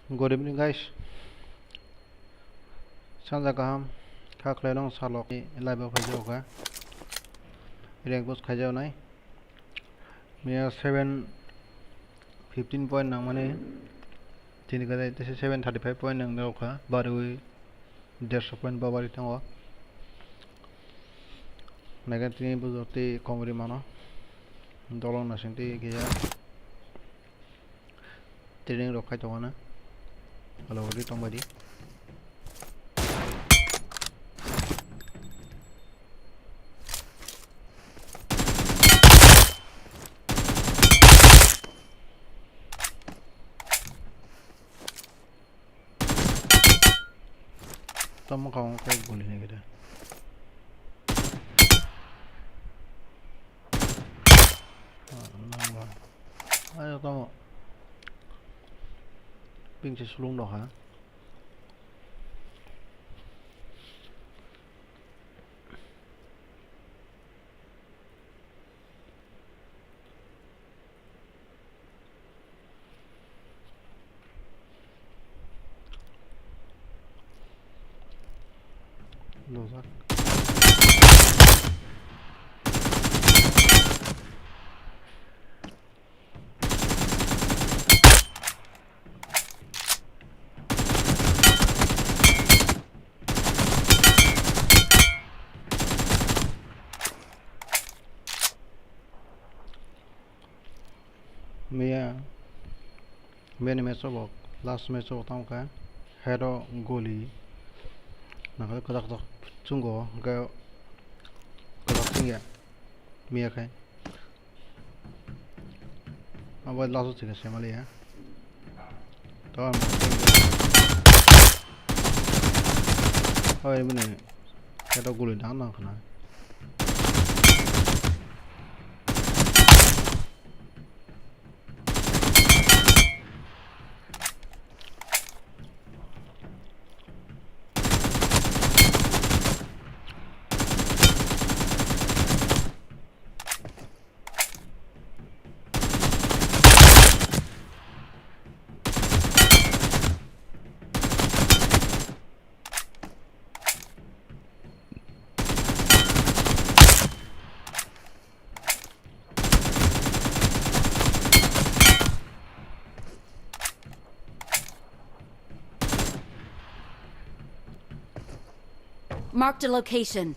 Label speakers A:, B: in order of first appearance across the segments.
A: Good evening, guys. Sanja kaham khaklai dong salok live khaijau ka rank post khaijau nai mia 715 point nang mane tini kadai tese 735 point nang dau ka barui 150 point babari tango naga tini buzoti komri mano dolong nasingti geya training rokai tongana halo di tombadi tamo kaung ko guli ne gida namba ayo tamo ping se sulung do ha dosa Mia match of last match of tang ka hero goli naka kadak dak chungo ga kadak singya mia kai aba laso chika semali ya to am hoy mune hero goli dang nang khana
B: Marked a location.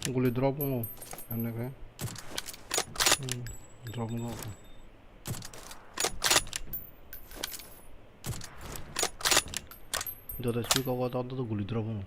A: Guli drop mo. Ano ka? Drop mo ako. Dito speak ako to guli drop mo.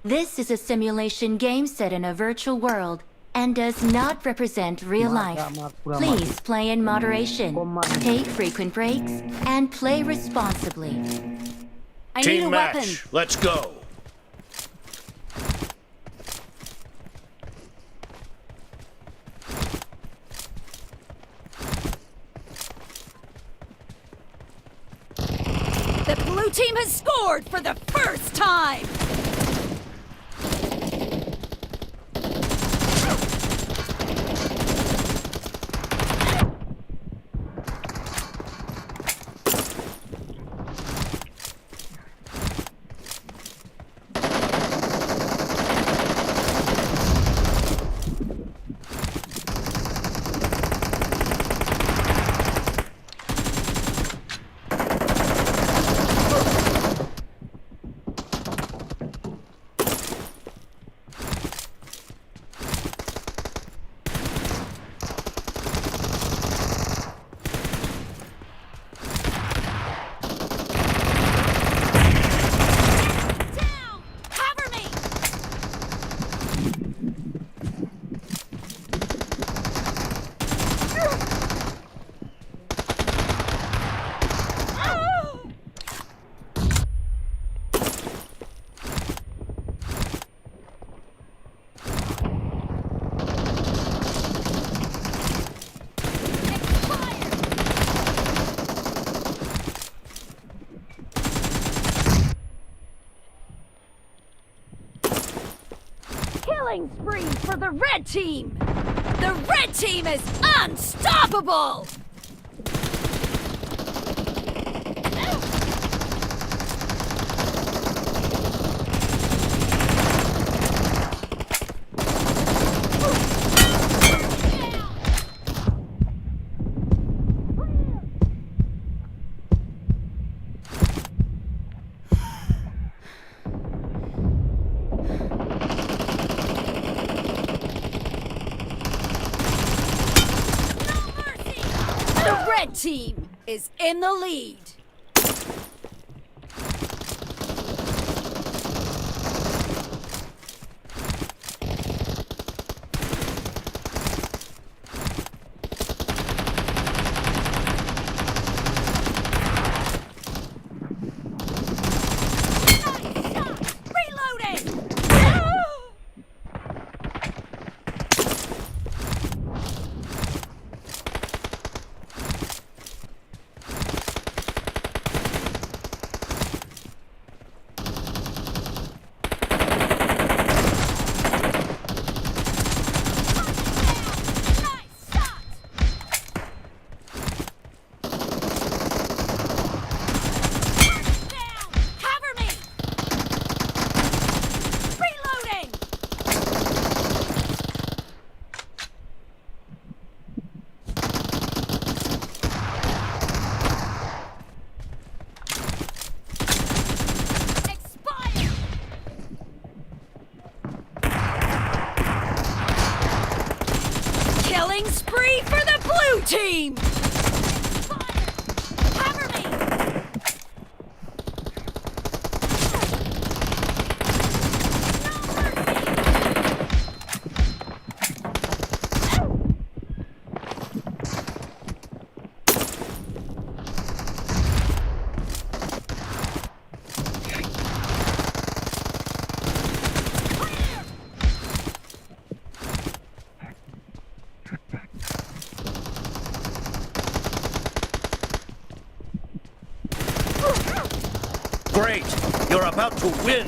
B: This is a simulation game set in a virtual world and does not represent real life. Please play in moderation, take frequent breaks, and play responsibly. I need a
C: Team
B: weapon.
C: match, let's go.
B: The blue team has scored for the first time! Killing spree for the red team! The red team is unstoppable! The red team is in the lead. Killing spree for the blue team! Cover me!
C: Great, you're about to win.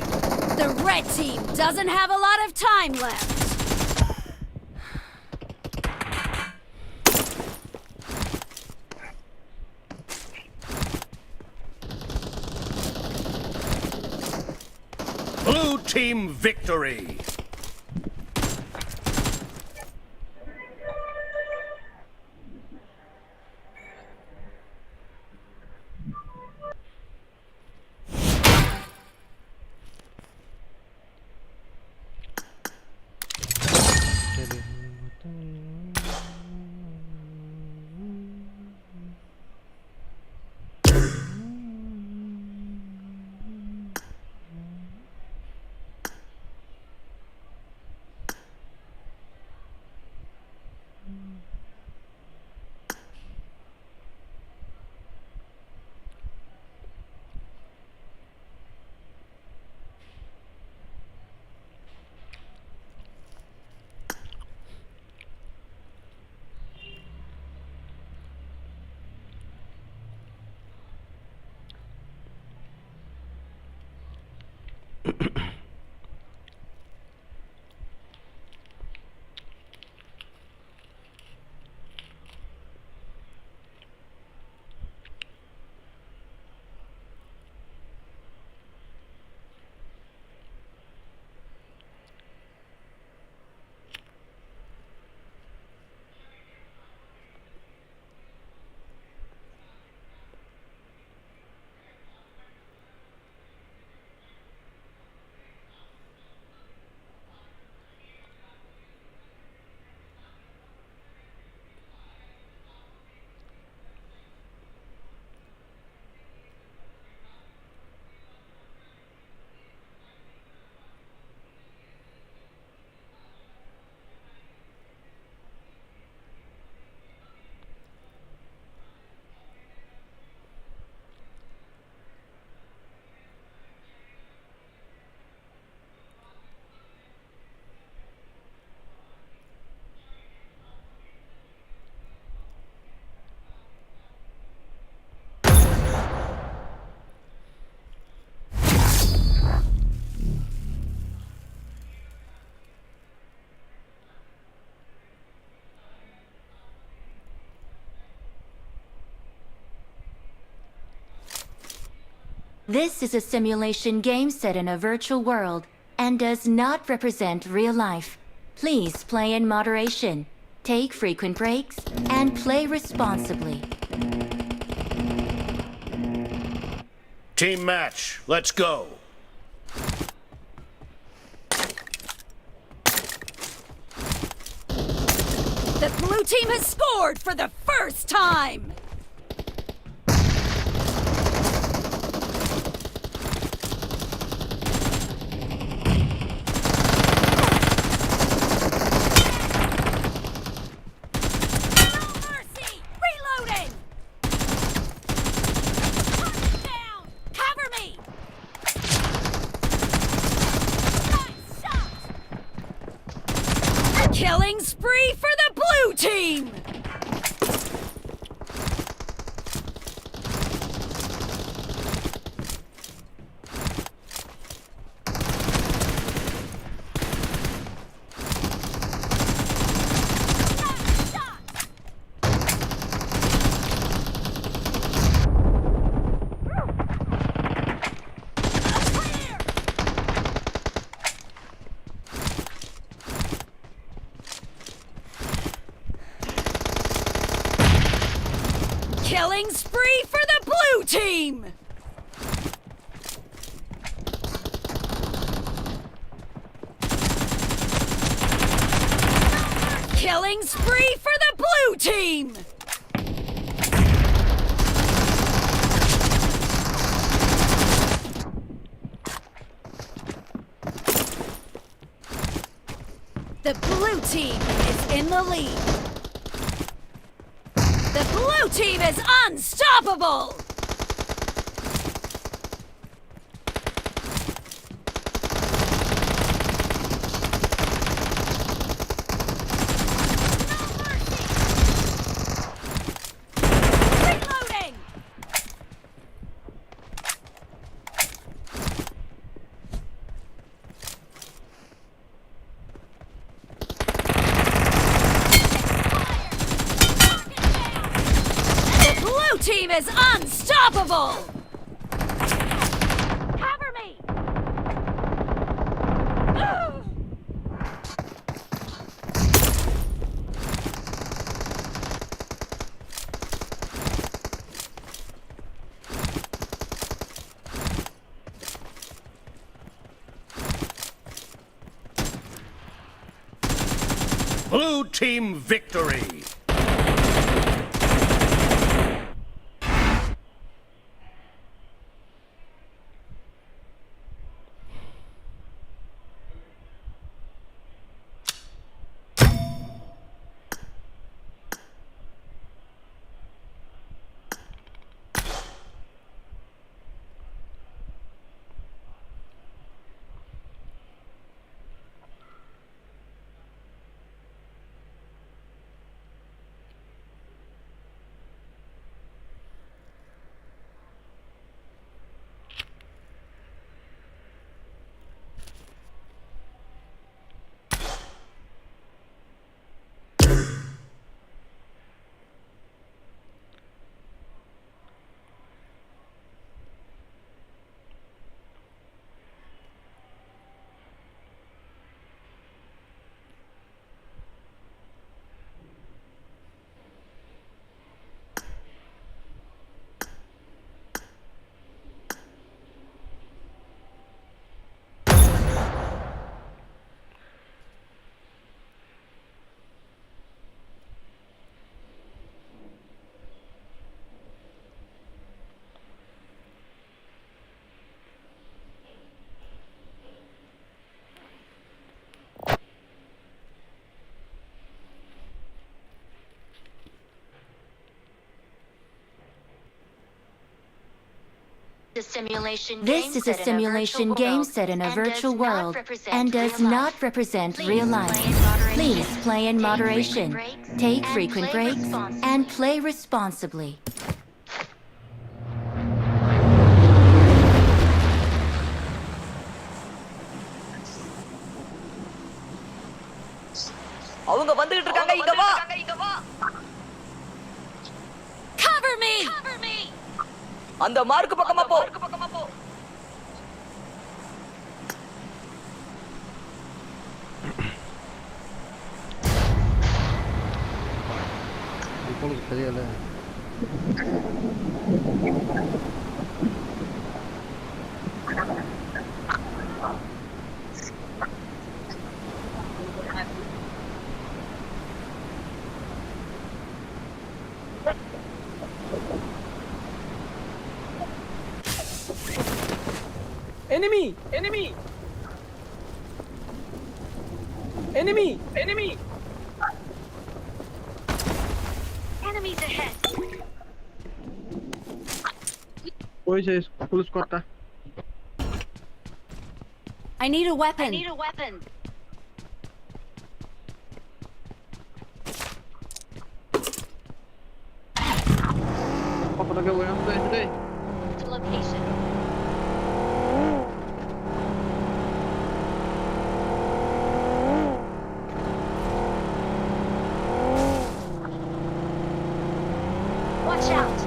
B: The red team doesn't have a lot of time left.
C: Blue team victory.
B: This is a simulation game set in a virtual world and does not represent real life. Please play in moderation, take frequent breaks, and play responsibly.
C: Team match, let's go.
D: The blue team has scored for the first time! Killing spree for the blue team! Killing spree for the blue team! Killing spree for the blue team! The blue team is in the lead. The blue team is unstoppable! Reloading! Team is unstoppable! Cover me! Ugh.
C: Blue team victory!
B: This is a simulation game set in a virtual world and does not represent real life. Please play in moderation, take frequent breaks, and play responsibly.
E: அவங்க வந்துகிட்டு இருக்காங்க, இங்க வா.
D: Cover me!
E: அந்த mark பக்கமா போ.
A: உங்களுக்கு தெரியல.
E: Enemy!
D: Enemies ahead.
A: Pois é, pulos cortar.
D: I need a weapon.
A: Apa lagi yang today?
D: To location. Watch out.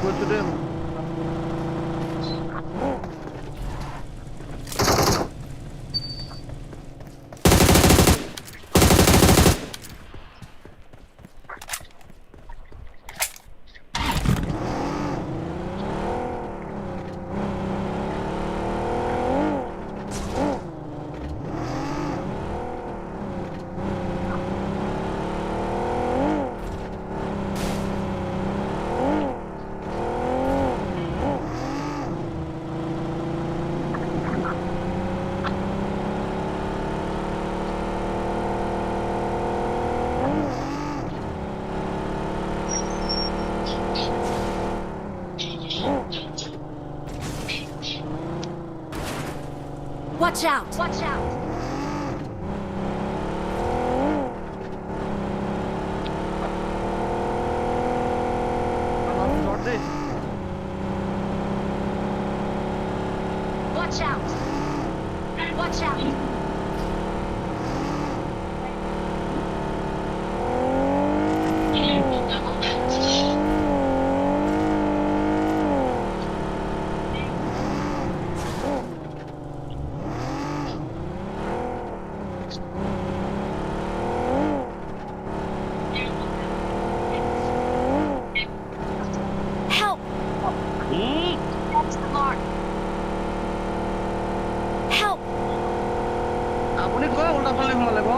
A: Go to them.
D: Watch out.
A: Not this.
D: Watch out. Help. That's the mark. Help.
A: আপুনি কয় উল্টা ফালে হ'ব লাগিব.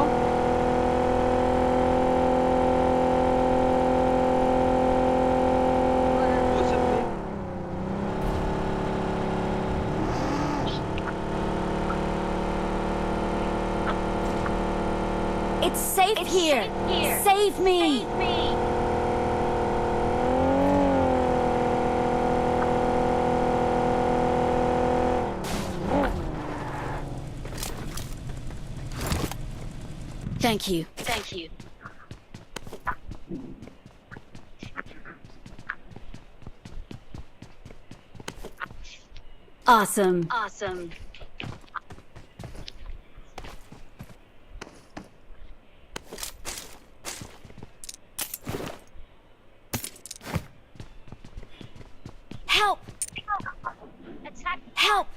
D: It's safe here. Save me. Thank you. Awesome. Help! Help!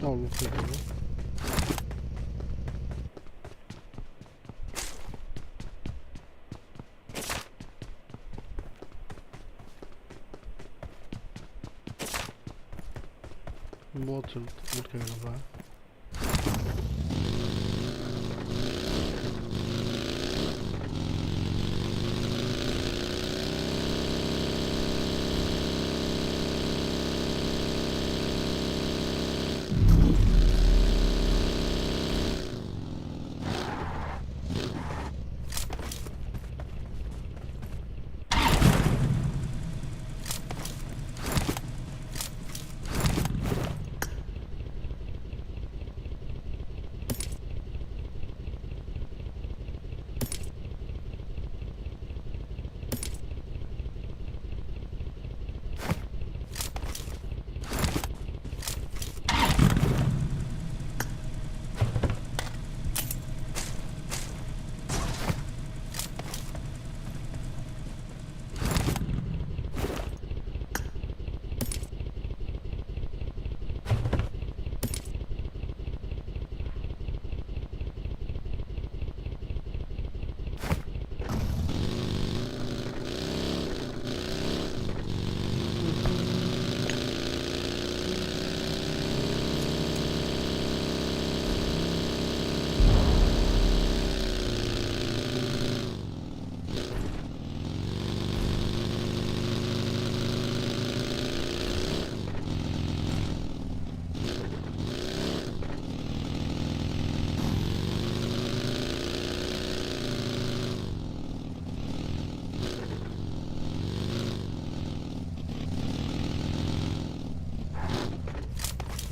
A: olmuş dedi bu. Bottle उठके गया बाहर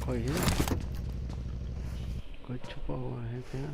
A: कोई है कोई छुपा हुआ है क्या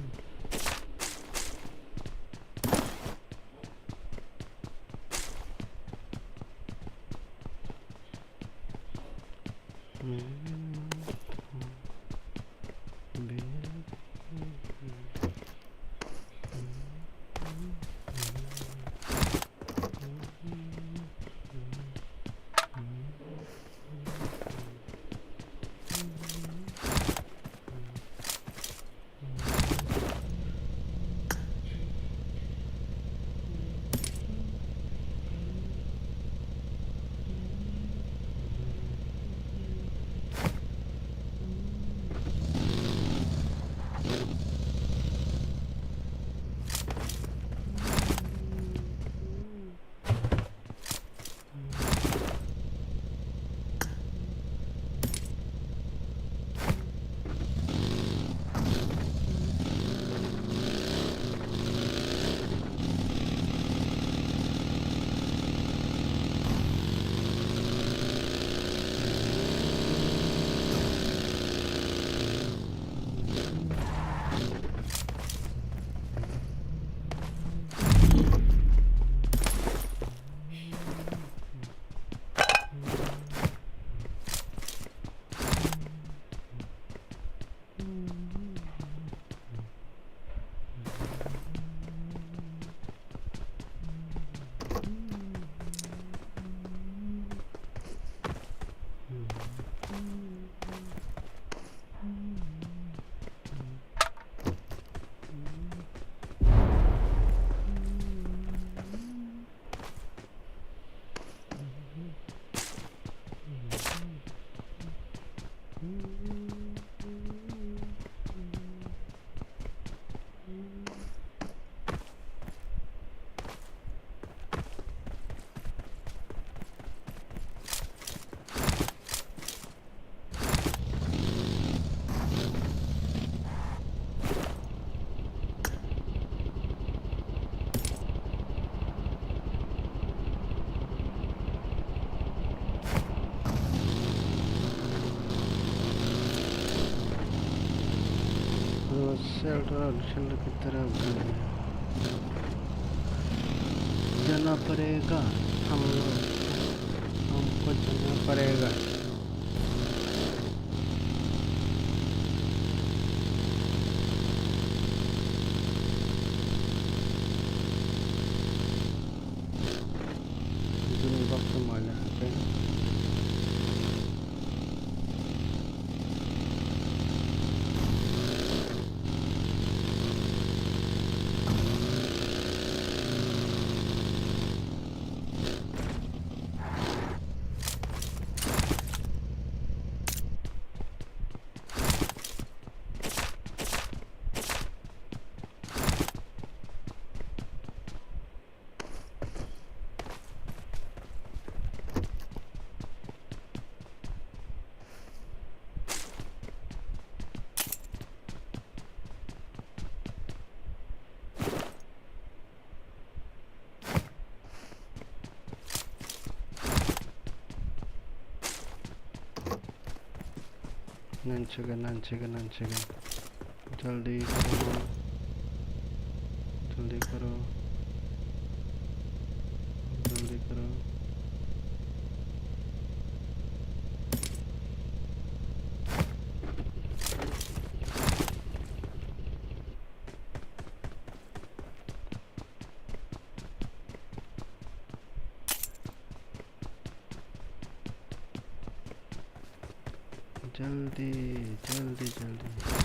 A: की तरफ जाना पड़ेगा हमको जाना पड़ेगा वक्त माला है नांचेगा जल्दी करो जल्दी करो जल्दी करो जल्दी जल्दी जल्दी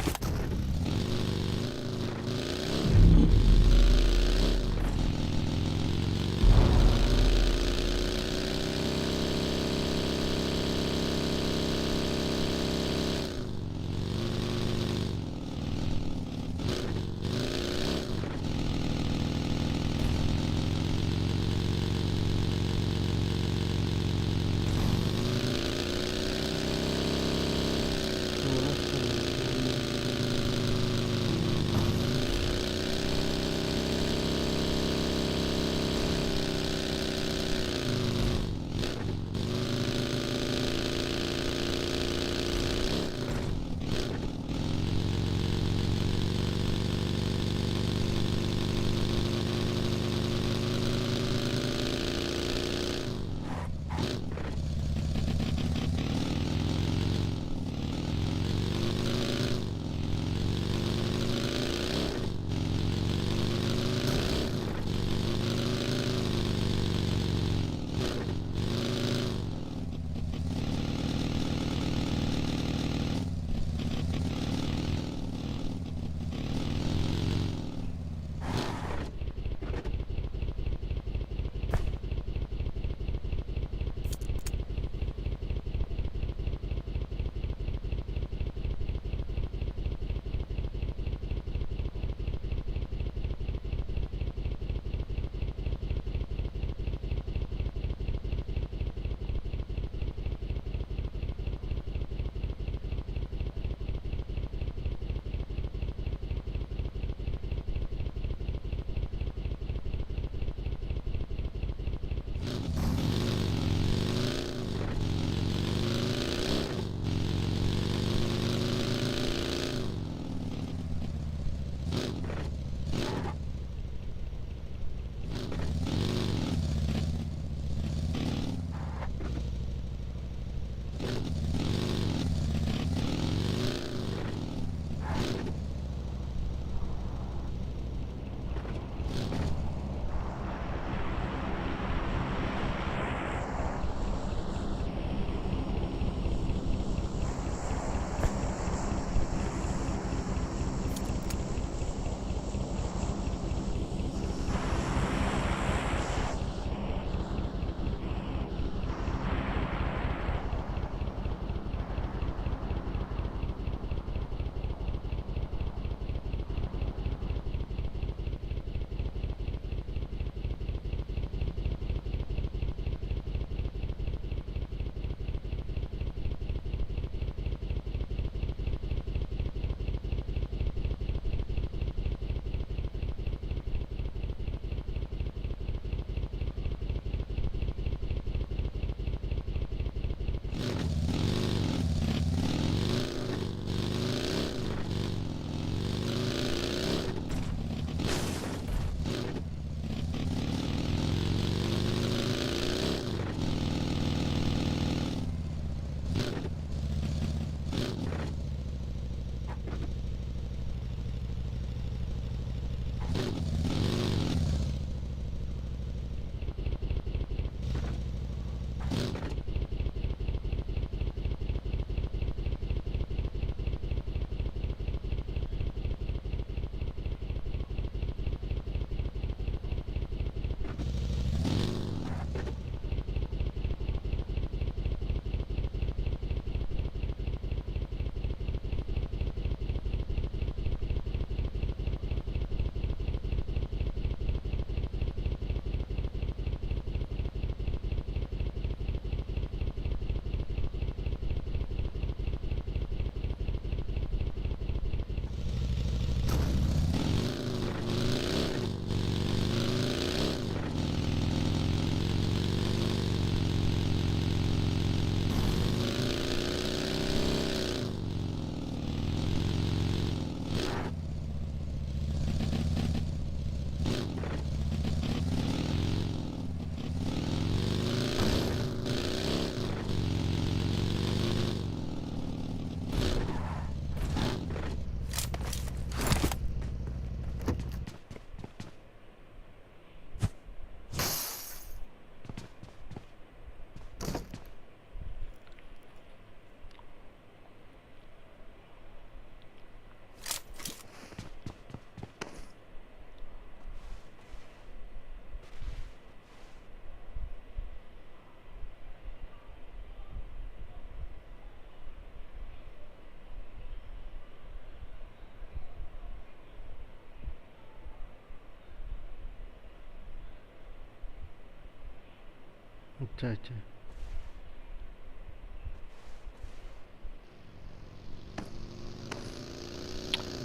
A: আচ্ছা আচ্ছা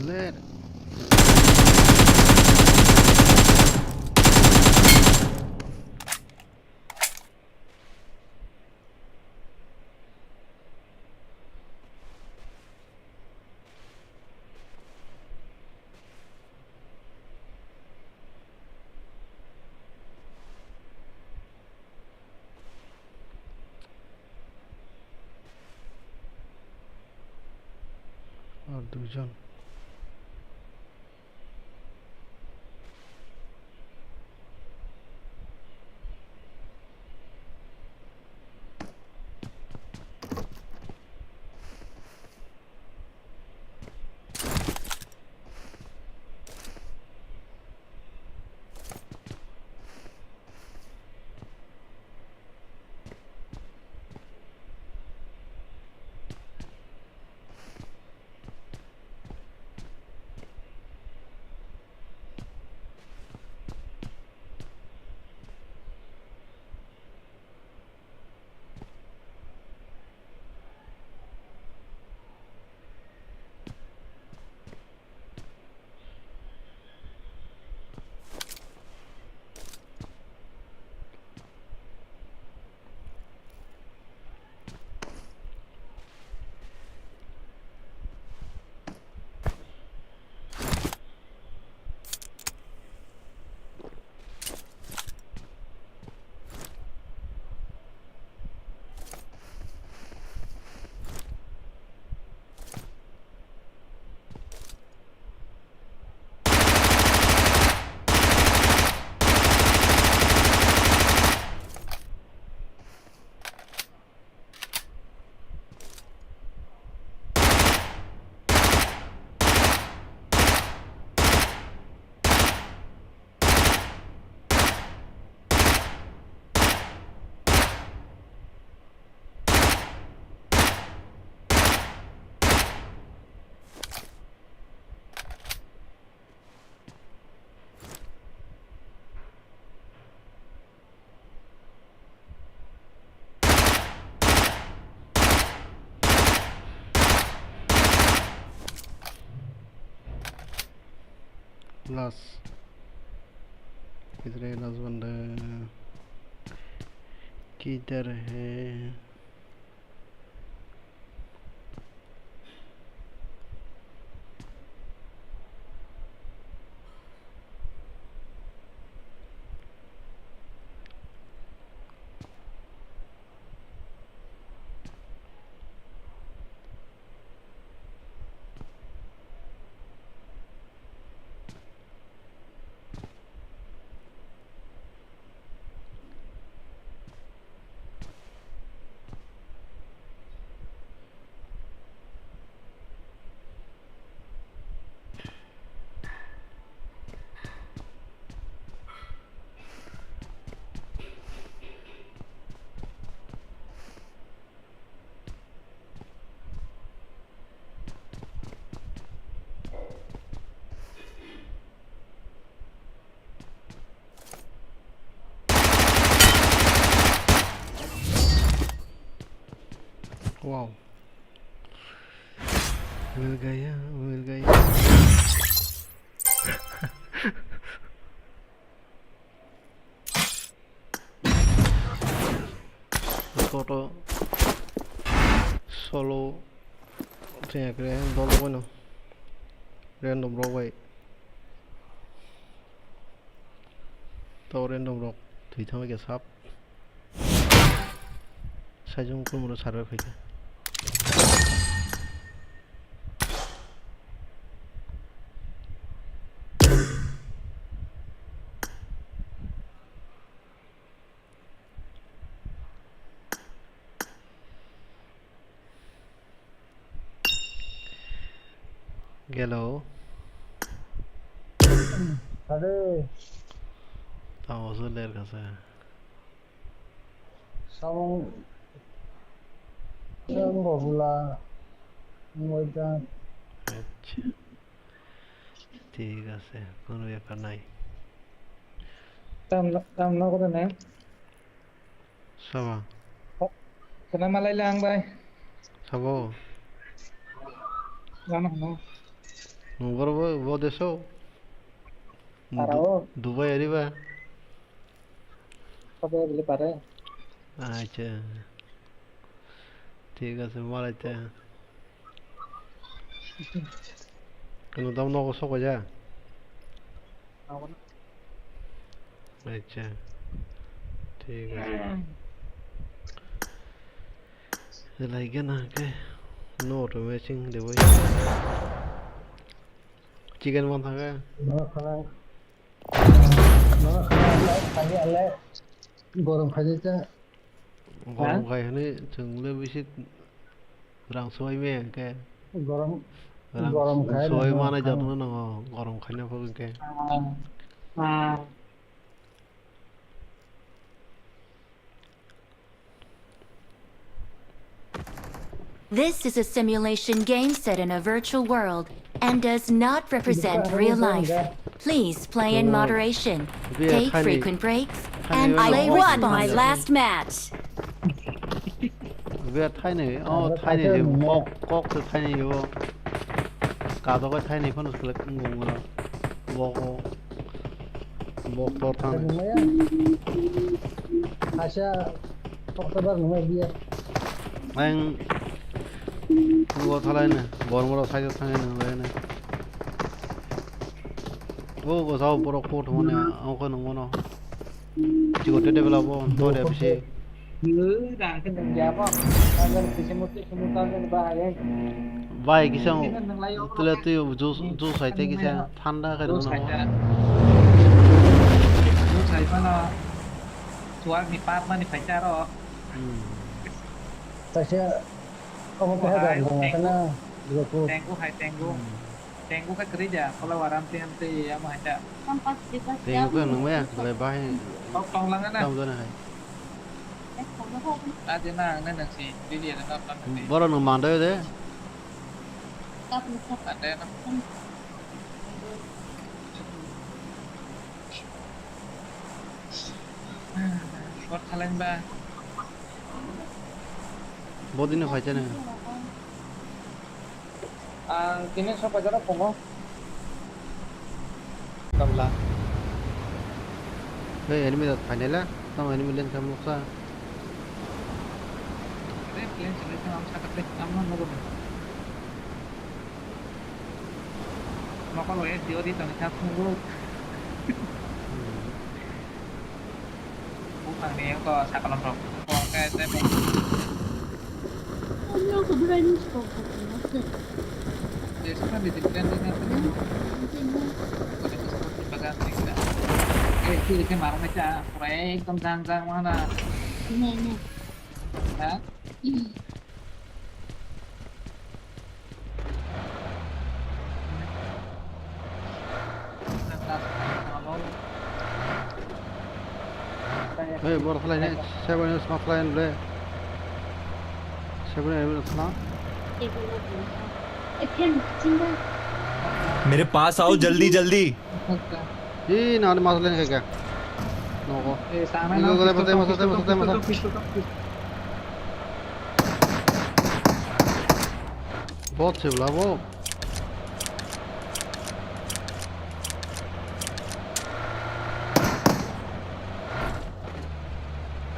A: লেট আর দুজন लास्ट किधर है लास्ट बंदा किधर है वाओ मिल गया मिल गया foto solo thì cái đó là bueno random roll vậy tao random roll thì thôi cái sắp sai chung cũng một sạt phải cái Hello.
F: Ade,
A: Tao rất lên cả xe.
F: sabong sabong bobula moita
A: আচ্ছা ঠিক আছে কোনো ব্যাপার নাই
F: tam tam na ko na
A: Sao
F: Kena malay lang bay.
A: Sao
F: No.
A: Wo deso
F: Parao.
A: Dubai ariba
F: Kabe bili pare.
A: আচ্ছা ঠিক আছে মারাইতে কোনো দাম নগো সকো যা আচ্ছা ঠিক আছে লাগে না কে নো তো ম্যাচিং দেবো চিকেন মন থাকে
F: No khana. No khana khali alle. Gorom khajita.
A: গরম খাই হলে जोंले বেশি রাং সবাই মে কে
F: Gorom
A: রাং
F: gorom khai.
A: সবাই মানে যত্ন নङ গরম খাইনা ফল কে
B: This is a simulation game set in a virtual world and does not represent real life. Please play in moderation, take frequent breaks, and play
D: I won my
B: responsibly.
D: last match.
A: 왜 타이네 타이네 지금 꼭 타이네 이거 가도가 타이네 폰을 클릭 ngùng 먹고 타네
F: Numaya. Asya Oktober numaya dia.
A: anh 그거 탈라이네 뭐로 사이즈 타네 거네 그거 사오 보러 코트 오네 아무거나 뭐나 지금 데벨라보 또 대비시
F: Cứ đàn trên đường giáp á, nên thì sẽ một cái ba ấy.
A: vai kisang tula tu ju sai te kisang thanda ka
G: Lu
A: no
G: sai mana tua ni pat mana phải cha rồi.
F: Tasya kamu teh dan karena juga ku
G: Tengku kan kerja kalau waram nanti ya mah aja.
A: tengo ko no me le bai
G: Tong lang na.
A: tam do na hai
G: Ada na nang si dia na nanti.
A: boro no mando de
G: Ada na. Buat kalian ba?
A: bodine khai chane
F: kini siapa cara pongo?
G: Kabla.
A: hey enemy da phanela tam enemy len sam loksa
G: Kalian selesai am sakit kamu mau Maka lo ya dia di tengah satu lu. Bukan nih kok sakalan rok. Kok kayak saya mau. Jadi kan ditipkan ini apa nih? Udah disebut di bagasi enggak? Itu kan marah aja. Proyek tentang mana? Hah?
A: hey boro khlai ne seven is not line ble seven enemy na
H: मेरे पास आओ जल्दी जल्दी
A: ji na mas len ka no ko
G: Sama
A: Igo gole patay बहुत से बोला वो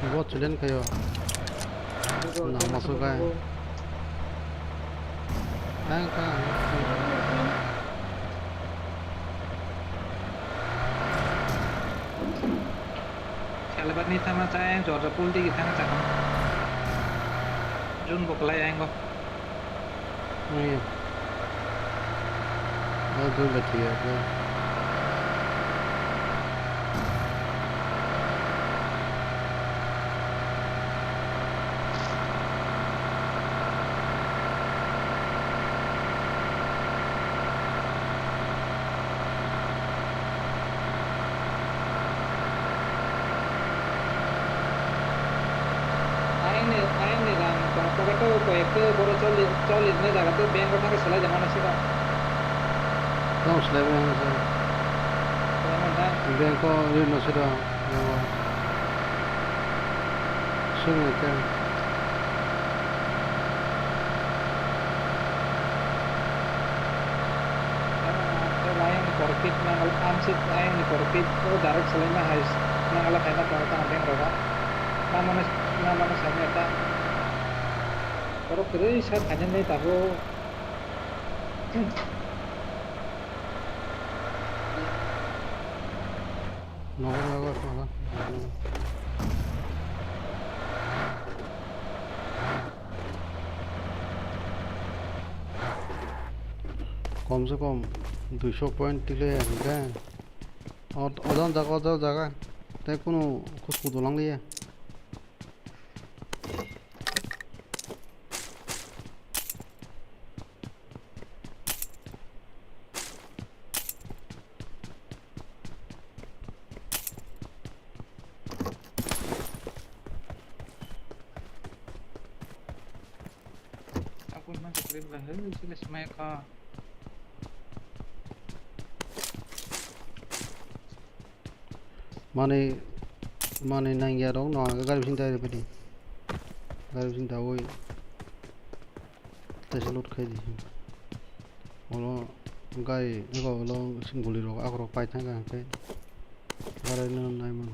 A: बहुत चलन कयो ना masuk kan
G: Lepas ni sama saya Georgia Pool di kita ngecak. Jun buklay yang kok.
A: नहीं बहुत दूर बची है तो
G: Aing ni kan kalau kau proyek baru solid ni dah tu bank kau selesai jangan sih kan.
A: कौन से level है sir
G: Jangan dah.
A: Bank को ऋण न सिरा Pusing aja.
F: lain di korbit nangal ansit lain di korbit itu direct selena hais nangal kena kelihatan ada yang roba namanya saya tak kalau kiri saya hanya nih tahu
A: Naga. कम से कम 200 point दिले है और other जगह ते कोनो कुछ कुदुलांग लिया
F: aku memang keren banget sih mereka
A: माने नांगिया दं ना गारि सिंता बेबायदि गारि सिंता ओइ तेसे लुट खाइ दिसि अल गाय एगो अल सिंगुलि रो आग्रो पाइ थांगा पे गारि न नाय मन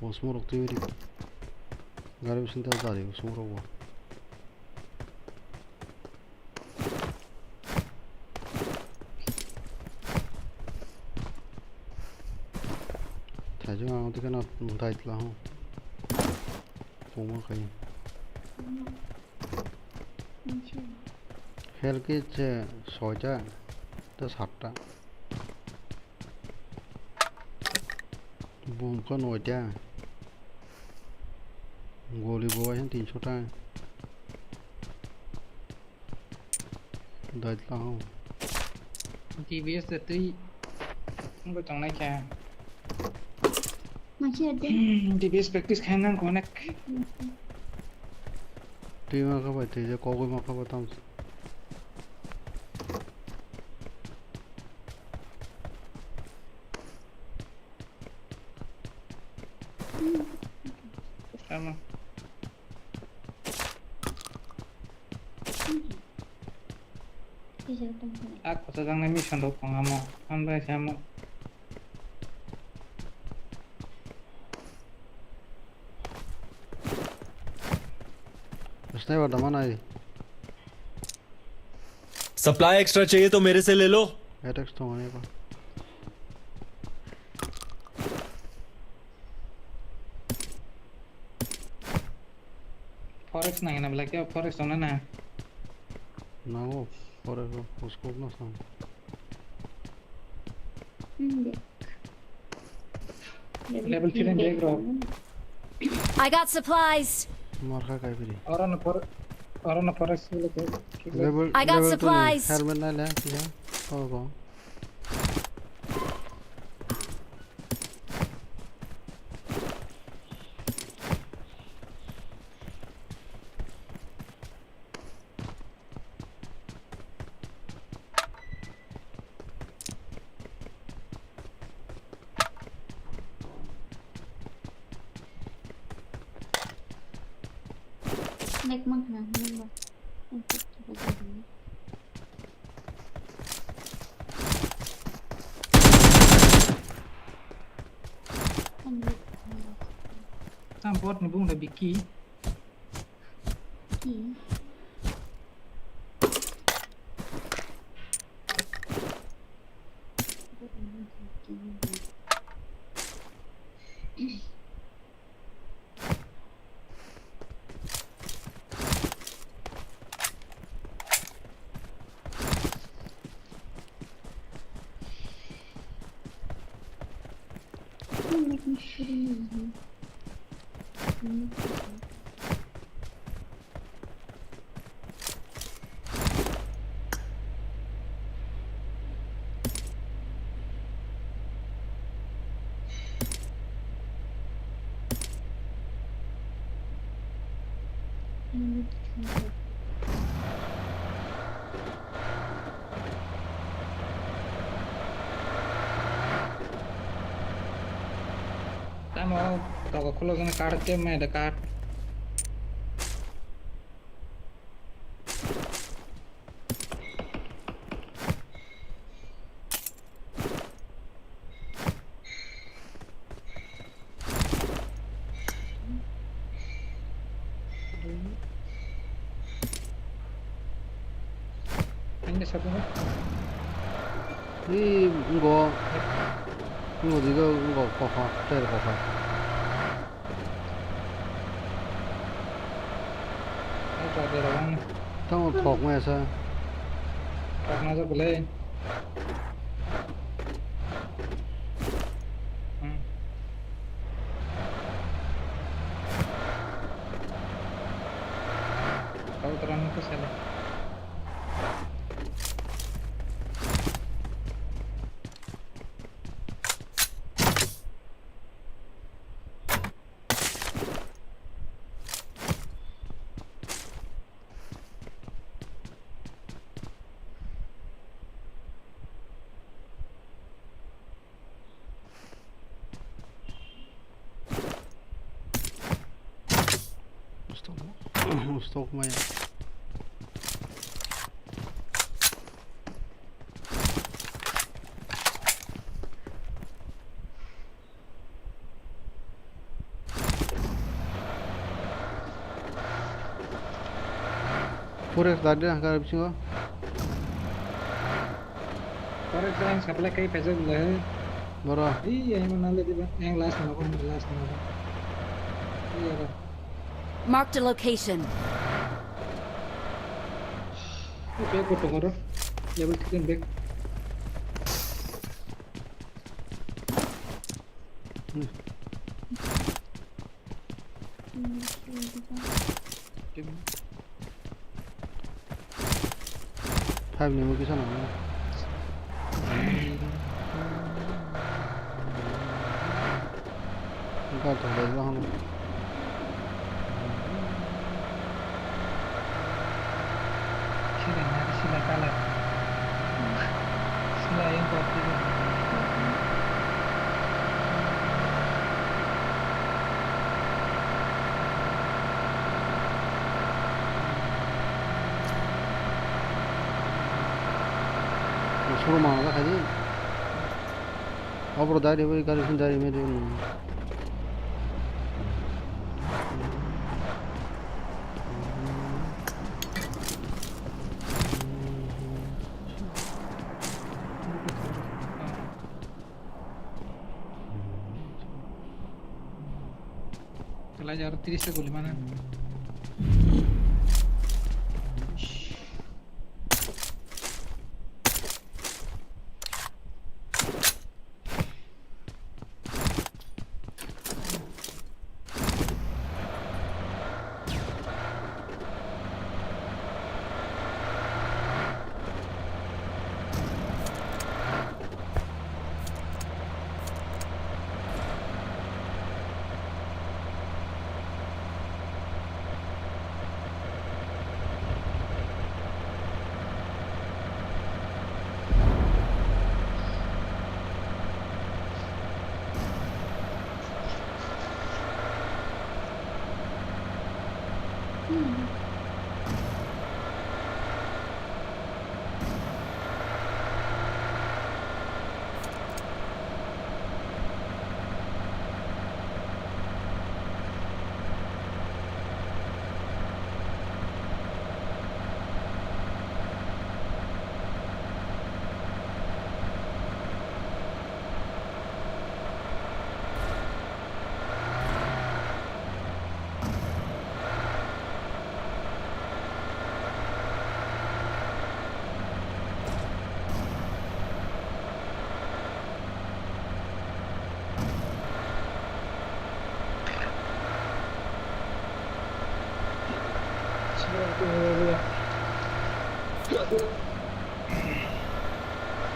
A: osmo rokti beri गारि सिंता जारि osmo रोबो Tajo ang tika na tight lang ho. Pumakay. Helki che soja ta satta. Bum ko noja. Goli boy han 300 ta. Tight lang ho.
F: TVS tadi không có trong này kìa TVS practice khai năng connect
A: Ti ma ka ba te je ko ma ka ba tam.
F: sama aku sedang nih mission untuk pengamu sampai sama
A: Sniper da mana hai?
H: Supply extra चाहिए तो मेरे से ले लो
A: Attacks to होने का.
F: forex नहीं ना बोला क्या forex होना ना
A: ना हो और उसको ना साम.
F: level 3 देख रहा हूँ
D: I got supplies.
A: मार खा काय बरी.
F: और ना forex लेके
A: Level
D: I got
A: level
D: supplies.
A: helmet ना ले क्या? और को.
I: Naik mana? Nambah. Untuk coba dulu.
F: bot nih bung udah bikin
I: Iya. Making sure you
F: mau toko kulo kena card game ada card. Ini satu nih.
A: 이거 이거 봐봐. 때려 봐봐.
F: Ini coba orang
A: Tao thọc mày sao?
F: karena saya boleh. Kau terang ke sana.
A: Stok mày. Pure tadi dah kalau bising kau.
F: Korek yang supply kayak peso boleh.
A: Baru.
F: Iya yang mana lagi yang last nama Iya kan.
D: Marked a location.
F: Oke, aku tunggu dong. Ya balikin back.
A: Five nih mau kisah nama. Enggak tuh dari belakang.
F: Sila kalah. Sila yang kopi.
A: Suruh mana lah tadi. Apa dari beri kali sendiri media ini.
F: Telah jar 30 sekali mana?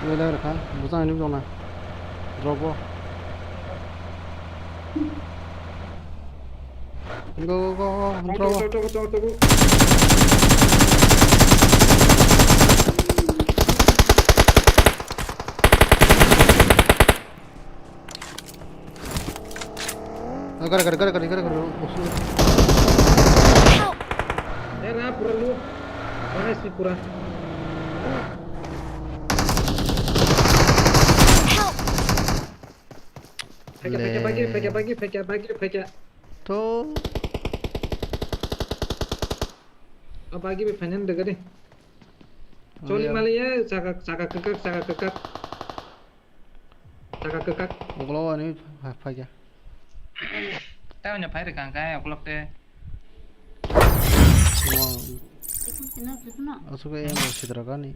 A: Ini dah kan, bukan ini belum na. Drop go. Go, drop.
F: Tunggu.
A: Gara-gara musuh.
D: Help!
F: Era pura lu. Mana sih pura?
D: Help!
F: Pekya.
A: Tuh.
F: Pagi pengen denger deh. Coli Malia saka kekak.
A: Ngelawan ini apa ya?
G: Tao nhập phải được càng cái aku lọc deh.
A: Wah,
I: Itu nak.
A: aku kayak emosi teraka nih.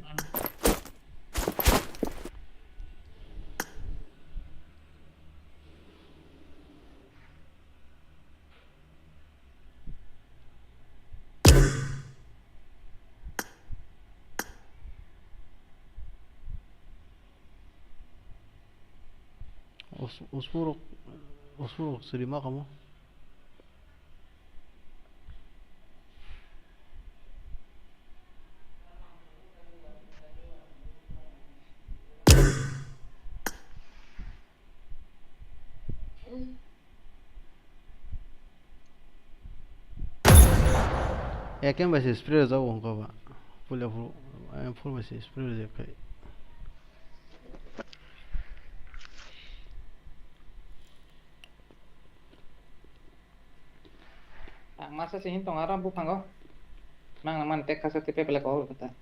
A: Uspuruk sedima kamu. Ya kan masih spray jauh enggak pak? Full masih spray aja kayak.
G: Masa sih hintong aram bu panggo. Mang naman tek kasa tipe pelek all kata.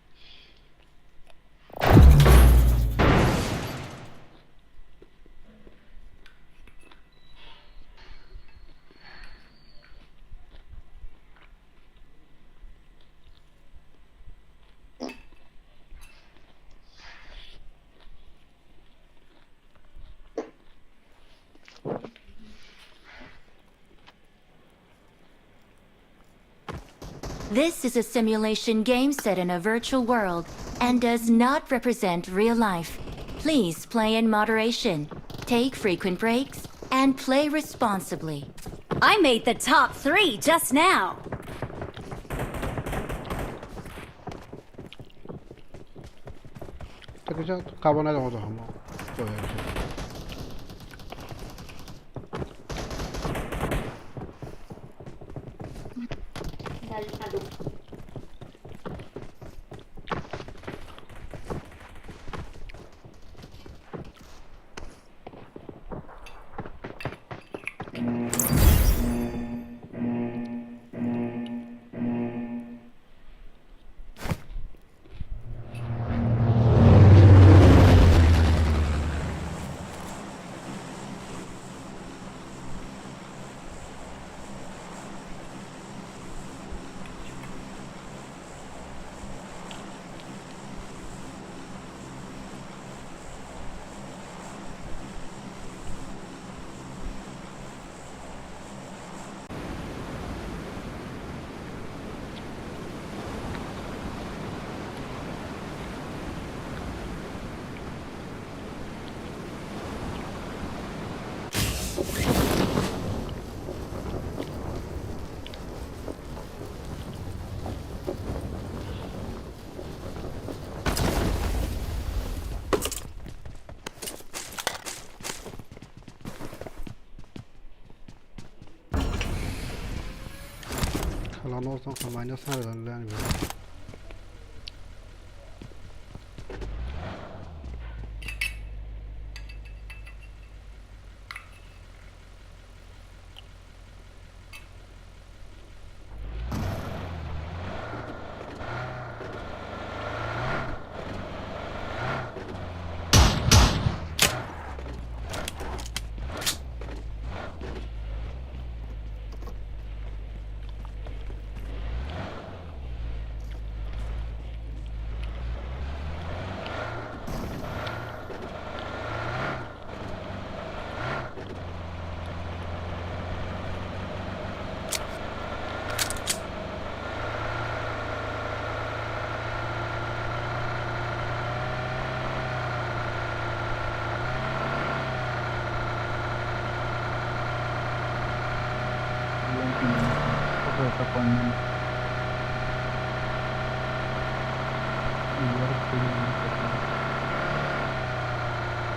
B: This is a simulation game set in a virtual world and does not represent real life. Please play in moderation, take frequent breaks, and play responsibly.
D: I made the top 3 just now.
A: 저기서 가보나자 보자 한번.
I: Dari aduk.
A: Kalau nonton samanya sana dan lain.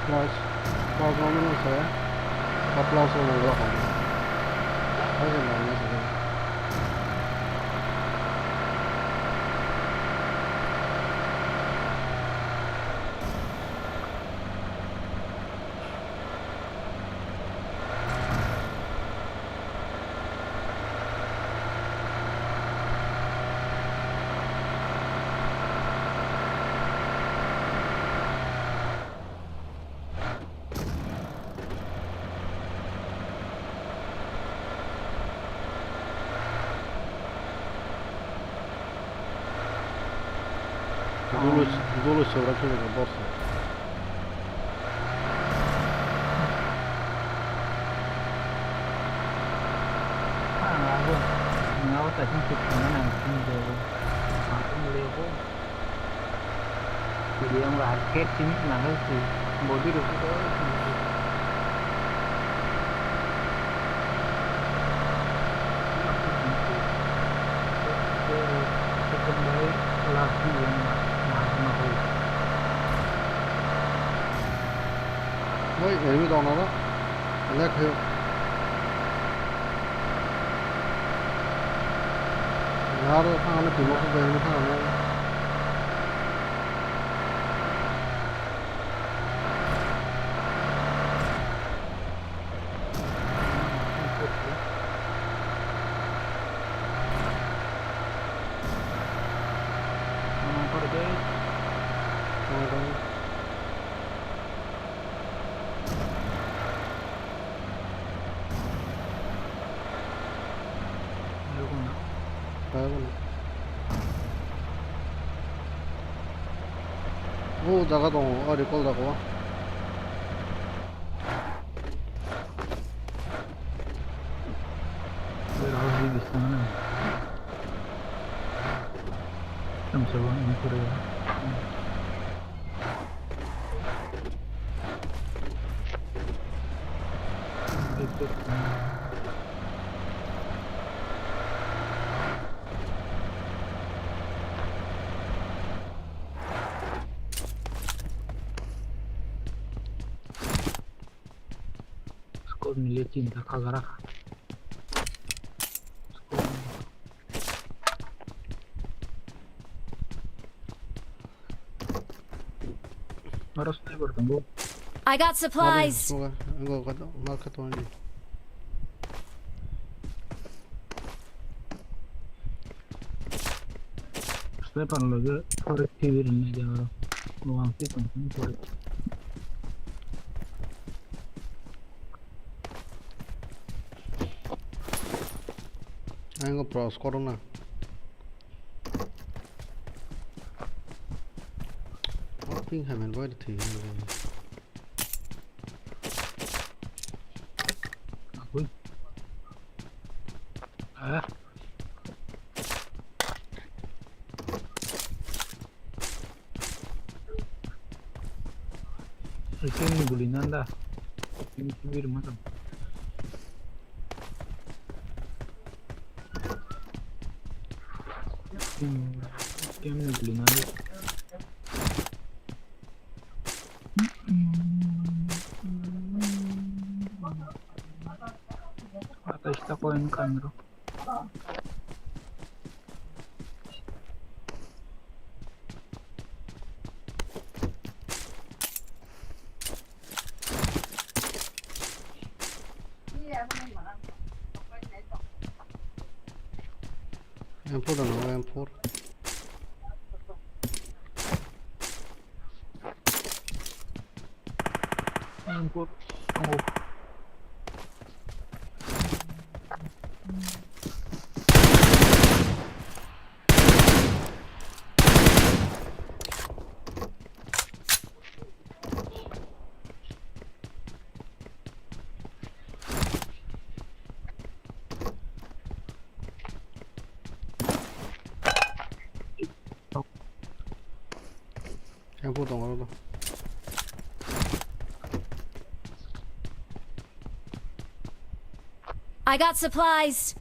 A: Plus, kalau ngomong saya, aplaus sama Allah. Dulu seorang tu juga bos.
G: Aku ngau tak cukup mana nanti dia. Aku boleh aku. Jadi yang raket sini nanggal sih. Body tu tu. Kembali lagi yang mahal.
A: Woi, enemy down ada. Lek है. यार खाने पीने को गए नहीं खाने. Oh, jaga dong. Oh, recall jago.
G: Berapa di sana? Kamu sewa ini Korea. Itu. Nilai cinta kagak harus bertemu.
D: I got supplies.
A: Enggak kata market only.
G: Saya perlu lagi korek TV ini jangan luang sih penting korek.
A: Ayo pros corona. Ping hai men boy thi.
G: Aku. Ini bulinan dah. Ini pinggir macam. Ini bulinan. Atas tak koin kan bro.
A: M4 dah no M4.
G: Angkut. Oh.
A: M4 dong kalau tu.
D: I got supplies.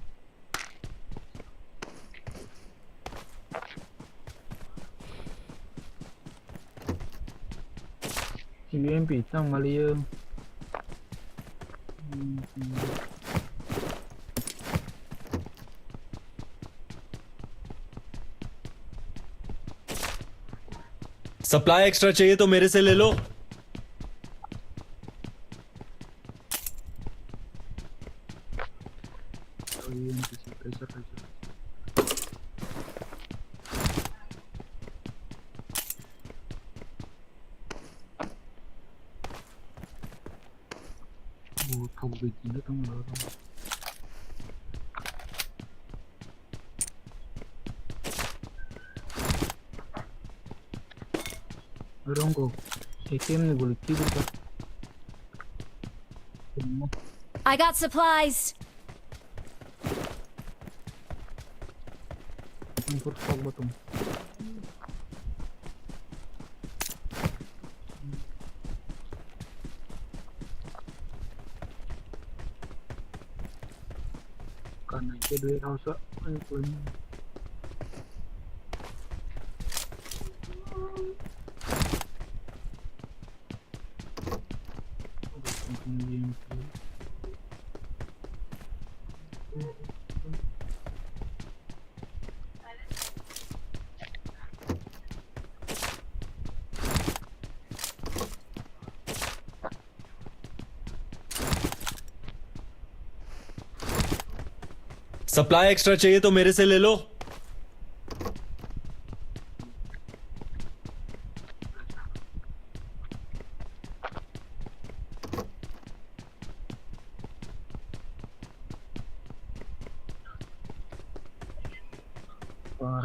G: UMP tang Malia.
H: Supply extra चाहिए तो मेरे से ले लो.
G: Dorong ko. ATM ni boleh tidur ka.
D: I got supplies.
G: Untuk stop bottom. Karena itu dua rasa paling.
H: Supply extra चाहिए तो मेरे से ले लो.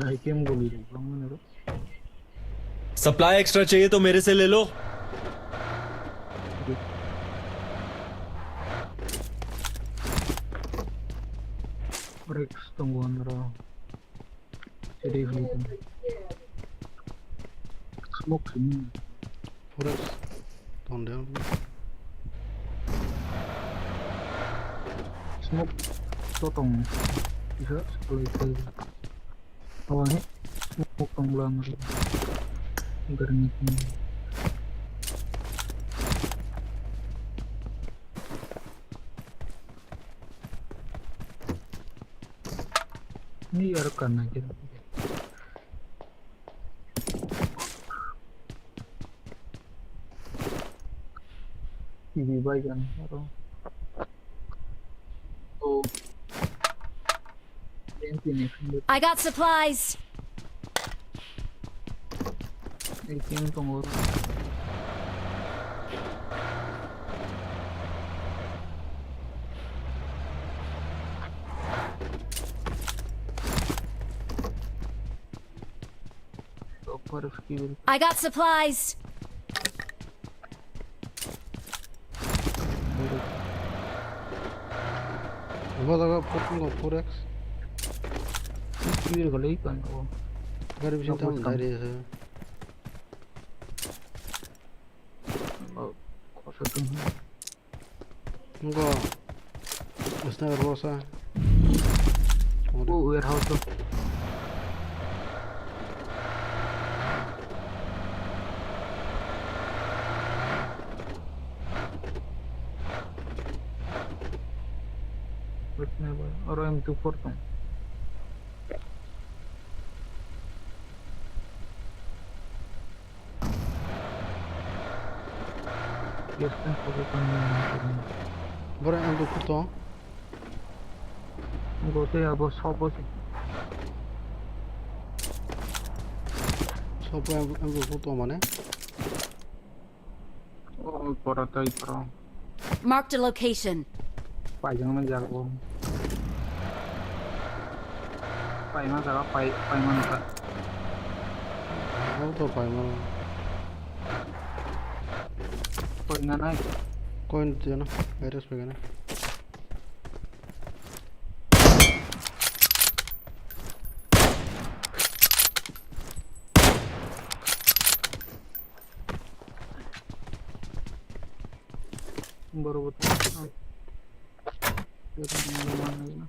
G: ATM boleh mana tu?
H: Supply extra चाहिए तो मेरे से ले लो.
G: Breaks tunggu antara. Jadi gitu. Smoke ini.
A: Forex down there.
G: Smoke potong. Bisa sekali itu. Awalnya smoke tonggulang lagi. Garnik ini. Ini rekan aja. Ini baik kan? Oh.
D: I got supplies.
G: ATM tunggu.
D: I got supplies.
A: What about putting Forex?
G: Kiri kali kan.
A: Gari bisa tahu dari itu.
G: Satu.
A: Enggak. Mesti berbosa.
G: Oh, warehouse tu. Orang M24 tu. Biasa pakai ni.
A: Bora M24 tu.
G: Gote abo sobo sih.
A: Sopo M24 tu mana?
G: Oh, porata itu.
D: Marked a location.
G: Panjang menjago. Pai mana jaga pai mana tak.
A: Aku tu pai mana?
G: Pai mana naik?
A: Coin tu na, virus pe na.
G: Baru betul. Kita mana lagi?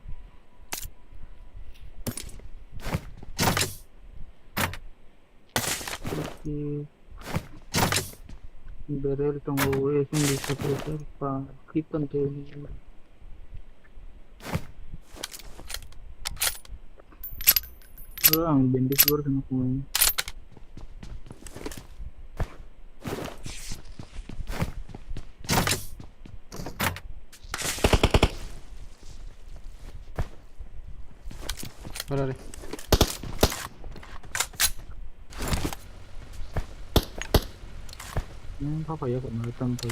G: Barrel tunggu esing bisa terus pa kita tu orang bendis baru sama kuing
A: Berapa ni?
G: Apa ya kok nonton tuh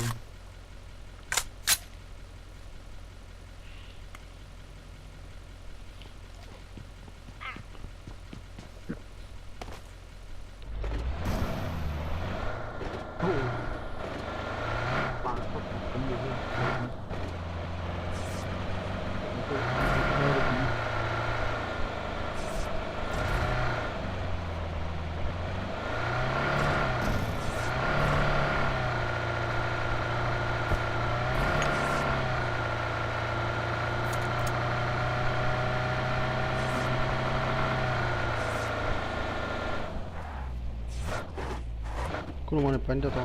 A: kurumane panda to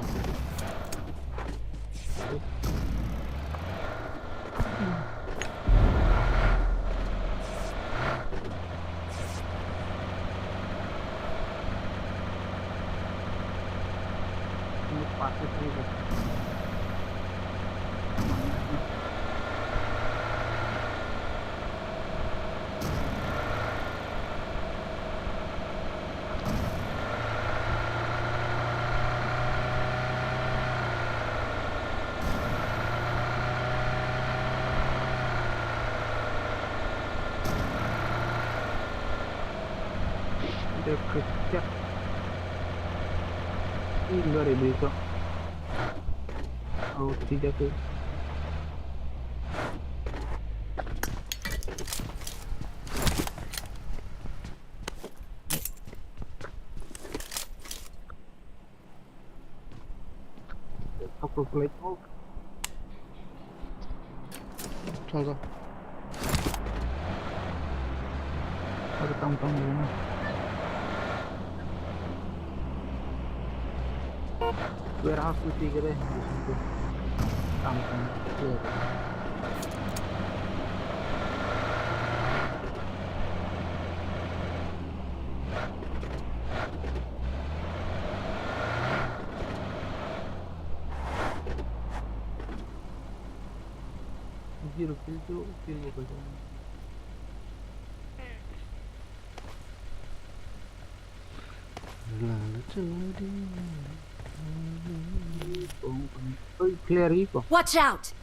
G: Dia kerja. Ini 2000 itu. Oh, tidak ke. Aku klik. Oh,
A: chal जा
G: ada tamu-tamu ini. Warehouse itu kira di situ. Tamu-tamu. Zero kill itu kill bekerja. Oh, clear itu.
D: Watch out!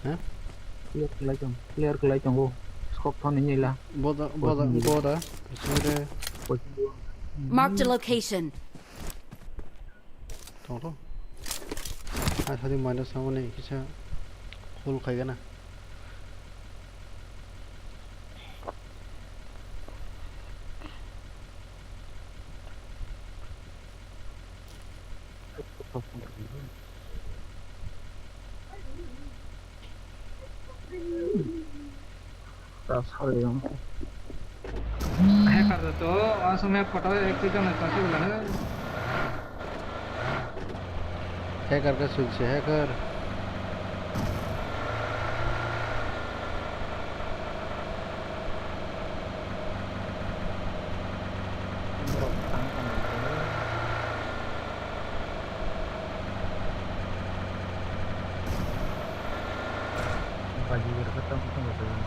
A: Hah?
G: Clear kelajang go. Scope phone ini lah.
A: boda sudah
D: Marked a location.
A: tahu tadi minus sama nih kita full kayak gana
G: Sorry dong.
F: Hacker itu langsungnya foto itu jangan kasih ulang.
A: hacker का switch है hacker
G: Pagi ketemu sama teman.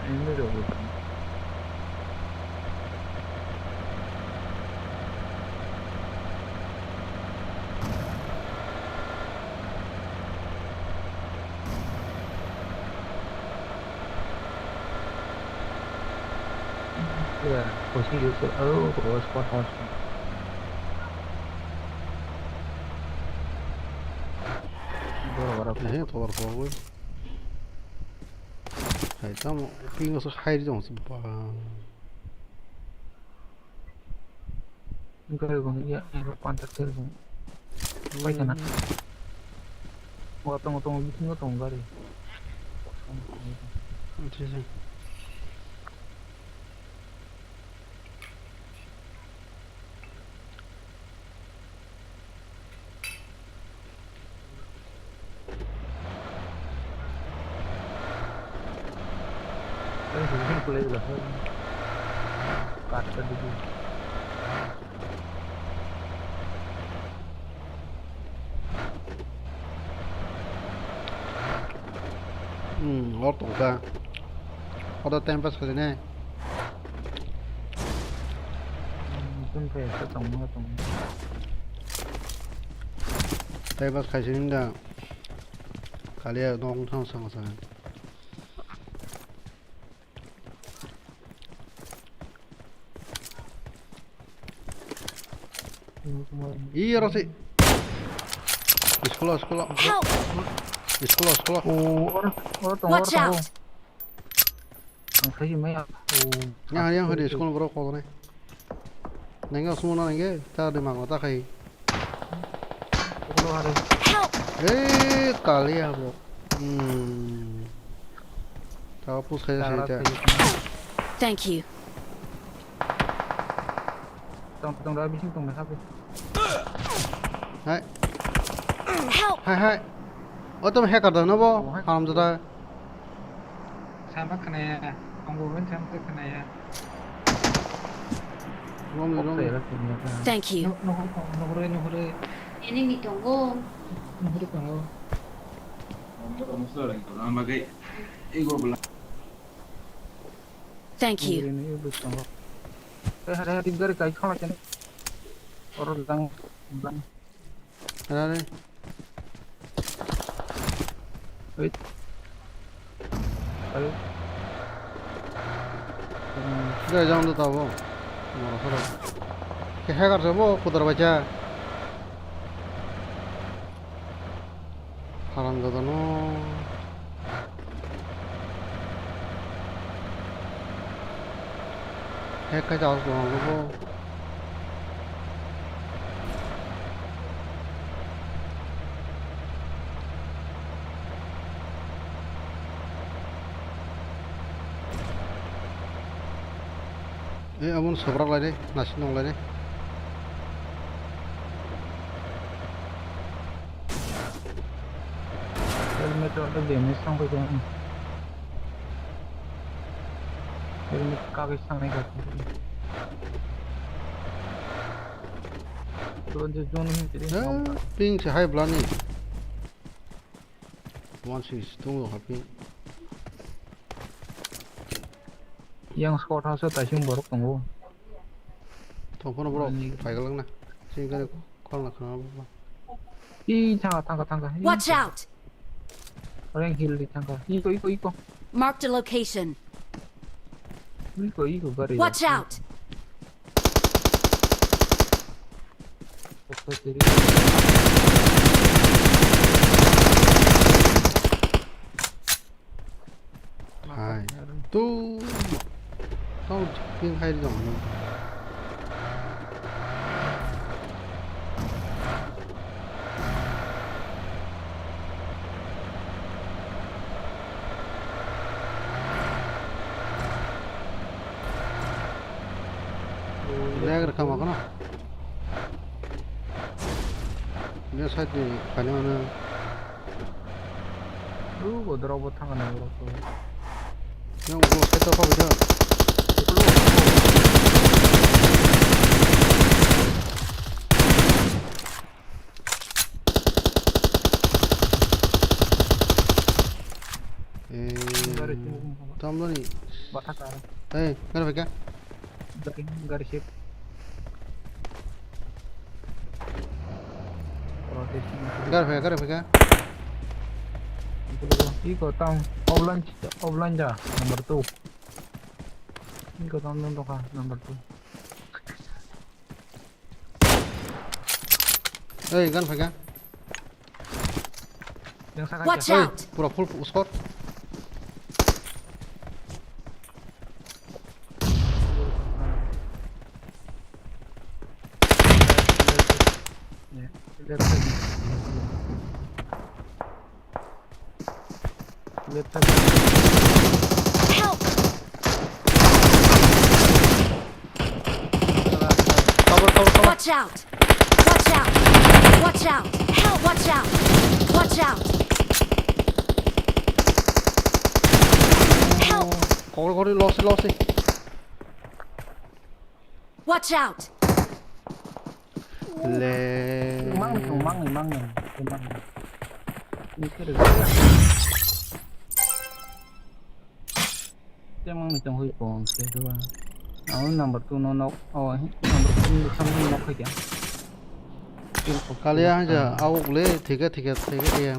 G: Ini dong. Ya, posisi itu terus spot
A: هي طور فوق هاي تام في نص حاجة جون صبا
G: Enggak bang, ya pantat bang. Baik kan? Tunggu bisnis tunggu enggak deh.
A: ठीक
G: Ini boleh lah. Kata dulu.
A: और तो का और तो time pass करने
G: Mungkin kayak ketemu.
A: Time pass खाई सिंदा kali ya nong thang sang sang iya Rosi Sekolah.
D: Help!
A: Sekolah.
D: Watch out!
G: Không thấy gì mấy ạ.
A: Yang hari sekolah bro kau ni. Nengok semua nengke. Ta di mana ta kai.
G: Keluar ada.
D: Help!
A: Kali ya bro. Tahu pus saya saja.
D: Thank you.
G: Tông đó biết tông này sắp đi.
A: Hai.
D: Help!
A: Hai. Oh tu hacker dah, nabo? Haram dah.
G: Sama kena. Ông vừa mới xem cái này.
A: Rom.
D: Thank you.
G: Nó hore.
I: Enemy tunggu.
G: Nó hore tunggu.
D: Thank you.
G: Ini tunggu. Hari tiga hari kai kau macam. Orang datang.
A: Ada ni.
G: Wait. Ayo.
A: Dah jangan tu tahu. Mana sahaja. Ke hacker sabo, kuda baca. Haram dah no. Hacker jauh orang tu. Amun sobrak lagi, nasi nong lagi.
G: Helmet ada damage sampai jangan. Helmet kaki sampai kat. Tuan zone ni jadi.
A: Ping sehai belani. Once is tunggu happy.
G: Yang squad house tak sih borok tunggu.
A: Tunggu bro, pakai lang na. Sehingga kau nak kenapa?
G: Ih, tangga.
D: Watch out!
G: Orang heal di tangga. Iko.
D: Marked a location.
G: Iko gari.
D: Watch out!
A: Hai. Tu. Kau ping hai di dong. Dia rekam apa na? Dia sahaja ni, kali mana?
G: Robot tangga ni borok.
A: Yang gua set apa benda? Tambah ni.
G: Batas ada.
A: Kenapa kan?
G: Gari ship.
A: Kenapa kan?
G: Iko tang offline dah nomor tu. Iko tang nonton kah nomor tu.
A: Kenapa kan?
G: Yang sangat
D: Watch out!
A: Pura full squad.
D: Help!
A: Cover.
D: Watch out! Help! Watch out! Help!
A: Kau lost.
D: Watch out!
G: Mang. Ini kira. Emang macam hui pong sih tu lah. Number tu nomor nak aja.
A: Kalian aja, awak le tiga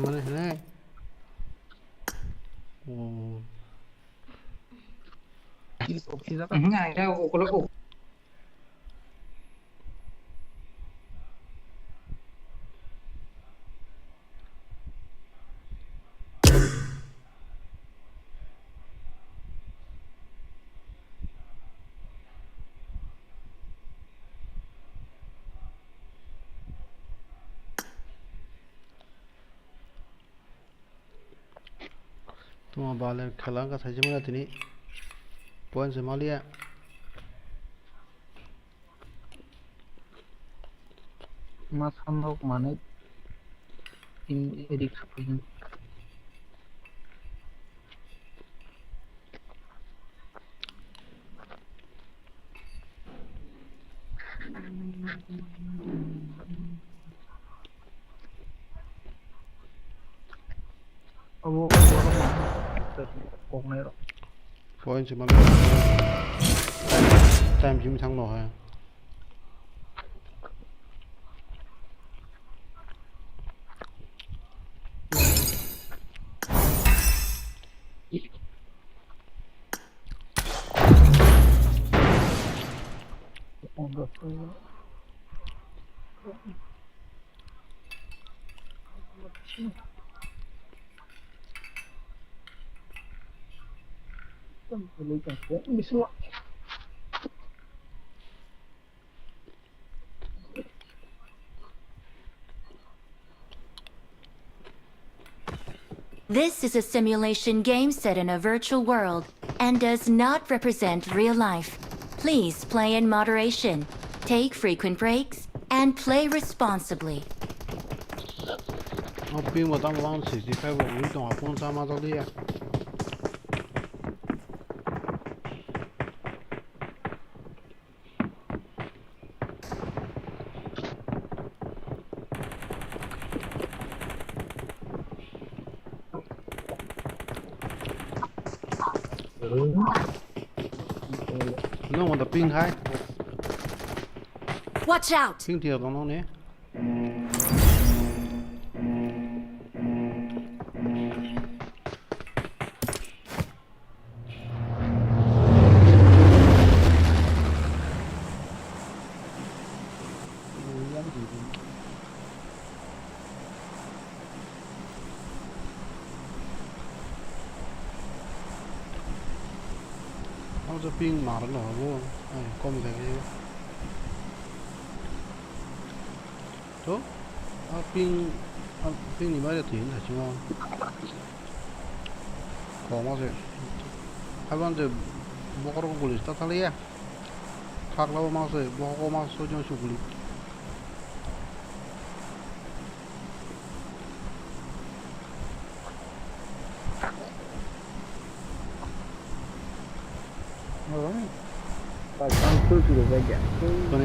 A: mana ni?
G: Nggak ada kalau
A: Semua balik kalang ka saja mana tini. Poin Somalia.
G: Mas Hamro kemana? Ini edik sepunya. Conqueror.
A: Poin Somalia. Time chỉ thắng nổi.
B: This is a simulation game set in a virtual world and does not represent real life. Please play in moderation, take frequent breaks, and play responsibly.
A: Nó pin vào tao mang 65 vào những đồng học con sao mà tao đi à? Nó mà tập pin hai,
B: Watch out!
A: pin thiệt nó nè. Nóจะpin mà nó nổi luôn, có một cái gì đó, pin thì mới được tiền là chứ không, còn mà gì, hai bạn thì bóc ra cái list ta lấy à, khác là mà gì, bóc ra mà số trong số list.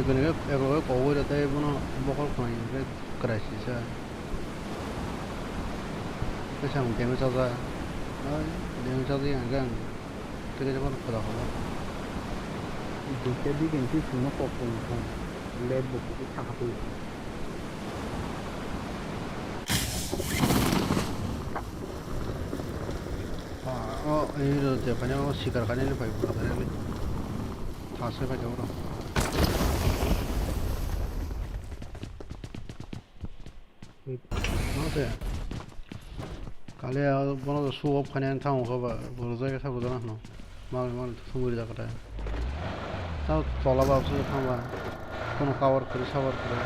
A: Kene ego ko ore te bono bokol ko ni crisis a ke sam ke me chaza ai de me chaza yang gang te ke jabon khoda khoda
F: Jadi di gensi semua popung pung led buku sangat tu.
A: ini lo te panya ko sikar kane le pai pura kane le thase pa jawro no te kale bono su op kane thang ko ba boro jaga sa bodana no mal mal sumuri da kata ta tola ba su thang ba kono cover kore sabar kore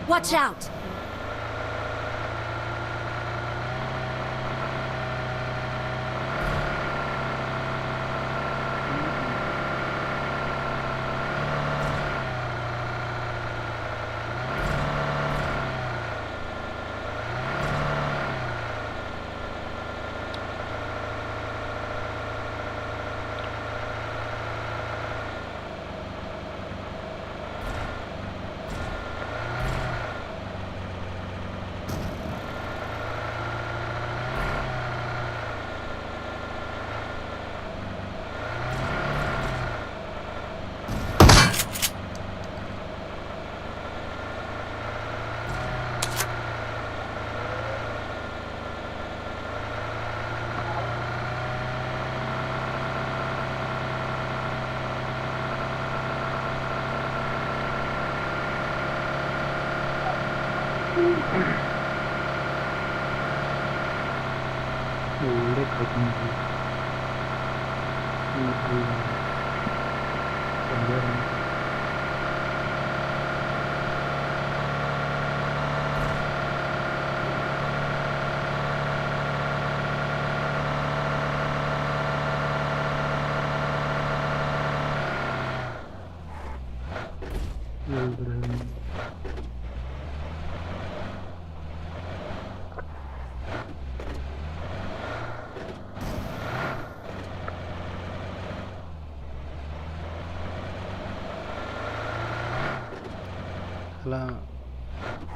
B: Watch out!
G: Udah kacang itu. Ini sendiri.
A: là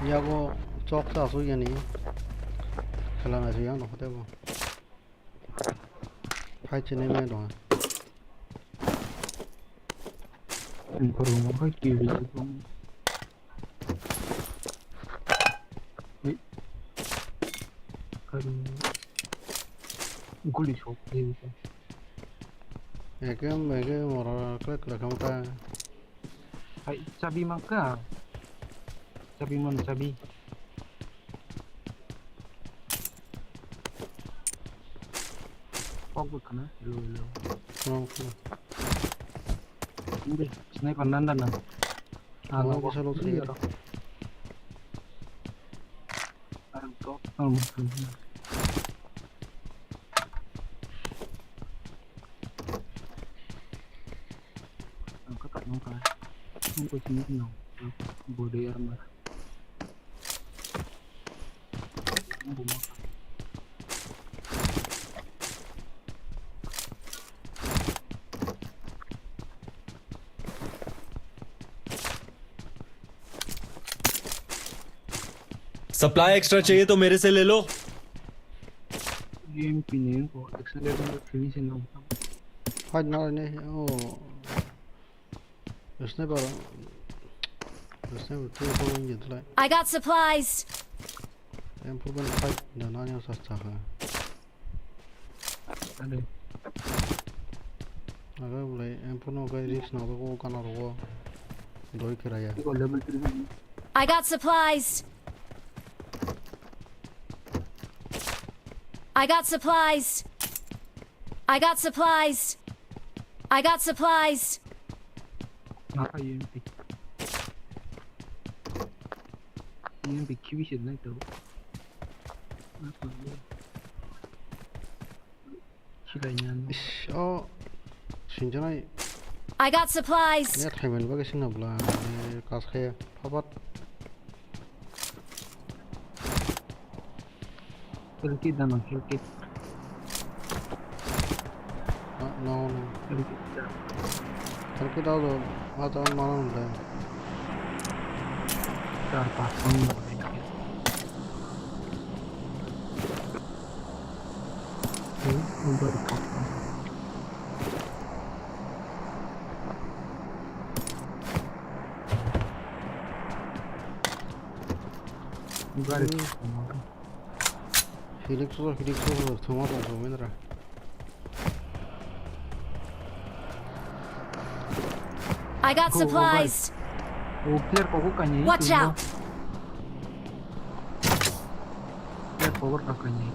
A: nhà cô chọc ra số nhà này là gì ăn được thế không phải trên này mấy đồng
G: Baru mau kaki gitu. Kan guli shop gitu.
A: cái mấy cái mà click là không ta
G: Hai cabi maka. Cabi mon cabi. Pog kana lo.
A: không
G: Udah, sniper nandan na.
A: Ano bisa lo sih
G: Parang to. Almost. Ang kakak ka. Ang ko sinit no. Body armor. Ang bumaka.
H: Supply extra चाहिए तो मेरे से ले लो
G: Game pinin ko. Accelerator finish na.
A: phải nói này ô इसने bảo इसने bảo tôi không nhìn thấy
D: I got supplies.
A: em phụ bên phải là nó nhau sạch sạch à
G: Ada.
A: अगर बोले em phụ nó cái risk nào तो con nào đó đôi cái này
G: Ko level 3 na.
D: I got supplies. I got supplies. I got supplies. I got supplies.
G: Naka UMP. UMP kiwisit na ito. Sila niyan.
A: 어 진짜나
D: I got supplies.
A: 내가 타이밍 바게 신나 몰라 가서 해 봐봐
G: Kilkid naman, kilkid.
A: no no
G: Kilkid siya.
A: 그렇게 나도 맞아 말하는데
G: Karpasong mo. Ang bari ko. Ang bari ko.
A: 힐릭스도 통화도 좀 해라
D: I got supplies.
G: Oh, clear ko kanya.
D: Watch out.
G: Clear power ka kanya.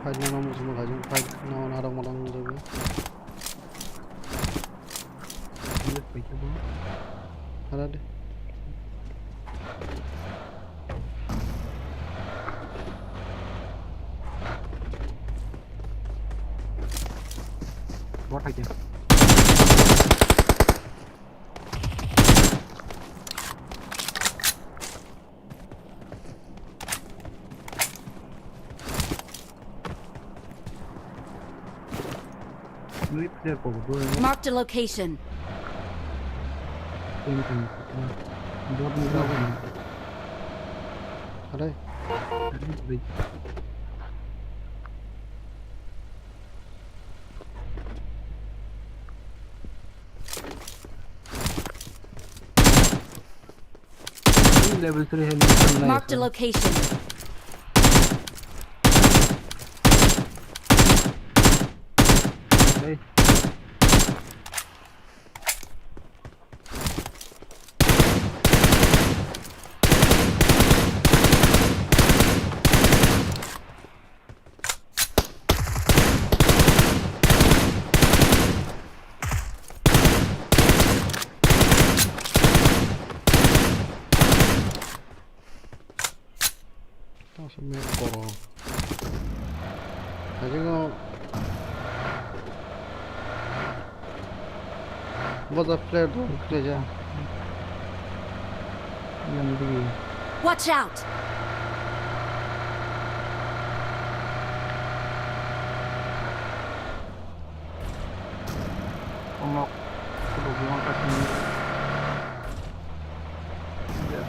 A: 파이트 나는 무슨 뭐 가지고 파이트 나는 하라고 말하는 거고
G: Clear pa ito ba?
A: 하라 돼
G: What aja. Nuit clear po ba?
D: Marked a location.
G: Same thing. Buat mo daw na.
A: 하라
G: Level 3 helmet.
D: Marked a location.
G: Okay.
A: 지금 뭐다 플레이도 그러자.
F: Yang di
D: Watch out!
F: omok kudu buang ke sini. Ya.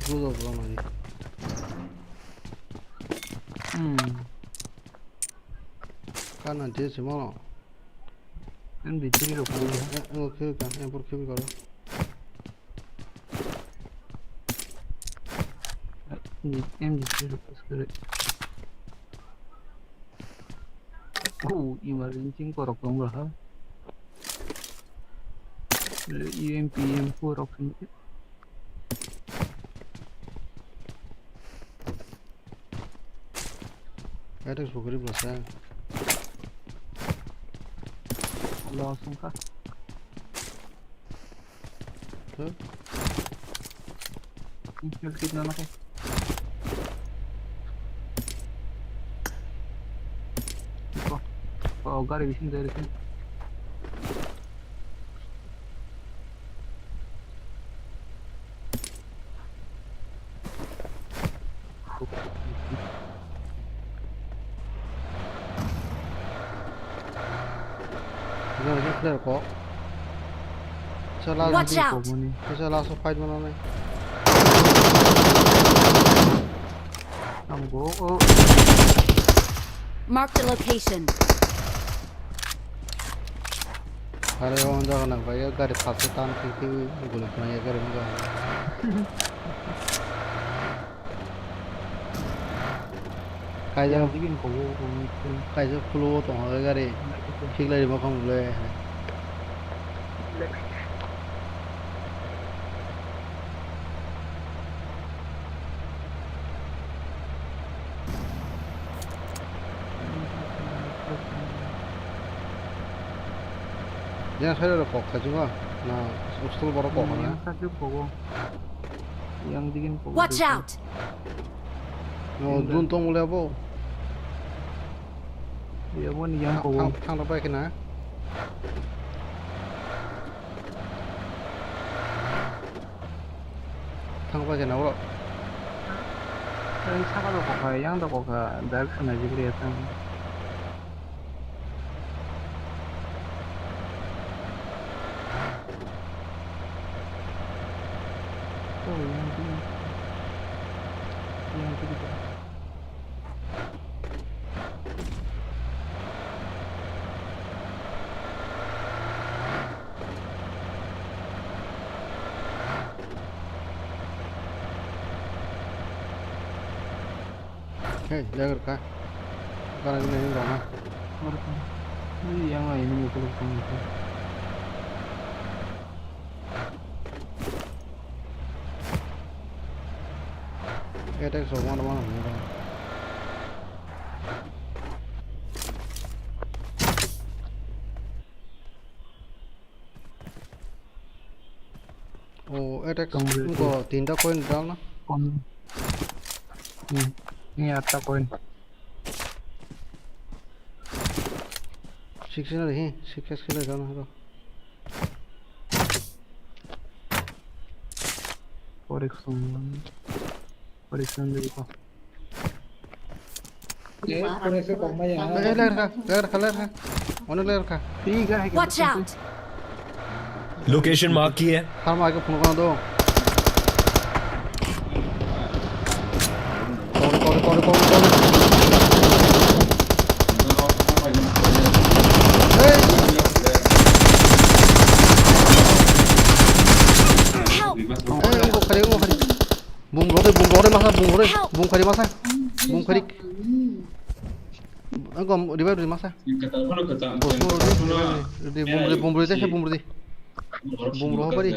A: 그거도 그러나니. 까는 되지 뭐.
F: Kan di sini lo punya.
A: 오케이 오케이. 에 그렇게 가라.
F: Em di sini lo sekali. Ima rincing korok dong lah. UMPM korok sini.
A: 에렉스 보그리 불렀어.
F: Langsung kah?
A: 그?
F: Heal kit na nake. Iko. Oh, gari di sini dari sini.
A: 이거 이제 플레이 거. 저 라스
D: Watch out!
A: 저 라스 파이트 만하네.
F: Tanggo. Oh,
D: Mark the location.
A: अरे वो अंदर ना भाई गाड़ी fast तान की गोली बनाया करेंगे कायजा
F: bikin ko itu.
A: कायजा फ्लो तो है गाड़ी ठीक लगे मकान ले 그냥 살려를 꼭 가지고 나 속수를 보러 꼭 하나
F: Yang satu bogo. Yang bikin ko.
D: Watch out!
A: 눈 똥을 해보
F: Ya pun yang ko.
A: 탕 더 빠이키나 탕 빠이키 나오라
F: Yang 사과도 거가, 양도 거가, 날카나 지그레 상. 또 yang gitu.
A: 헤이 내가 그럴까 가라 그냥 이거 하나
F: Ini yang lain ini kalau kamu itu.
A: 에렉스 오만 원 합니다 오 에렉스 이거 딘다 코인 달나
F: Kon. Ini ada koin.
A: 식신을 해 식스킬을 가나 하다
F: Korekson dari kok. Korekson kok banyak.
A: लेर ओने लेर का
F: Tiga.
D: Watch out!
H: Location mark की है
A: हार मार के phone करना दो कॉल
D: Help!
A: 이거 가리 뭉로레 마사 뭉 가리 마사 뭉 가리 이거 리바이브 마사 뭉로레 대체 뭉로레 버리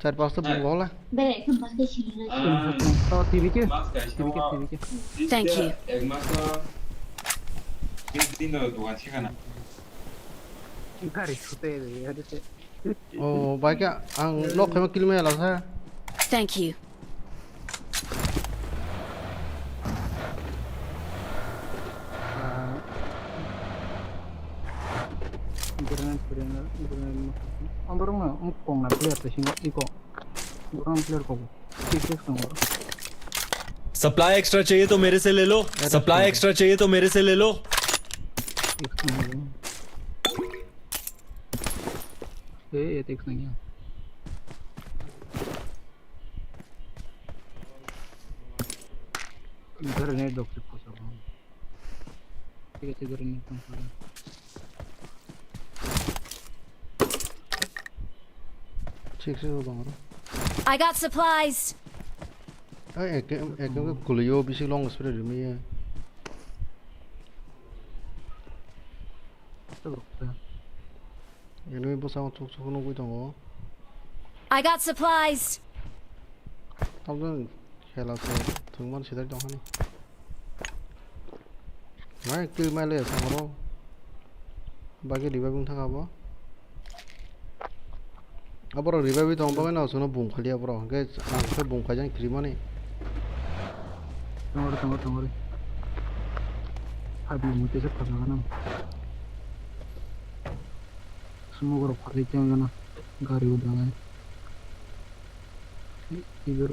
A: चार पांच तो बुंगा होला
I: Bere kan pasti sini
F: Oh, TV ke?
D: Thank you.
F: Garis hotel ya ada sih.
A: Oh, baiknya ang lock kayak kill me lah saya.
D: Thank you.
F: Orang mah mukong na player tu sih iko. Orang player ko. Six kan orang.
H: Supply extra चाहिए तो मेरे से ले लो supply extra चाहिए तो मेरे से ले लो
F: ये देख नहीं है इधर नेट डॉक्टर को सब ठीक है इधर नेट कम कर
A: ठीक से हो गया
D: I got supplies.
A: एक कुलियो बिसी लॉन्ग स्प्रे में है 얘네 보상 촉촉 놓고 있던 거
D: I got supplies.
A: 아무튼 해라서 등만 시달던 하니 나 끌말래 상으로 바게 리바이빙 타가봐 아버라 리바이빙 동방에 나와서는 봉 관리야 버라 그 안에 봉 과장 그리만이
F: tunggu habis muti se pagana semua guru pakai jangan gari udah 이걸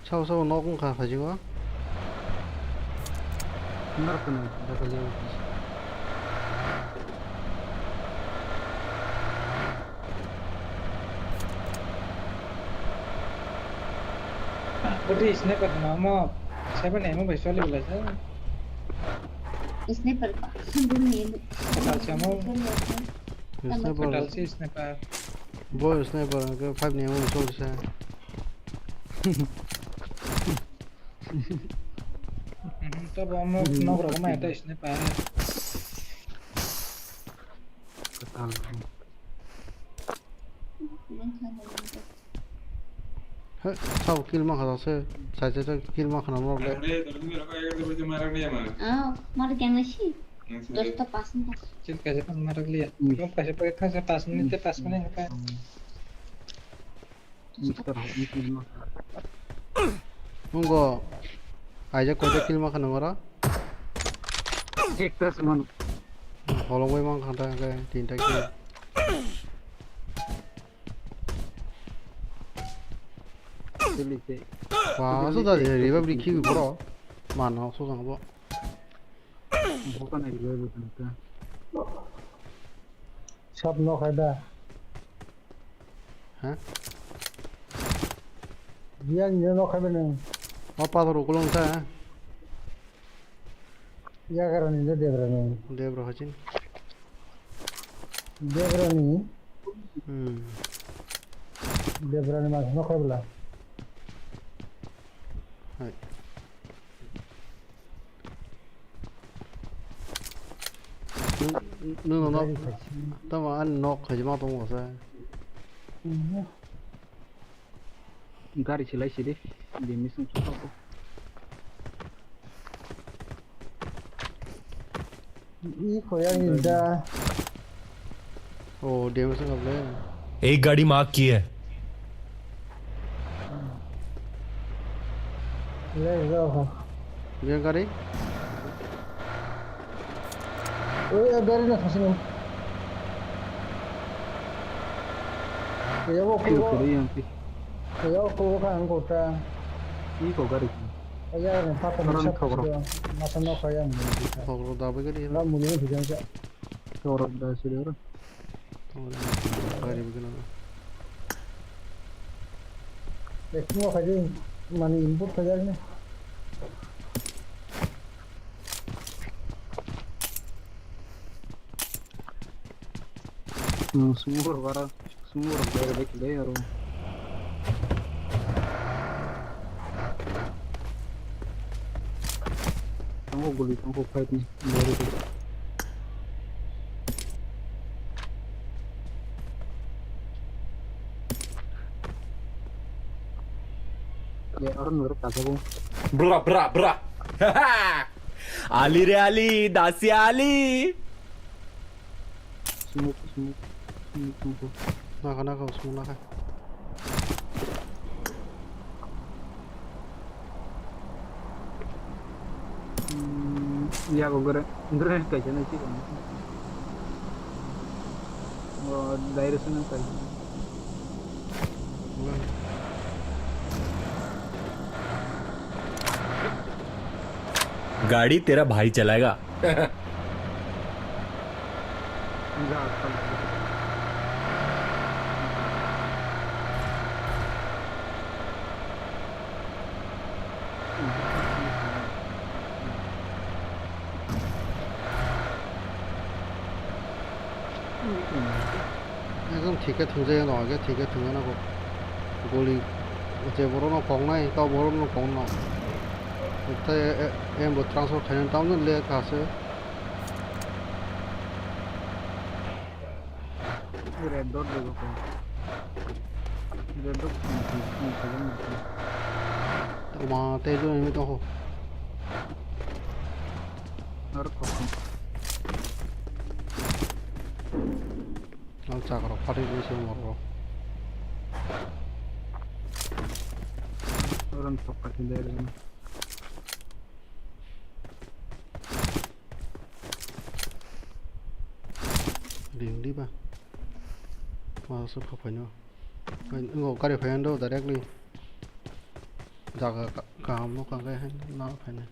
A: 차우서 너군 가지고
F: 나쁘네 내가 lew Berarti sniper nama siapa nih? Emang besok lebih belas
I: Sniper pak. Bunyi.
F: Betal siapa?
A: 스나이퍼
F: Betal sih sniper.
A: 뭐 스나이퍼 그 5년 후 쏘자
F: Tapi kamu nongkrong kemana itu sniper? Betal.
A: 차우 길만 가서 자제자 길만 하나 먹을래
I: Ah, mar geng sih. Terus pas nih.
F: Cint kasih pas marah lihat. Kamu kasih pakai kasih pas menit pas menit apa?
A: 뭔가 아이작 거제 길만 가는 거라
F: Kita semua.
A: 얼렁거이만 간다 그 딘다 길 와, 쏟아 리바브리 키위 보러 많아 소장 뭐
F: Bukan lagi gue betul. Shop no ada.
A: Hah?
F: Dia no kamen.
A: 아빠도 굴렁다
F: Ya karena ini Debrani.
A: 데브라 하진
F: Debrani.
A: 음
F: Debrani mas no kabla.
A: 하이 너너 tama an nok hajma tong wasa
F: Gari silai sih di misung susah kok. Ini koyang indah.
A: O Dave से कब ले
H: एक गाड़ी mark की है
F: ले जाओ.
A: ये गाड़ी
F: Oh, gari na kasi mo. Kaya ko ka ang kota. Iko gari. Kaya na papa na sa Kokborok. Masano kaya mo.
A: Kokborok dabe गाड़ी
F: Na muli ni bijan sa. Kokborok da sila ro.
A: गाड़ी बिकना
F: Dekmo kaje mani input kaje ni. Semua orang baik ya ro. Kamu guli kamu fight nih baru itu. Ya orang baru kata bu.
H: ब्रा ब्रा ब्रा आली रे आली दासी आली
F: Semua smoke.
A: Naka usmo naka.
F: Ya, granate kaisa na sih kan. Direction kaisa.
H: गाड़ी तेरा भाई चलाएगा
A: एकदम ठीके थुजे न आगे ठीके थुजे ना को गोली जे बरो न कोंग ना का बरो न कोंग ना उते एम बो ट्रांसफर खाने टाउन न ले कासे
F: Red dot dulu kan. Red dot
A: मा तेजो नहीं तो हो
F: और कौन
A: ना चाकरो पार्टी से मरो
F: orang topat dari mana
A: điền đi ba mà số không phải nữa ngồi cái điều phải đâu directly giờ cả nó còn cái nó phải này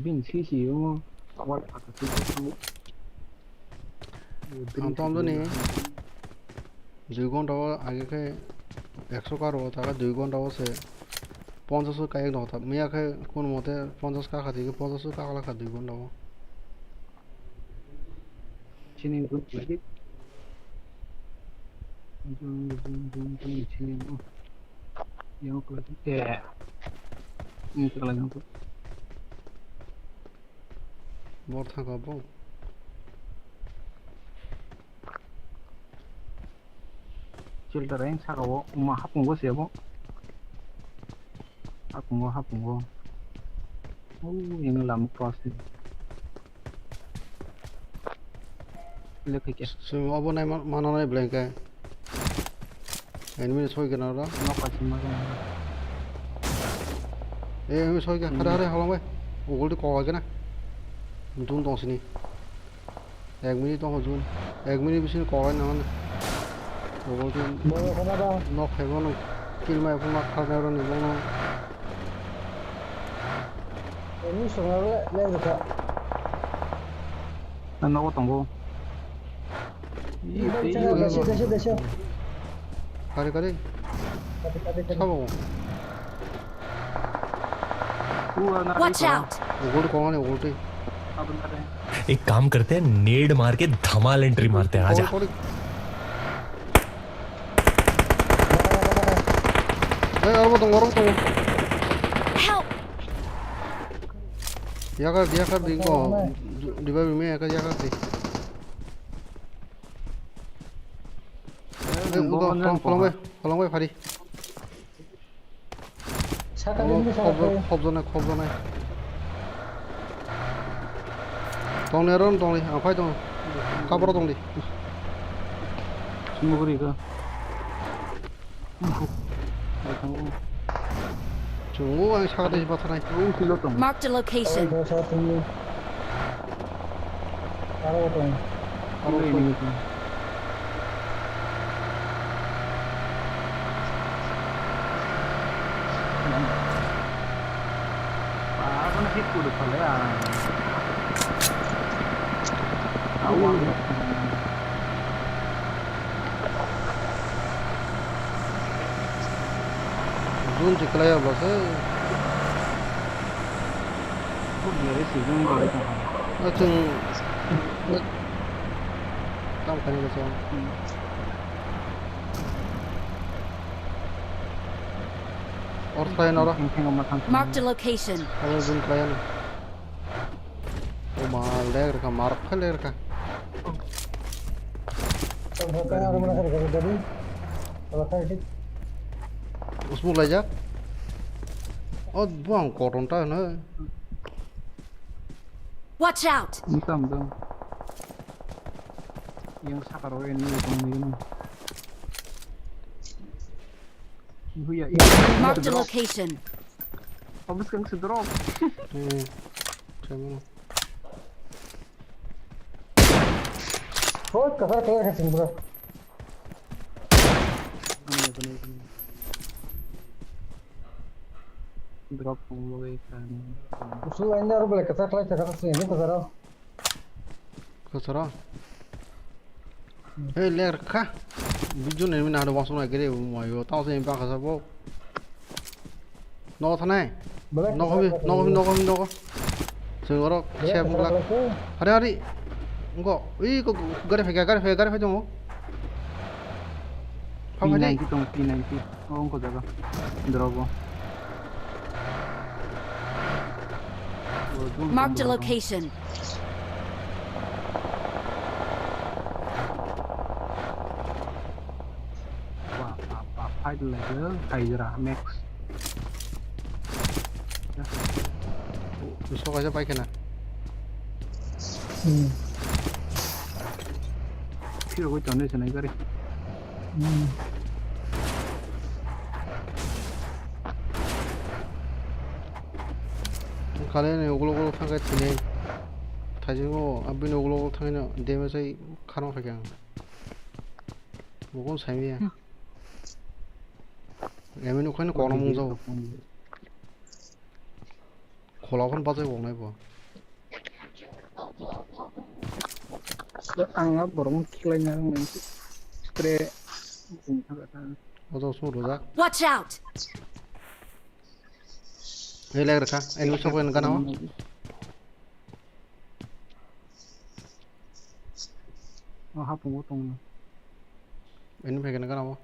F: bin sih mau awal atau tidak
A: हम तो हम तो नहीं 2 घंटा आगे के 100 car होता है 2 घंटा से 500 का एक होता मैं आके कौन मोते 50 का खाती के 500 का वाला खा 2 घंटा वो
F: sini pun lagi sini yang kelihatan ini terlalu apa
A: बहुत था का वो
F: filter yang sakawo uma hapungo siapa hapungo ini lama proses lihat ke
A: so अब नहीं माना नहीं ब्लैंक है एनिमी सोई के ना रहा
F: no kasih makan
A: एनिमी सोई के खड़ा रहे हलांग भाई वो गोल्ड को आगे ना जून तो सनी 1 मिनट तो हो जून 1 मिनट बिसिन को आगे ना वो गोल्ड नॉक है वो ना किल में अपन नॉक कर रहे हैं वो ना
F: ini sebenarnya lihat juga ano ko tunggu
A: desyo करे करे सब
D: Watch out!
A: वो गोल्ड को आगे गोल्ड
H: एक काम करते हैं नेड मार के धमाल एंट्री मारते हैं आजा
A: और वो तो
D: Help!
A: या कर देखो डिब्बा में या कर दे फलांग भाई फाड़ी खब जानाय दंने रन दंलै आफाय दं काबरा दंलै
F: sumuguri ka
A: जोंगो आं सागदै बाथानाय
F: kilo tong
D: Marked a location.
F: ini gitu apa nak hit kudu pala ya awal
A: जोन जिकलाया बस
F: खूब मेरे सीजन गरे का
A: अच्छा काम करने का और साइन और
D: Marked a location.
A: Zone Clyne ओ मार लेर का मार खलेर का Usmu lajak. Oh, buang koron ta na.
D: Watch out!
G: Ini dong. Yang sakaro ini tong ini. Ya,
D: Marked a location.
G: habis kang sedrop.
A: Cuma.
F: Oh, kasar kayak kasing bro.
G: Drop mulai kan.
F: Usul ini harus boleh kasar kayak kasing ini kasar.
A: Kasara. Ler kah? Bijun ini mana ada waktu nak kiri, mayo tahu sih impak kasar bo. No thane. No kami. Sengorok siap mulak. Hari. Enggak. Ih, kok garif dong. Apa aja?
G: P90. Oh, enggak jaga. Drop.
D: Marked a location.
G: Wah, apa itu level Hydra Max.
A: Besok aja pakai kena.
G: Kira gue contoh sana kari.
A: Kalian yang ulo tangga sini, tajimu abis ulo tangga ni demo saya karang pakai. Bukan saya ya. Kami nu kan kolam mungzo. Kolam pasai wong nai po.
G: Anggap borong kilanya main spray.
A: Atau semua roda.
D: Watch out!
A: Ini lagi rekah. Ini usah kau nak nama?
G: Oh, hapung utong.
A: Ini pakai nak nama?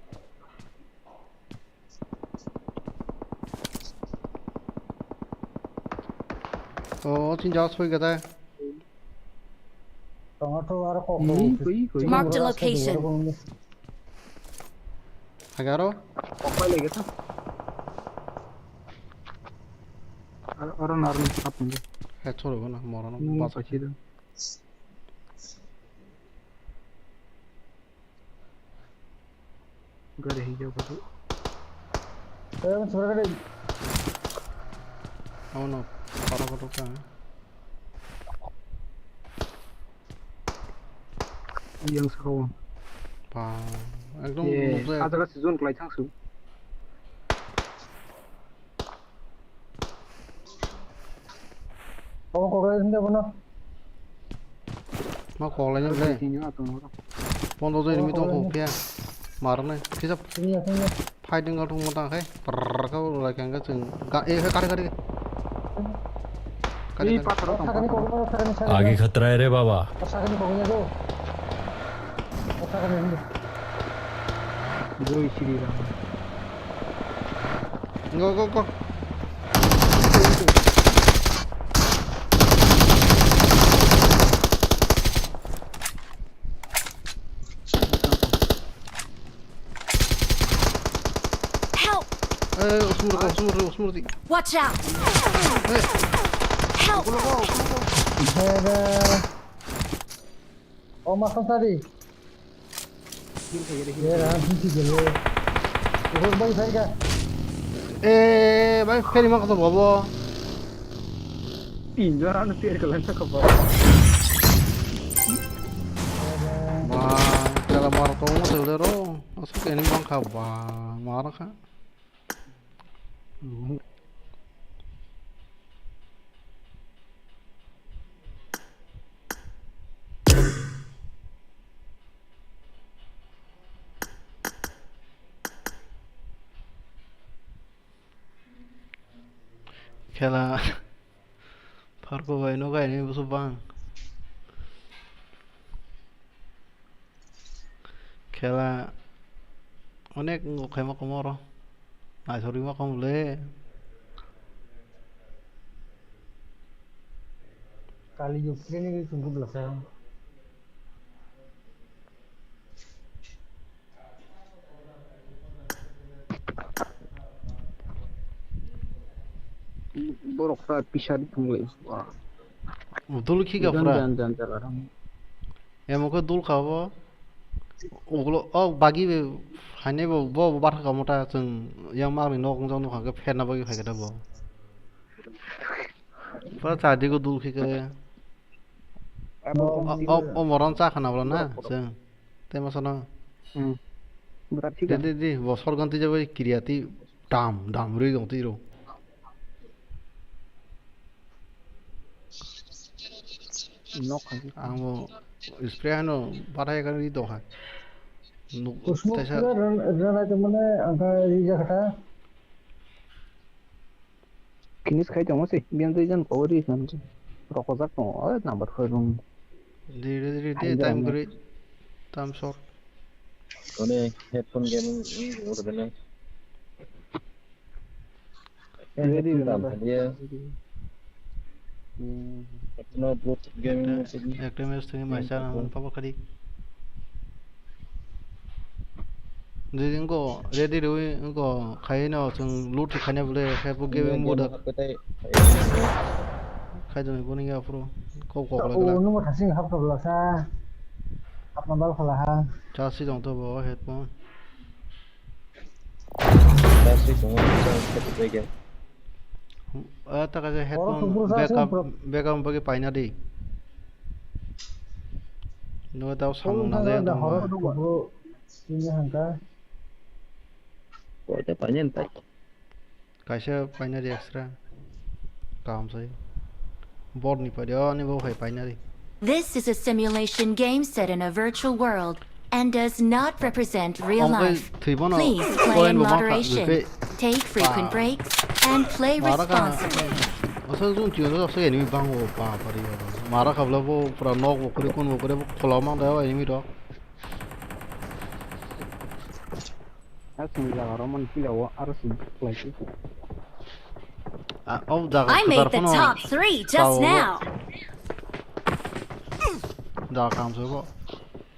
A: Oh, cinta asal kita.
D: Marked a location.
A: Agaro?
G: Apa lagi tu? Orang naruh hapung.
A: Headshot na, moran.
G: Pas itu. Gak ada hijau tu.
A: Oh no, para kotor kan?
G: Yang sekarang.
A: Pa, ekdom
G: Ada kan season kelai cangsu.
F: Oh, kok kalian tidak pernah?
A: Mak kolanya le.
G: Ini atau orang.
A: Pondo tu ini tu kopiah. Marne, kisah
F: Sini.
A: fighting kau tu mutang kai. Kau lagi angkat sing. Kari.
G: Ini patah orang.
H: आगे खतरा है रे बाबा
G: Gue isi di dalam.
A: Go.
D: Help!
A: Usmur.
D: Watch out! Help!
F: Oh, makan tadi. Ya, nanti dulu. Terus bagi saya.
A: Baik kali mak tu bapa.
G: Pinjaran nanti ada kalian ke bawah.
A: Wah, kalau marah tu mah tu dero. Asal ini bang kau marah kan? Kela parko vai no gai ni busu bang. Kela onek ngokai mak komoro. Nah, sorry mak kamu le.
F: Kali Ukraine ini tunggu belakang.
G: बर'फ्रा पिसारि दंलै
A: dul khiga pura
G: जान जाला
A: emoko dul khabo oglo o bagi be haine bo bar kha mota chung yang ma ni nok jong kha phen na bagi kha bo pura cha di go dul khiga o moron cha khana bla na chung te ma sono
G: बिराद ठीक है
A: de bosor ganti jabe kriati dam ri gong ti ro
G: knock है
A: angbo spray hano barai ga ri do ha
F: उसमें पूरा run आते मने अंका रिजा खटा
G: किनिस खाइ दङ सै बियान दैजन पवरि सानजि रखजाक दङ अ नाम्बार फोर दङ
A: धीरे धीरे दे टाइम करे time short
J: Ini headphone gaming ini udah benar.
G: Ready
J: Dia headphone Bluetooth gaming sini.
A: एक टाइम में माइसा हम पापा खड़ी जी इनको रेडी रही इनको खाई ना चंग लूट खाने बोले खाई वो गेमिंग मोड खाई जो नहीं बनेगा प्रो को लगा
F: ओ नु थासिं हाफ खबलासा हाफ नम्बर खलाहा
A: चासी दं तो वो headphone
J: Pasti semua bisa satu bagian.
A: तक जे हेडफोन बैकअप बगे पाइना दे नो दाव सामु ना जाया दं
F: हरो दंबो सिनि हांका
J: Kok ada banyak tak?
A: कैसे पाइना दे एक्स्ट्रा काम से बोर्ड नहीं पड़े नहीं वो है पाइना दे
B: This is a simulation game set in a virtual world and does not represent real life. Please play in moderation, take frequent breaks, and play responsibly.
A: असल जो चीज़ तो सही नहीं बांग वो पा पड़ी है मारा कबला वो पूरा नॉक वो करे वो खोला मांग दे वो एनिमी तो
G: आसुला रमन पिलाव आरो लाइक
A: अब जाकर
D: I made the top 3 just now.
A: जा काम से वो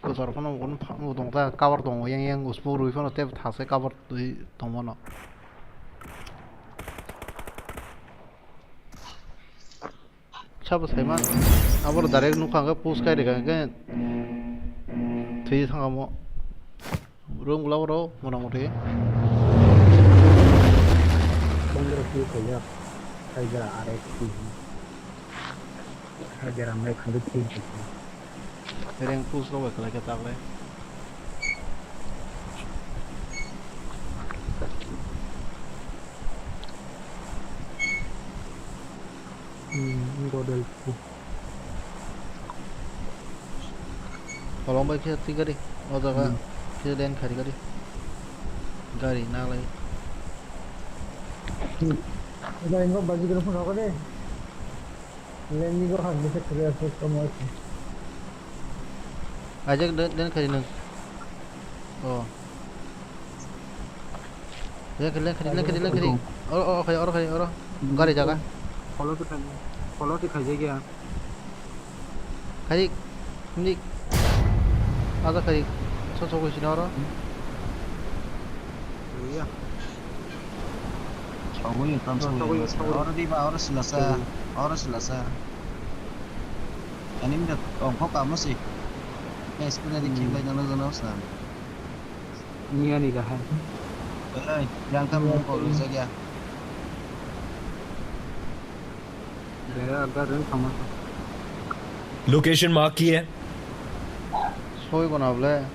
A: कुछ फनो वो दोंता कवर दों yang उस पर रुई फनो तेब थासे कवर दों मनो सब सही मान अब वो डायरेक्ट नुका का पोस्ट कर देगा क्या थी सांगा मो रूम गुलाब रो मोना मोटे
G: पंद्रह की कोया काइजा आरे की अगर हम खंड की
A: Yang push lo kalau kita boleh.
G: Godel.
A: Kalau mau kita tiga deh, atau kan kita dan kari kari. Gari nalai.
F: इधर इनको बाजी कर फोन होगा दे लेनी को हाथ में से क्लियर से कमर
A: Ajak dan kari neng. Oh. Dan kari. Oh kari. Gari jaga.
G: Follow तो खाई गया
A: Kari. Ini. Ada kari. Sosok sini orang.
G: iya Oye, ahora di ahora selasa. Ini udah ongkok kamu sih. Ya, sebenarnya kita jangan usah. Iya nih kan. Yang kamu kalau saja. Dia agak sama.
H: Location mark की है
A: Soy con hable.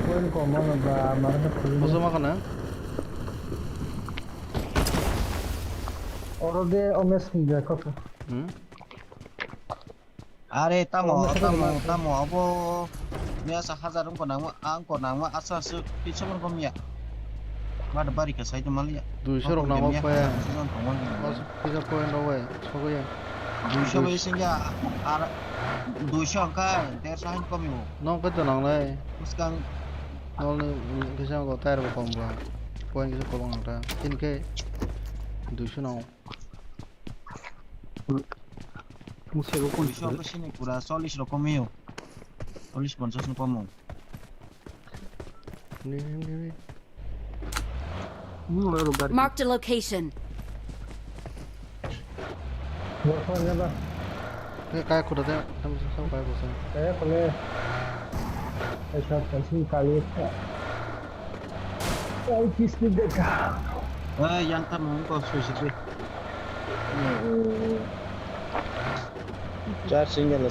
F: पोइन को मन बा मारने खुली
A: Musuh makan ya?
F: और दे ओमेस निजा को
G: Are tamo abo biasa hazarum ko nangma asas pichon ko miya. Mada bari ka sai jumal ya.
A: Duisha rok nang apa ya? Mas kita poin rawa ya? Sogo ya?
G: Duisha bai singa ara duisha ka der sahin ko mi.
A: Nong kita nang lai.
G: Uskan
A: Nol ni kita ko tayar ko pangla. Poin kita ko bang ta. Tinke duisha nang.
G: musse ko duisha ko sini pura 40 rokom yo. 40 50 ko mo.
A: Ini.
D: Marked a location.
A: Kayak kuda deh, sama kayak bosan.
F: Saya boleh saya kasih kali kisah dekat.
J: Yang kamu kau sushi. Charging ya lah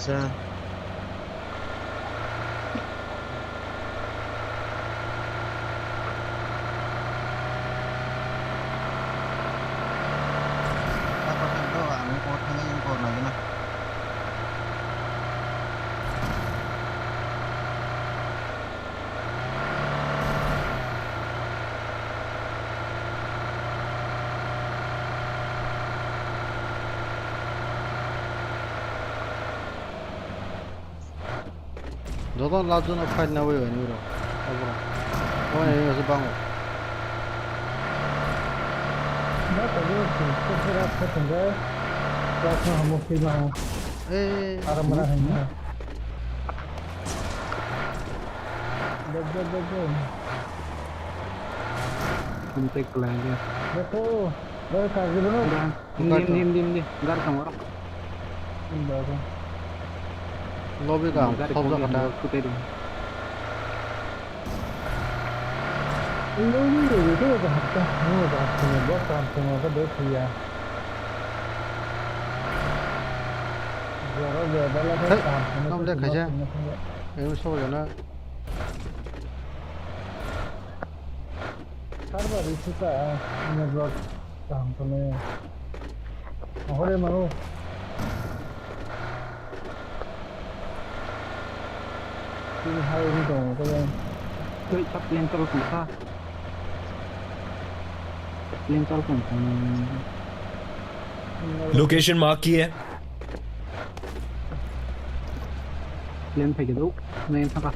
J: apa kan tuh ang kotanya yang kau lagi nah.
A: 너도 나도 나 파이나 왜 아니로. 아브라. 오늘 여기서 방어.
F: Nah, tadi saya ketemu kelasnya kamu film orang merahnya. Betul. Kontak lagi. Betul. Kasih dulu. Dim. Gar kamu orang. Bagus.
A: 로비가 없어 갔다.
F: लोग ये तो हफ्ता नहीं होता है बहुत काम का देख लिया जरा ज्यादा लगा काम
A: हम देखा जा ये सो गया ना हर बार इसी का मैं ब्लॉग काम तो मैं होरे मारो तीन हाई नहीं तो कोई सब प्लेन चल सकता
H: लोकेशन मार्क की है
F: प्लेन फेंक दो नहीं था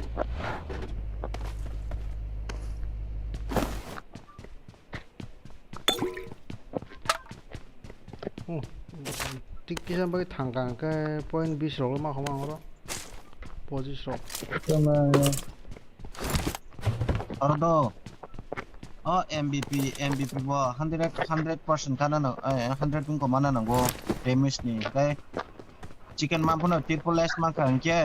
A: टिक्की से बड़ी थंगा के पॉइंट 20 रोल मा खमा हो पोजीशन
J: और दो MVP bo 100% kana na 100 pun ko mana na go damage ni kai chicken ma pun Tripura ma kan ke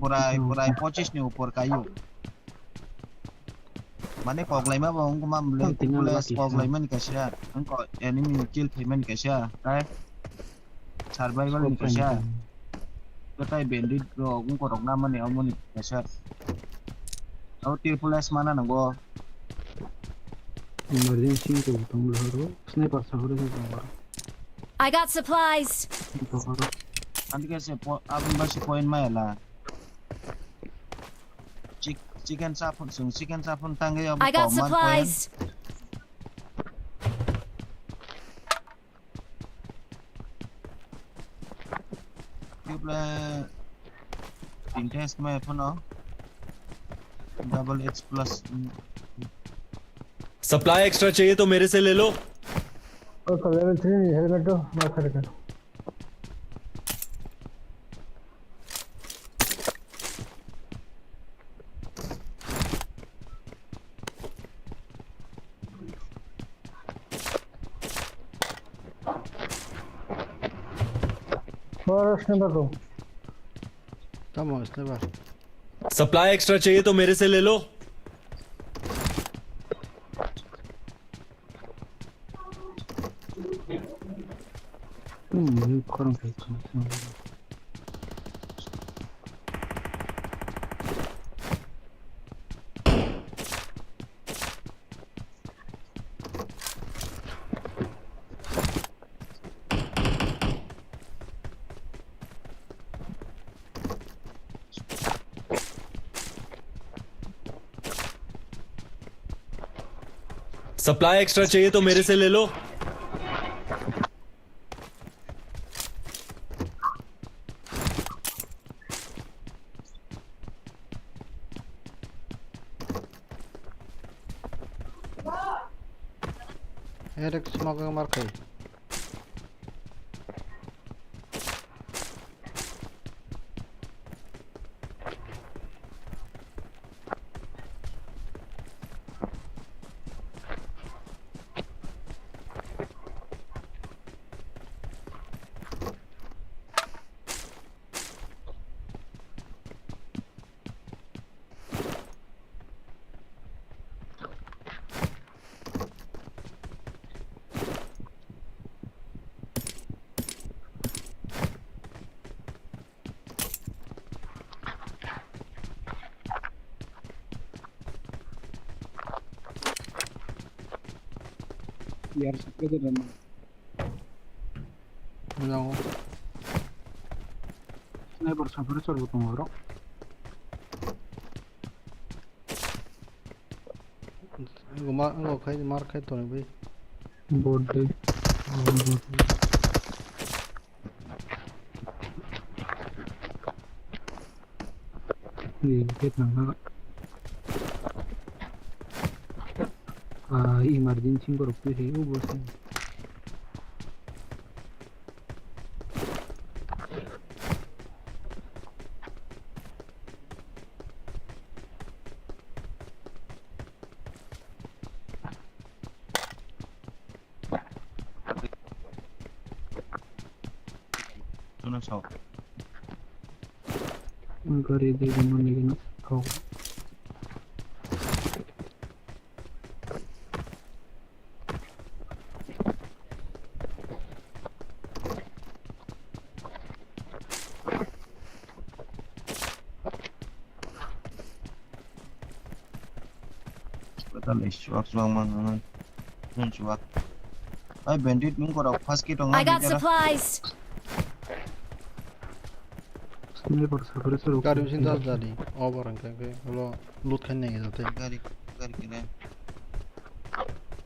J: purai 25 ni upor kayu mane koglai ma bong ma mle Tripura koglai man ka sha ko enemy kill payment ka sha kai survival ni ka sha ko tai bandit ro gung ko rok na mane amoni ka sha au Tripura mana na go
F: emergency to tumblaro sniper sahore se tumblaro
D: I got supplies.
J: Andike se abun basi point ma la chicken sapun tangai abu
D: I got supplies.
J: Tripura test ma phono double H plus
H: supply extra चाहिए तो मेरे से ले लो
F: और level 3 helmet दो मैं खड़े कर और स्नाइपर दो
A: तमाम स्नाइपर
H: सप्लाई एक्स्ट्रा चाहिए तो मेरे से ले लो सप्लाई एक्स्ट्रा चाहिए तो मेरे से ले लो
A: एक स्मोक मार खाई
F: biar sakit dan
A: 뭐냐고.
F: sniper sampai serbu tunggu.
A: 이거 가야지 마르크 했더니 왜
F: Bode. Hit nang emergency ko rukti hai wo bos
J: Tunan sao.
F: gari de mani gina kau
J: Betul isu suang mangan. Nun suak. Ay bandit nung ko raw fast kit ang
D: I got supplies.
F: sniper sampai serbu
A: 가리 신다 자리 어버랑까 그 물론 룻 캔내기 좋대
J: gari kene.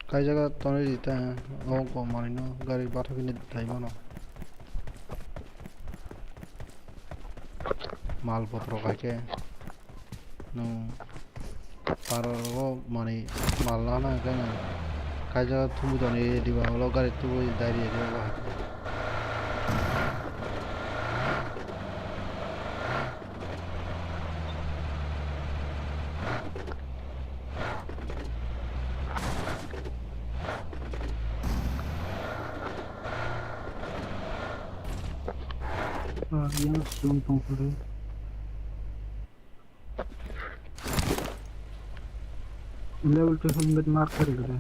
A: 가이자가 돈을 있다 어거 말이노 가리 바타기네 다이모노 मालपत्र खाके no पारो माने मालाना कने काजा थुमु दने दिबा hello गारि तुबो diary दिबा
F: yang zoom tunggu level 2 helmet marker gitu.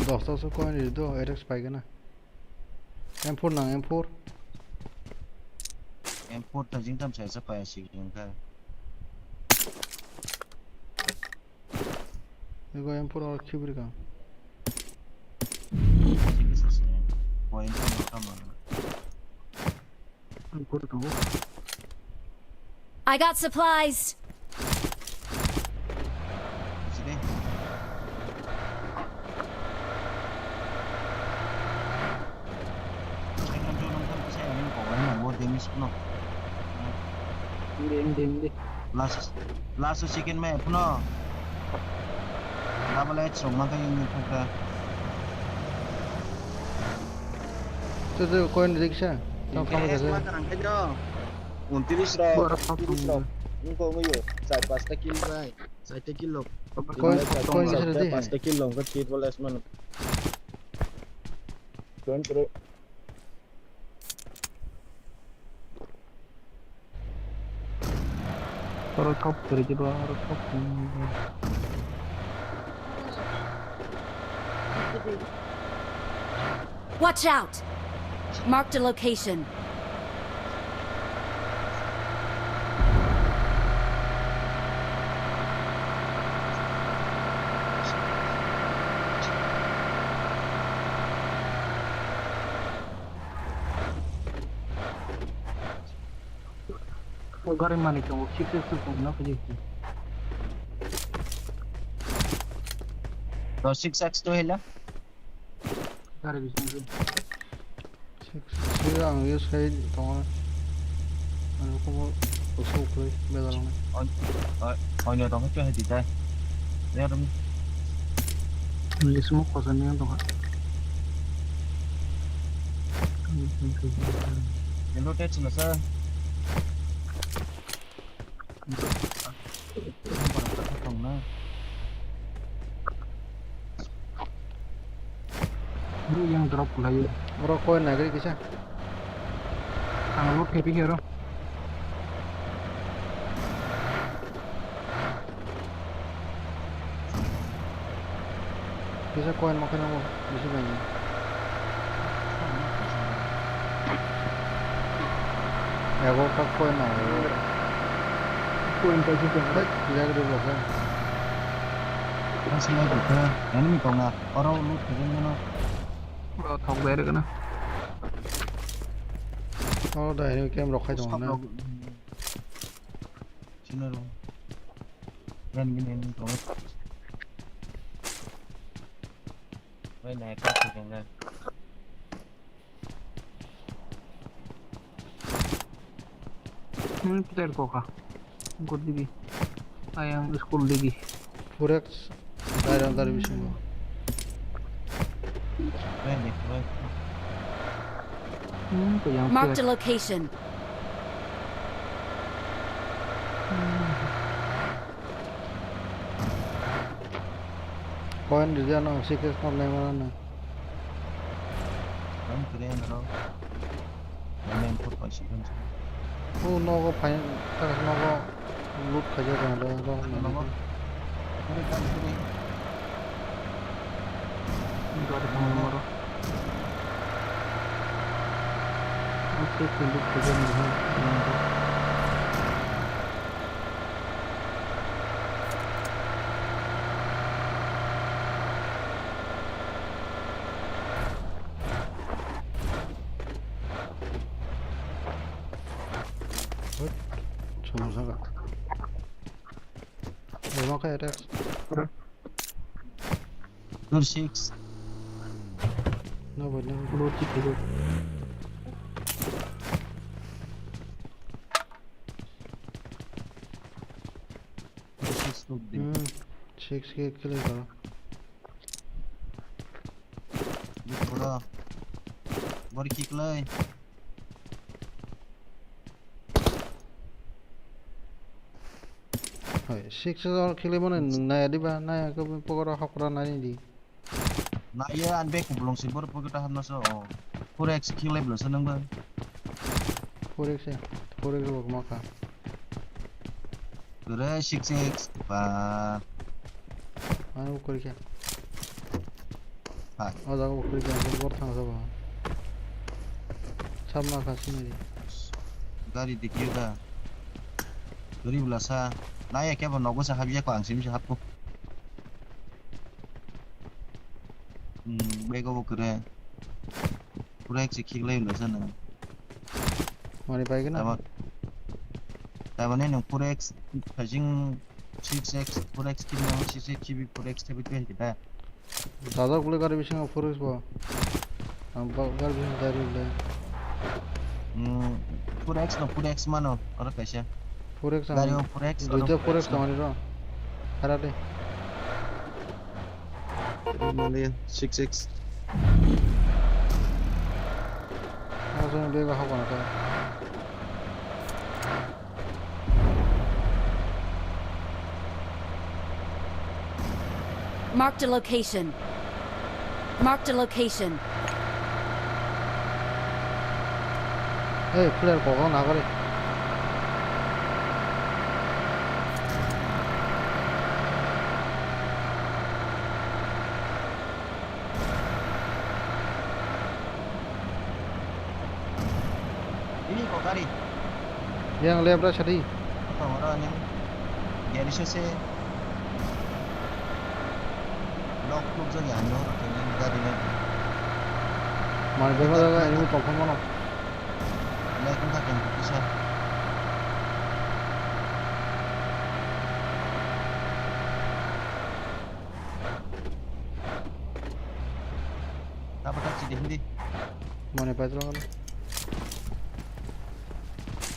A: दोस्तों कोई नहीं दो एरेक्स पाएगा ना M4 ना M4
J: M4 ta jing tam sai sa pa si jing ka.
A: 이거 M4 और 키브리가
J: Point ta ma.
D: I got supplies.
J: Sini. Saya kan jolong kan saya ini kok ini mau demis no.
F: Dem.
J: Last second में अपना double H Roma का ये निकलता
A: तो कोई नहीं दिखा तो कम कैसे
J: 29 raw उनको मैं साइड पास तक किल रहा है साइड तक किल लो
A: कोई कैसे दे
J: पास तक किल लो का चीट वाला इसमें टर्न करो
F: Baru top dari jebak baru top.
D: Watch out. Marked a location.
F: Garim mana kamu? Kita tu pun nak kerja.
J: तो 6x तो है ला
F: Garim bising.
A: 시랑 이거 사이 동안 아니 그거 어서 그래 매달랑
J: और ये तो क्या है दीदा यार तुम
F: Ini semua kosan yang tu.
J: Yellow tet sila sa. Không na.
F: Bro yang drop lah yun.
A: Bro coin na gari kisah.
F: Ang loot heavy hero.
A: Kisah coin makan ako. Bisa banyak. Ya aku kak coin na.
F: Coin kasi ko.
A: Baik, tidak ada blok kan.
J: Ang sila dito. Enemy ko nga. Orang loot ka din mo.
F: Bro thong bere ka na.
A: Oh, dah ini game blok hai dong na.
J: Sino ro? Yan gini ko. Với này có thì gần đây.
F: Player ko ka. Good digi. Ayang school digi.
A: Forex daerah antar bisa mo.
J: Với này với.
F: Ko yang
D: Marked a location.
A: Coin di dia no secret kom nai mana na.
J: Ang kire na ro. Yan ko pa siya.
A: Oh no ko pain tak no ko loot khaja na ro ro na ko.
J: Kire kan kire.
F: Enggak ada nomor. Oke, tunduk saja nih.
A: Cuma sangat. Memang kayak Rex.
J: Door 6.
A: No boleh.
F: Loot itu.
J: Look din.
A: 6 के किले करो.
J: Bro. Bori kick lay.
A: Hai 6 और किले mana naya di ba naya ke pokora hakura nani di.
J: Na iya an back belum sih baru kita hamna so. 4x kill belum seneng bang.
A: 4x ya. 4x bak maka.
J: Kira 6x pa.
A: Mana ukuri kya?
J: Ha.
A: Oh dah ukuri kya. Bor thang sa ba. Sama kasih ni.
J: Gari dikiuda. Gari belasa. Naya kya ba nogo sa habya ko ang sim sa hapo. Bego kira. 4x kill belasa na.
A: Mari pai kena.
J: Taman yang 4x kajing 6x 4x kill yang 6x kill 4x tapi kita.
A: दादा कुले कर विषय में 4x बा. हम कर विषय dari le.
J: 4x no 4x mana orang कैसे
A: 4x
J: गाड़ी में 4x
A: दूसरा 4x कमाने रो. हरा दे.
J: Mali 6x.
A: Langsung bega hak mana kan.
D: Marked a location. Marked a location.
A: Hey, player ko na kare.
J: Ini kok kari.
A: Yang left ra chadi.
J: Apa orang ni? Gari se lock lock jadi anu orang gari ni.
A: Mari bega daga ini confirm mana.
J: Like kita kan bisa. Apa tak sih hindi?
A: Mana Pedro kan.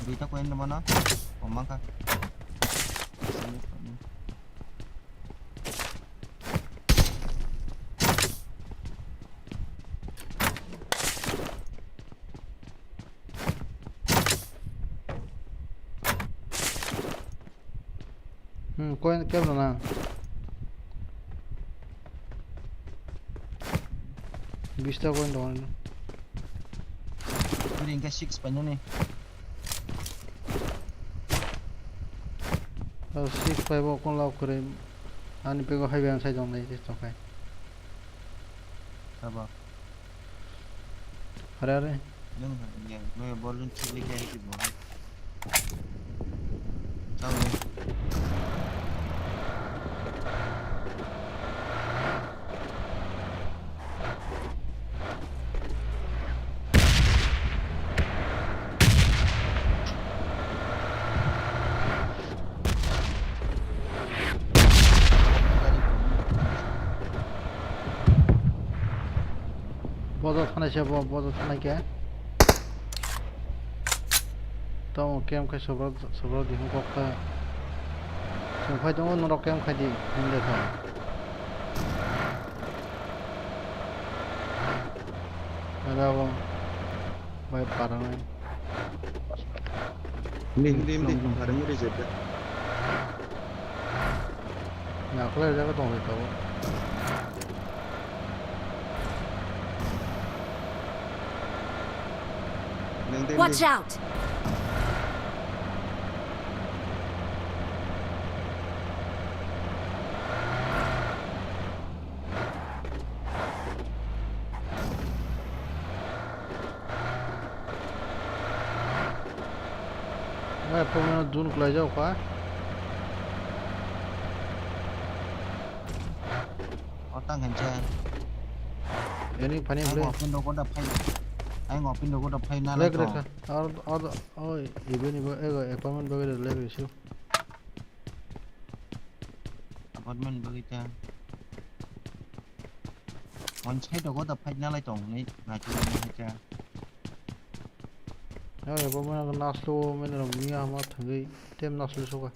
J: Berita ko yang mana? Omang ka.
A: Coin keblo na. Bista coin dong.
J: Ini ingka 6 panyo ni.
A: 6 5 kon lau kore. Ani pego hai bian sai dong nai to kai.
J: Apa?
A: Are.
J: Nang yang no bolun chili kai ki bo. Chao ni.
A: Bodo thana che bodo thana ke. Tao kem kai sobro di ko ka. So phai dong no kem khai di hinde tha. Ada bo. Bai parang.
J: Hindi parang mo rin siya.
A: Ya kle jaga dong le tao.
D: Watch out!
A: Mai pomeno dun klai jau ka.
J: Otang hancha.
A: Ini pani ble.
J: Ngọc pin đâu có đập hay. Ai ngọc pin đâu có đập hay na
A: Lek
J: lại
A: lek. Oi, even ibo ego apartment bagere lek isu.
J: Apartment bagita. Còn sai đâu có đập hay na lại tổng này là chú này hancha.
A: Ya apartment naslo men ro mia ma thangai tem naslo so ka.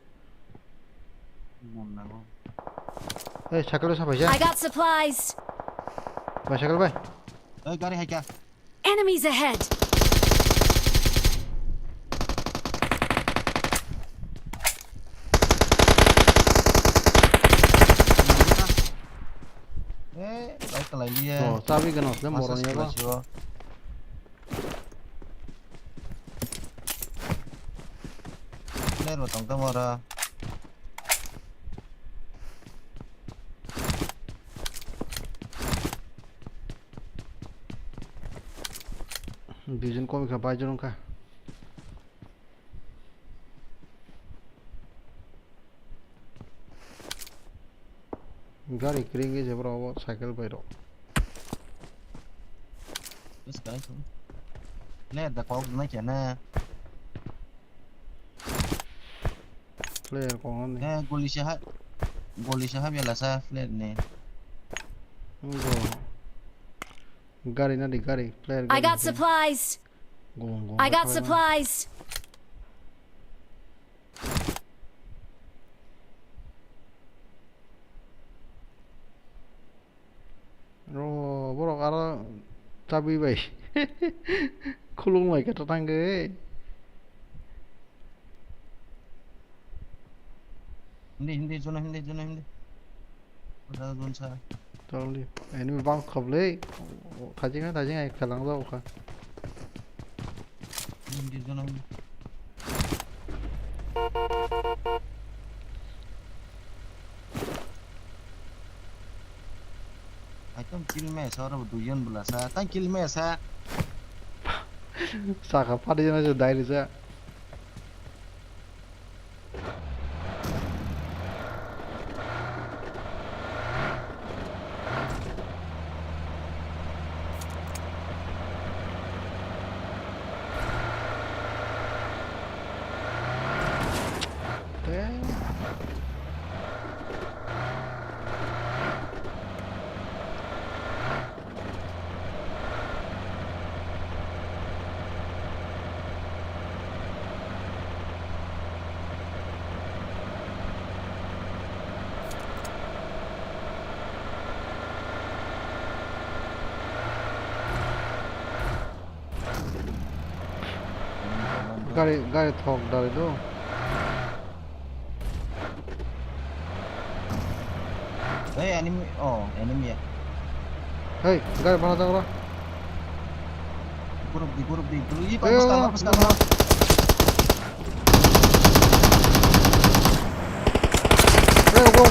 J: Mồm nào không?
A: Eh sakal sa
D: I
A: bhaja.
D: got supplies!
A: Ba sakal bai.
J: Ơi gari hay kya?
D: Enemies ahead!
J: Baik kalau dia.
A: To sabi ga nasle moron ya ba.
J: Này rồi tổng camera.
A: Vision ko ka bai jorong ka. Gari kringe je bro cycle bai ro.
J: Terus cái xuống. Này đã có mấy chuyện nè.
A: Player ko on ni.
J: Goli siya biasa sa flat ni.
A: Go. Gari na di gari. Player
D: I got supplies!
A: Go.
D: I got supplies!
A: Ro bro ara tabi bai. Khulung mai ka tatang ge.
J: Hindi zona. Udah zona sa.
A: Totally. Enemy bang khable. Thajing ai khalang do ka.
J: Hindi zona. Item kill me sa ro duyan bula sa. Tang kill me sa.
A: Saka padi na jo dai sa. Gari thok dari do.
J: enemy. Oh, enemy ya.
A: Hei, enggak malah tahu lah.
J: Di grup di. Ih,
A: Ayo,
J: bagus kan.
A: Ayo, go.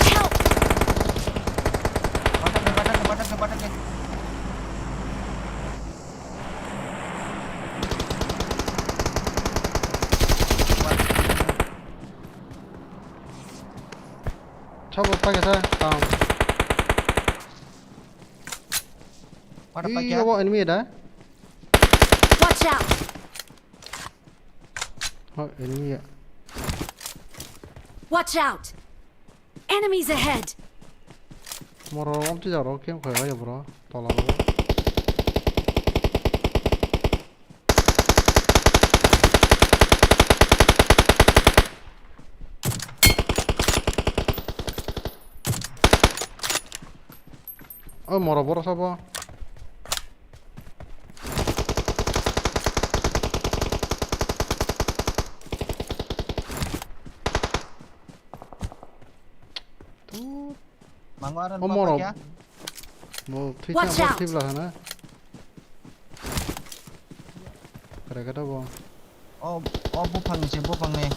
D: Help!
J: Badak ke.
A: Coba pakai saya.
J: Badak
A: Iya,
J: pakai.
A: bawa enemy ada.
D: Watch out!
A: Oh, enemy ya.
D: Watch out! Enemies ahead!
A: Moro 엄청 잘어. 게임 거야, 야 bro. Tolong. Oh, moro boros apa? Tuh,
J: Mangwaran
A: oh moro.
J: pakai ya.
A: Mau
D: Watch
A: tweetnya
D: out.
A: apa lah sana? Kira-kira bang.
J: Oh, bupang nih.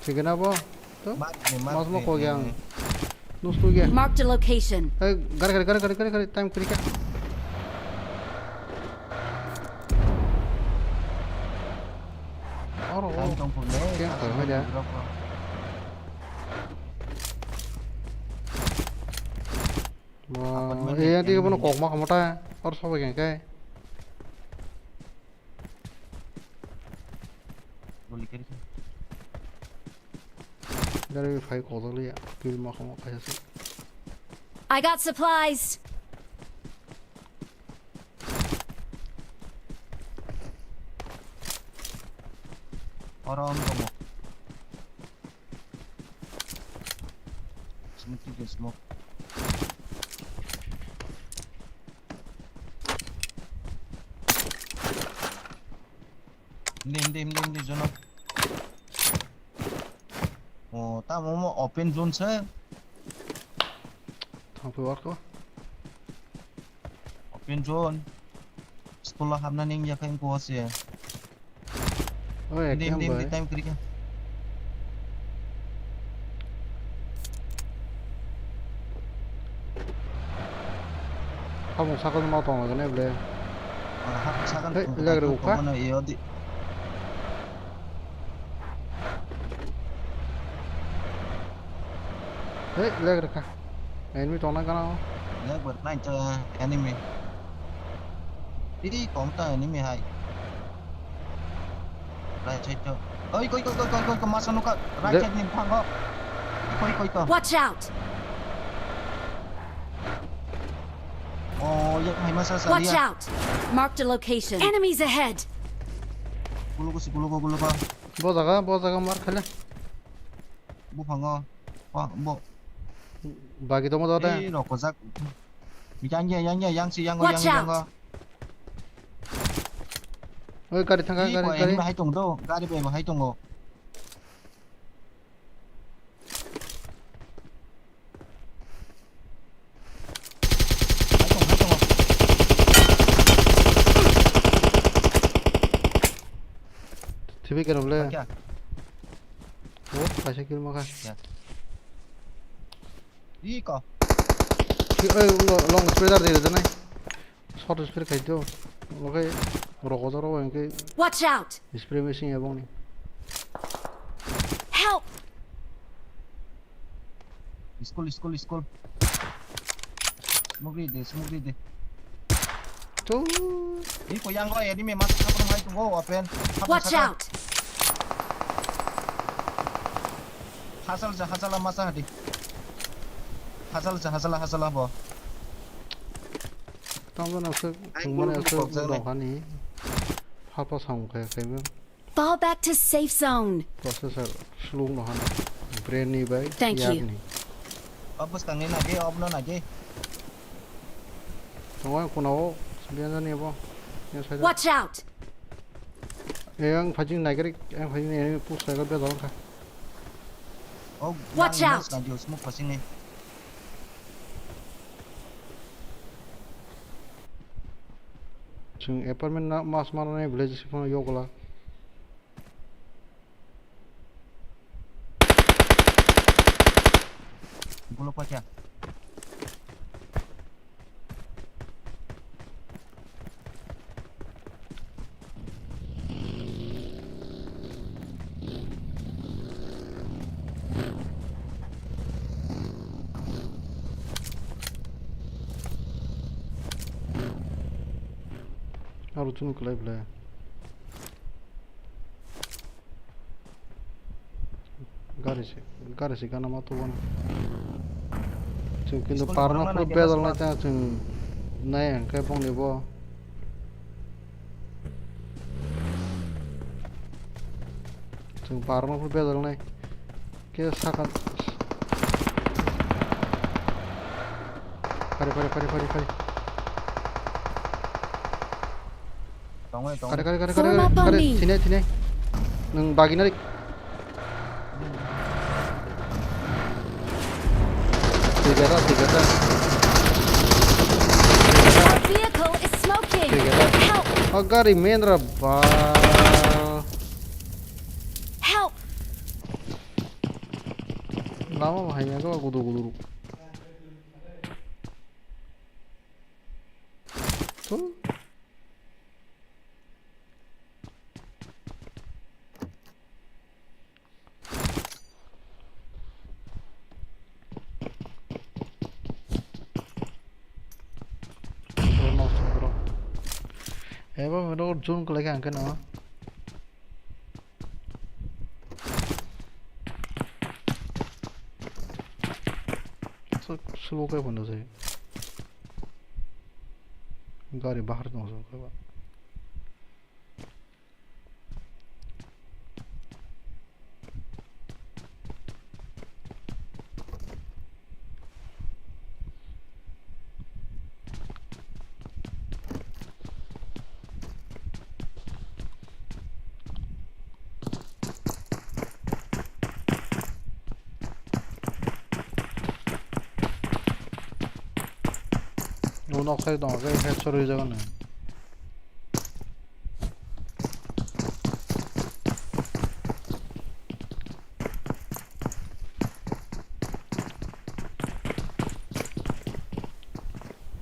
A: Chicken apa? Tuh,
J: Mat
A: mas mau kau yang nus tuh ya.
D: Marked a location.
A: Gara, time kriket.
J: Anh không phụ đấy.
A: Tiếng khởi hơi đã. Mà nanti kamu nak kok kamu ta harus apa yang kayak?
J: Boleh kiri.
A: Dari file kok dulu ya, film kamu kayak sih.
D: I got supplies.
J: Orang kamu. Smoke. Hindi zone. Oh, tama mo open zone sir.
A: Thằng phải bắt có.
J: Open zone. Sekolah hamna ning ya kain kuas ya.
A: Ôi,
J: Hindi
A: cái
J: time kiri ka.
A: kamu sakit mau tong cái này boleh.
J: Sakan.
A: Hey, lihat ada buka.
J: Mana iyo di.
A: Hei, lihat mereka. Enemy tong nak kana.
J: Lấy bật này cho enemy. Đi có ta enemy hay. Right side cho. Ơi coi masa nuka. Right side ni phang ko. Coi.
D: Watch out!
J: Oh, yak may masa sa
D: Watch
J: dia.
D: out! Marked a location. Enemies ahead!
J: Gulo ko.
A: Bawa jaga mar khala.
J: Bu phango. Wa bo.
A: Bagi to mo to da.
J: Đi nó có rắc. Yang si yang
D: Watch out.
J: go.
A: Ôi, cari thang
J: Đi có
A: cari.
J: enemy hay tung đâu. Gari pe mà hay tung go.
A: TV cái boleh.
J: Kya?
A: Oh, kasih kill makan.
J: Đi có.
A: Ôi, long speeder deh itu nih. Short speeder kayak itu. Oke, merokok terus yang kayak
D: Watch out!
A: spray machine ya bang nih.
D: Help!
J: School. Smoke deh.
A: Tuh,
J: Đi có yang go enemy mas kapro hay tung go open.
D: Watch out!
J: Hasal masa hadi. Hasal bo.
A: tao nó sẽ cùng bên này sẽ đồng hành đi. Hấp vào xong cái
D: Fall back to safe zone.
A: processor slung đồng hành. Brain ni bay.
D: Thank you.
A: Ni.
J: Abus kang ni lagi, obno lagi.
A: Tunggu aku nawo. Sebenarnya nih bang. Yang saya.
D: Watch out!
A: Yang fajing naik yang fajing ini push saya ke belakang kan.
J: Oh,
D: Watch
J: yang
D: out.
J: mas radio smoke passing nih.
A: 지금 apartment 나 마스마라네 village 시폰 요글라
J: Bulok pa siya.
A: 하루 주는 거 라이브 래 가르시 가나 마토 원 지금 근데 바르나 프로 빼달라 자 지금 나야 개봉 내보 지금 바르나 프로 빼달라 게 사간 파리
D: Form up on me.
A: 티네 능 바기나리 tiga
D: Our vehicle is smoking. Help!
A: agar imendra ba
D: Help!
A: lama bahaya kau gudur tuh Eba mero zoom ko lagi angkat na. So slow kai banda sai. गाड़ी बाहर न हो सके nó nó khai đỏ cái head sorry cho con này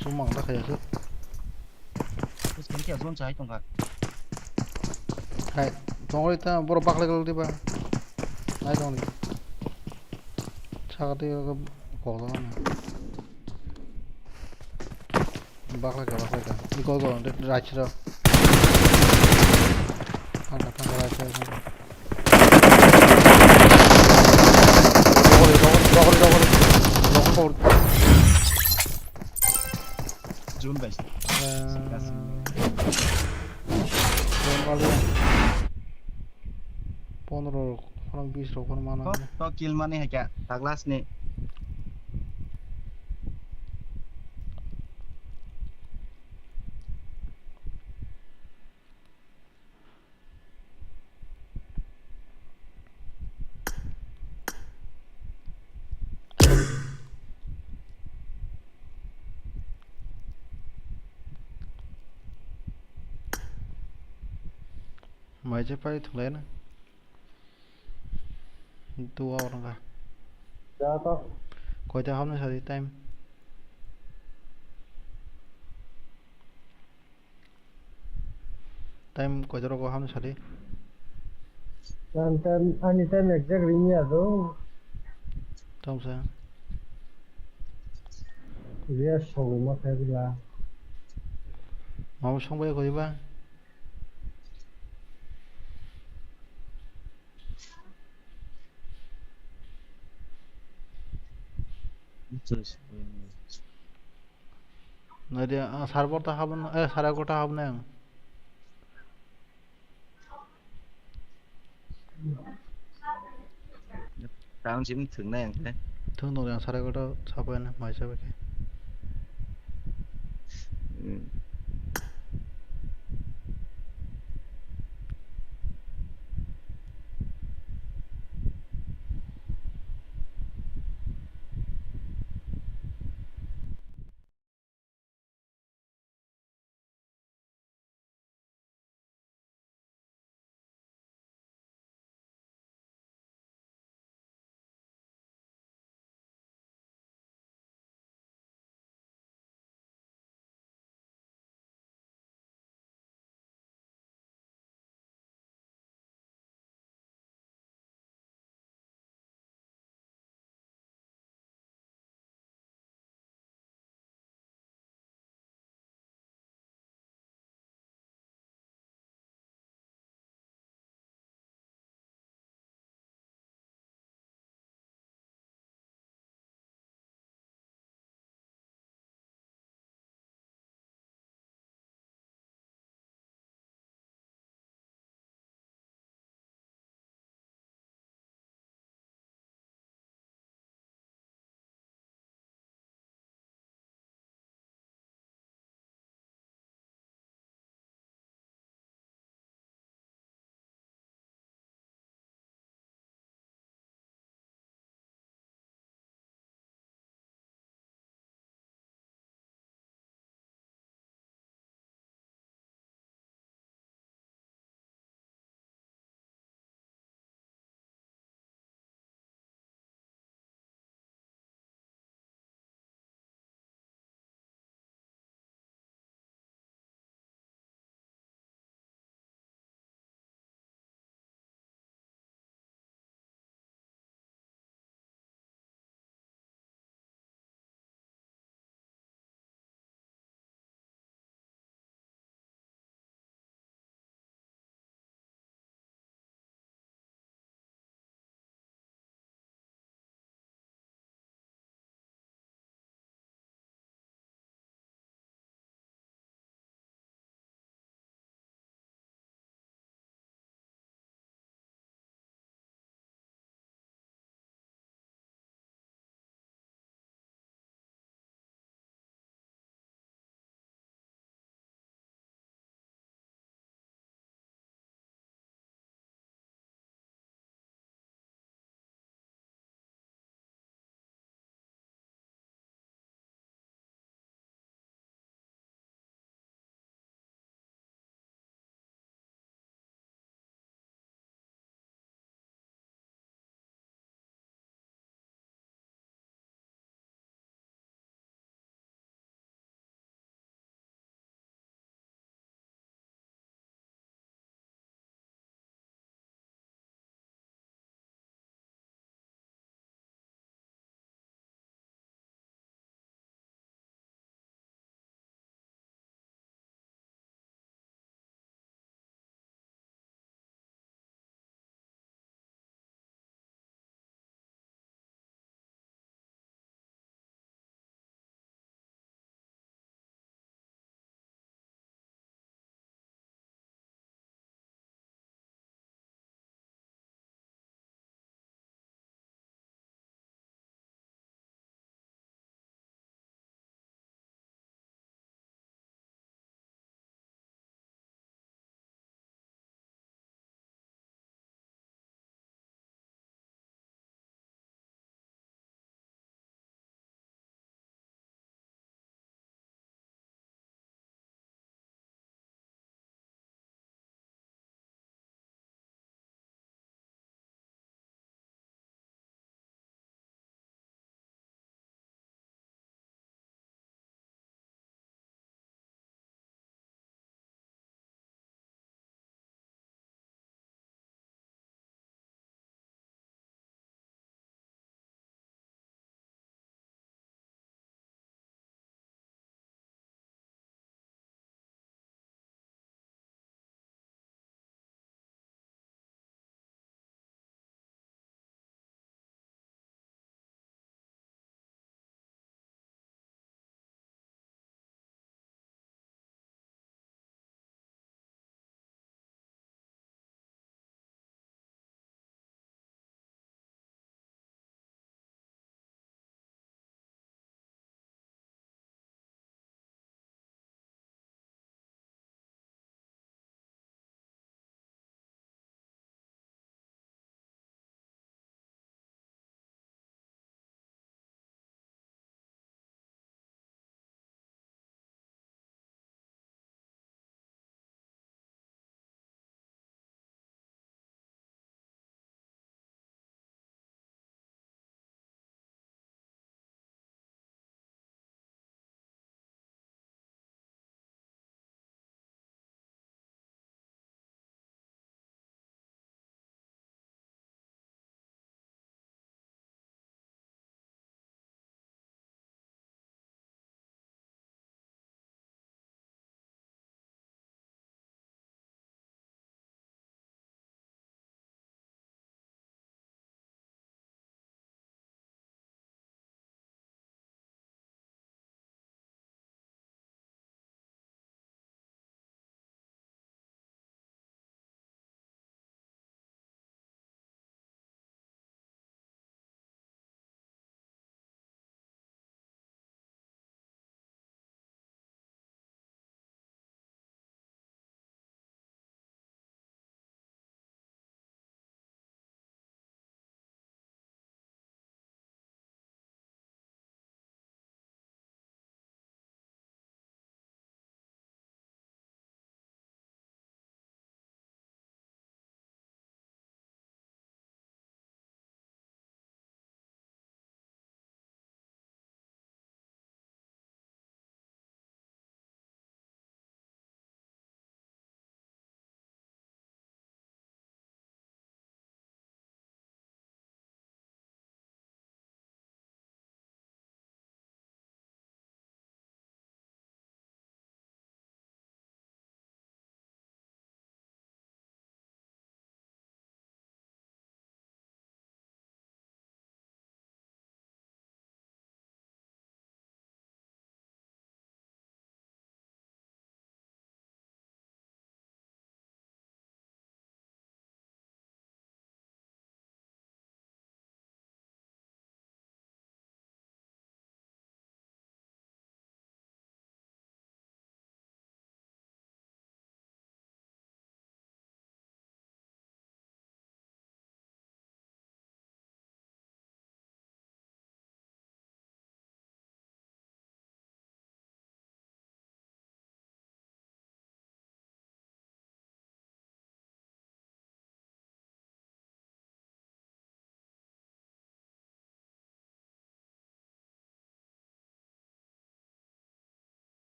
A: xuống mỏng ta khai chứ
J: Terus kan kia zone saya tongkat.
A: hai tong ta boro bakle gol di ba hai tong ni chagati ko ko na bakle ka ni ko rach ra anda tang rach ra dogol
J: Zone best.
A: Ponro orang bis ro kon mana
J: Oh, to kill mana hai kya? Taglas nih.
A: mày chơi phải thằng lên tua orang kah
F: Dạ có.
A: coi cho hôm nay sao đi tem tem coi cho có hôm nay sao đi
F: Anytime exact ring ya do.
A: trong sao
F: Dia show ma kai bila.
A: mau xong bây giờ coi đi ba Nah dia server tak haben sarang kota haben yang
J: Tao chỉ thử này thế.
A: thương tổn yang sarang kota siapa yang mai siapa ke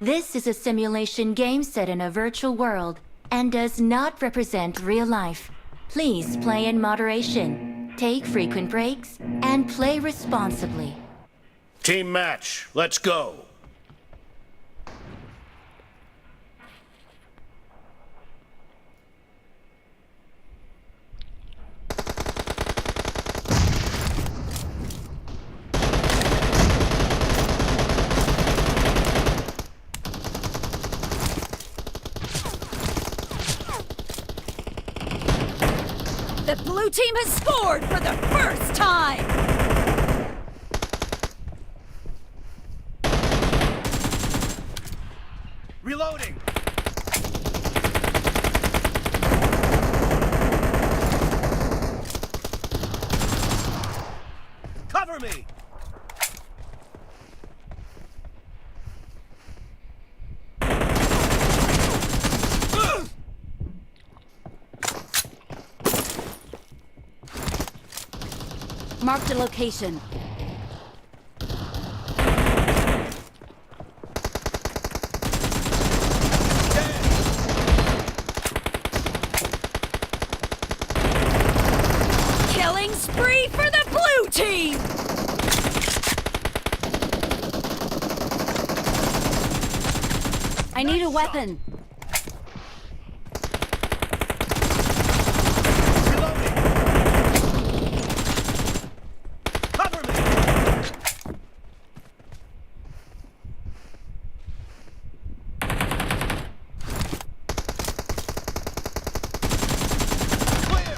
B: This is a simulation game set in a virtual world and does not represent real life. Please play in moderation, take frequent breaks, and play responsibly.
C: Team match, let's go.
D: The blue team has scored for the first time!
C: Reloading. Cover me.
D: Mark the location. Killing spree for the blue team! I need a weapon.
C: Cover me. Clear.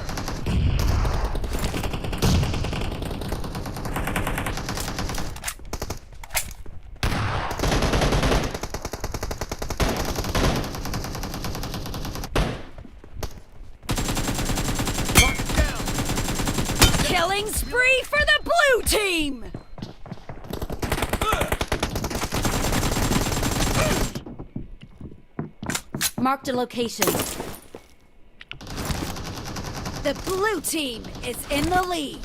C: Lock it down.
D: Killing spree for the blue team! Marked a location. The blue team is in the lead.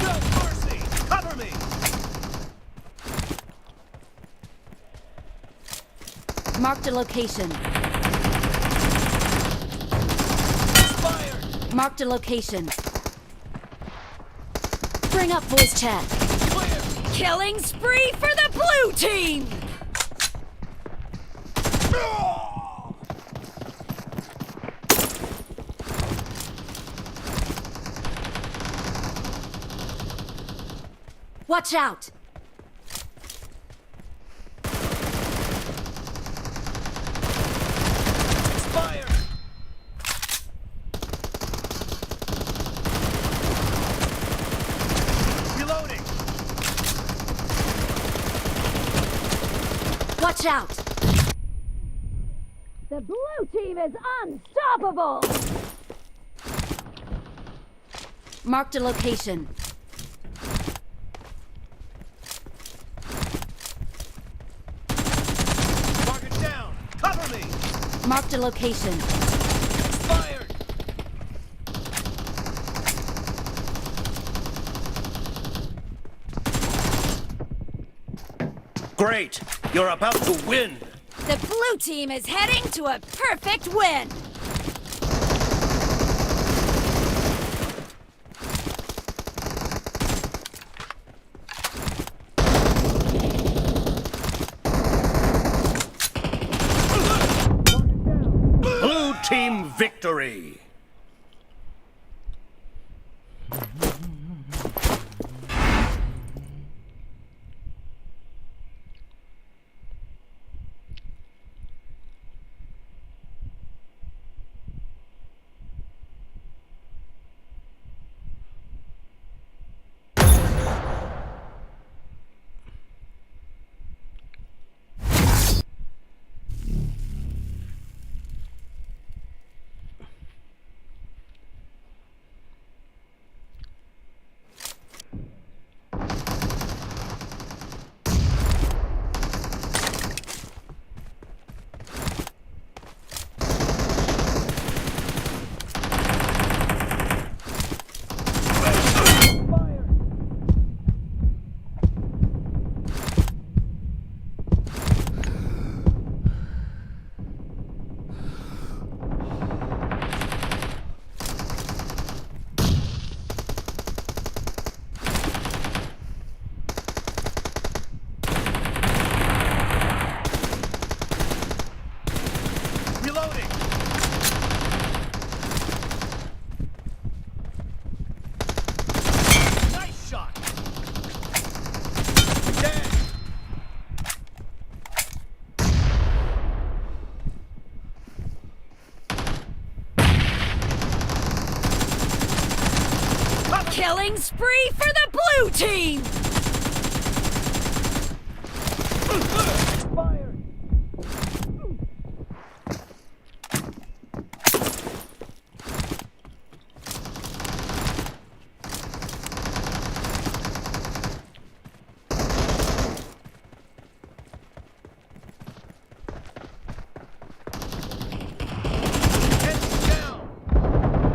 C: No mercy. Cover me.
D: Marked a location.
C: Fired.
D: Marked a location. Bring up voice chat.
C: Clear.
D: Killing spree for the blue team! Watch out!
C: Fired. Reloading.
D: Watch out! The blue team is unstoppable! Marked a location.
C: Mark it down. Cover me.
D: Marked a location.
C: Fired. Great. You're about to win.
D: The blue team is heading to a perfect win!
C: Blue team victory.
D: Killing spree for the blue team!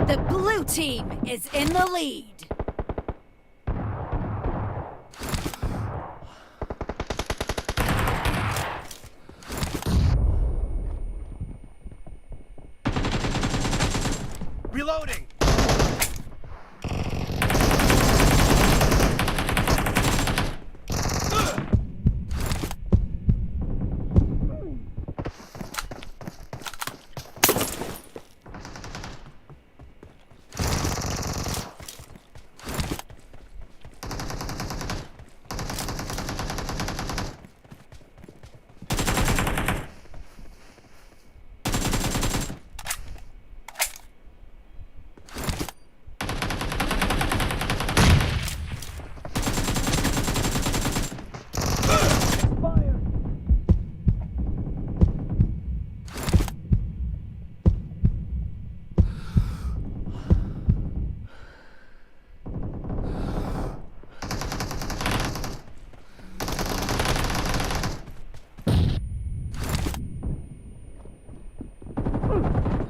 D: The blue team is in the lead.
C: Reloading!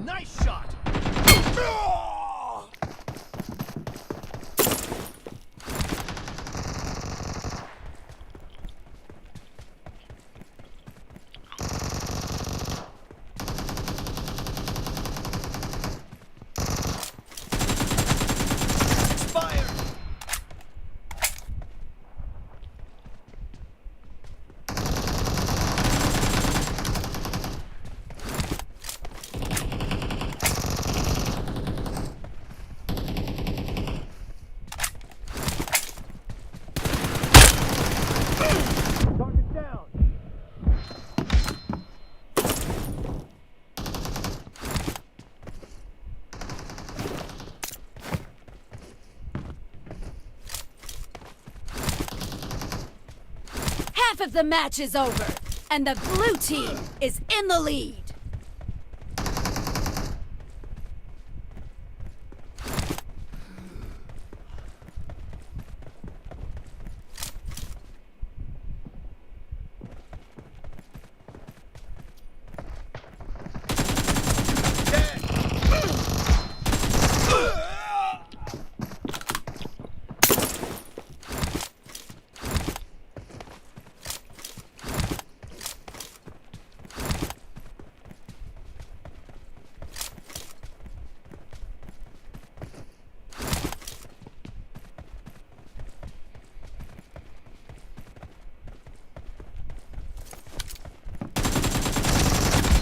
C: Nice shot! Expired! Target down!
D: Half of the match is over, and the blue team is in the lead.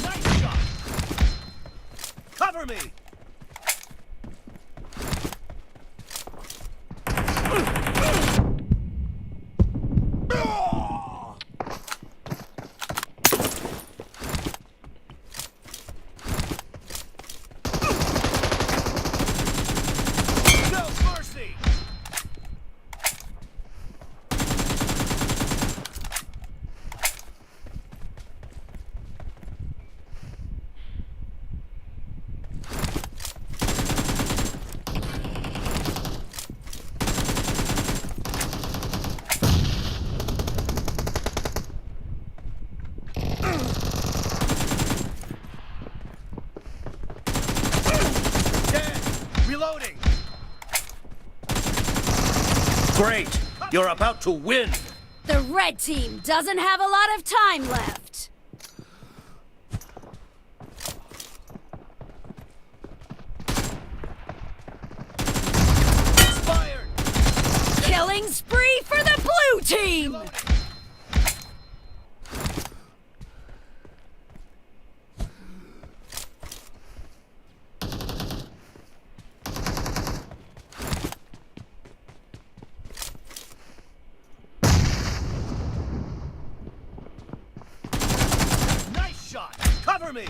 C: Nice shot! Cover me! No mercy! Dead! Reloading! Great! You're about to win!
D: The red team doesn't have a lot of time left.
C: Expired!
D: Killing spree for the blue team!
C: Reloading! Nice shot! Cover me!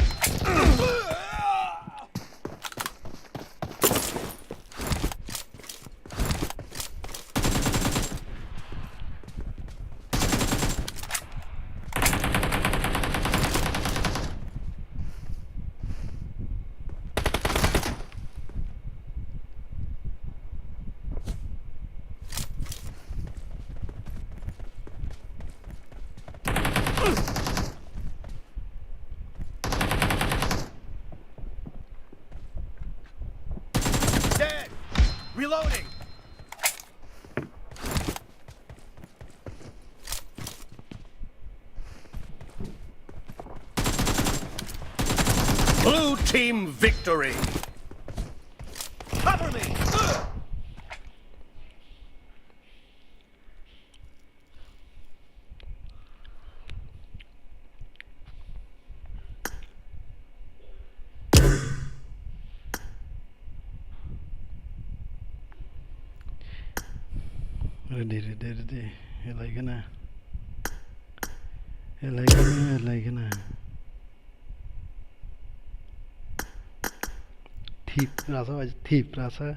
C: Reloading. Blue team victory. Cover me.
A: Ready. Like gonna. Tiprasa.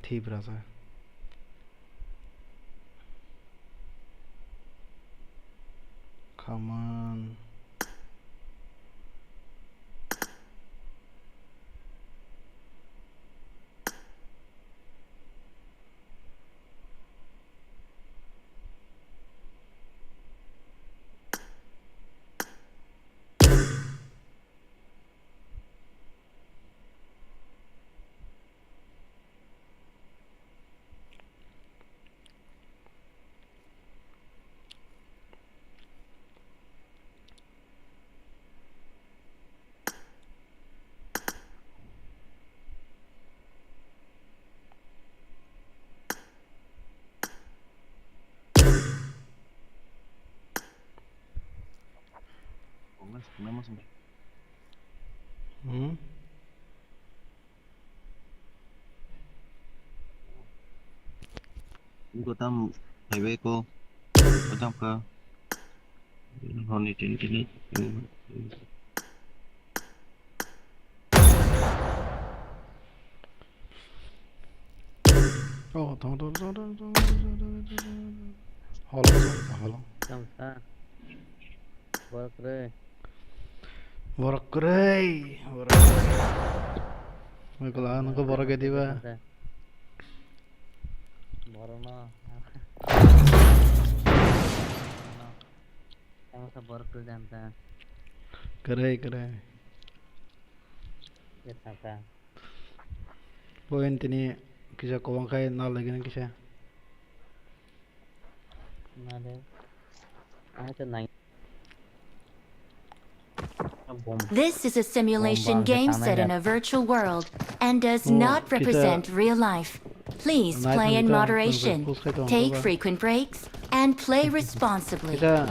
A: Tiprasa. Come on.
J: Cô tâm thầy bé cô có trong cơ hôm nay trên cái này
A: Thôi. Hold on. Borok rey. May kala nang ko borok di ba?
K: Borno. Yang sa borok tu janta.
A: Kere.
K: Kita ka.
A: Point ini kisah kawang kaya na lagi na kisah.
K: Nade. Ito na.
B: This is a simulation game set in a virtual world and does not represent real life. Please play in moderation, take frequent breaks, and play responsibly.
A: Kita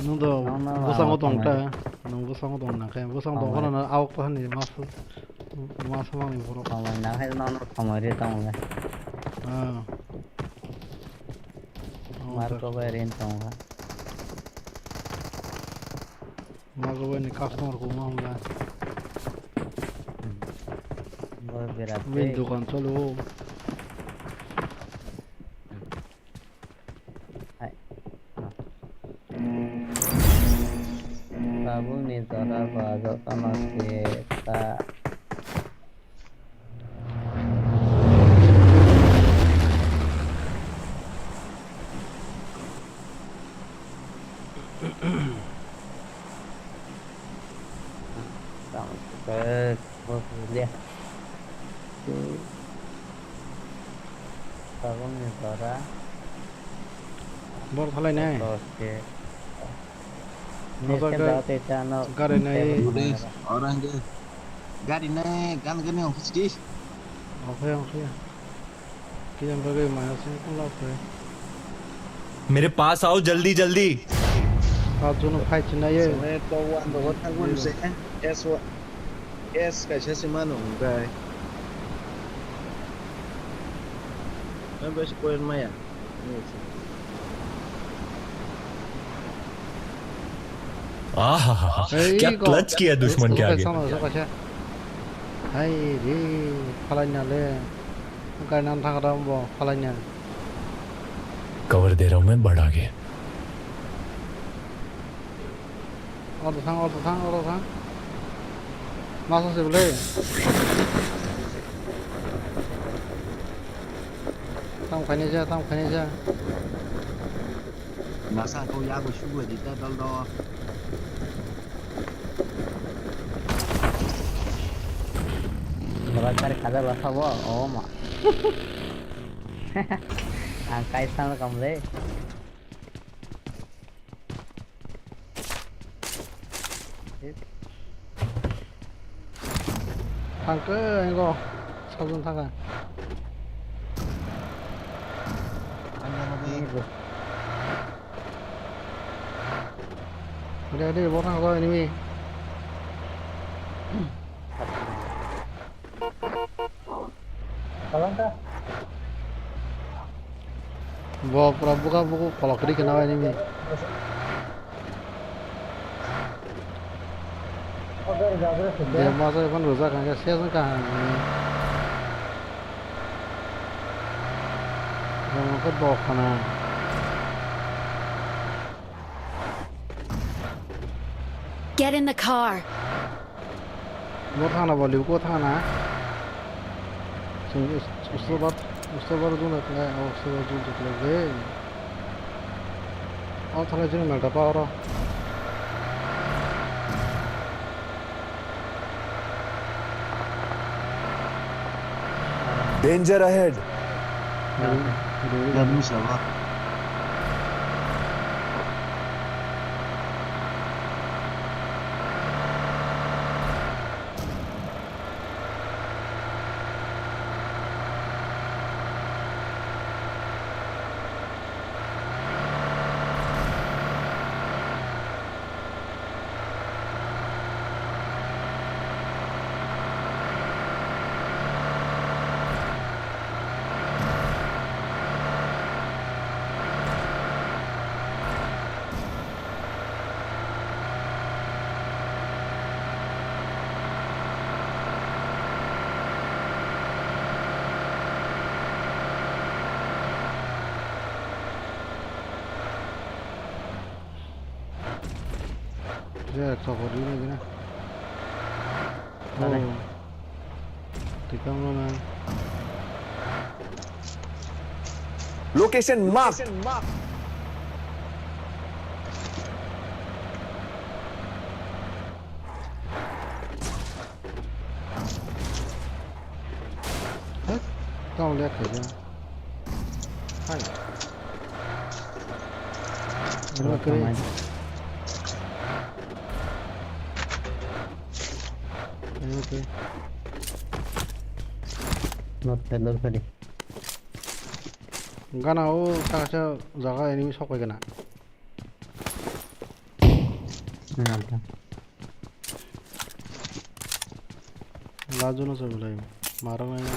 A: nudo busang utong ta, busang utong na kaya busang utong kono na awak pa ni mas mang ni bro.
K: Kamay na kaya nono kamay rito mo. Marco ba rin tong ka?
A: Magawa ni customer ko mga
K: berat.
A: Window console.
K: Sabung ni tora bago sama kita. Dia sabung ni tora
A: bor thalai nai
K: oke
A: gari nai
J: orang ke gari nai gan yang fuski
A: oke kita bagai mana sih kalau apa
H: मेरे पास आओ जल्दी
A: आप दोनों fight चुनाये
J: मैं तो one दो था one से S कैसे से मानो guys मैं बस कोई माया
H: आहा क्या क्लच किया दुश्मन के आगे
A: hai ri falanya le kai nan thang ram bo falanya
H: cover दे रहा हूं मैं बढ़ आगे
A: और thang masa sih boleh tam khani ja
J: masa kau ya ko shugo di ta dal do
K: Lepas cari kata bahasa bo, oh mak. Angkai sana kamu deh.
A: 탕크 이거 사준 타가.
K: Ini bro.
A: Ada orang kau enemy.
K: Tolong kah?
A: Bawa buka buku kalau kiri kenapa enemy. Dia masa kan rusak kan siapa kan. Yang mau kedok kana.
D: Get in the car.
A: वो था ना बॉलीवुड को था ना उससे बार जो लगता है और उससे बार जो लगता है और थोड़ा जिन मिलता पाओ
C: Danger ahead.
J: Jangan salah.
A: Dia cover ini gini. Oh, tikam lo man.
C: Location marked.
A: Kau lihat aja. Hai. Ini keren. Okay.
K: Not telur tadi.
A: Enggak nahu tak aja jaga enemy sok kayak gana.
K: Kenapa?
A: Laju na sebelah ini. Marah na ini.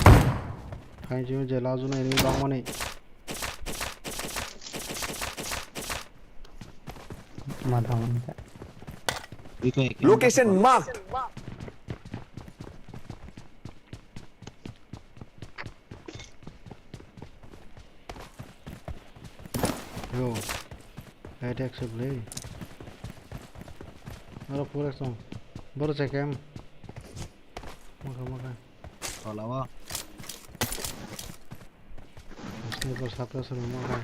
A: Kain cuma je laju na enemy bang mana?
K: Marah mana?
C: Location marked.
A: Yo, ada sebelah. Ada pura song. Baru cek em. Makan.
J: Kalau apa?
A: Sniper satu seru makan.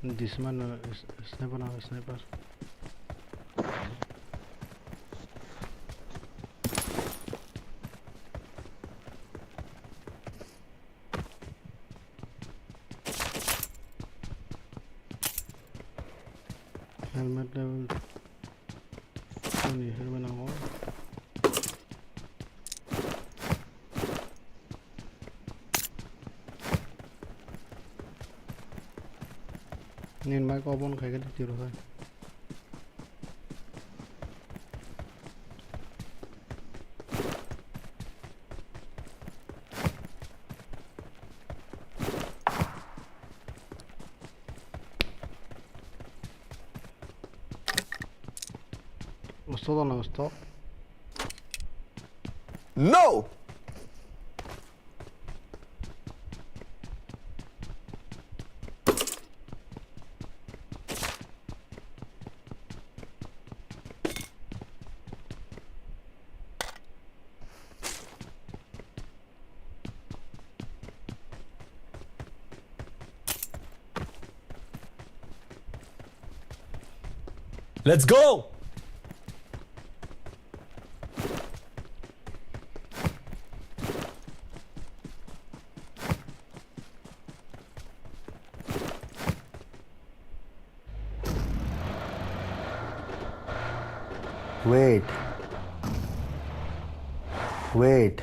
A: This man sniper. Helmet level. Ini helmet ang all. Nên mai có bốn cái tiêu được thôi. Stop na stop.
C: No.
H: Let's go!
C: Wait. Wait.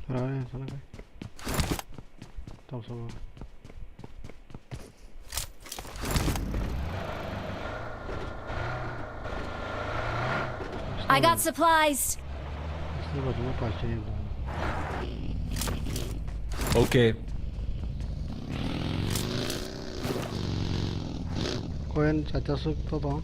A: Rồi, sao nó cái tao sao
D: I got supplies.
A: Ini baru mau pasien.
H: Okay.
A: Koen caca suk to to.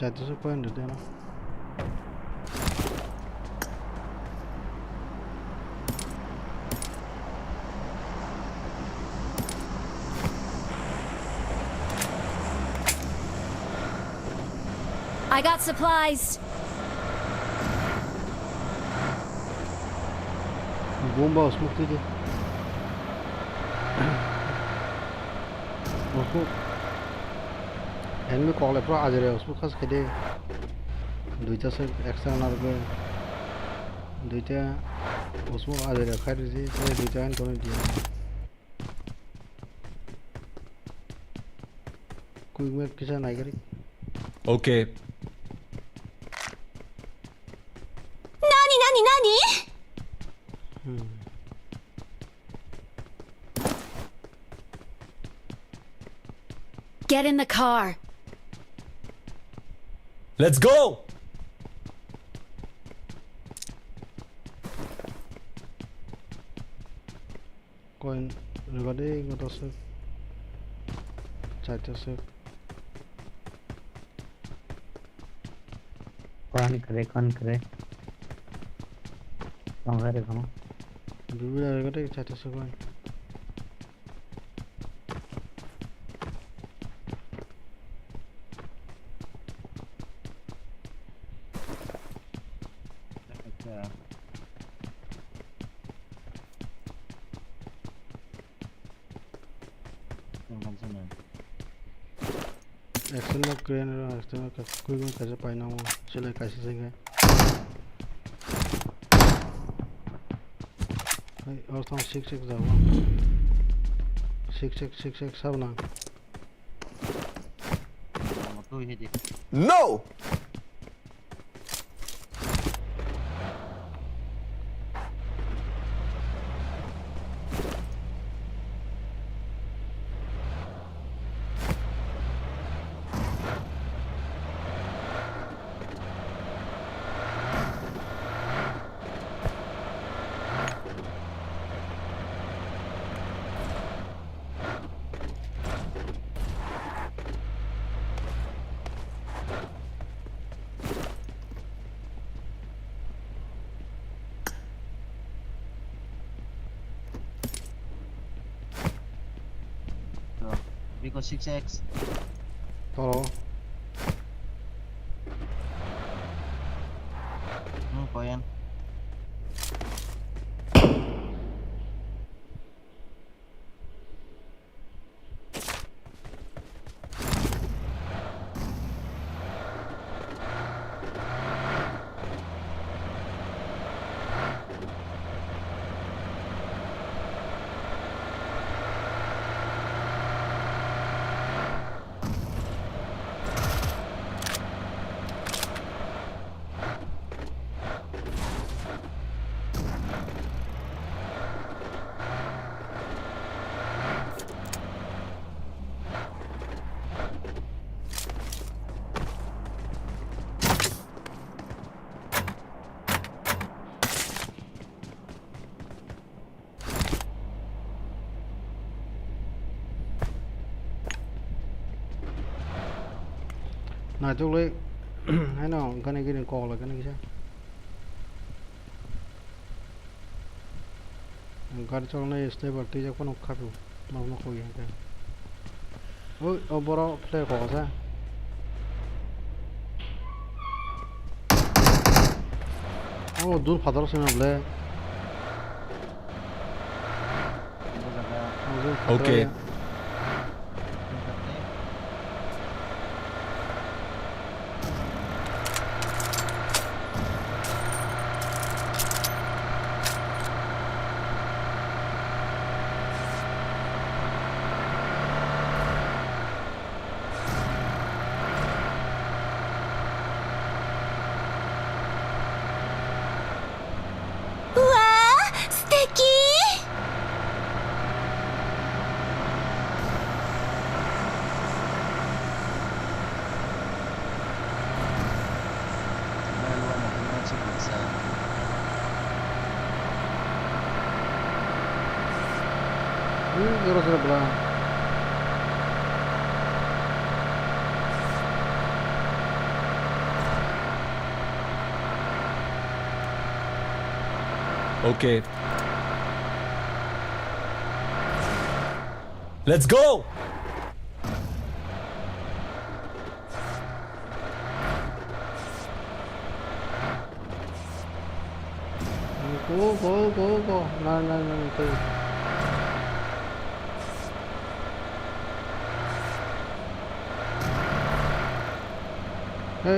A: Caca suk koen được không?
D: I got supplies.
A: Bomba usmuk dedi. Usmuk. Enmi kogla pro ajare usmuk khas khede. Duita se extra narbe. Duita usmuk ajare khari ji toy duita an tone dia. Quick में किसा नहीं करी.
H: Okay.
D: Nani? Get in the car.
H: Let's go!
A: Koen regarding what was it? Caca suk.
K: कौन करे कौन करे खाओ
A: Dulu regarding caca suk koen. Action में क्रेन रास्ते में कोई में कैसे पाइना हूँ चले कैसे सेंगे और तो सिक्स जाओ सिक्स सब ना
C: No!
J: Rico 6x.
A: तो
J: Koen.
A: Này chỗ lấy hay nào cái này đừng cò là cái này chứ गाड़ी चलाने इसने बढ़ती जब को नौका भी नौका कोई है क्या ओए अब बड़ा प्ले कौन सा ओ दूर फादर से ना प्ले
H: Okay.
D: Wow, 素敵!
A: जरा जरा बड़ा
H: Okay. Let's go.
A: go no okay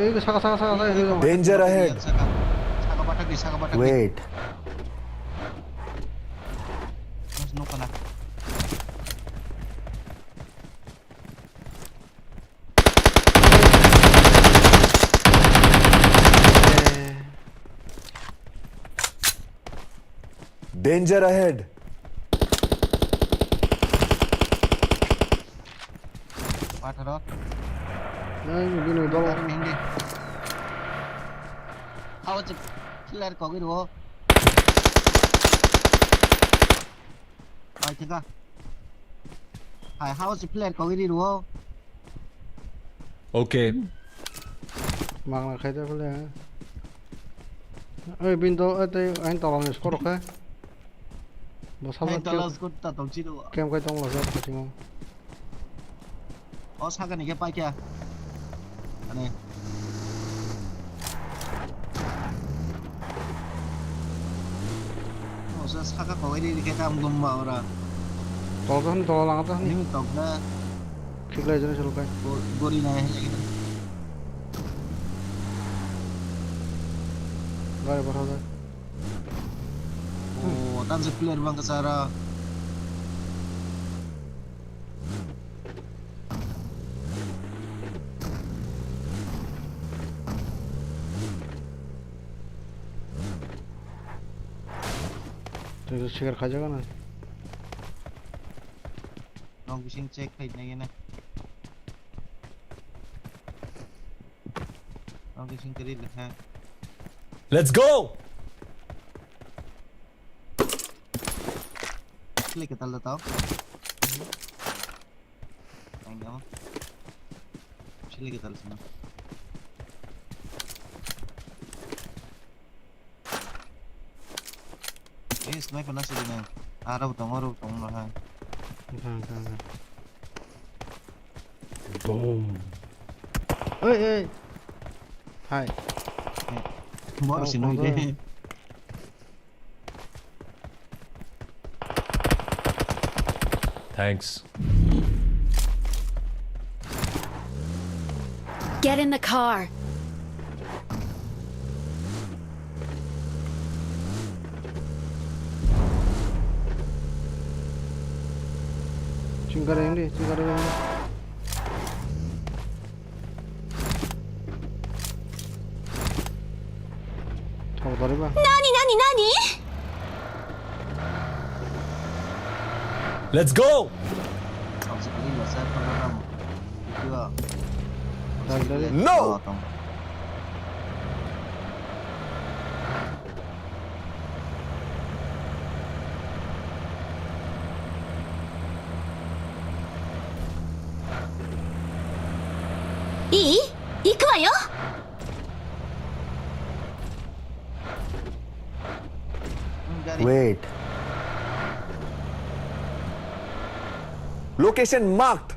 A: 이거 사가 이거
C: Danger ahead.
J: 사과 바닥이 사과 바닥이.
C: Wait.
J: Mas no kana.
C: Danger ahead.
J: Patharo.
A: 여기는 너
J: Dari mehndi. Awas killer ko gitu. Ai thika. Hai house player ko gitu đúng không?
H: Okay.
A: mang là khai ra phải ơi bên đó ở đây anh tao làm score ok mà sao
J: Hai
A: nó
J: tala score ta tong chi do.
A: kem cái trong là sao cái chừng
J: Saga ni ke pai kya? Ane. Saga ko ini di kita gumba ora.
A: tao làm cái
J: Ni tok na
A: ठीक है चलो cái
J: gori na lagi.
A: गाड़ी बढ़ा दे
J: Oh, tan player bang kesara.
A: तो शिकार खा जाएगा ना
J: Nong bising check height na gina. Nong bising kiri ha.
H: Let's go.
J: Klik kita lo tau. Tengok. Sili kita lo sana. Sniper nasi di mana? Arau tong lah.
A: boom ơi hai
J: Baru sih noi deh.
H: Thanks.
D: Get in the car.
A: चिंगारेंगे 잡아버려 봐
D: Nani?
H: Let's go.
J: Kalau sekali nggak saya pernah kamu. Dua.
A: dari
C: No.
D: I 行くわよ。
C: Wait. Location marked.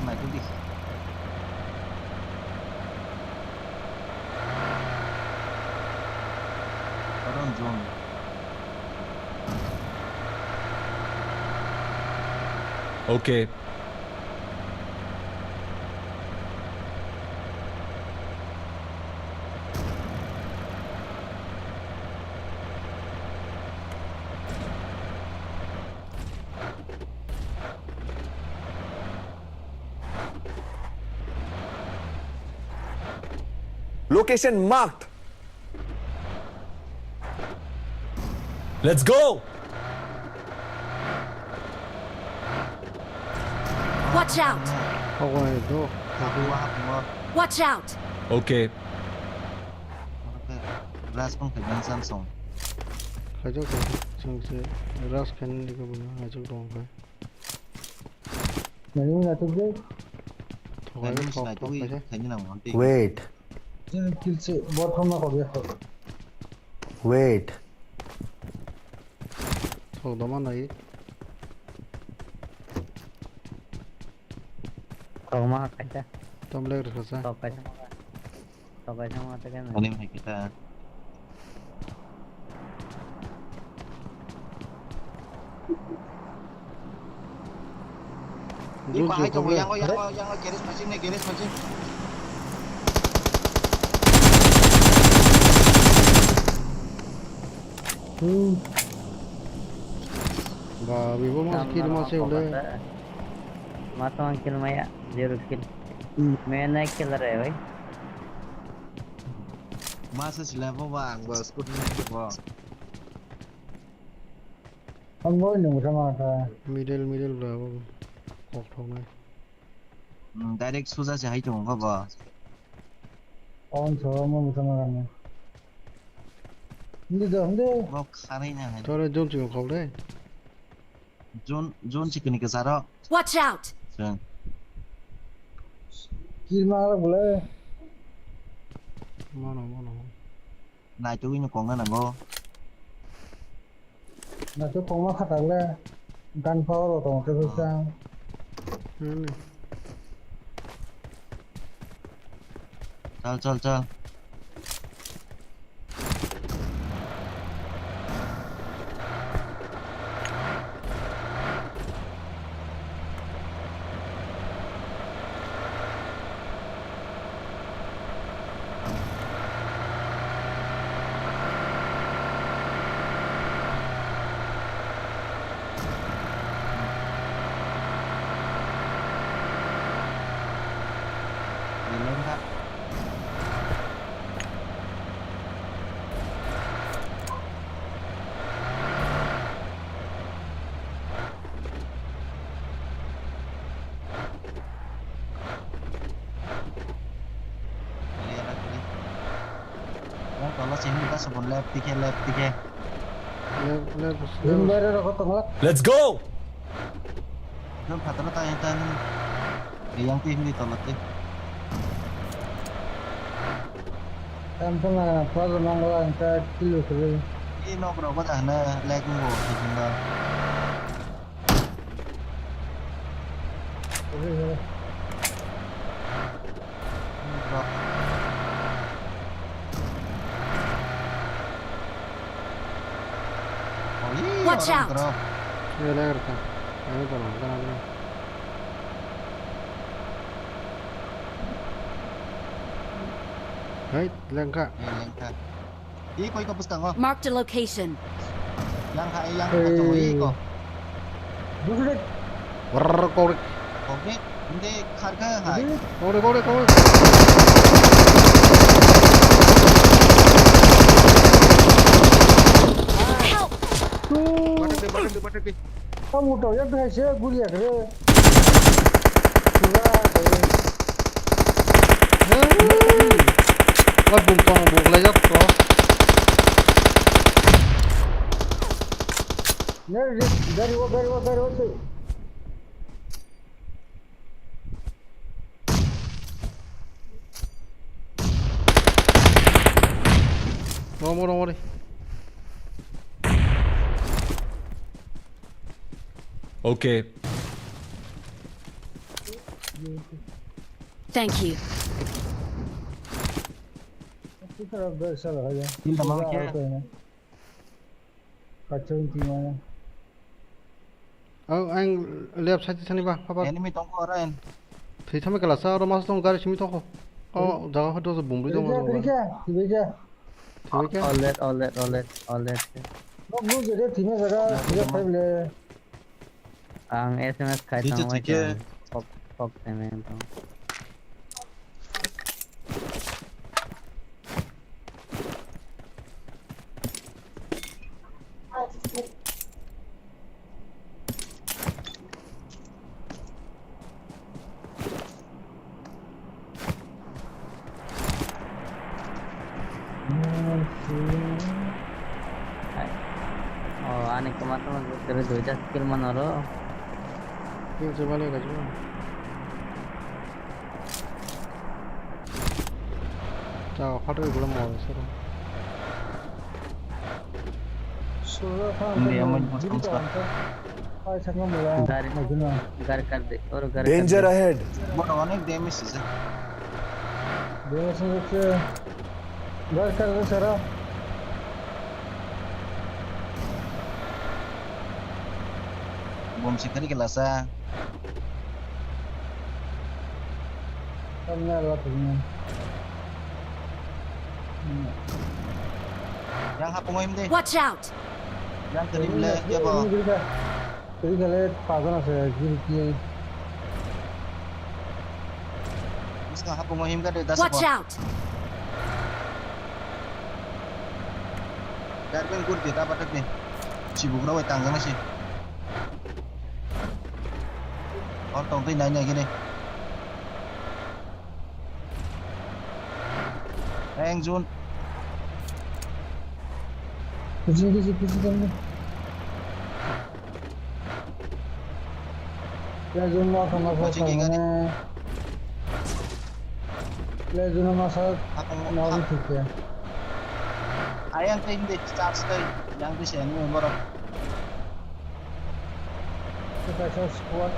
J: Mày cứ đi. Around zone.
H: Okay.
C: Location marked.
H: Let's go.
D: Watch out.
A: How are you?
D: Watch out.
H: Okay.
J: Last pang kailan Samsung.
A: Kajo ka chungse ras kan ni ko buna ajo dong ka.
F: Nếu là tôi biết
A: Thogai
J: Kailan
A: ko
J: sila
A: ko
J: tu
A: ka.
J: kailan ang monti.
C: Wait.
F: kill से बहुत हम ना कर दिया
C: Wait.
A: Thog dama nai.
K: Thầu mà cái cha,
A: Tam leg ka sa.
K: thầu cái cha mà cái này.
J: Ano yung kita? Đi qua hai chồng yang ơi, garage machine này, garage machine.
A: Ba bibo mas kill mas se ule.
K: Matang kill maya, 0 kill. मैं नहीं खेल रहा है भाई.
J: Masa sila mo ba ang boss ko na ko?
F: हम वो नहीं मुझे मारता है
A: Middle bra bo. Kok thog nai.
J: Direct suza sa hai chong ka ba?
F: कौन सा मैं मुझे मारना है नहीं तो हम दे
J: Ba kharai na hai.
A: Tore jon chu khol de.
J: Zone chicken ka sara.
D: Watch out.
J: Sen.
F: किल मारा बोले
A: Mana.
J: Na chu ni ko nga na go.
F: ना तो कौन खाता है गन पावर होता है तो क्या
A: Ni.
J: Chal. Lên ha. Kalau sini kita sebut left tiga.
F: दिन भर रखो तो गलत
H: Let's go.
J: Jom patro tayo tan. Yang tim ni tolot eh.
F: हम तो ना पागल मंगला इनका किल होते हैं
J: Ini bro, buat ana lag mo tinggal. Bro.
D: Watch out.
J: Bro.
A: Ye leg ka. Ai to na na. Hai, leg ka.
J: Yang ka. Iko pustang ko.
D: Marked a location.
J: Yang ka iko.
F: दूसरे
A: Warr ko.
J: Okay. Hindi karga hai.
A: Go.
D: Help.
F: हम उठो ये तो ऐसे गुलिया करे
A: Ôi bùng toàn buộc lấy dốc đó. Đâu mua đi.
H: Okay.
D: Thank you.
J: Kill tamam kia.
A: Anh lẹp sai đi ba. Papa.
J: Enemy tongko ren.
A: Thì thằng cái là sao đó mà tông gari chimi tông. Jaga phải đâu bùng đi đâu mà.
K: All that. Ang SMS kahit
J: Dito,
K: naman
J: sige.
K: Pop na yun. Ani kemana terus dua skill mana lo?
A: Yung coba lihat aja. 자, 화를 그럼 먹었어.
J: Hindi aman mo samsa.
K: Gar कर दे और gar
C: Danger ahead.
J: But অনেক damage is it? Bom sekali kelasa. Yang hapong ngayon deh.
D: Watch out!
J: Yang terima dia bawa. Mas nga hapong ngayon ka deh.
D: Watch out!
J: Darben good kita patak nih. Sibuk rawa tangga masih. और तो भी नहीं गए एंग zone कुछ करने ले zone में समझ सकते ले जोन में सब नॉर्मल ठीक है आयन टीम दे स्टार्ट से yang di sini umur kita squad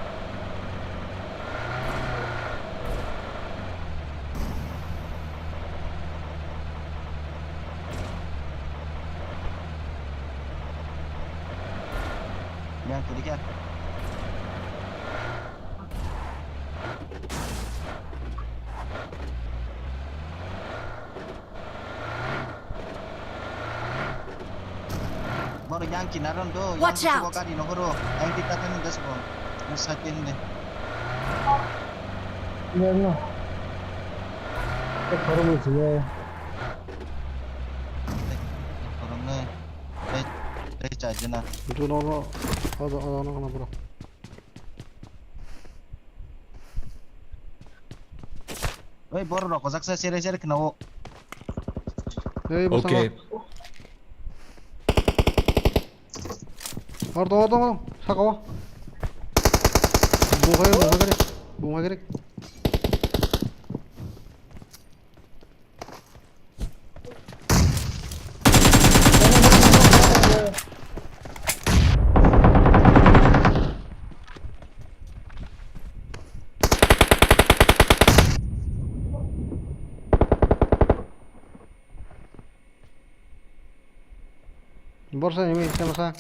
J: yang tadi kan baru yang kinaran tuh yang suka kali nogoro yang kita kan udah sebon musakin deh ya no itu baru muncul ya orang nih caja na
A: itu nono ada kena bro.
J: Oi baru rokok saksa seri kena wo
H: Okay.
A: Tunggu. Sakawa. Bunga kiri. Borsa ini masa.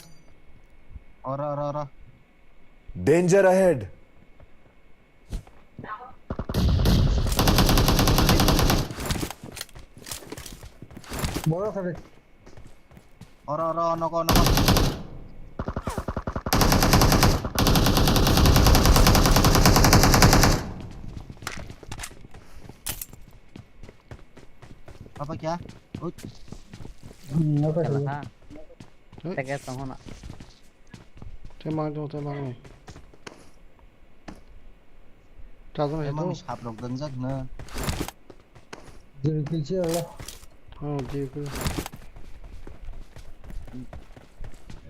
J: Ora.
C: Danger ahead.
J: Bola tadi. Ora noko. Apa kya?
K: Apa sih? Tega tengah nak.
A: Tembak nih. Tazam
J: Emang
A: itu.
J: haprok ganjak na.
F: Zero kill sih lah.
A: Oh, jiku.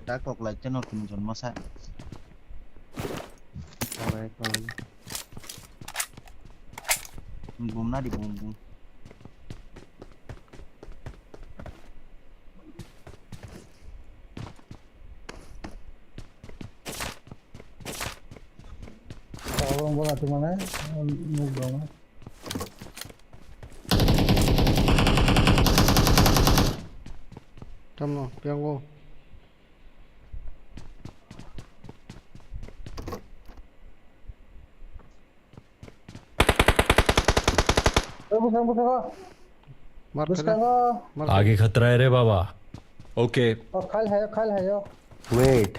J: Đã cột lại cho nó cùng chuẩn masa.
K: Alright, fine.
J: Bum na di bum.
F: Tolong bola di mana? Mau berapa?
A: Tama, piango.
F: Buskan.
A: Mark
F: Buskan
A: kena.
F: ko.
A: Mark.
H: आगे खतरा है रे बाबा okay
F: Oh, khal hai yo.
C: Wait.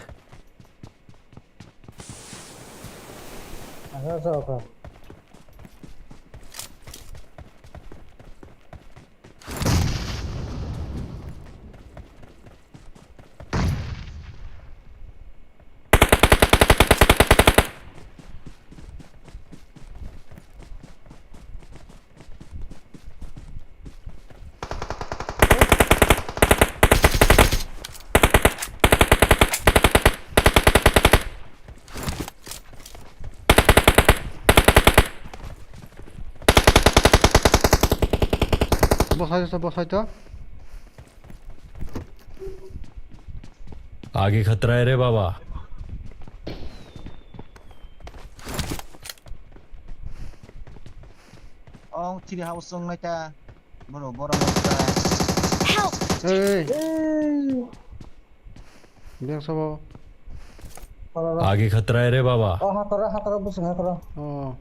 F: Asa ka.
A: Boss aja.
H: आगे खतरा है रे बाबा
J: Oh, ciri house song na cha. Boro na cha.
D: Help!
A: Hey. Biang sabo.
H: आगे खतरा है रे बाबा
F: Oh, hakara buskan hakara.
A: Oh.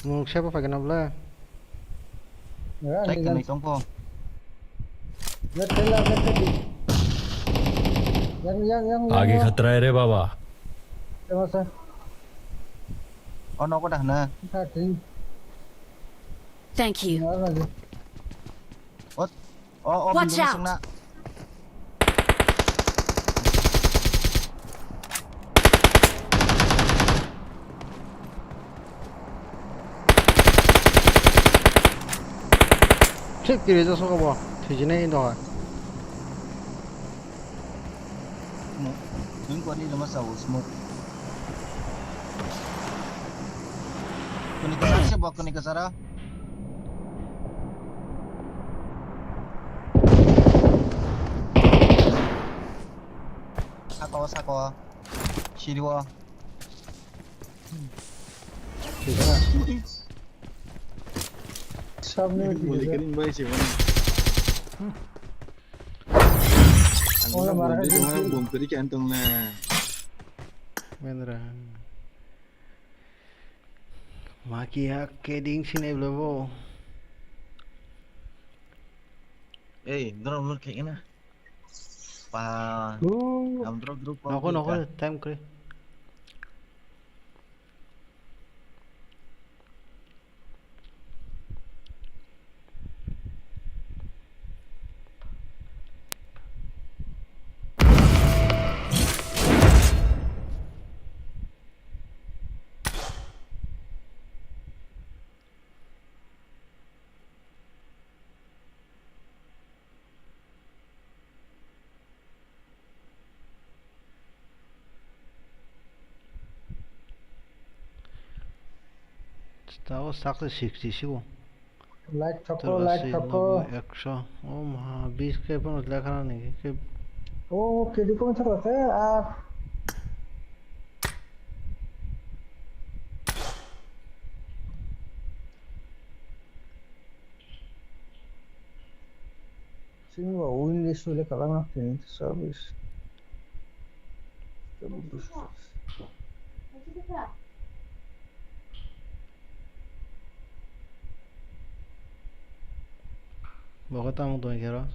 A: Mau siapa pakai nabla?
F: Ya,
J: Take cái này trong cô.
F: Let tela let tadi. Yang.
H: आगे खतरा है रे बाबा
F: Masa.
J: Oh, nó có đằng nè.
F: Tadi.
D: Thank you.
F: Mana lagi?
J: Oh,
D: Watch
J: bindung
D: out.
J: sung na.
A: Cek kiri aja suka bawa. Tijine indo.
J: Những con đi là masa smoke. Kuni kasar siapa? Kuni kasar. Sakawa. Shiriwa.
F: Sabne
J: Balikin ba si Wan?
F: Oh, marah
J: Ang
F: dia.
J: bom tadi kantong na.
A: Vendra. Makia keding sini belum.
J: Drone lur kayak gini. Pa, am drone group.
A: Noko time kre. Tahu sakit 60
F: Light thappo.
A: 100 oh mah 20 के पण उतल्या खाना नहीं कि
F: Oh, kedi ko macam apa? Sini wa win list oleh kalangan ini service.
A: बहुत तामु तो कह रहा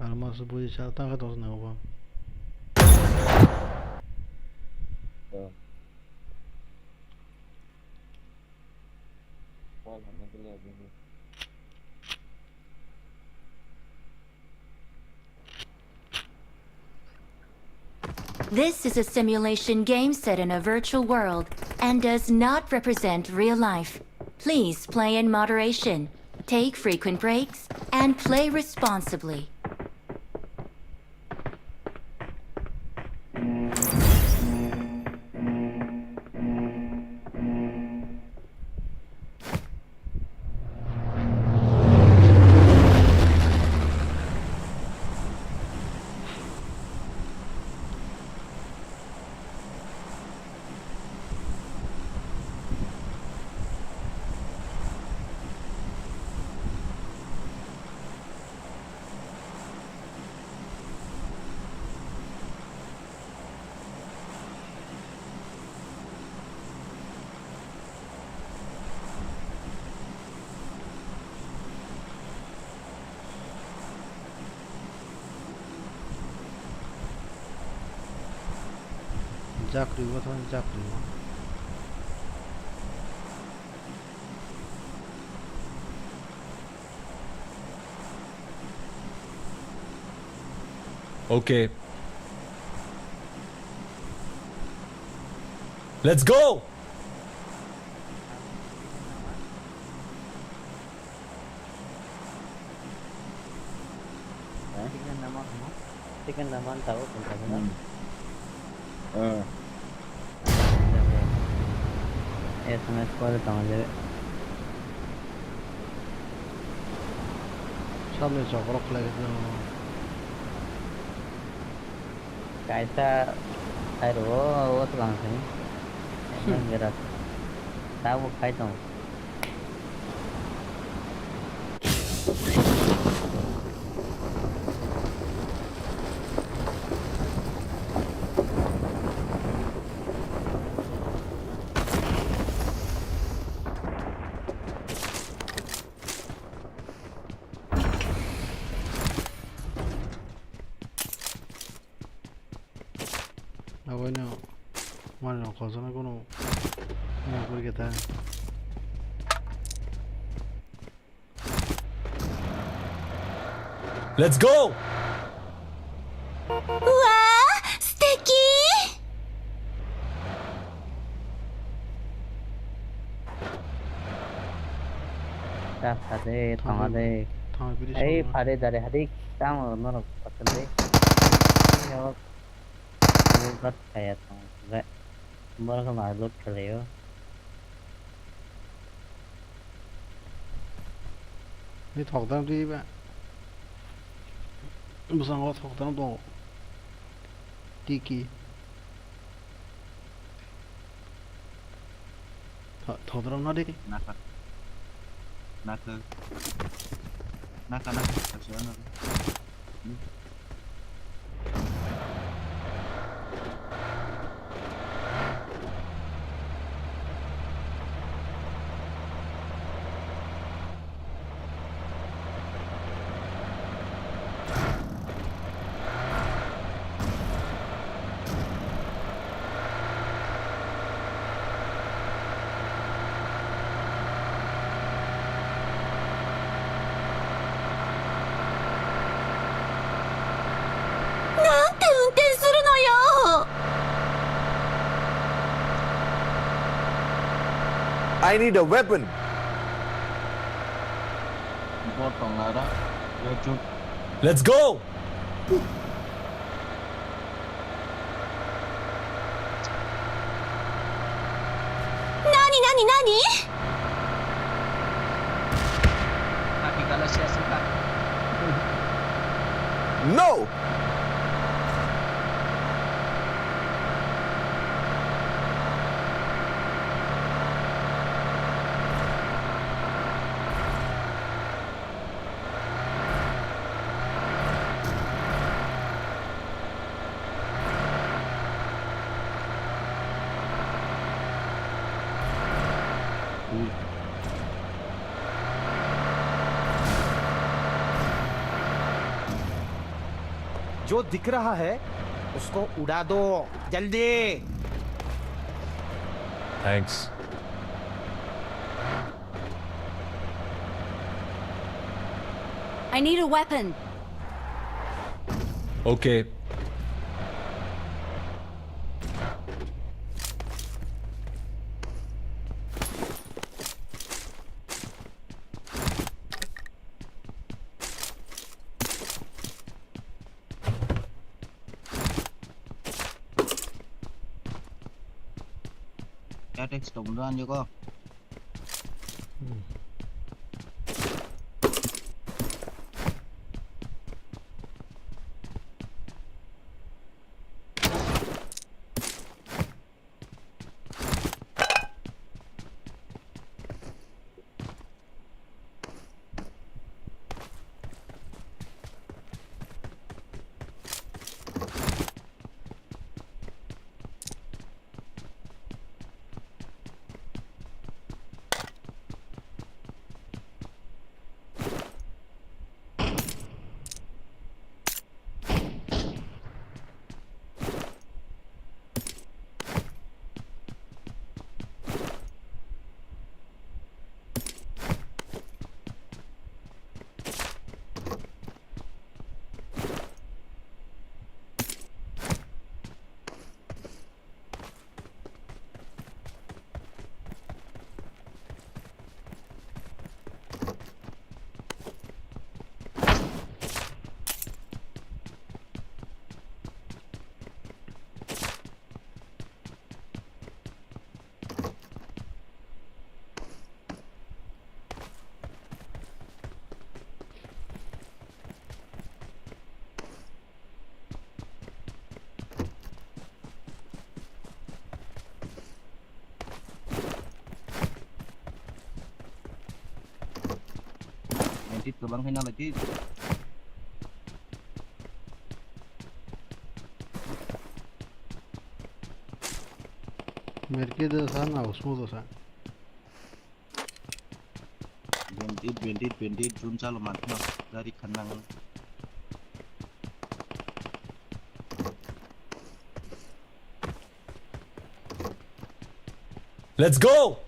A: almas बुझे चलता है तो उसने हुआ
B: This is a simulation game set in a virtual world and does not represent real life. Please play in moderation, take frequent breaks, and play responsibly.
A: Jack River था Jack River.
H: Okay. Let's go!
K: Chicken naman tahu punta ko na. SMS call tama jabe.
A: सामने चौकड़ों लगे थे
K: Kaisa air wo to lang sini. Gerak. Tahu kai tong.
A: अब ना मानो कौन ना कोनो नौकरी के था
H: Let's go!
D: Wow! Sticky!
K: Tak ada, tang ada. Pada dari hari kamu menurut pasal ini buat kayak tang, enggak, mereka malu kalian.
A: Ini thokdam đi bạn, bukan nggak thokdam dong, tiki, thokdam nadi,
J: naka, kasihan aku.
C: I need a weapon.
H: Let's go!
D: Nani?
J: Nakikala siya sa tak.
C: No!
L: जो दिख रहा है उसको उड़ा दो जल्दी
H: Thanks.
D: I need a weapon.
H: Okay.
J: attack stone doan yo ko. Bandit ke bang final lagi.
A: Merke de sa na usmo do sa.
J: Bandit jun chalo matna dari khanang.
H: Let's go.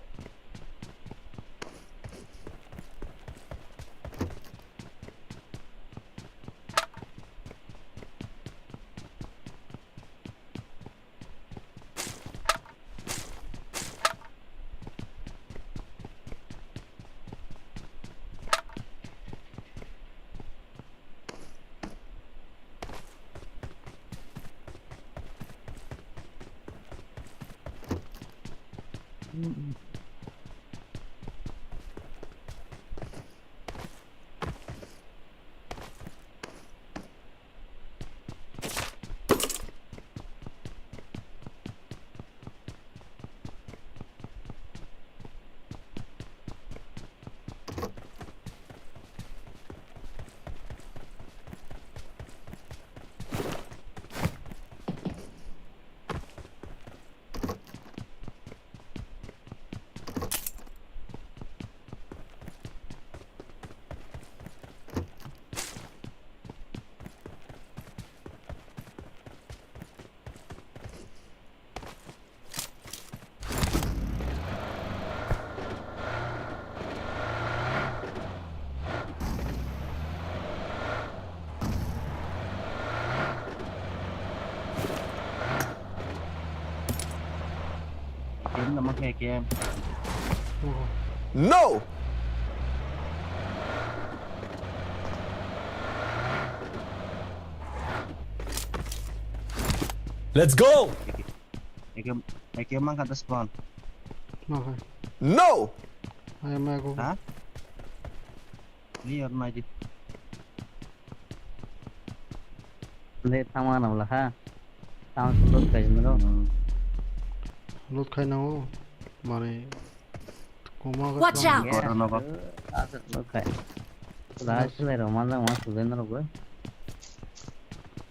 J: Game.
C: No!
H: Let's go.
J: Game mang kata spawn.
C: No!
A: Ay ma ko.
J: Ha? Ni or ma ji.
K: Le tama na wala ha. Tama sulot kay mero.
A: Lut khai na ho. Mane koma ka.
D: Watch out!
J: Corona ba?
K: Asat lo kay. Raj le romanda ma sudendra go.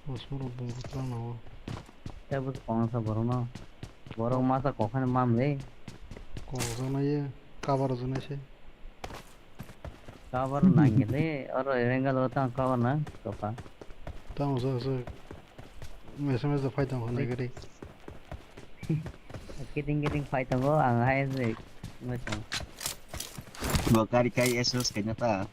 A: Osmo bong ka na ho.
K: Ya bus kaun sa borona. Borok masa kokhane mamle.
A: Ko jana ye cover jana se.
K: Cover nangile or rengal hota cover na topa.
A: Tam so SMS da फायदा होने गरे.
K: Kiting fight go ang hai se. Macam.
J: Dua kali kai esos kayaknya ta.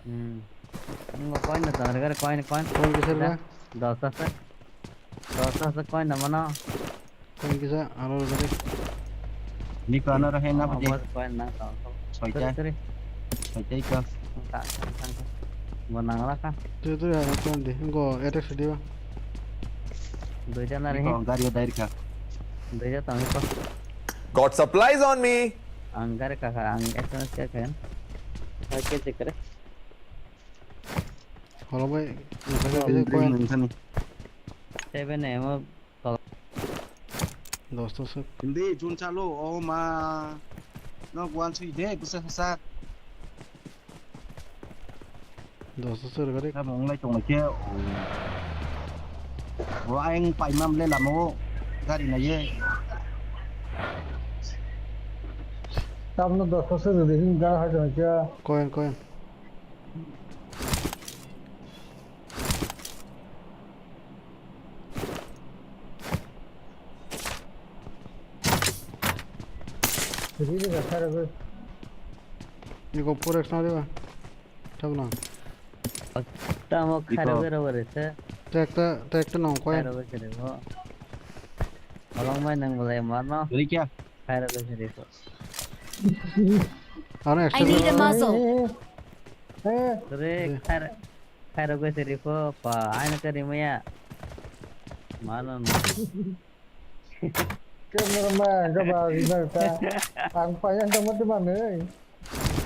K: Ini coin na targar coin.
A: Kौन किसे ला?
K: 10 से coin na mana.
A: कौन किसे आलो गरे.
J: Ni kana rahe na bje.
K: Coin na ka.
J: Soita ka.
K: Menang lah kan.
A: Tu ya कौन दे. इनको attack से दिवा.
K: Dua jana rahe.
J: Ko gario dair ka.
K: Dua jana tami ko.
C: Got supplies on me.
K: Anggar kakak, SMS क्या कहें? क्या check करे?
A: Kalau baik, kita koin.
K: 7 है वो
A: दोस्तों से
J: Hindi jun chalo oh ma no guan sui de kusa sa
A: दोस्तों से करे.
J: ta mong lai tong lai kia rồi anh phải mâm lên làm ô gia đình này ye
F: Tam nó đợt số rồi đến ra hai rồi chưa?
A: Koin.
F: Jadi dia dah cara tu.
A: Ini kau pura ekstra dia. Tahu na.
K: ता वो खराब कर रहे थे
A: Tek nong koin.
K: खराब कर रहे वो अलग में नंग बोले मारना
J: jadi क्या
K: खराब कर रहे वो
A: Ana
D: I need a
A: ekstra.
D: muzzle.
K: अरे खराब कर रहे वो पा आइन करी मैं मारना
F: Cameraman ke bawah ini ta. Angpa yang kamu di mana?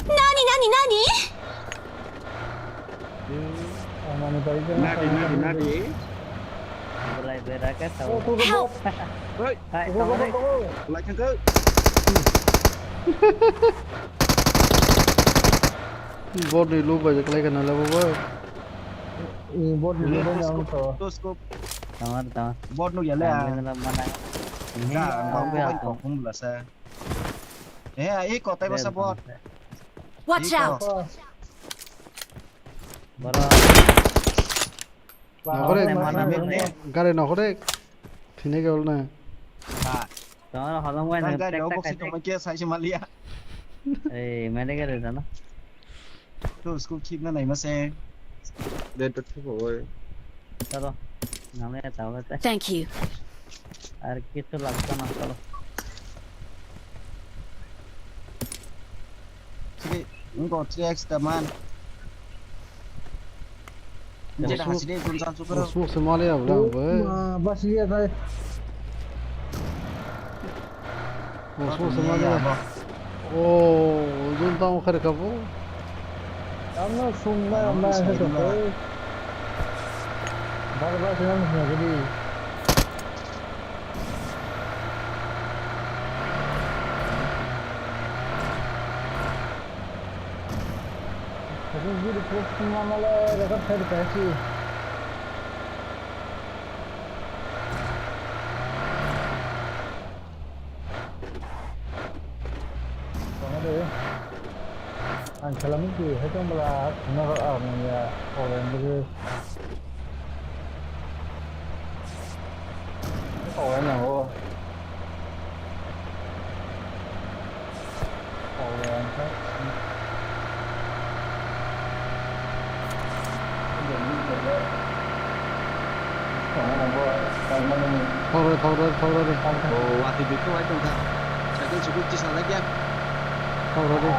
D: Nani?
F: Mana tadi kan?
J: nadi
K: बोला बेरा का सब
D: Help!
J: ơi
K: हाय तुम्हारे
J: lại thằng cơ
A: Bot ni lu baca kelai kan ala bawa.
F: Ini bot di mana yang tu?
J: to scope
K: तुम्हारे
J: bot nu ya la
K: मतलब मना
J: ra bom của anh còn không là sao ấy có tay basa bot
D: Watch out!
K: बड़ा
A: Nakore,
K: mana
A: gare nakore. Sini ke ulna.
J: à
K: तुम्हारा हलम में
J: đang
K: नहीं
J: cái đó
K: tax
J: bốc xích trong kia sai Somalia
K: ए मैंने कर रहा ना
J: to scope chip nó này mà xe đến tất cả rồi
K: चलो नाम है तावत
D: Thank you.
K: अरे कितना लगता ना चलो
J: Sige, có 3x man Jadi dah hasil dia jumsan super.
A: Smoke Somalia bilang boy.
F: Bas lihat saya.
A: Smoke Somalia. Oh, junta mau kerja kamu?
F: Kamu semua mana itu? Baru-baru saya nak jadi. Jadi di pos semua malah dekat saya kasih. Ang salam itu, itu malah nak ya orang itu. Orang yang orang kan.
A: Tahu deh.
J: Oh, waktu itu aja enggak. Saya cukup kisah lagi ya.
A: Tahu deh.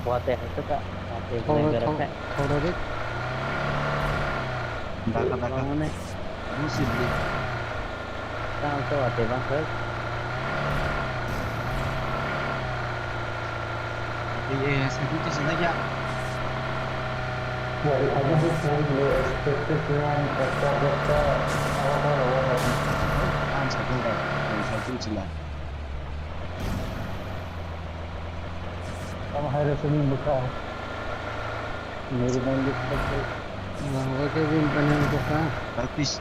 K: Kuatnya itu kak, kuatnya geraknya.
A: Tahu deh.
J: Bakal
K: Mana?
J: musim ni.
K: Tahu tu kuatnya bang.
J: Iya, saya cukup kisah lagi ya.
F: Well, I just expected yang kata
J: Kan satu dah. Yang satu jelas.
F: kamu harus sini buka. Meru bangkit betul.
A: Nah, oke bin panjang tu kan.
J: Praktis.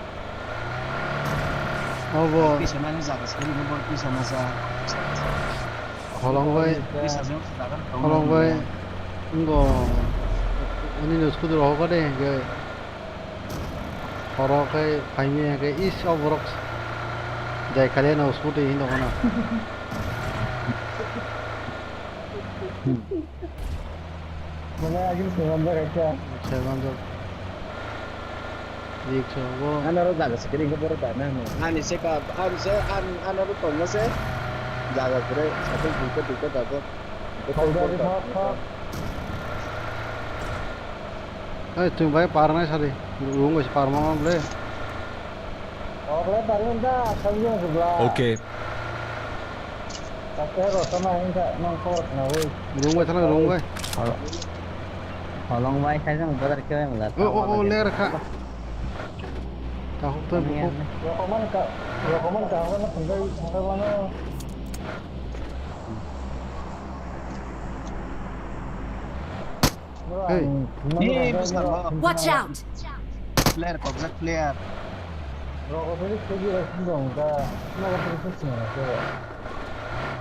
A: Oh boh.
J: Praktis sama ni zakat sekali nombor tu sama saya.
A: Holong boy.
J: Bisa saya silakan.
A: Holong boy. Enggak. Ini nusku tu roh kau deh. Ke. Horok ke, kami ke is Kokborok. Jai kalian nusku tu ini mana?
F: Mana lagi sebentar aja.
A: Seven tu. Dik so. Wo.
J: Anak orang zakat sekali nombor dah mana? Ani saya anak orang tu mana saya? Zakat sekali satu tiga dah tu.
F: Kau dah di apa?
A: Ê, chừng váy par này sao đi? Uống rồi par mà boleh.
H: Okay.
A: Uống rồi thằng uống rồi.
K: Long vai saya sama brother kau yang lah.
A: Oh, leer kha. Tao hút tôi hút. Hey,
D: Watch out!
J: Flare, kok flare.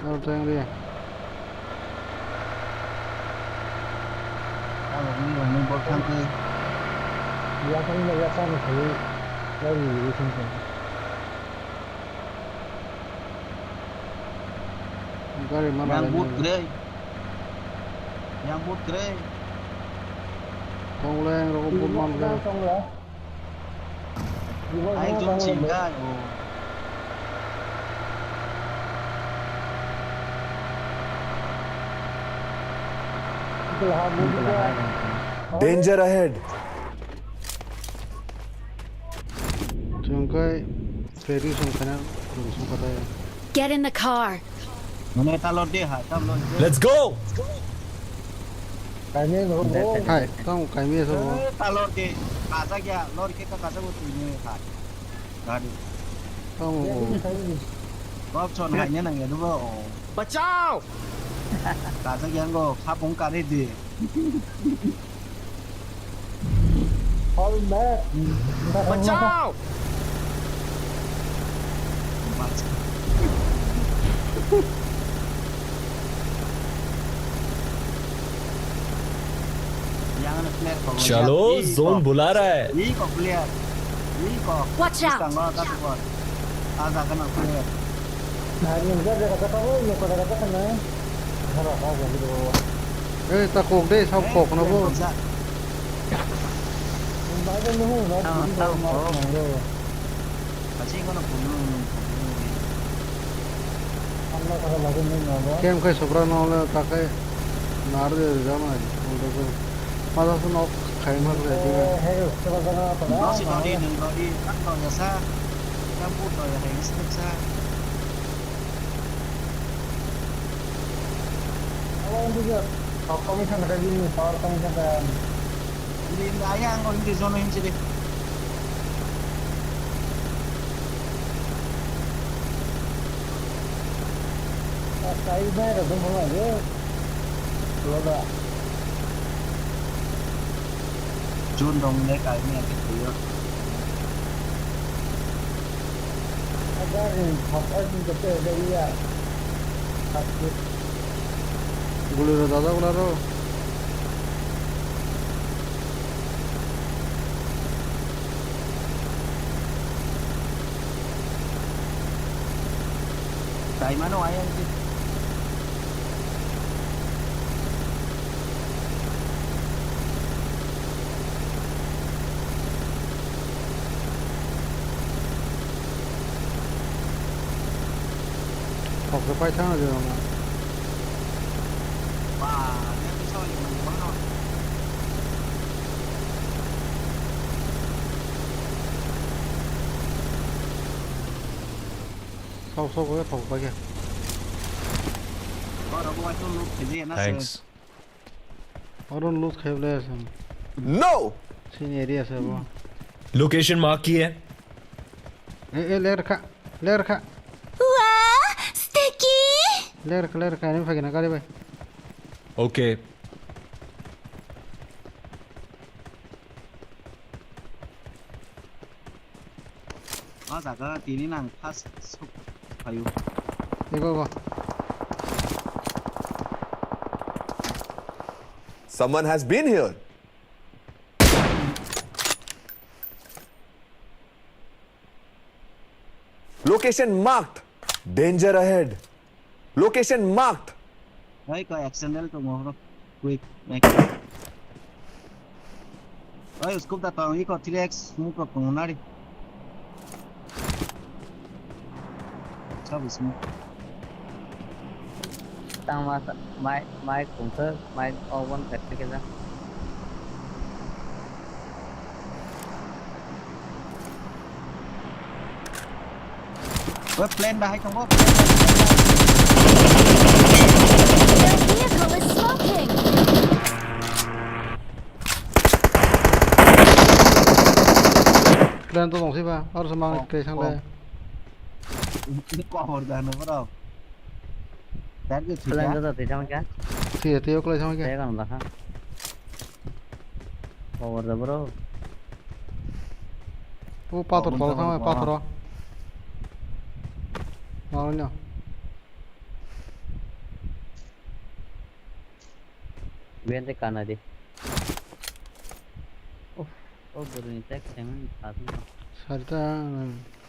A: đâu trang đi.
J: Kalau ni orang buat sampai.
A: Gari mana?
J: Yang boot grey. Yang boot grey.
A: Không lên rồi cũng mong lên.
J: Ai chung chìm ra.
C: Danger ahead.
A: Chúng cái ferry xuống cái nào xuống cái đây.
D: Get in the car.
J: Mana talon dia, talon.
H: Let's go.
A: Hai, tao cái gì sao?
J: Talon dia, kaza kya, lor ke ka kaza ko tine hai. Gadi.
A: Tao
J: Bab chon hai nya nang ya du ba.
L: बचाओ
J: Kaza kya ko khapong kare di.
L: बचाओ
J: Jangan flare kok.
H: चलो zone बुला रहा है.
J: Ini kok flare. Ini kok.
D: Watch out.
J: Tanggal kat buat. Ada kena flare.
A: Ê, ta cột đi, sao cột nó vô? Kem cái sopra nó là ta cái nار de jama है उधर से माता से knock खाई मर रहे थे
J: Nó sẽ đi đừng có đi cắt vào nhà xa. Em phút rồi hành sức xa. Hindi kaya ang hindi zona hindi sila. Jun dong lấy cái này cái thứ đó.
A: bolero दादा bolero
J: Dari mana ayam sih?
A: học cái bay thang là gì mà
J: Wah, dia bisa yang mana?
A: sau sau cái học bay kìa.
J: Có đâu có chỗ lúc cái gì nó
H: Thanks.
A: और उन लूट खेवले हैं सब
C: No!
A: Scene area से वो
H: location mark की है.
A: ए ले रखा
D: Wow, sticky!
A: ले रखा नहीं फेंकना काले भाई.
H: Okay.
J: Nó giả cái tí ní nàng pass sụp phải không?
A: देखो
C: Someone has been here. Location marked. Danger ahead. Location marked.
J: Đấy coi accidental tuh mau quick naik. Ayo scoop ta tahu ikut T-Rex muka pengunari. Sao bị smoke?
K: Tăng mai cũng thơ mai ô one thật cái ra.
J: Với plan đã hay không có
D: Their vehicle is smoking!
A: Plan tôi tổng xí vào, harus mang cái sang đây.
J: Qua một đàn nữa bắt đầu. Đánh cái thủy
K: Plan
J: giá.
K: itu tidak macam.
A: Thì tiêu cái sang
K: Saya
A: cái.
K: kan lah. Power dah bro.
A: Ô, patro đó sang patro. Mau nhá.
K: Biar tak kana di. Oh baru ni tak jangan satu.
A: Sarita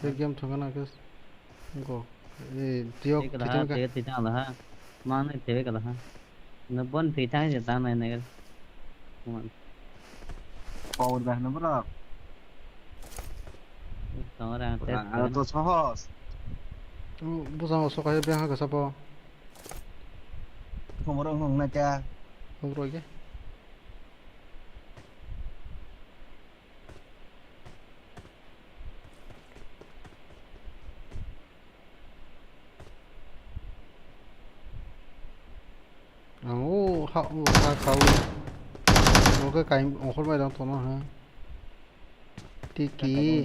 A: cái game thằng nào cái go. Tiêu
K: Tidak
A: cái
K: lah,
A: cái.
K: tidak lah. Mana tidak lah. Nabon tidak je tanah ni.
J: Power đàn nữa bắt đầu.
K: Orang
J: Ada tuh sohos.
A: Bukan masuk aja biang agak siapa?
J: Không có không này cha.
A: Không rồi cái. Họ cầu nó cái cành ổ khôn bay đang tốn nó hả? Tiki.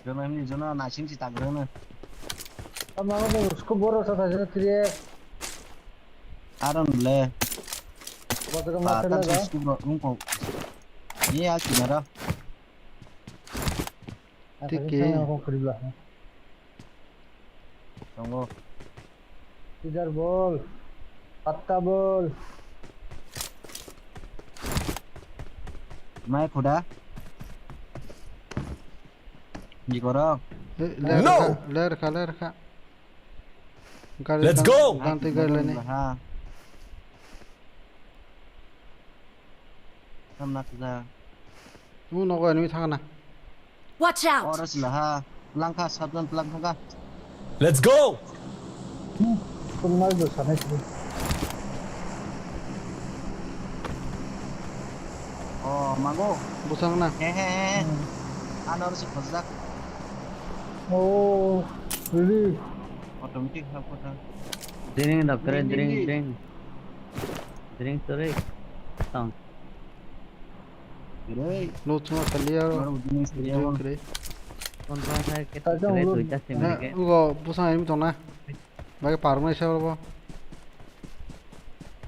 J: Cho nó em đi cho nó nãy xin chỉ tặng nữa nè.
F: अब मानो तो उसको बोरो सा था जो क्रिए
J: Aaron le.
F: बहुत का
J: Và
F: मार
J: tao
F: लगा
J: sẽ scoop rồi đúng không? Ini ya gimana dah?
A: Tiki.
F: को खरीद ला
J: Tunggu.
F: इधर बोल पत्ता बोल
J: Mai kuda. Gì có đâu?
A: ले रखा
H: Let's go.
A: ganti कर लेने
J: Ha. Năm nát ra.
A: nó gọi nó thằng nào
D: Watch out!
J: Oras lah ha. Langkah satu langkah kan.
H: Let's go.
F: तुम मत दो समझ लो
J: Oh, mago.
A: busang na
J: Hehe. Ano harus kozak.
F: O really
J: Otomatik apa dah?
K: Drink doctor, drink sorry. Tang.
J: Gede.
A: nó cuma clear
J: Baru begini seria bang.
A: kre
K: Kon saya kita kira tu just
A: na
K: minute.
A: ugo busang ini tong na bagai parung na siya ba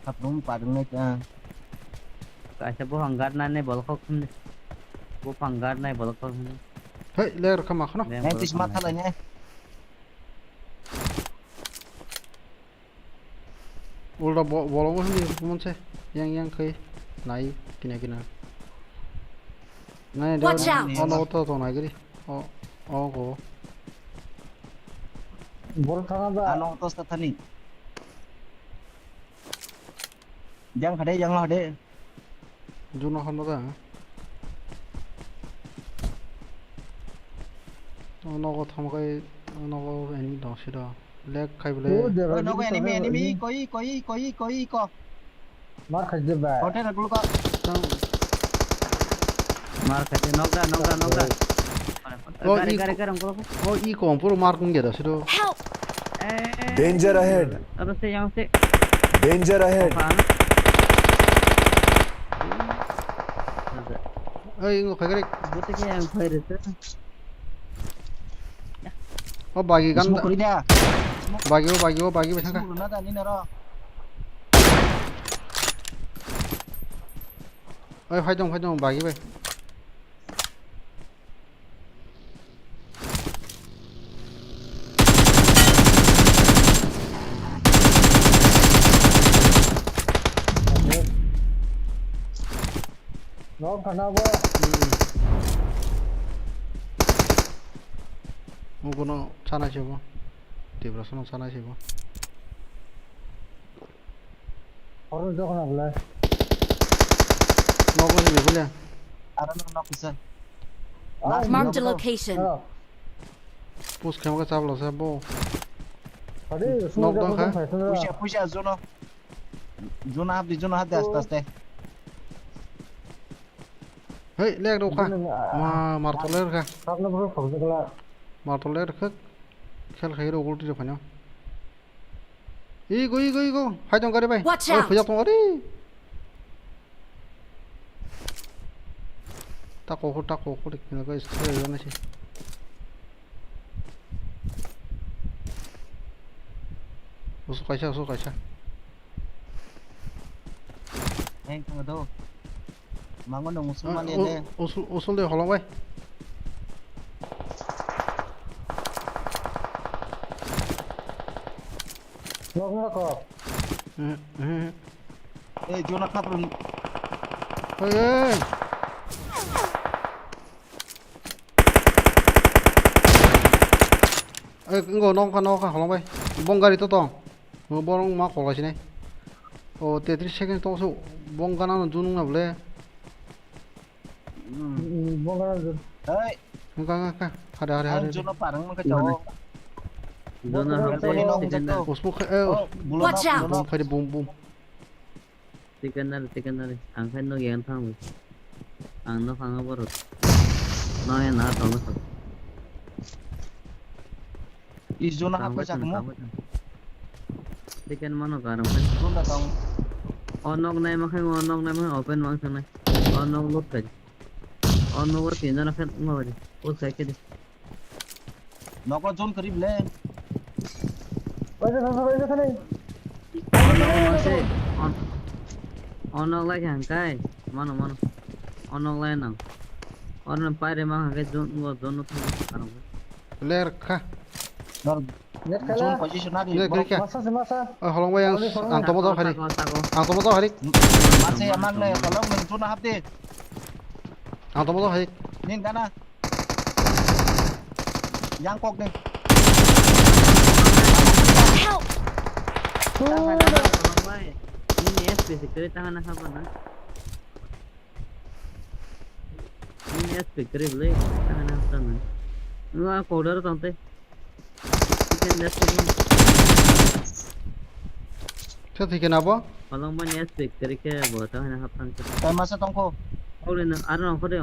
J: Kaprung padung nih kan.
K: Kasi po hanggar na ni bolkok ni. Po hanggar na bolkok ni.
A: hey le rakha ma khano
J: Nanti semata lah nya.
A: ulda bolong mo hindi pumunse yang kai nai kina nai dia
D: Watch out!
A: ono to nai gari go
F: बोल था ना
J: Ano tos tatani. Yang hade.
A: juno khano da ono go tham kai ono go enemy dong sira leg khai bole
F: वो दे
J: Oh, no enemy. Koi ko.
F: मार खज दे बा
J: Hotel nak dulu kok.
K: Mar kasi noga.
A: Oh,
K: Kare angkol ko.
A: oh I ko puro mar kung geda siro
D: Help!
C: Danger ahead.
K: Ano se yang se?
C: Danger ahead.
A: hey ngo khai gari
K: Buti ke yang fire itu.
A: oh bagi kan
J: Semua kuliah.
A: bagi besang ka
J: Semua nada ni naro.
A: ơi phải dong bagi be
F: नो खाना वो
A: mo kono chana chebo Tiprasa no chana chebo
F: और जो खाना बोला
A: no ko ni bole
J: Ada nak bisa.
D: Marked a location.
A: pus khem ka chaplo sa bo Knock down kah?
J: Push zona. Zona hab aste.
A: Hey, leg đâu kah? Marto leg kah? Marto leg kah? Khel khai đâu gol đi phải không? Igo. Hai tong kari bay.
D: Watch out.
A: Phujak tong kari. Tako dik na guys. Hey, yana sih. Usuk kaisa.
J: Hey, tunggu tuh. Mangon dong Musulman ya deh.
A: Usul deh holong bay.
J: Zona kapur.
A: Hey. Enggak nongka holong bay. Bong gari tuh tong. Borong mak kolak sini. Oh, 33 second tong su. Bong kanan junung na boleh.
J: Hey.
A: Enggak. Ada.
J: Zona parang man kacau.
K: Zona hab
A: Usmu
D: Watch out.
A: Bom khai bom.
K: Secondary angkai no yang thang ang no khang abor no ya na tong no
J: Is zona hab baca kamu?
K: Second mano karam
J: Zona tong.
K: onok nai makai open mang sana onok lot kai onok war tin na khat ngori o sai ke
J: Nokla zone karib le.
K: onok lai hang kai mano onok lai nang onan pare mang kai zone no thang karam
A: Ler kah?
J: Zone position ada.
A: Ler kah? Holong bay yang ang tomo hari.
J: Masih aman le. Kalau men zona hab deh.
A: Ang tomo hari.
J: Nin kana. Yang kok nih.
D: Help!
K: ini SP sekali tangan apa na ini SP sekali boleh tangan apa na nggak coder tante ikan das ini
A: Saya kenapa?
K: kalau mana SP sekali ke buat tangan apa tante
J: Tay masa tongko.
K: oleh na ada orang kode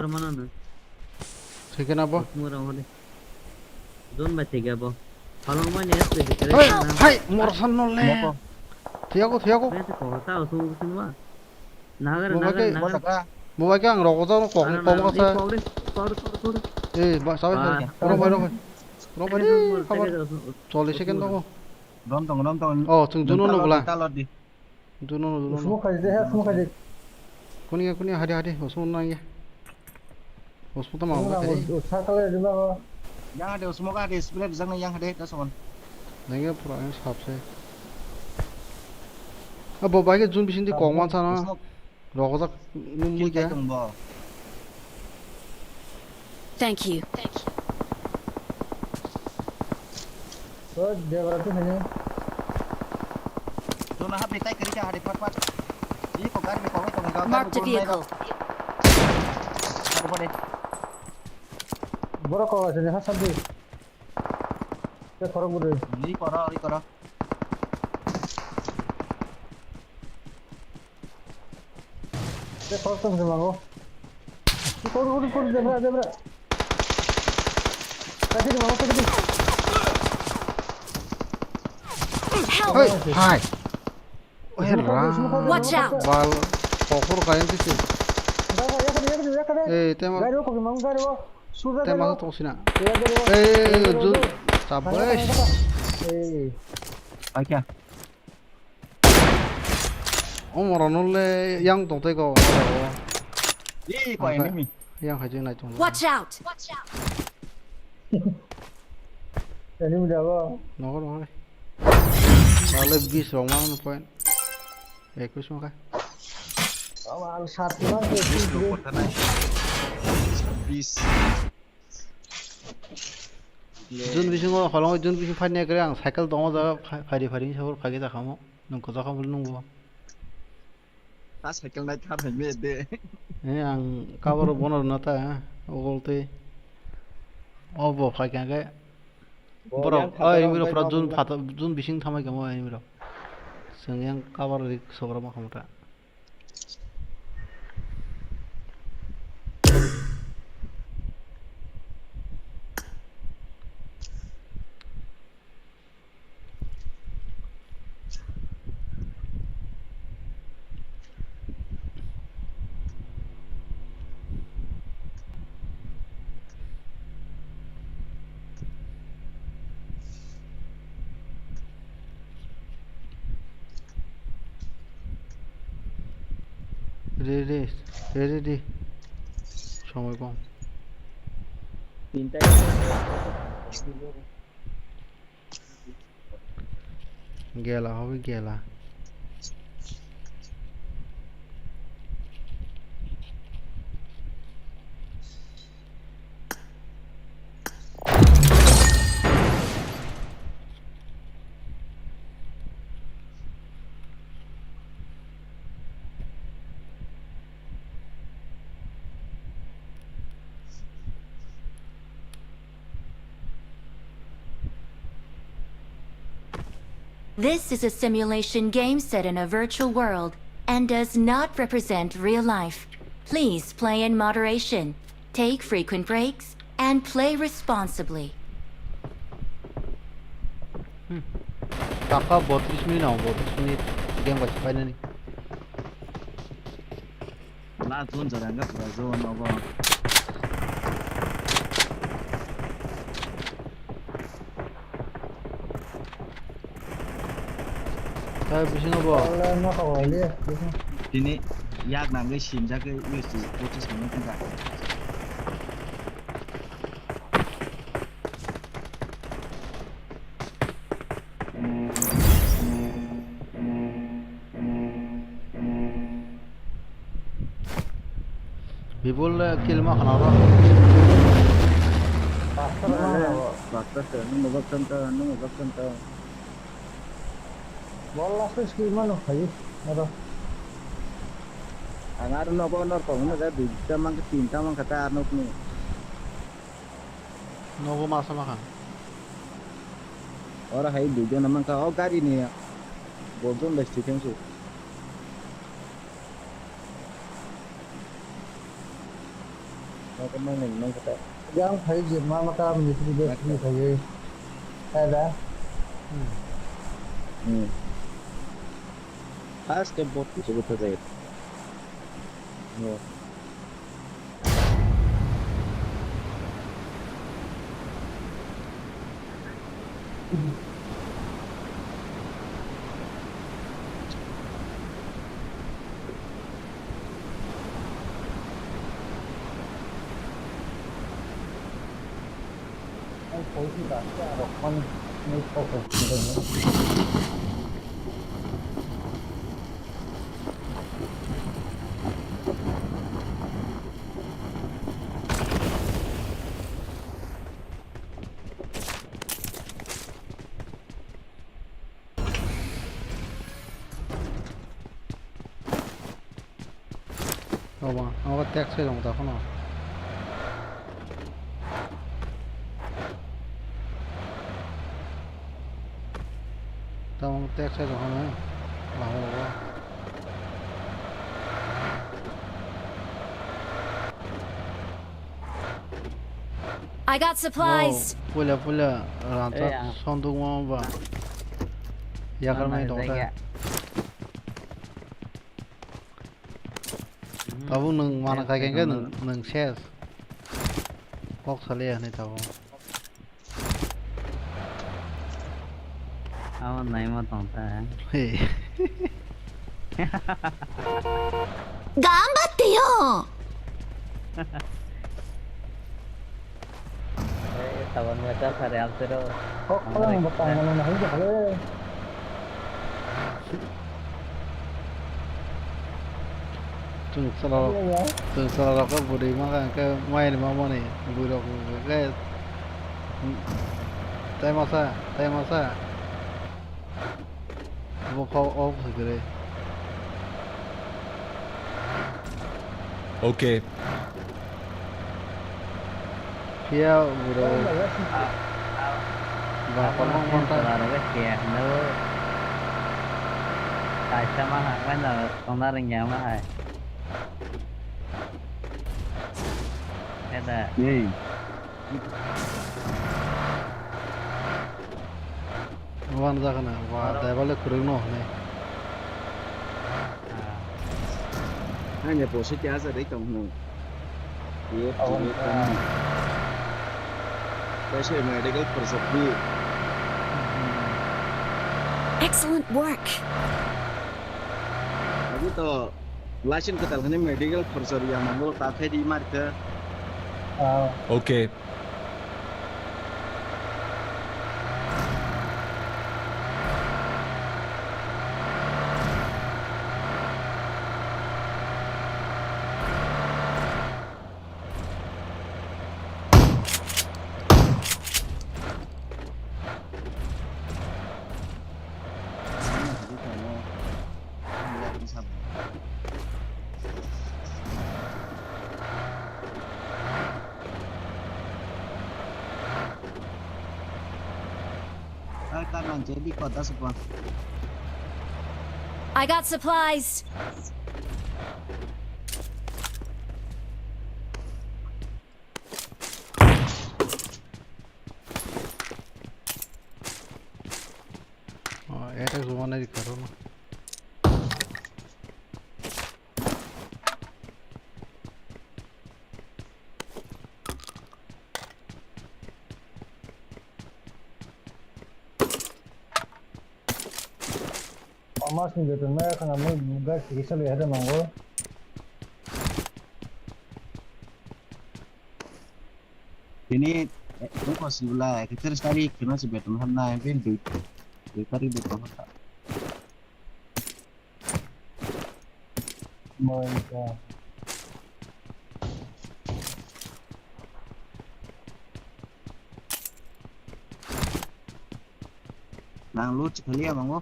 K: mana na
A: Saya kenapa?
K: murah kode zone baca gak boh kalau mana SP sekali
A: Hai, morsan nolnya. Thiago.
K: Kaya ko tao su sinwa. Nagar.
A: Mau kang rokok tau kong kasa. Sabar. Kurang bay. Kabar. 40 second tau.
J: Nonton.
A: Oh, junun no bola.
J: Talot di.
A: Junun. Kuning hari. Usmun nang ya. Usmun tau mau.
J: Yang ada semoga ada sebelah di sana yang ada dason.
A: Nangya pura yang sabse. Abo bagai jun bisin di kongwan sana. Rokok tak numbu ya.
D: Thank you.
J: Zona hab tay kerja ada pat. Ini kok gar ko to
D: Marked a vehicle.
F: Borok sini hasan di. Korang guru.
J: Ini kora.
F: Korang tu macam mana? Korang jabra. Kasih di mana?
A: Hai.
D: Watch out.
A: Bal kokor kayang sih. Tema. Tema tu sini. Jun. Sabes.
J: Aja.
A: Moronole yang tonte ko.
J: Ih, kok enemy.
A: Yang haji naik tonte.
D: Watch out.
F: Enemy jago.
A: No. Kalau 20 roman point. 21 maka.
F: Awal 1 lagi.
J: 20.
A: Jun bising ko kalau jun bising fanya kerang cycle dong ada fari sabur kaki tak kamu nunggu tak kamu nunggu.
J: Pas cycle naik kan hanya deh.
A: Yang kabar bonor nata ya, ogolte. Obo kaki agak Borok, ini miro fra jun bising thamai kamu ini miro. Seng yang kabar di sobra mah kamu tak. Ready. সময় কম গেলা হবে গেলা
B: This is a simulation game set in a virtual world and does not represent real life. Please play in moderation, take frequent breaks, and play responsibly.
A: টাকা 32 minute নাও 32 minute game বাকি পাই নানি
J: না zone জরাঙ্গা পুরা zone নব
A: তাই বিশিং হবো
F: না খাওয়াইলে
J: দিনে ইয়াক নামলে সিনজাকে ইউসি 25 মিনিট না
A: Bibul kill mah kenapa?
K: Bakta nung bakta.
F: Bola sih skill mana kayu? Ada.
K: Angar no ko no ko no da dita mang tinta mang kata arnok ni.
A: Novo masa makan.
K: Ora hai dujo namang ka o gari ni. Bodon da siteng su. Nó mang mình mang cái
F: Yang thấy gì mà ta mình đi được như thế hay đã
K: khas cái bot itu betul saya
F: phối thì đã được con mấy câu của mình
A: Apa teks sih dong tak kenal. Tao teks sih dong kenal. Lalu apa?
D: I got supplies.
A: Pula rantat sonduk mau apa? Ya kan main dong tak. Tahu neng mana kayak gini neng chest. Kok salah nih tahu.
K: Awan naik mah tonton.
A: Hei.
B: Ganbatte yo.
K: Tawan mereka serial terus.
F: kok yang bertanya mana aja kali
A: Tung salah aku budi makan ke main mama nih buruk ke tay masa mau kau off segera
H: Okay.
A: Dia buruk Và còn mong con tay.
K: Là cái kìa nếu tại sao mà hạt cái là con ta đang nhà mà hay cái là
J: Nih,
A: Wan ra kana và đại bale kurung no này.
J: hanya posisi aja deh kamu. Iya, jadi kan. Saya medical persepsi.
D: Excellent work.
J: Tapi tuh, lasin kita ini medical persepsi yang mongol pakai di marga.
H: Okay.
J: Kanan jadi kota sebuah.
D: I got supplies.
A: Attack zone này karo na.
F: Mas ni betul mai kan amai buka kisah lihat ada manggo.
J: Ini kok sebelah kita sekali kena sebetulnya mana yang pintu tadi betul tak
F: Mereka
J: nang lu sekali ya manggo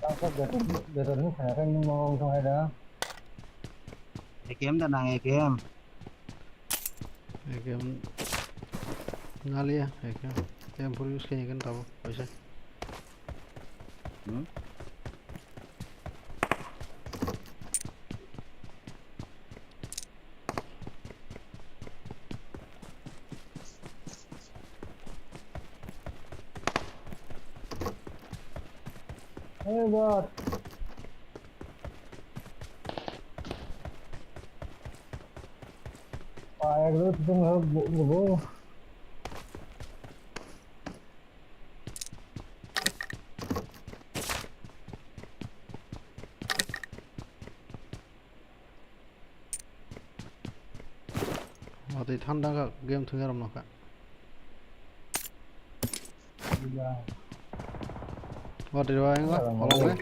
F: tangkap betul ni saya kan ngomong sama ada.
J: EKM dan nang EKM
A: Ngali ya, EKM puri उसके ये kan tahu पैसा.
F: Hey God. Pak lu tu nggak
A: 어디 탄다가 게임 통해라 놓까. 어디 와 이거? 올라오게?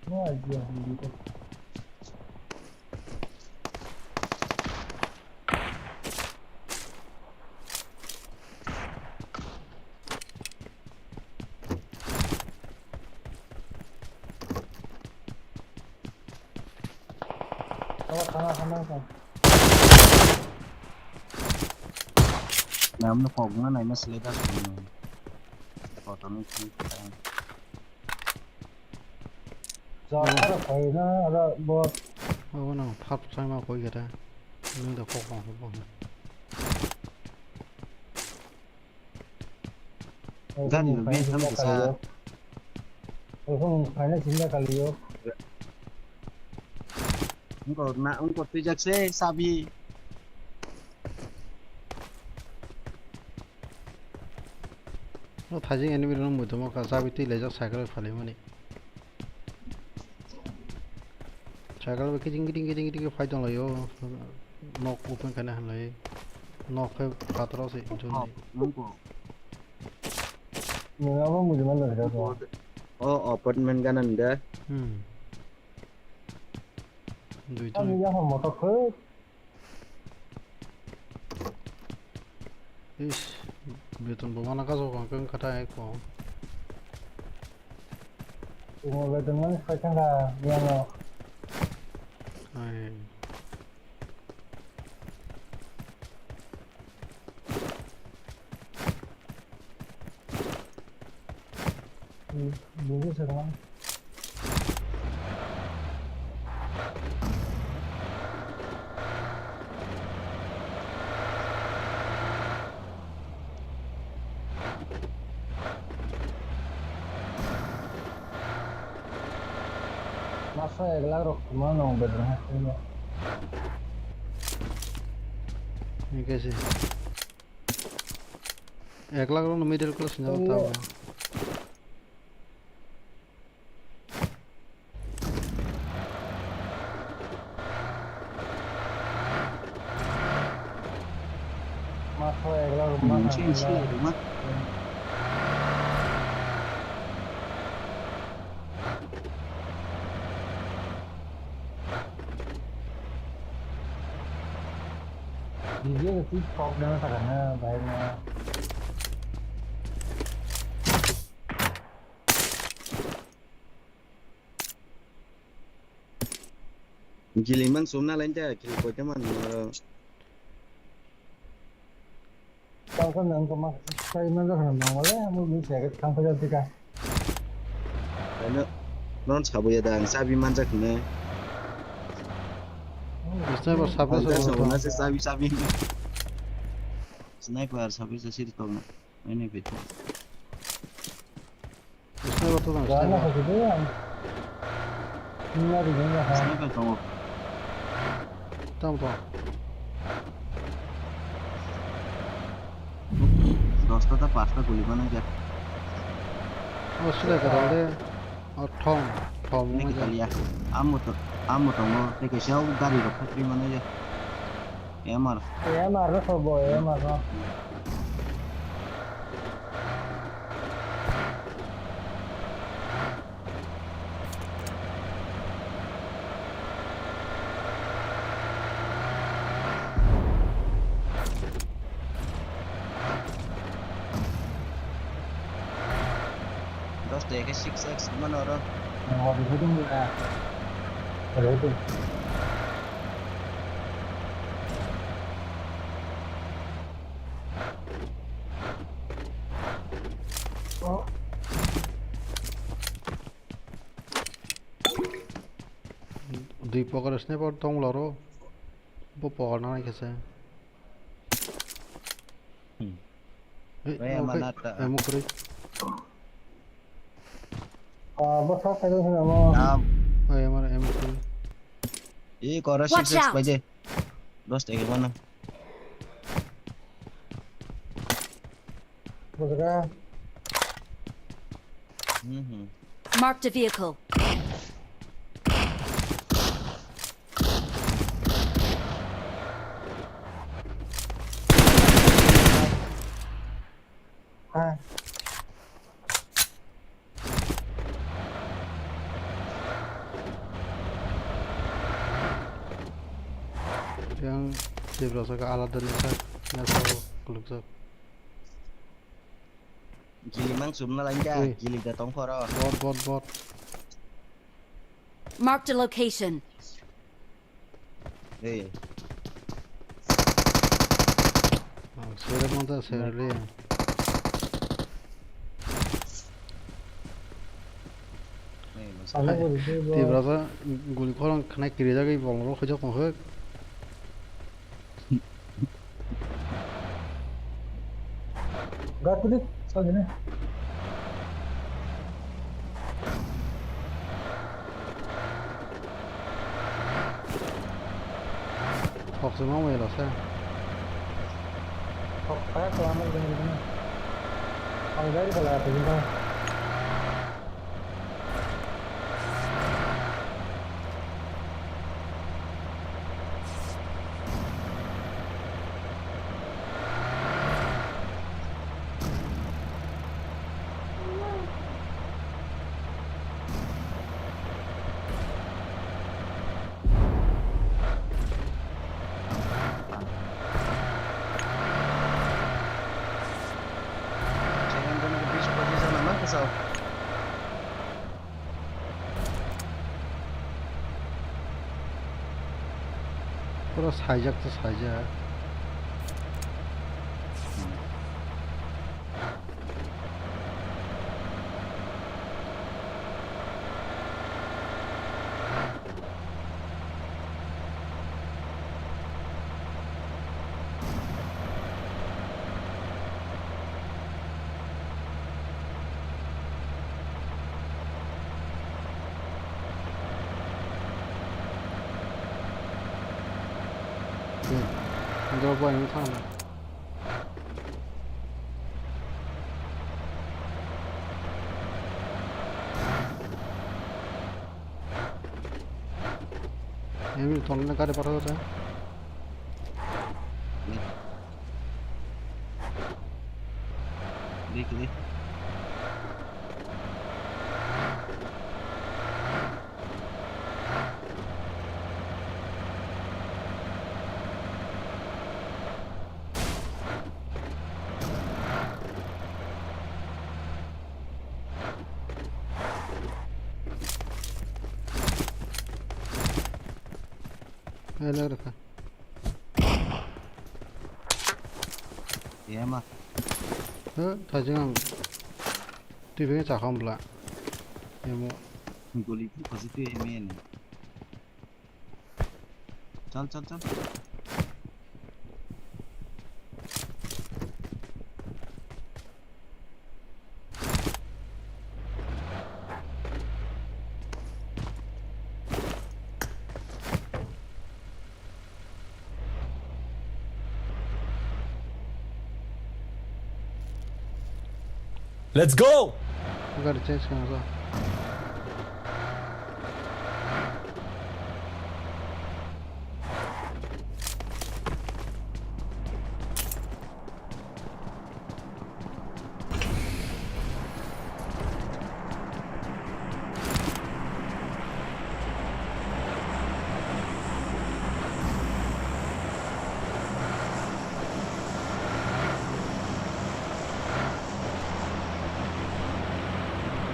F: No idea.
J: Nam nó phòng nó này nó sẽ ra còn tao nó không
F: Giờ ada kayaknya ada buat
A: Oh no, 팝 사이마 거기 가다. 너희들 꼭
J: Gan ni lebih sama besar.
F: Không phải là chính là Calio.
J: Ông còn tuy giặc xe Sabi.
A: 너 다시 애니메이션은 못 먹어. 사비티 레저 사이클을 팔리면이. 사이클 왜 king 파이팅 라요. nok open kana han lai. Nok ke patro se jo.
F: Mula apa mujhe mana lagta था.
J: Oh, apartment का नंदा.
A: दुई
F: अब यहाँ मोटा खोज.
A: इस बेतन बवाना का जो कंकन कटा है को.
F: Ini betul mana sekarang dah yang
A: Ay.
F: Bugis sekarang. Masa ya claro, mana bener ini.
A: ये कैसे 1 लाख मिडिल क्लास नहीं होता है
F: Masa ya claro, mana. Dia sih kok dengan karena banyak.
J: Gili mang sumna lanja gili ko jaman
F: Kalau kan yang kemas saya mana kan oleh mau bisa ke kantor jika.
J: Ano non sabo ya dang sabi manja kene
A: sniper sabla
J: sabo se sabi sniper sabi se sir to ini betul
A: sniper तो
F: Gana gitu ya. Ini ada juga kan.
J: sniper to
A: तब तो
J: 10টা তা 5টা গুলি বানা যায়
A: उसले कराले और ठोम
J: ini kita lihat amo to mo te ke shau gari ro fatri mana ya emar
F: Ya marah sobo ya marah.
J: dos de ke 6x mana ro
F: Mau dihitung ya. Ada itu. Oh.
A: दुई पकड़ sniper तो लरो वो पकड़ना नहीं कैसे मुकरी
F: Bos apa itu sih mau?
A: Ay हमारा मुकरी
J: ये करा
D: Watch
J: 6x
D: out.
J: बजे dos de ke mana
F: Bos ka?
D: Marked a vehicle.
F: Ah.
A: yang Tiprasa ke alat dan nasa keluk sak
J: gili mang sumna lanja gili da tong khoro
A: bot
D: Marked a location.
J: eh
A: sere monta sere le
F: Sana bos itu.
A: Tiprasa guli korang kena kiri jaga ibang lo khojak mohek
F: Gak tuh deh, soal gini.
A: học semua mau ya saya
F: Kok kayak selama gini. Kalau dari kalau ada juga.
J: jangan kena ke bis position nama
A: पूरा साइजक तो size है 이거 봐 이거 사람 Amy तोड़ने का पता होता है
J: देख ले
A: ले रखा
J: ये mà
A: 다지강 뒤에 작업 몰라 뭐
J: गोली की पॉजिटिव एम है चल चल चल
H: Let's go!
A: You gotta change guns up.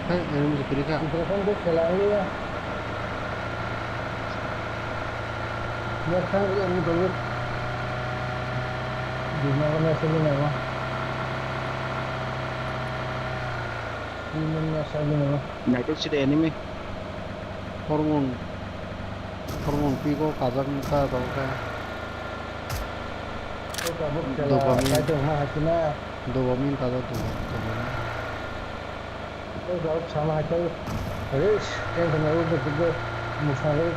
A: Enemy kiri ka.
F: Mikrofon ko chalaएंगे या kan ini dulu dunia kan asal ni nama ini asal ni nama
J: United States enemy
A: hormon pigo kazak ka daw ka dopamin kazak dopamin
F: job sama aja harus yang kena udah juga misalnya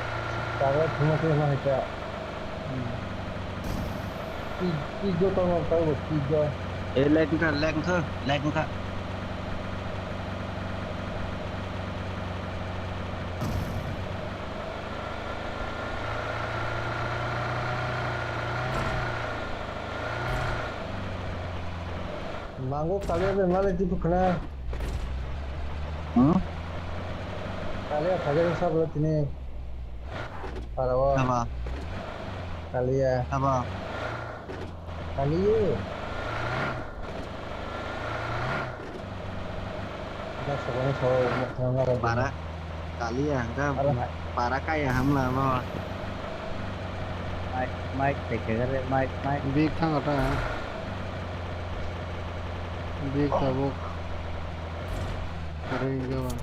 F: cara cuma sama aja tiga tahun tahu tiga
J: lag ka
F: mango kalian memang itu kena kalian kalian sabar ini parawa
J: apa
F: kalian
J: apa
F: kalian kita sebenarnya soal
J: para kalian kan para kaya hamla lo
K: Mike take care Mike
A: big thang ata hai big tabuk करेंगे वहाँ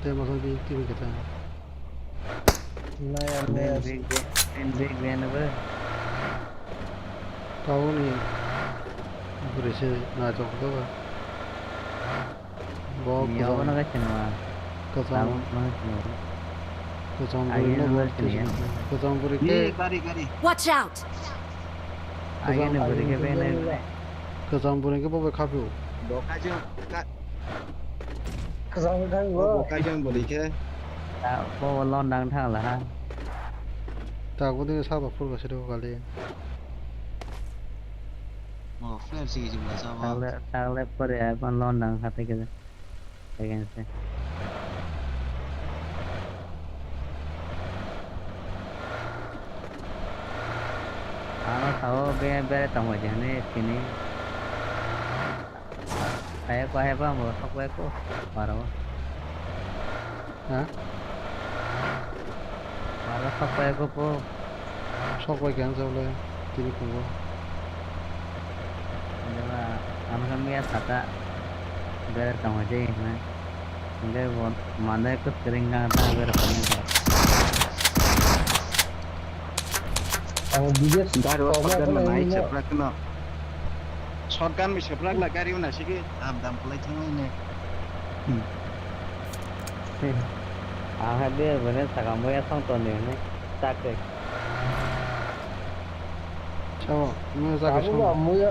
A: ते muscle भी क्यों कहता है
F: नया
K: big van over
A: ताऊ नहीं बुरे से ना चौक तो का बहुत
K: ya apa nak cina
A: कसम कसम बुरे
J: ये
A: के
J: kari
D: Watch out!
K: आगे ने बुरे के पहले
A: कसम बुरे के पापा खापी हो
J: boka jeng
F: kesalahan kan gua
J: boka jeng beri ke
K: tak bawa londang thang lah ha
A: ताऊ तो साब फुल का शेडो काले
J: oh flare sih juga sama
K: tak le per ya pan londang hati kita pengen sih ano tahu bere tamu aja nih sini saya apa mau sok aku parah
A: हाँ
K: Para sampai ko po.
A: Sok way kang sa wala. Tiri ko ko.
K: Diba, ang kami at saka ber tamo je na. Hindi mo mana ko keringa ta ber kami ka.
F: Ang bilis.
J: Daro pagkan na nai chapra kana. Shotgun mi chapra la gari una sige. Dam play thang ne.
K: Ang habi bene saka mo ya song to ne ne. Tak.
A: Chao, mo sa ka
F: Kamu
A: chao.
F: muya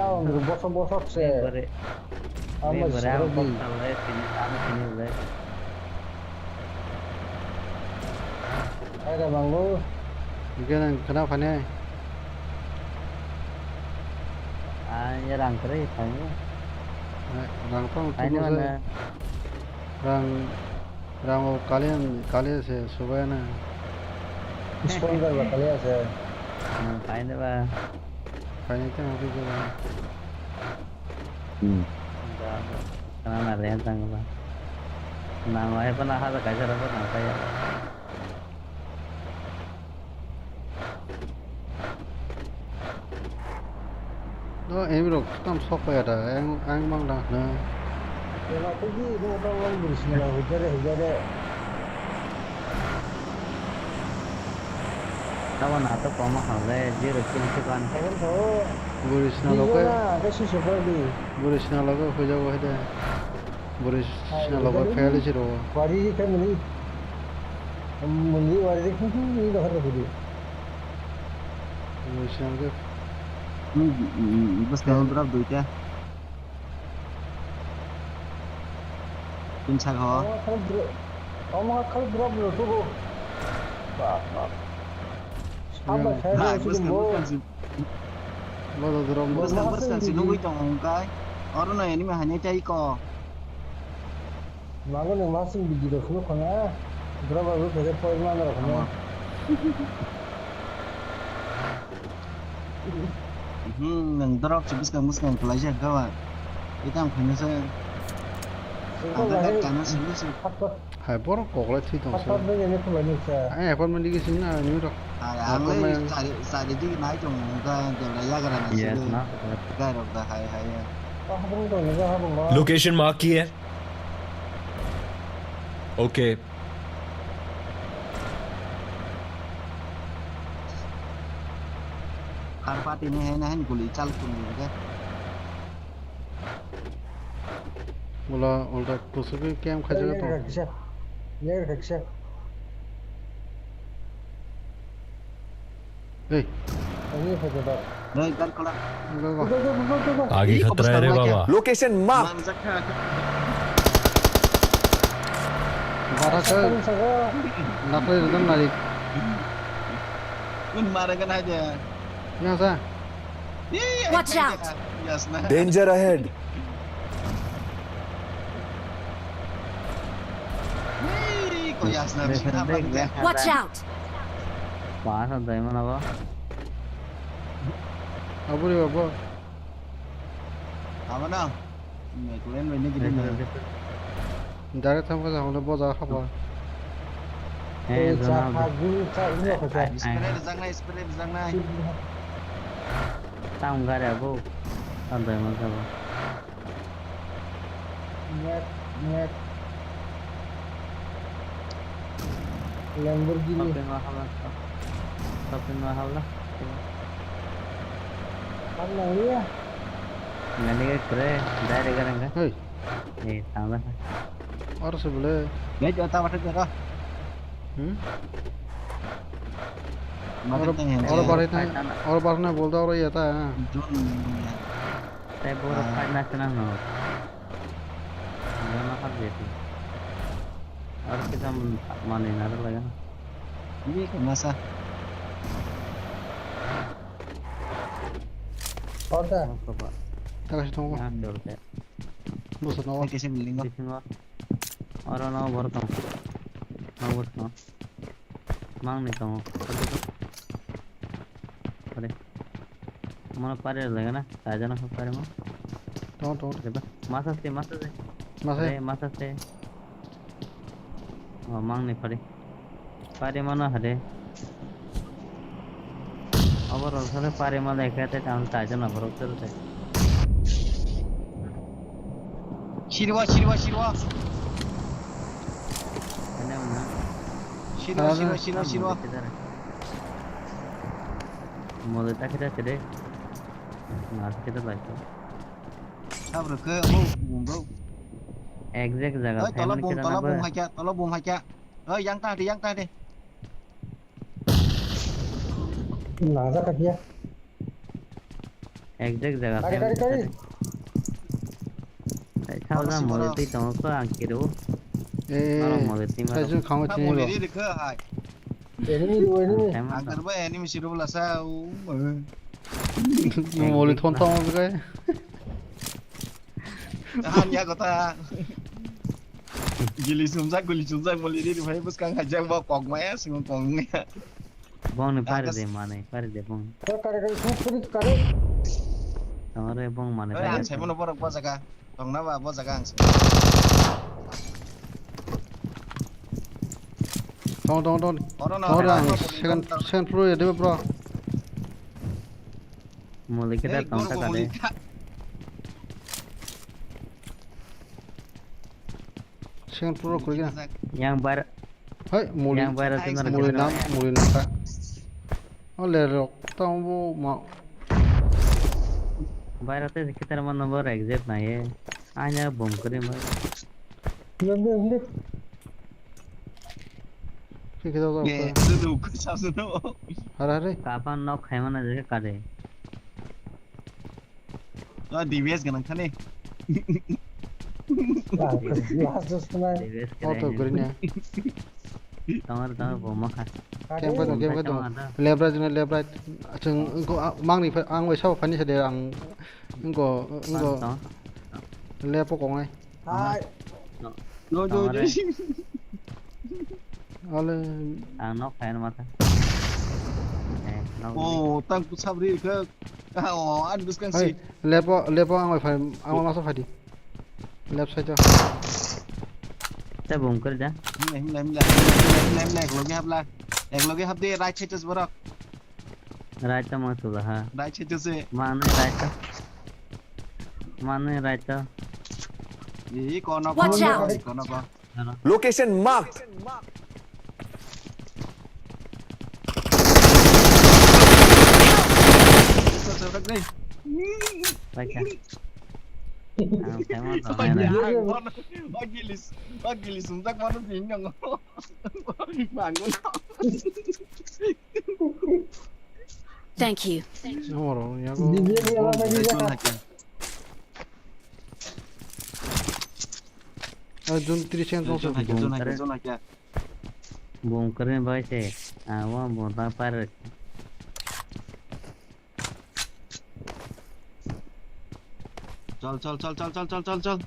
F: ang bosok-bosok se.
K: Bere.
F: Ama
K: Bere ang
F: sini.
K: pagkala sini le.
F: Ada banglo.
A: Ikan kenapa nih?
K: Rang kere tanya.
A: Rang tong
K: Tanya
A: tuh
K: mana?
A: rang वो काले से सुबह ना
F: Sponsor ba kaliya se.
K: Tanya ba?
A: खाने के अभी जो
K: Karena ada yang tangga ba. Nama apa nak ada kajar apa nak saya.
A: nó em rồi tam sốc vậy đó anh mang đó nữa
F: Kena pergi dia orang berismillah hujare.
K: Kawan atau pama hale jir kintukan.
F: Kan tu.
A: बुरिश ना
F: Dia
A: लोग
F: na kasi seperti.
A: बुरिश ना लोग हो जाओ है दे बुरिश ना लोग फैल चिरो
F: Wari kan muli. Muli wari kan ni dah ada tadi.
A: बुरिश ना लोग
J: Bus kalau drop duitnya. Pinsa kau.
F: Kamu kalau drop dulu tu. Apa saya
J: Nah,
F: sudah
J: bus
F: bawa.
J: kan sih. Bus kan sih nunggu itu ngkai. Orang na ini mah hanya cai kau.
F: Mago ni masing biji dah semua kena. Drop dulu kerja poin mana lah kena.
J: Nang drop sih bus kan pelajar kawan. Kita punya saya. Ada kanan sih sih.
A: hai bor ko la thi tong
F: Apa
A: so
F: dia ni tu banyak saya.
A: ai kon mandi ki sing na ni ro
J: Ang lay sari di naik dong ngkai dia laya kerana sih.
K: Yes, na.
J: Kai rok dah hai.
F: Apa pun tu ni dah apa.
H: Location mark की है okay
J: Karpat ini hen guli cal pun juga.
A: बोला उल्टा कुछ भी cam खा जाएगा तो
F: Kaksa. Ya kaksa.
A: ए
F: Ini kerja dah.
J: Rồi kan kalau
H: आगे खतरा है रे बाबा
C: लोकेशन मार्क
A: बारह से नकली रिदम नारी
J: Marakan aja.
A: यहाँ से
D: Watch out!
J: Yes, nah.
C: Danger ahead
J: Kok Yasna sih apa dia?
D: Watch out!
K: Pass ada yang mana ba?
A: अब रे बाबा
J: Apa nah? Ini kalian ini gini nih.
A: Direct हमको हमने बहुत ज़्यादा खबर
K: Eh, zona
F: Guru cak ini kerja.
J: Spray di sana.
K: tahu enggak ada bu? Ada yang mana ba?
F: Niat. Lamborghini.
K: Tapi mahal lah.
F: Mana dia?
K: Nggak ada kere, dari kan enggak?
A: हे
K: Tambah.
A: और से बोले
J: Ya jota wadah jara.
A: और बार ने बोलता और ये था
K: Saya baru panas senang no. Jangan makan jadi. Harus kita manin ada lagi.
J: Ini masa.
F: Ada.
K: Coba.
A: tak kasih tahu
K: Ya, coba.
A: bosan awal
J: Kasi biling ko.
K: Di sini orang mau bertemu. Mau bertemu. Mang nih kamu. Ada. Mana pare lagi na? Saja na pare mau.
A: tahu
K: Coba. Masa sih.
A: masih
K: Masa sih. Oh, mang nih pare. Parimano hade. Overall, sir, Parimano ekate town tajan overall sir.
J: Shirwa.
K: Ano na?
J: Shirwa.
K: Mole ta kita cede. Mas kita lagi.
J: Sabro ke bum bro.
K: Exact jaga.
J: Tolong bum haja. Yang tadi.
F: Naza ka dia.
K: Exact jaga.
F: Kari.
K: Sao ra mole ti tong ko angkiro. Mole ti ma.
A: 사진 강호
J: Apa
A: 찍는 거.
J: boleh ke hai?
F: Enemy.
J: Agar ba enemy siru la sao.
A: 몰리 톤 타면 그래.
J: Hanya kota. Gili sumsak boleh di bhai bus kang hajang ba kong maya sing kong ni.
K: Bong ne par de bong.
F: Kari.
K: Tamare bong mane.
J: Ang sai mono porok jaga. Tong na ba jaga ang.
A: 돈.
J: Orang
A: 세컨 프로에 되면 브로.
K: Mole kita tong ta kade.
A: 세컨 프로 그러긴.
K: Yang bar
A: 하이 몰리.
K: yang bar tu na
A: 몰리 나가. 레로 타고 뭐
K: bar te kita man number exact na ye. Anya bom kare ma.
A: ठीक है तो
J: Ye, sudu ku sudu.
A: अरे
K: Kapan nok khai mana je kade.
J: DBS ganang khane.
A: तो करिने
K: Tamar bom ma kha.
A: Game का तो लेब्राइट जों इनको मांगनिफ्राय आं बै साव फानि सदे आं इनको लेप गङाय
J: Jo.
A: ale
K: Ang nok khai ma ta.
J: Oh, tang ku sabri ke. Oh, ad bus kang
A: हाय
J: si.
A: लेप आं बै फाइ आं मासा फादि लेप side
K: Ta bom kar ja.
J: Lem logi hab de right side barak.
K: Right ta ma sula ha.
J: Right side se.
K: Mane right ta.
J: Ye kono
D: Watch out.
J: Kono ko.
C: Location marked.
J: Sabrak dei.
K: Baca. Ang khai ma ta na.
J: Gilis sumsak manu bingung. Bangun.
D: Thank you.
A: नमरो याको Arjun 300
J: Zona kya.
K: Bom kare ba se. Wa bom ta par.
J: चल.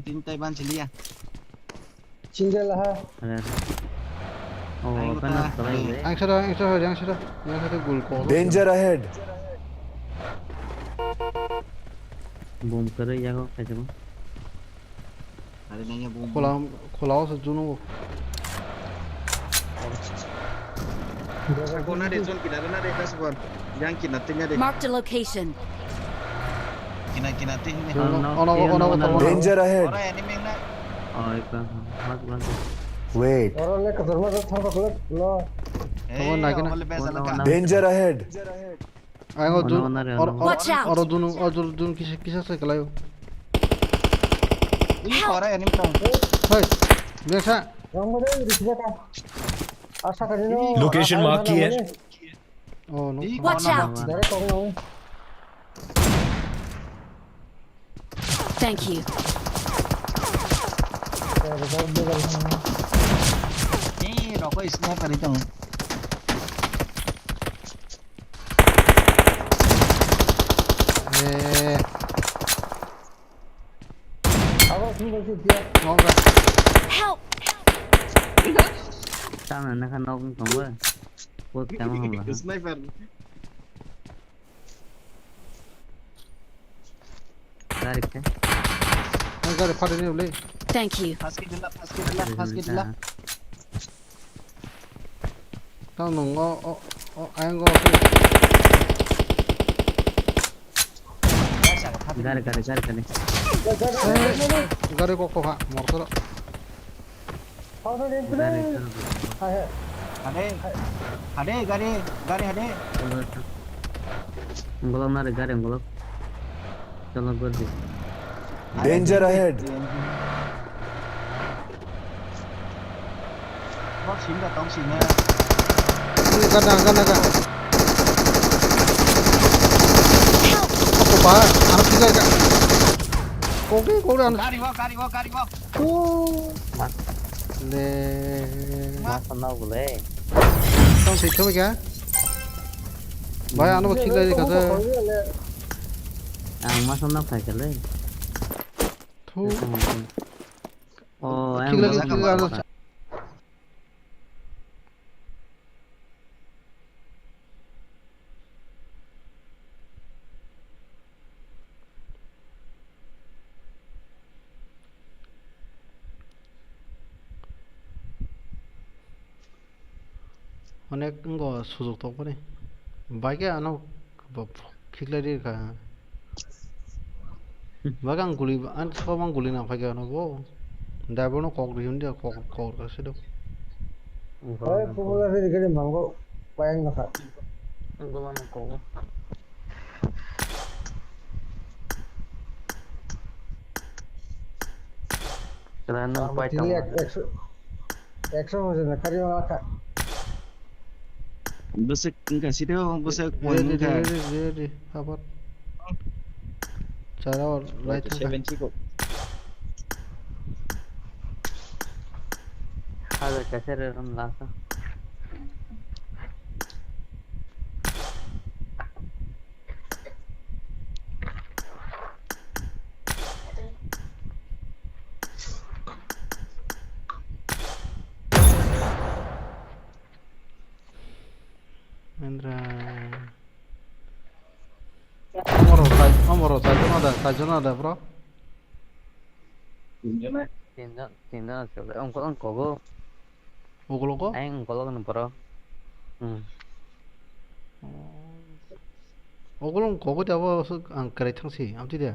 J: तीन tay ban chili ya.
F: Chinggel ha.
K: Oh, open up kare.
A: ang sada gul ko
C: Danger ahead.
K: Bom kare ya ko kaise ko.
J: Ada nanya bom.
A: खोला से जुनो
J: Kona de zon kinara de kasbon. Yang kinatinya de.
D: Marked a location.
J: Kinati ni.
C: Danger ahead.
J: Ora enemy na.
K: Oh, ipa. Mas.
C: Wait.
F: Orang le kadar ma thar ka lo.
C: Danger ahead.
A: आएगा जुन
D: Watch out.
A: और जुन किसे से कलायो
J: Ini ora enemy tong.
A: हाय देखा
F: Yang ma de rikja ka. Asa ka dino.
H: Location mark की है.
A: Oh no
D: Watch out.
F: Dare ko no.
D: Thank you.
J: Ni rokok sniper itu.
D: Help.
K: Sao mà nó không đâu cũng quá. Cô cảm ơn là.
J: Sniper.
K: Tarik ke?
A: अंदर फाड़ने बोले
D: Thank you.
J: Pas ke delap.
A: tao nung anh có
K: गाड़ी गाड़ी गाड़ी गाड़ी
A: गाड़ी को हाँ motor
J: Hade, gari hade.
K: ngolok nari गाड़ी ngolok चलो कर दे
C: Danger ahead.
J: Bác xính là tông xính nha.
A: gan naga apa anak tiga kak kok udah
J: Gari wa.
A: le
K: mas ना बोले
A: tao thấy chưa kìa भाई आना ठीक है कहते
K: mas ना phải cái lấy
A: thu
K: oh
A: ठीक लगे 어nek 거 수속 덕분에 바이게 안 하고 뭐 킥레디 가 바강 굴리 안 처음 굴리나 바이게 안 하고 다이버는 꼭 리운데 꼭 가시도
F: 그거가 되게 망고 빠양 나가
K: ngolok nó cổ cái nó quay trong
F: 액션 버전 카리오나카
J: Bớsek enggak sih deh, bớsek
A: ready apa cara light
K: ada कैसे रन लासा
A: Indra Sajana ada bro
K: tinda chole ông có
A: Ogologo
K: anh có lo bro
A: Ogolong kogo jabo ang kare thangsi amti de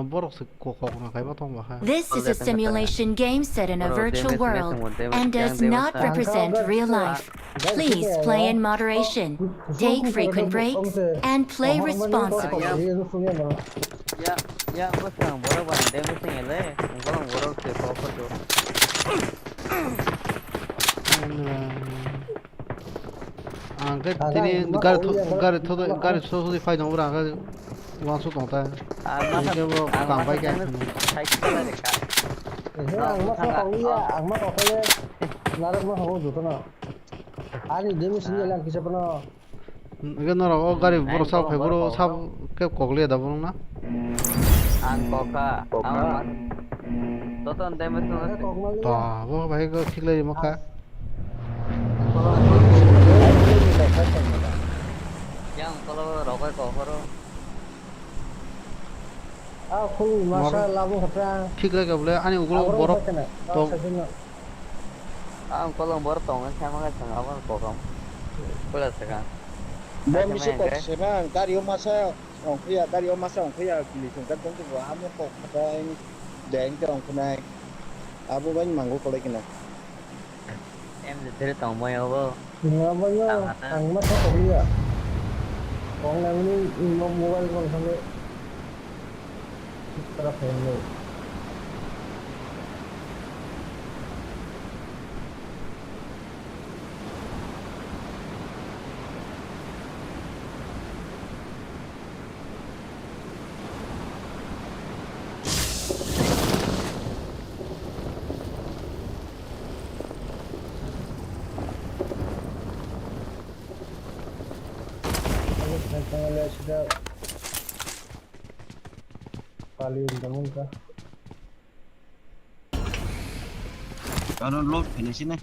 A: borok se ko na kai ba tong ba
B: This is a simulation game set in a virtual world and does not represent real life. Please play in moderation, take frequent breaks, and play responsibly.
K: ya bos yang boro ban de bos yang le ngolong boro ke ko do
A: ang cái tini gar thodo phai dong ra ga wang su tong ta cái bo kang bai cái
K: sai cái này cả
F: ang ma ko le narak ma ho du na ani demi sinye lang kisa pano
A: cái nó là gari boro sa phai boro sa cái kok le da bong na
K: ang koka toton demo tu
A: ba bo bai ko thik le ma ka
K: yang kalau rokok kokoro
F: aku masa labu hatra
A: thik le ka bole ani uglo borok to
K: ang kalau bor tong sama ka sama kokam pula saka
F: bom isi kok sebang dari masa ong khia kili sung kan tong tu amo kok ada deng trong kunai abu ban manggo ko lekina
K: em thì tong moy over
F: ang masa ko liya kong na ni mobile ko sange तरफ है लोग sudah kali bangun kah?
J: Kalau load ini sini.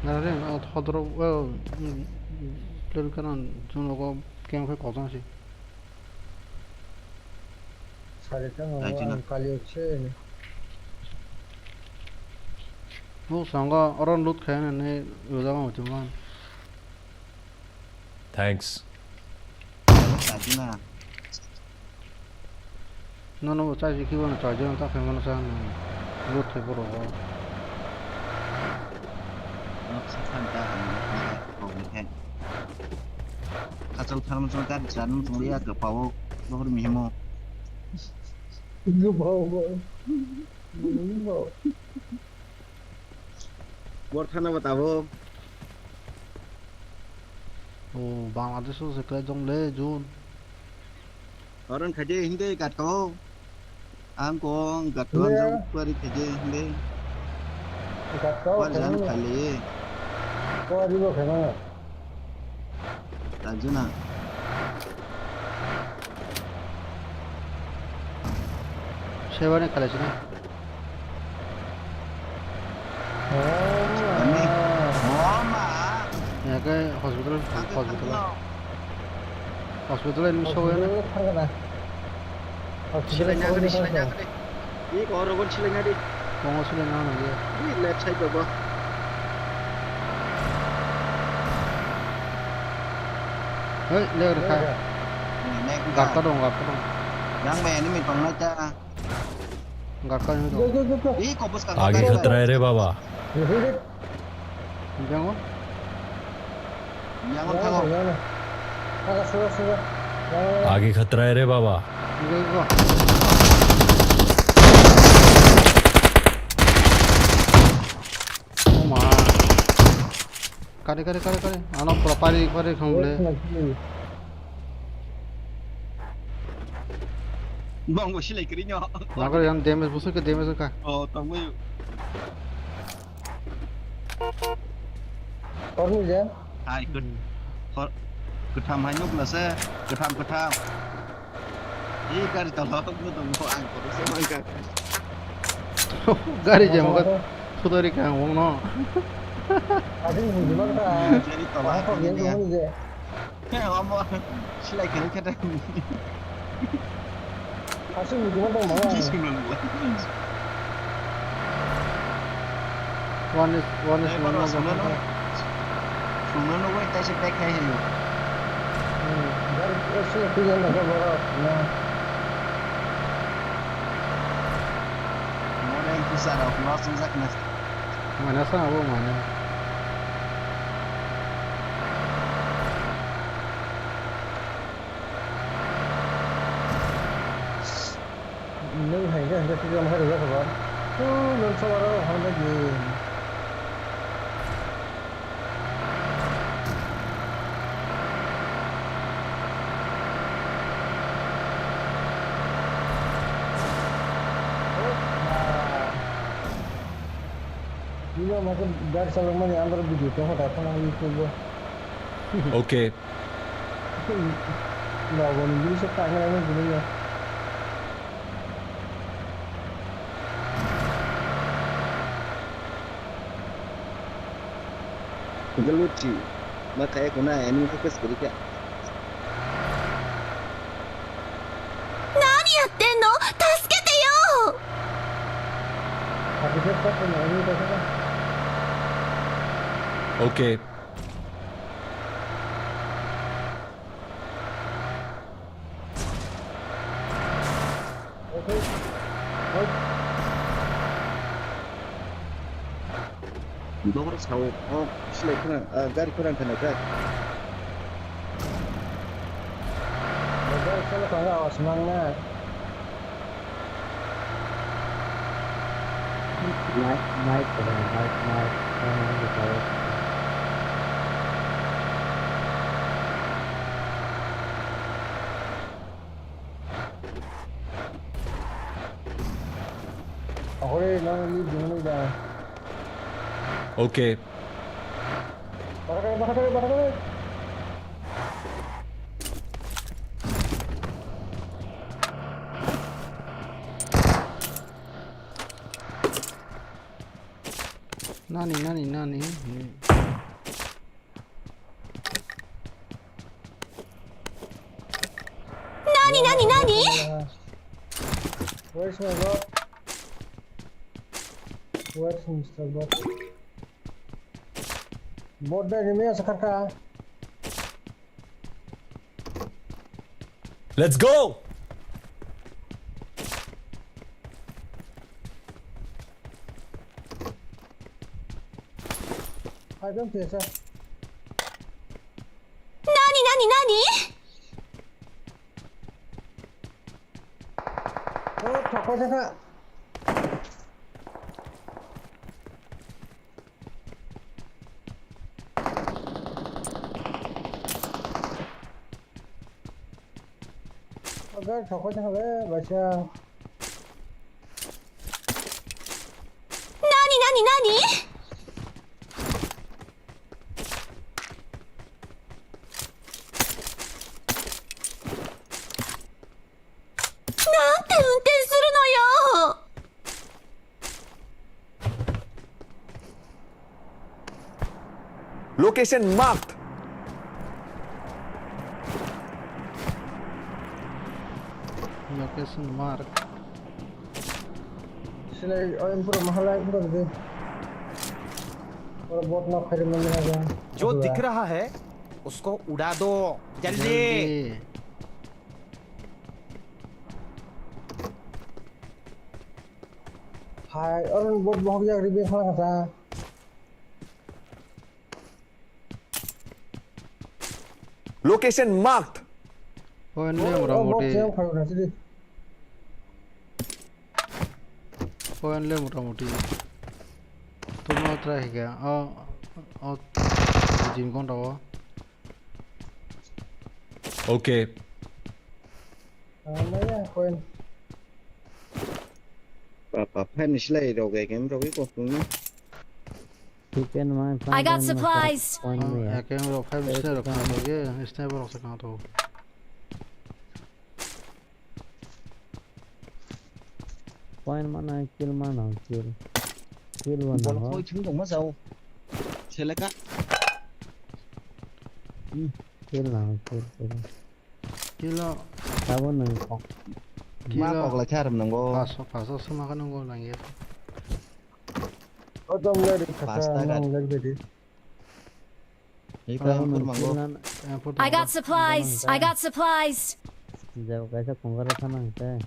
A: Nah, ini thodo play kanan juno ko game phai ko tang si
F: सारे का कल अच्छे
A: 뭐 상가 어런 룻 가야네 요자가 어쩌면
H: Thanks.
J: Tajina.
A: 너는 짜지 기본은 짜지는 딱 해보는 사람 룻 해보러
J: Nó sẽ tham gia vào người hẹn. Các cháu tham gia các chán trong lý cửa bảo nó hơn mình mô. Bột thân nó vào tàu
A: 오 방아드소스 그 정도 준
J: Orang kerja hindi kat kau. Angko kat kau jauh pergi kerja hindi. Kau jangan kali.
F: Kau juga kena.
J: Tajuna.
A: 세 번에 갈라지네
J: Ini. Oh ma.
A: 야 그 호스피탈에 이미 서고야네
J: Silanya kali silanya kali. Ini kau orang silanya di.
A: 공어 수련 나오는 게
J: Ini left side coba.
A: 어이 내가 그렇게
J: Ini naik
A: 가까동
J: Yang main ini pang naca.
A: 가까이도
J: Ini kau bos kau.
H: आगे खतरा है रे बाबा.
A: 이병호
J: Yang tahu.
H: आगे खतरा है रे बाबा.
A: 이거 오마 가리 안 아프라 빨리 강물에
J: Bang bos silai kerinya.
A: 나가 양 데미지 무섭게 데미지 가
J: Oh tahu.
F: Orang je.
J: Hai ikut. Ikut tham hai nhúc là xe. Ikut tham. Ini kan kalau aku tuh mau angkut semua kan.
A: 가리지 뭐가 소돌이 그냥 먹노
F: Ada yang gimana?
J: Jadi kalau
F: Apa
J: aku
F: yang
J: ini ya.
F: kamu je?
J: Ngomong silai kiri kita.
F: Asal gimana mau?
A: 원is
J: Baru sebenarnya. Sebenarnya gue tes tek kayak gitu.
F: Dari asal tujuan apa bawa? Nah,
J: Mau yang bisa ada langsung zaknas.
A: mana sana bu mana
F: ini hanya tujuan hari berapa? Oh, nanti baru orang lagi. Ini macam dari sebelum ni antara video tu ada apa nama YouTube?
H: Okay.
F: Nah, orang Inggris tak ada nama gini ya.
J: Itu lucu. Makanya kena ini fokus kiri kak.
D: 何やってんの？助けてよ！
F: Tapi cepat punya ini dah sana.
H: Okay.
F: Okay.
J: Itu harus tahu. Oh, silai kena. Gari kurang kena kan.
F: Bagai kalau kau awak semangat. Naik. Aku ni nak ni gimana dah?
H: Okay.
F: Bakar.
A: 나니
F: Where's my rock? Where's Mr. Bot? Bot dari mana sekarang?
H: Let's go.
F: I don't think so.
D: Nani?
F: Oh, apa saja? Agar apa saja baca.
D: Nani? 나한테 운転するのよ!
C: Location marked.
A: Location mark.
F: Selain orang pura mahal itu kan deh. और बहुत ना खरीद में आ गया
L: जो दिख रहा है उसको उड़ा दो जल्दी
F: हाय और बहुत बहुत ज्यादा रिव्यू खाना था
C: Location marked.
A: Oh ini motor-moti. Oh ini motor-moti. तुम उतरा है क्या? जिम कौन रहा?
H: Okay.
F: नहीं है कोई
J: Papa pen slay đâu cái game đâu biết có không?
D: I got supplies.
A: क्या मेरा 5 स्टार रखना तो क्या? स्नाइपर रख सकना तो.
K: Point mana kill mana kill. Kill one.
J: Bol khôi trứng cũng mất dầu. Xe lấy cắt.
K: Kill nào kill.
A: Kilo.
K: Tahu neng kok.
J: Má cọc là cha đầm nồng go.
A: Paso semua kan nunggu lagi.
F: oh तुम ले रही थी
J: Ini kan pur manggo.
D: I got supplies.
K: जब कैसे Conqueror था ना इसे.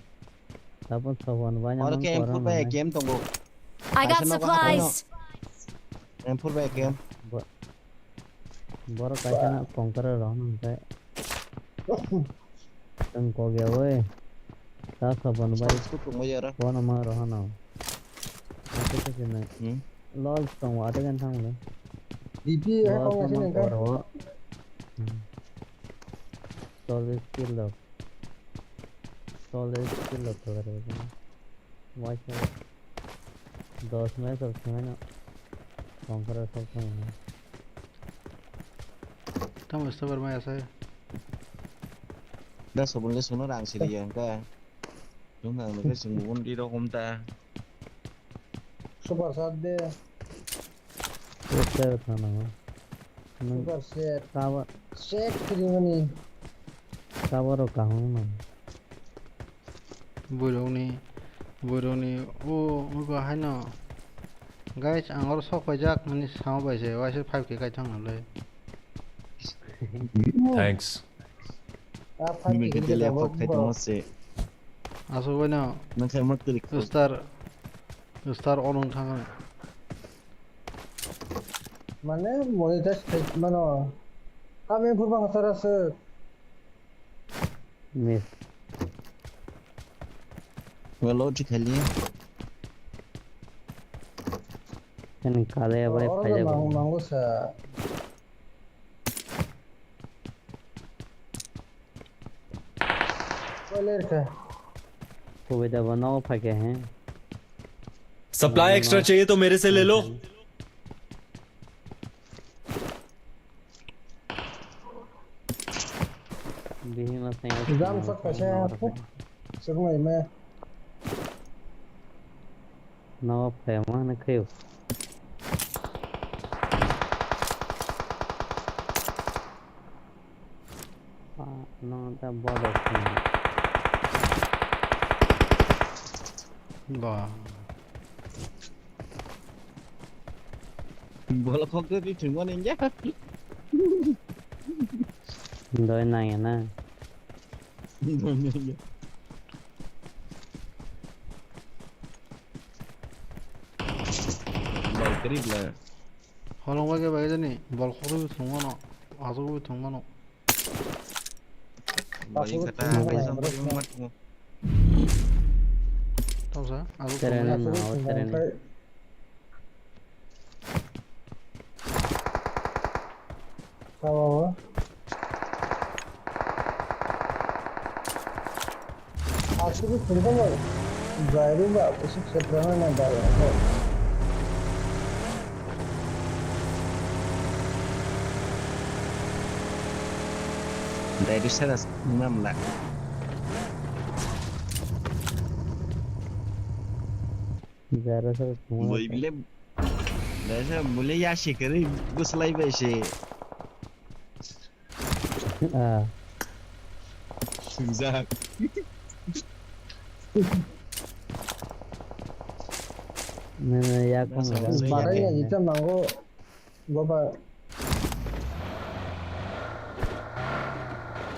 K: Tahu sawan banyak.
J: और के pur पे game tunggu.
D: I got supplies.
J: Pur पे game.
K: Baru कैसे ना Conqueror रहा ना इसे. Teng kau gaya weh. Tahu sawan banyak.
J: Pur tunggu aja lah.
K: Kau nama rah na. Apa tu sih nak? Lol tunggu ada kan sang le.
F: DP है कौन सी नहीं कर
K: Solid skill up तो करेगा watch out 10 में सब समय ना Conqueror सब समय ना
A: तुम इस बार में ऐसा है
J: Đã số 4 số nó đang xì đi cái. Đúng là cái sự muốn đi đâu không ta?
F: Super साथ दे
K: उससे था ना
F: सुपर सेट
K: कावर
F: सेट क्रीमनी
K: कावर कहाँ ना
A: बुरोनी ओ उनको है ना गाइस आंगर सौ पचाक मनी साव बजे वैसे 5k का चंग ले
H: Thanks.
F: आप 5k के लिए
J: बहुत खाते मुझसे.
A: आसो बना
J: मैं क्या मत करी.
A: स्टार ऑन थांगा
F: माने मोनेटाइज मानो कामे फुरबा हतरासो
K: मिस
J: मैं लॉजिक खेली है.
K: kan kale apa pajak
F: मांगो सा वाले का
K: सुविधा बनाओ फके हैं
H: सप्लाई एक्स्ट्रा चाहिए तो मेरे से ले लो
F: Jam sak कैसे है आपको सुनो मैं
K: नौ फेमा न खयो no ta bodo
A: bah
J: Bola kok di tunggu nih ya.
K: Đôi này nè.
J: Bal triple.
A: Halong ba ke ba jani bal khuru thungma no azu thungma no
J: Bal kata kaisa bal mat mo.
A: tau sa azu
K: Terena
A: thungma
K: nào terena.
F: Sao Actually, freedom driving the opposite Satyaranjan and Debbarma.
J: Dari sana memang lah.
K: Zara sa
J: Boy bile. Dari sana boleh ya shikari bus lagi bersih.
K: Ah.
J: Suzak.
K: Nên ya con người
F: Bà đấy là gì trăm bằng có bà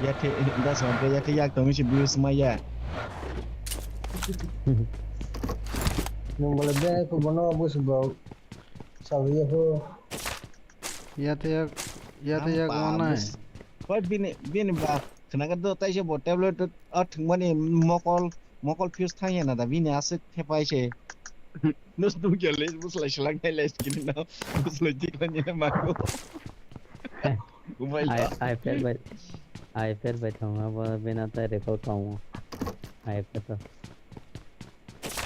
J: Ya ke dah sampai ya ke ya kami sih bius semaya.
F: nhưng mà lần của bọn nó bữa sau sau gì ho
A: ya te ya mana
J: Kau bini bah. Kenapa tu tak sih buat tablet tu? Thung mana mokol fuse thangnya nada bini asik hepai sih. Nus tu jelas bus lah selang helas kini na bus lagi kan ya mago.
K: iPad बैठाऊंगा वो बिना तो record करूंगा iPad तो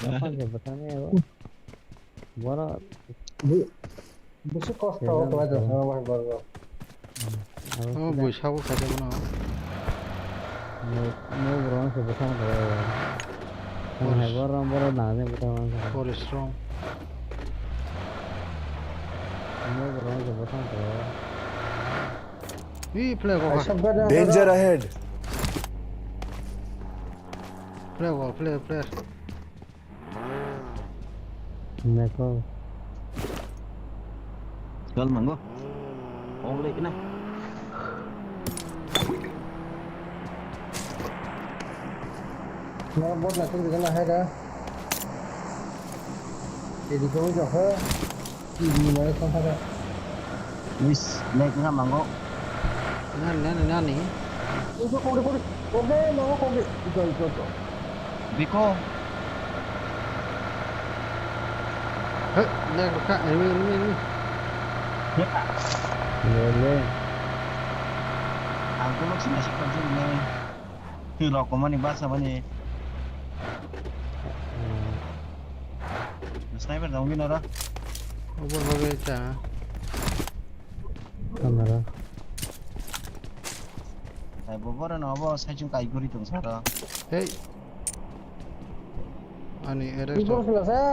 K: क्या पता नहीं वो बड़ा
F: bữa cost tao có bao giờ nó bao giờ
A: oh buổi sau có cái nào
K: nó bron से बताऊं तो है बड़ा ना नहीं बताऊं
A: for strong
K: nó bron से बताऊं तो
A: play go
C: Danger ahead.
A: play
K: देखो
J: Kalau manggo. Oh boleh kena.
F: nó bớt là không được cái nào hết đó thì có chỗ hơn gì mà không phải đâu
J: Wis, naik nggak manggo?
A: nani
F: itu kode mau kode itu
J: Biko.
A: hey nè có cả enemy
K: ले
J: Aku masih masih kerja ni. Hero kau ni bahasa apa ni? Sniper dah mungkin ada.
A: over over cha
K: kamera
J: Saya bawa na apa? Saya cuma kai guri tu sana.
A: hey ani
F: itu
A: arrest
F: sudah saya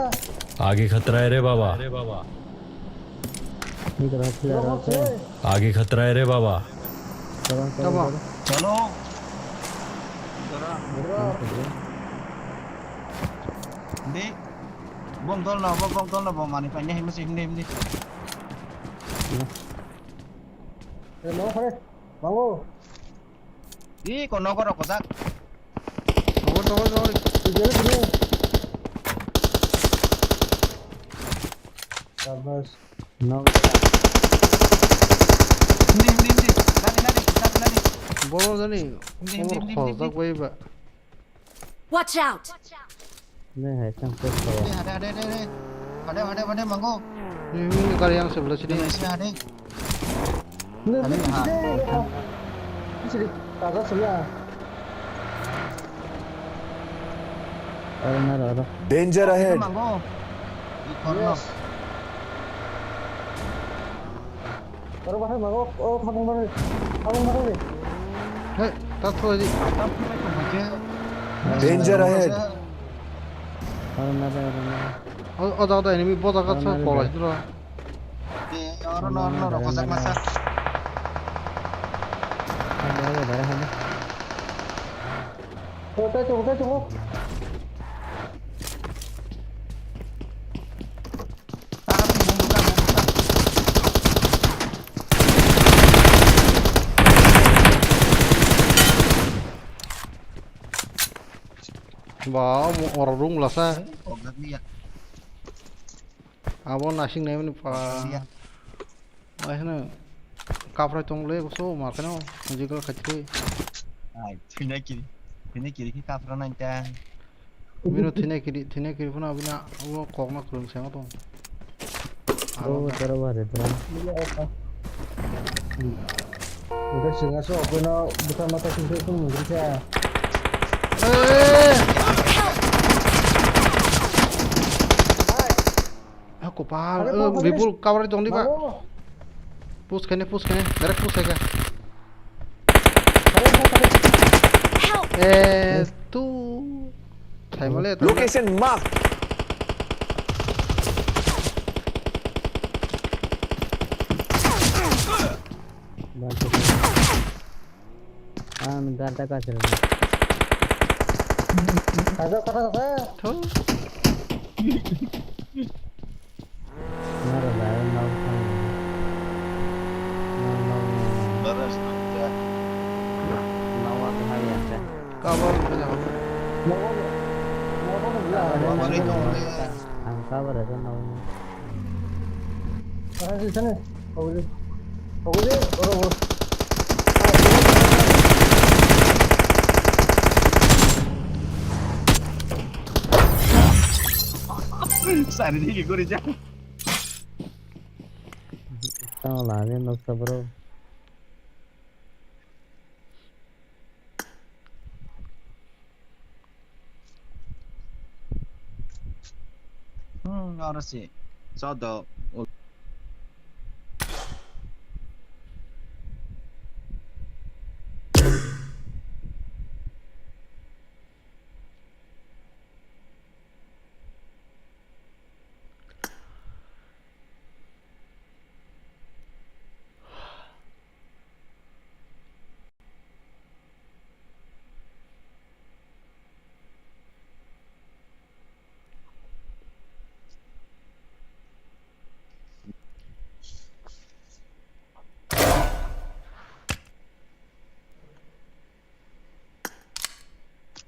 H: आगे खतरा है रे बाबा
K: ये करा फिर
H: आगे खतरा है रे बाबा
A: coba
J: Chalo. Ni. Bom tol na bom mani pa niya masih hindi.
F: mau phải mau
J: Ih, kau nak orang kotak?
A: over
F: ini Sabas
K: no
J: Hindi. Lari.
A: bolo dani
J: Hindi.
A: khozak bai ba
D: Watch out!
K: नहीं है संकेत है
J: Ada manggo.
A: ini kali yang sebelah sini
J: Ada.
F: ini sini tahu sebelah
K: और ना रहा
C: Danger ahead.
J: Manggo. Yes.
F: baru bahasa mau oh kamu mana nih
A: hey tato aja
C: Danger ahead.
K: और ना रहा
A: ada enemy bot akan sa pola itu lah
J: Orang kotak masa.
K: ada
F: coba
A: Ba orang rung lah sa.
J: Có gác đi ạ.
A: Abon nasi ni mana pa. Ay na. Kapra tong le so mar kano. Mujhe kal khachre.
J: Ai, thế này kiri cái cà phê này ta.
A: Mino thine kiri puna abina abo kok na kurung sama tong.
K: Oh, terbaru itu.
F: Udah singa so aku na bukan mata sisi itu mungkin saya.
A: Aku pahal. Bipul cover tong di pak. Push kene, direct push aja. Tu. Saya melihat.
C: Location mark.
K: Gata kasih.
F: Ada kata saya.
A: Tuh.
K: Nara lah, nau kan.
J: Baras nanti.
K: Nau apa hari ada?
A: Cover aja.
J: Cover itu boleh.
K: Angka berapa nau?
F: Mana sih sana? Boleh, orang.
J: Sari đi cái cô đi chắc.
K: Tahu lah, ni nau sabro.
J: Ahora sí. Sodo.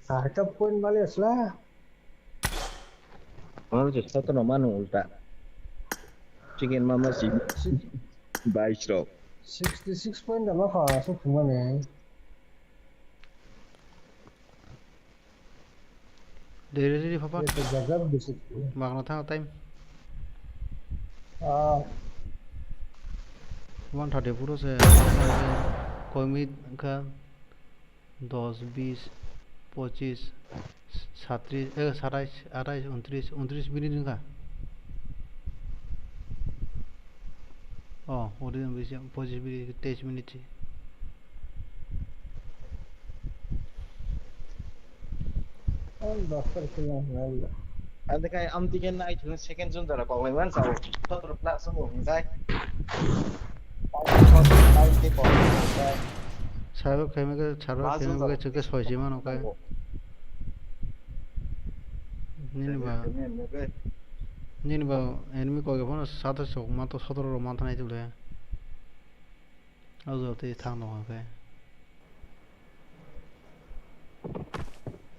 F: Ada pun balas lah.
K: Orang tu satu nama nu ulta. Chicken mama si. Baik roh.
F: 66 point dah lah, so cuma ni.
A: Dari papa.
F: Kita jaga di situ.
A: Makna thang time. 130 puro se. कोई उम्मीद का 10 20 25 37 27 28 29 minute का उड़ी 25 minute 23 minute
J: Ada kayak tiga naik dengan second zone dah kalau memang tahu. Total plat semua enggak.
A: 사회적 개미가 자라 개미가 저게 서지만 오까 니니 봐 에니미 거기 보나 사다서 마또 서도로 많다네 줄래 아주 어때 탕노 하게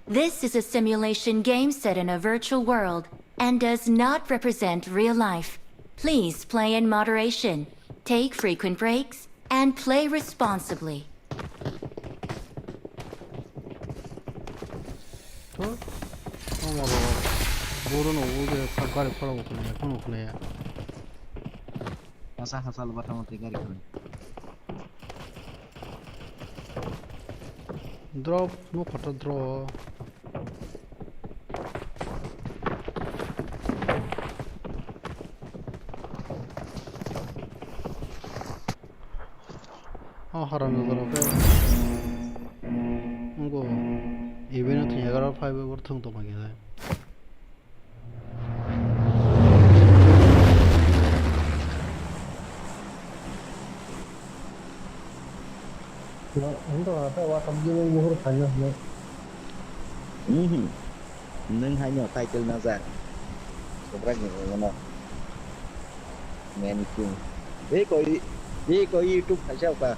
B: This is a simulation game set in a virtual world and does not represent real life. Please play in moderation, take frequent breaks, and play responsibly.
A: 모르는 오게 가까이 팔아고 그냥 끊어 그냥
J: Masa hasal batang tiga hari.
A: 드롭 뭐 갖다 들어 하라는 거라고 이거 이벤트 예가라 5 같은 거 많이 해.
F: Untuk apa wakam gini muhur tanya ni.
K: Nâng hai nhỏ tay chân na dạng. Sobra nhiều ngon. Nghe ni chung. Đi có YouTube phải sao cả.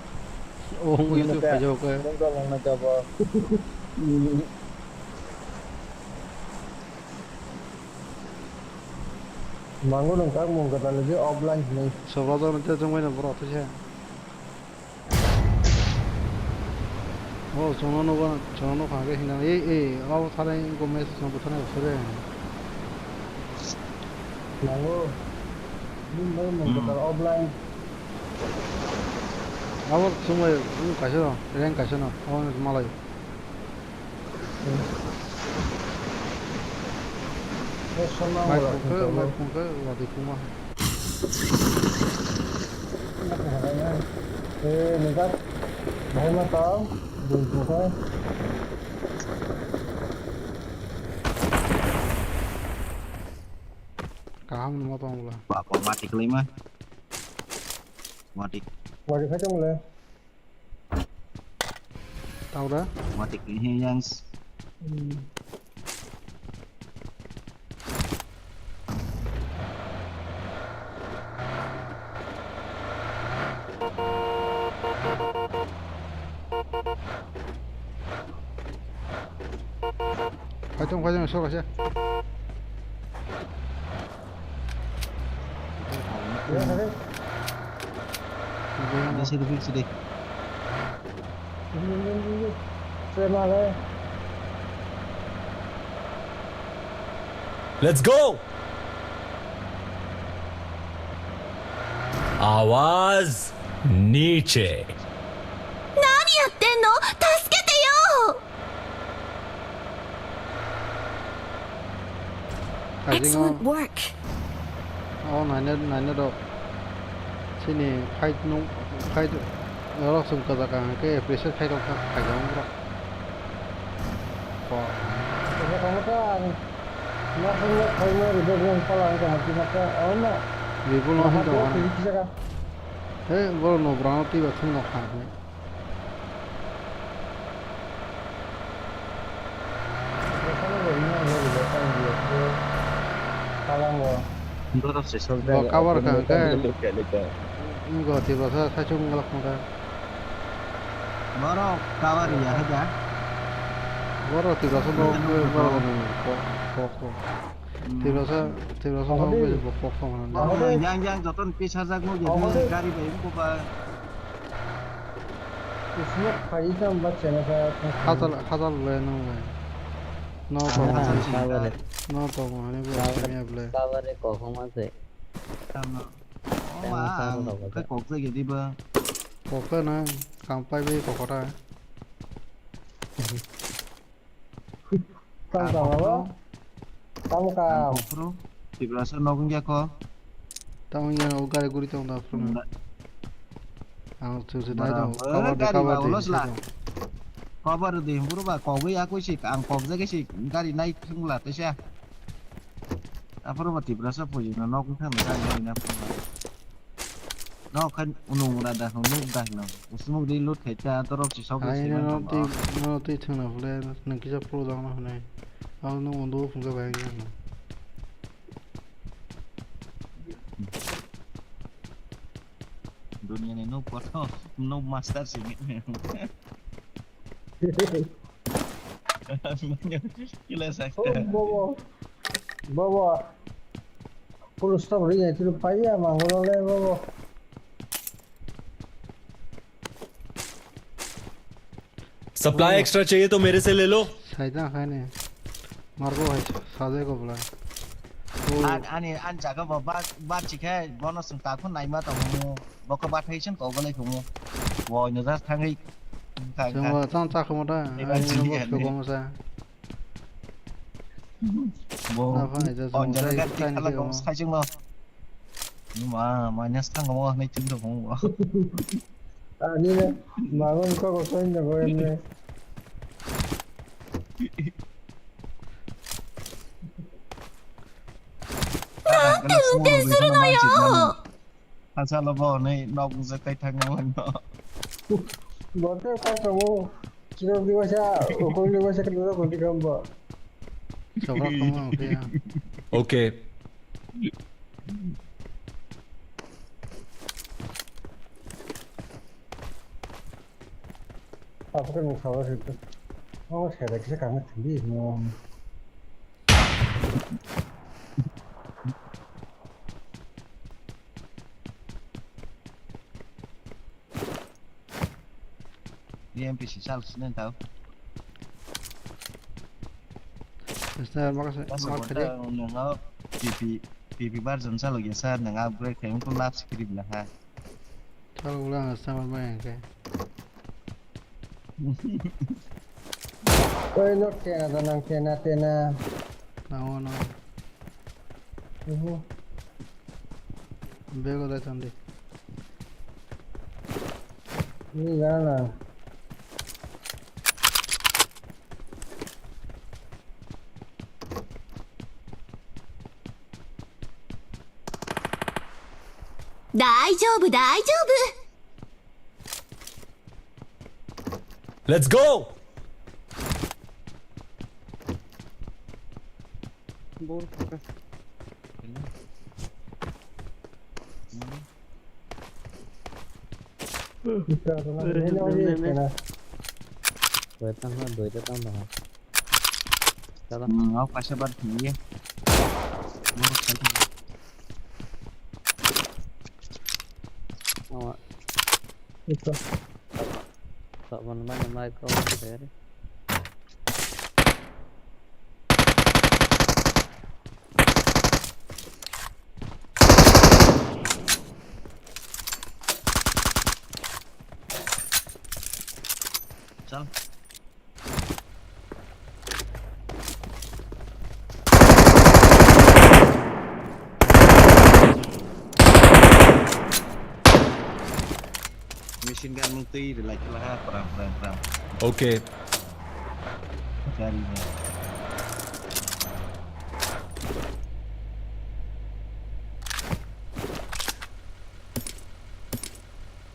A: YouTube phải sao cả.
K: Không có lòng nào cho vào.
F: Mango dong kak mau kata lagi offline nih.
A: Sebelah nanti tu mana berat tu sih. Oh, jono kah ke hina. Awak thara ini kau mesej nak betul ni betul.
F: Mango, ini mau kata offline.
A: Awak semua ini kasih lah, rank kasih lah. Awak ni malay. Baik pun ke, wadi kumah.
F: Nikat, bahaya matau, buntu kan.
A: Kaham nama tu mula.
J: Bapak mati kelima. Mati.
F: Wadi kacang mulai.
A: Tahu dah?
J: Mati ini yang
A: Kacang esok aja.
F: Ya, ada.
J: ada sedih.
F: Ini. Saya malah.
H: Let's go. आवाज नीचे.
D: 何やってんの？助けてよ！ Excellent work.
A: Oh, nanya dok. Sini fight nung fight. Orang sungguh katakan ke pressure fight orang fight orang bro. Wah.
F: Kamu kan. Nak punya kayaknya ribet dengan palang kan hati maka. Oh nak.
A: Ribut lah itu kan. Baru no berapa tiba tunggu kan. Cover kan enggak Tiprasa saya cuma ngelak muka
J: baru cover ya aja
A: baru Tiprasa baru Tiprasa baru pok
J: yang joton pisah jago jadi gari bayi buka
F: इसमें खाई का बच्चे ने
A: hazal le no to mane bro able
E: cover ko khoma se
J: cái cột gì đi bơ
A: pok na kampai be kokota
F: Kamu apa? Kamu kau.
J: Bro, Tiprasa nongeng jako.
A: Tahu yang ugar guri tahu dah from. Ang tu sudah tahu.
J: Cover di buru ba kau be aku sih, ang kau je sih, gari naik semula tesya. Apa ro Tiprasa puji nongeng kan gari na. No kan unung rada unung dah no. Usmu di lut hecha torok si sok
A: si. Ai no ti thuna fle na kisa pro da na hne. Au no undo funga ba ngi.
J: Dunia ni no poto no master sih. Gila sakit.
F: Bawa. Full stop ring itu lupa ya mangolo le bawa.
H: Supply extra चाहिए तो मेरे से ले लो.
A: साइदा खाने Marco है सादे को बुला
J: an jaga ba chike bonus ta khun nai ma ta mu boko ba thaichen ko gole ko mu wo no ra thangi
A: semua tang tak kamu dah ini bos ko kamu sa
J: wo on jaga kan ti khala ko sai chung lo nhưng mà nhắc sang ko nei chung được không
F: Ini nih, bangun kok kokoin jago ini.
D: Nanti suruh noyo.
J: Asal lo bawa nih nong zakai tangan lo.
F: Botol kan kamu kira dewasa, kokoin dewasa kedua kokoin gambar.
A: Coba kamu oke ya.
H: Okay.
F: Apa kan salah itu? Oh, saya lagi kangen sendiri.
J: BMP sih salah sih tahu.
A: Mister makasih
J: Masa
A: makasih
J: bodoh nengau PP version salah biasa nengau upgrade kayak untuk lap script lah ha.
A: kalau ulang sama main kayak
M: Koi lot kena tanang tena.
A: no bego dah candi
M: Ini gana.
D: Daijoubu.
H: Let's go.
M: Bol ka. Kita tanang tena aja kena. Doi datang dah. Salah.
J: Nengau pasal berarti ya. Buruk saja.
M: Awak. Itu. Tak mana naik kau dari.
J: Sal. Machine gun multi de lagi lah perang.
H: Okay.
J: Cari.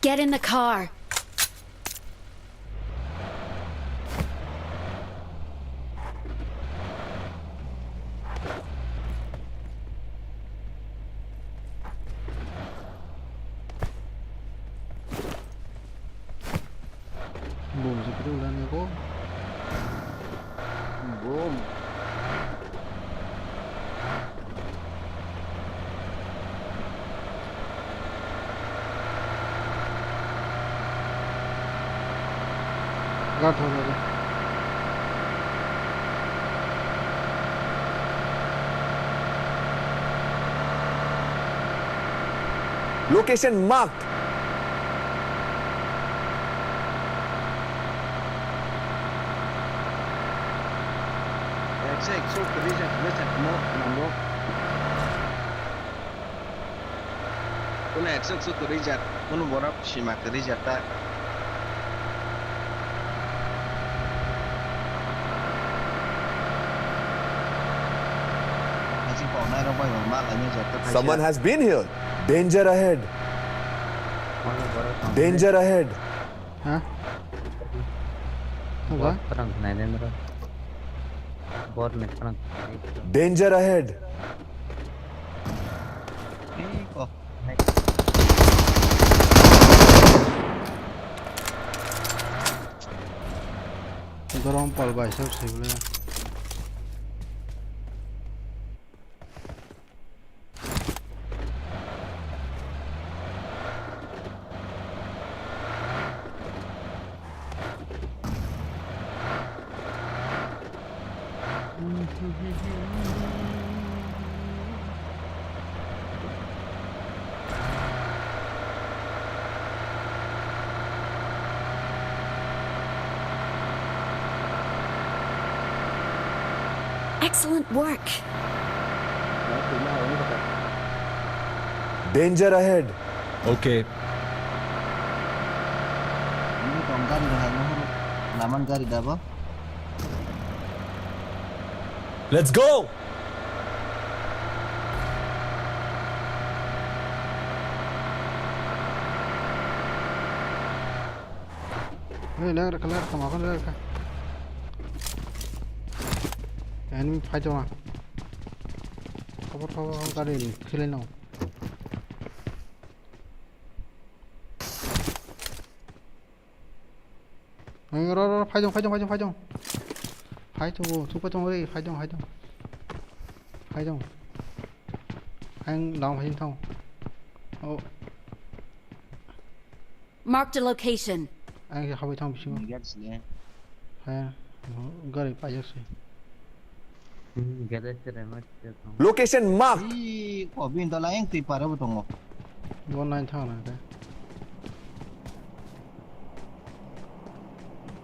D: Get in the car.
A: boom seperti ulang aku
J: Boom.
A: gat हो गया
C: Location marked.
J: Exact. So kerja mo namo. Kuna exact so kerja. Kuna borap sima kerja ta. Masih kau naik apa yang malah ni jatuh.
C: Someone has been here. Danger ahead. Danger ahead.
A: हाँ apa
M: Perang Narendra. Bor ne perang.
C: Danger ahead.
J: Kok.
A: dorong pal bicep sih boleh
D: Excellent work.
C: Danger ahead.
H: Okay.
J: Ini tongkat dengan naman gari dabo.
H: Let's go.
A: kelar kemakan leher ka enemy fight ma cover kali ini killing now rồi phải dòng super trong đây phải dòng anh đóng phải thông
D: Marked a location.
A: आं हाबाय थां बिसिङाव
J: गाज्रिलै
A: हाया गारि बायजासै
M: Gada cerama cerita.
C: Location marked.
J: ih kok binda lain Tripura betul nggak
A: बेयाव नायनो थाङा ना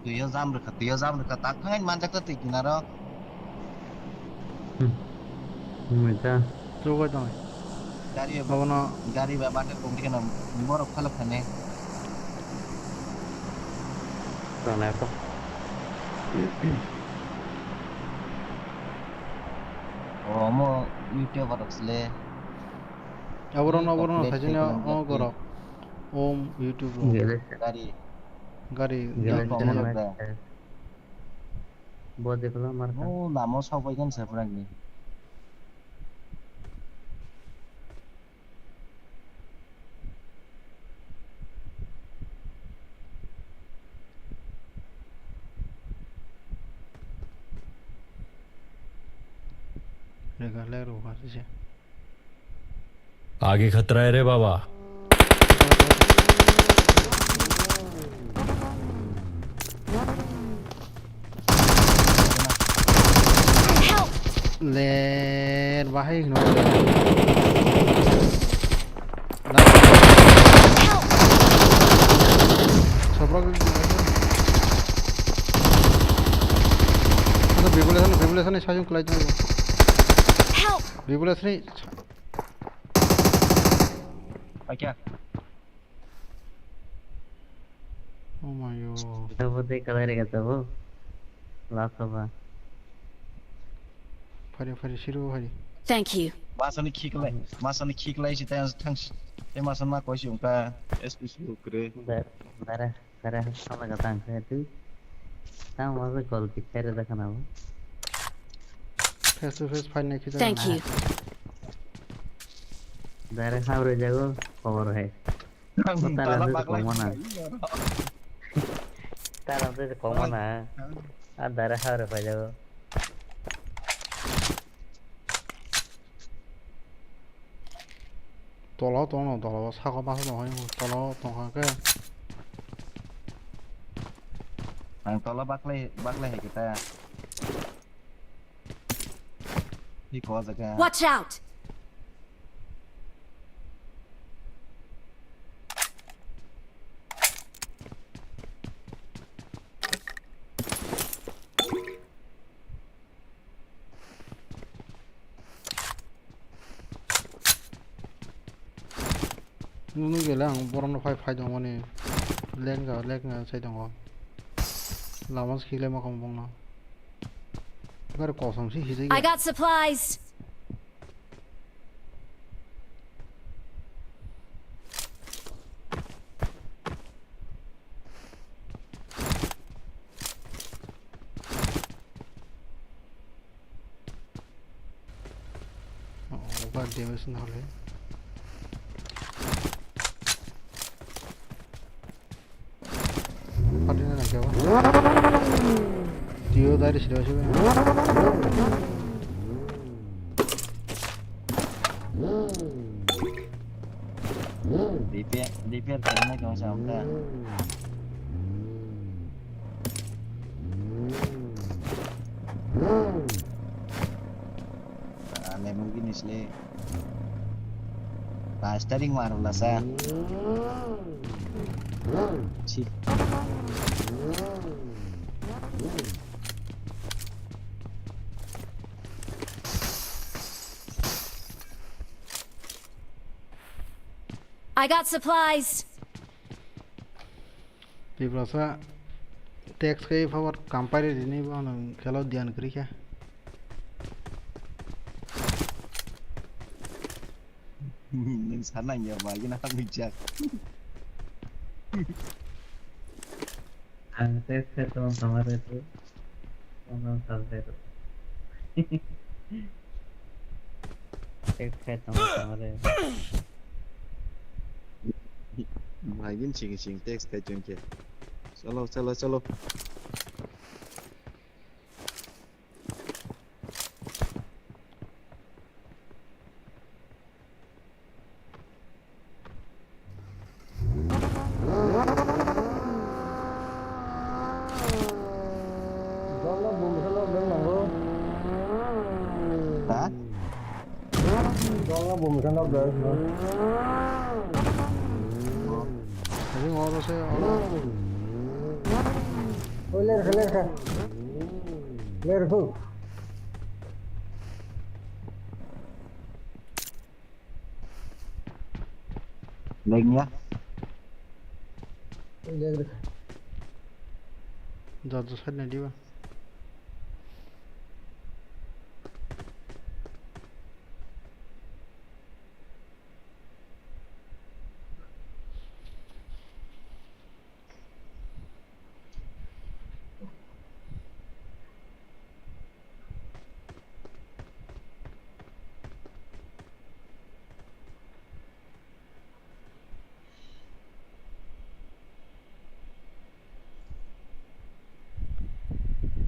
J: दैया जाम रोखा ताखांनायनि मानसिया टिकिना र
M: Mereka
A: जौगाय दं माबाना
J: गारि बाबाथ' गंसे बरफ खालामखाने
M: sana apa?
J: oh mau YouTuber sele
A: आवरण साइजनिया गरक ओम यूट्यूब
M: Gada
J: गारि
A: गारि
M: gada
J: Gampang
M: cerama.
J: banget.
M: Buat deklo marka.
J: oh lama sampai kan seberang nih
A: लेगा ले रो बात से
H: आगे खतरा है रे बाबा
A: ले बाहर नो सबरा बिबुलेसन साजों क्लाइज बिबुलेसन
J: क्या
A: oh my god
M: Kita buat deklo hari kata bu. Last apa?
A: फारि सिरु फारि
D: Thank you.
J: masani kiklai sih tayang tang masan mak kau sih ungka SPC kure
M: Darah sama kata angka itu. Tahu masa call kita ada kan apa?
A: Face to face fight नहीं किया
D: Thank you.
M: Darah harus jago cover hai.
J: Tala baklai
M: Tahu tu common ah. Darah harus jago.
A: 돌아 사과 봐서 너무 돌아
J: ang tala baklai hai kita di cosa ka
D: Watch out!
A: 누누 게랑 보람로 파이 정원에 랭가 사이던거 라만스 킬레 마감 봉나 가르 고성시 히지게
D: I got supplies.
A: 오가 데미스 나올래 파리는 안 겨워 디오 다리 싫어하시고
J: DPR karena kau sampai aneh mungkin isle steering marulah saya Chip.
D: I got supplies.
A: Tiprasa text के for comparison नहीं बना खेलो ध्यान करी क्या
J: Neng sana ya bagi nak bijak.
M: Antes se toman tomar itu, toman salsero. Se toman tomar itu.
J: Bagi cing teks kajian ke. Solo.
F: Đó bùm cái nó được nữa.
A: Jadi ngoro sih ngoro.
F: Ôi lên kìa, lên kìa. Lên Phương.
J: Lên nhá.
F: Lên được.
A: Jatuh sana dia.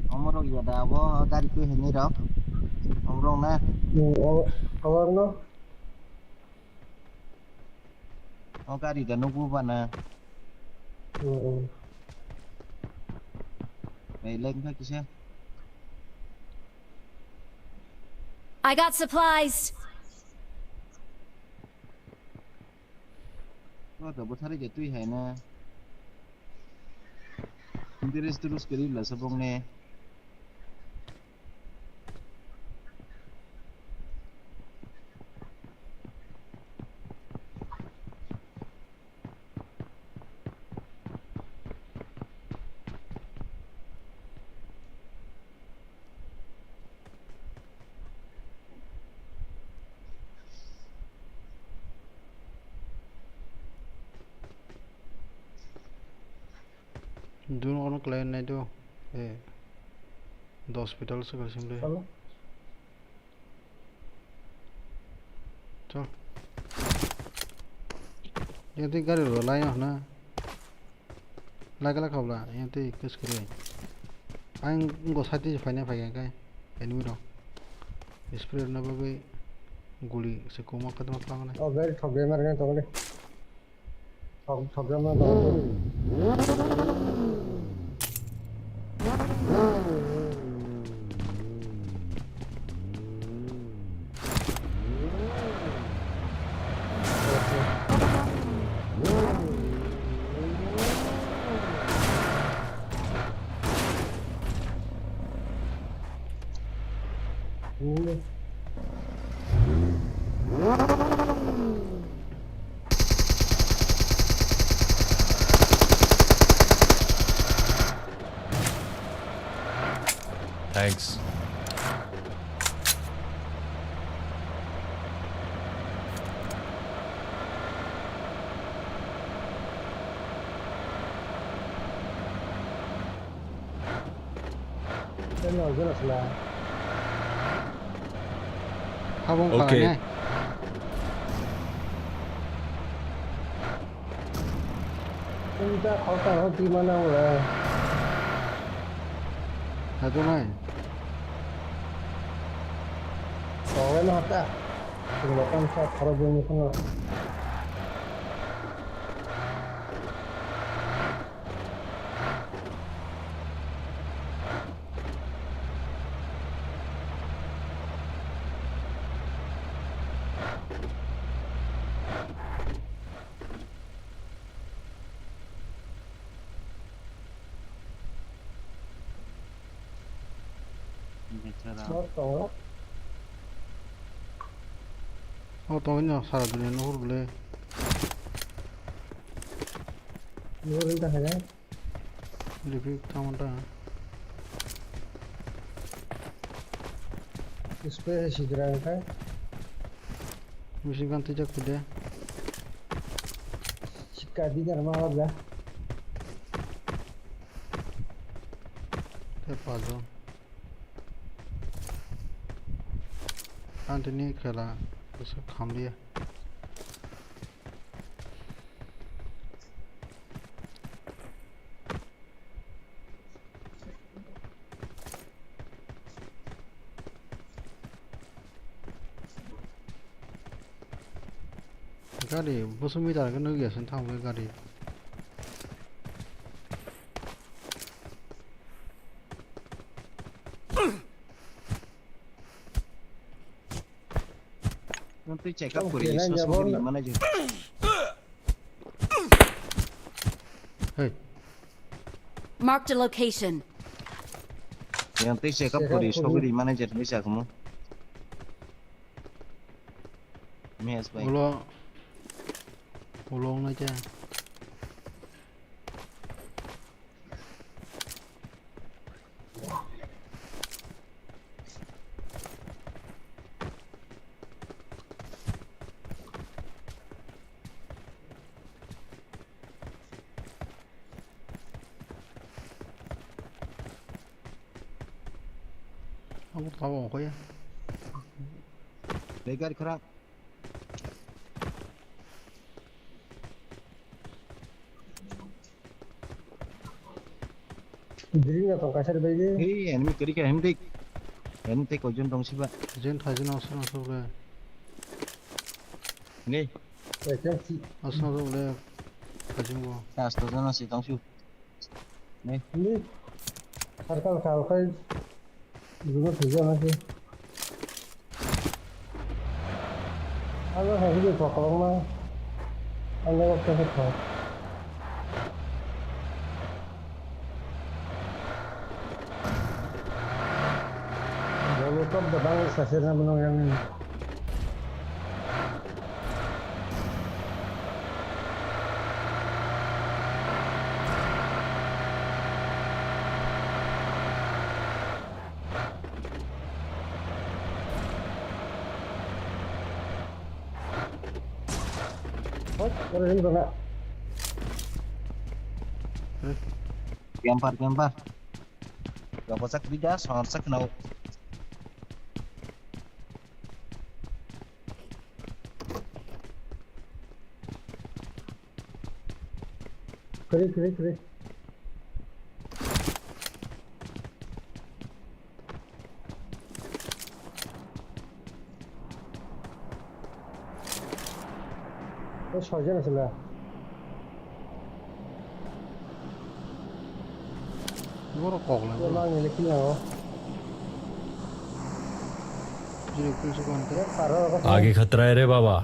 J: Ông rồi giờ đào có cari tuh ini dong. Ông rong nè.
F: Awar no.
J: Ông cari dan nunggu mana. Mày lên thôi chứ.
D: I got supplies.
J: Có được một thằng tuh hay nè. Terus kiri lah sebong nè.
A: Dulu orang klien itu, the hospital sekarang sini. Chal. Yang tu garis rola ya, na. Lagi kau lah, yang tu kes kiri. Ang gos hati final final kan, enemy dong. Spray na bagai guli sekoma kadang pelang na.
F: Oh, very top gamer kan tu boleh. Top gamer tu.
H: Thanks.
F: Jelas lah.
A: Abang
H: Okay.
A: kalanya.
F: Kita kau tahu di mana lah.
A: Satu mai.
F: Oh, mana tak? Tinggalkan saya taruh bunyi sana. Tahu.
A: Oh, tahu ni salah dunia nuhur boleh.
F: Nur itu ada.
A: Lebih tahu mana?
F: Ispe sidran kan?
A: Mesti ganti jak dia.
F: Sikap di dalam awak lah.
A: Tepat tu. Nanti ni kela, terus kham dia. Gari, musuh mita kan nugi asan tahu ke gari.
J: tu check up kuri so kuri mana je
A: Hey,
D: Marked a location.
J: yang tu check up kuri so kuri mana je bisa kamu mes baik
A: ulong aja. Aku tahu kok ya.
J: legar kurang
F: Dirinya kau kasar bagi.
J: hei enemy kiri ke enemy te kojon dong sih pak
A: Jen tajin asal boleh.
J: nih
A: Asal boleh. Tajin gua.
J: tas tu sana si tong su nih
F: Ini sarkal kalkai juga tujuan lagi. Allah hari ini pokok mah. Allah waktu itu. Lalu kau dabang sasirnya menung yang ini. Ada ini bang.
J: Gampar gak posak tiga sorsak nau
F: Kiri. Sarjan asal.
A: Gua kok lah.
F: Memang ini kilo.
A: Jadi kul sekan.
H: आगे खतरा है रे बाबा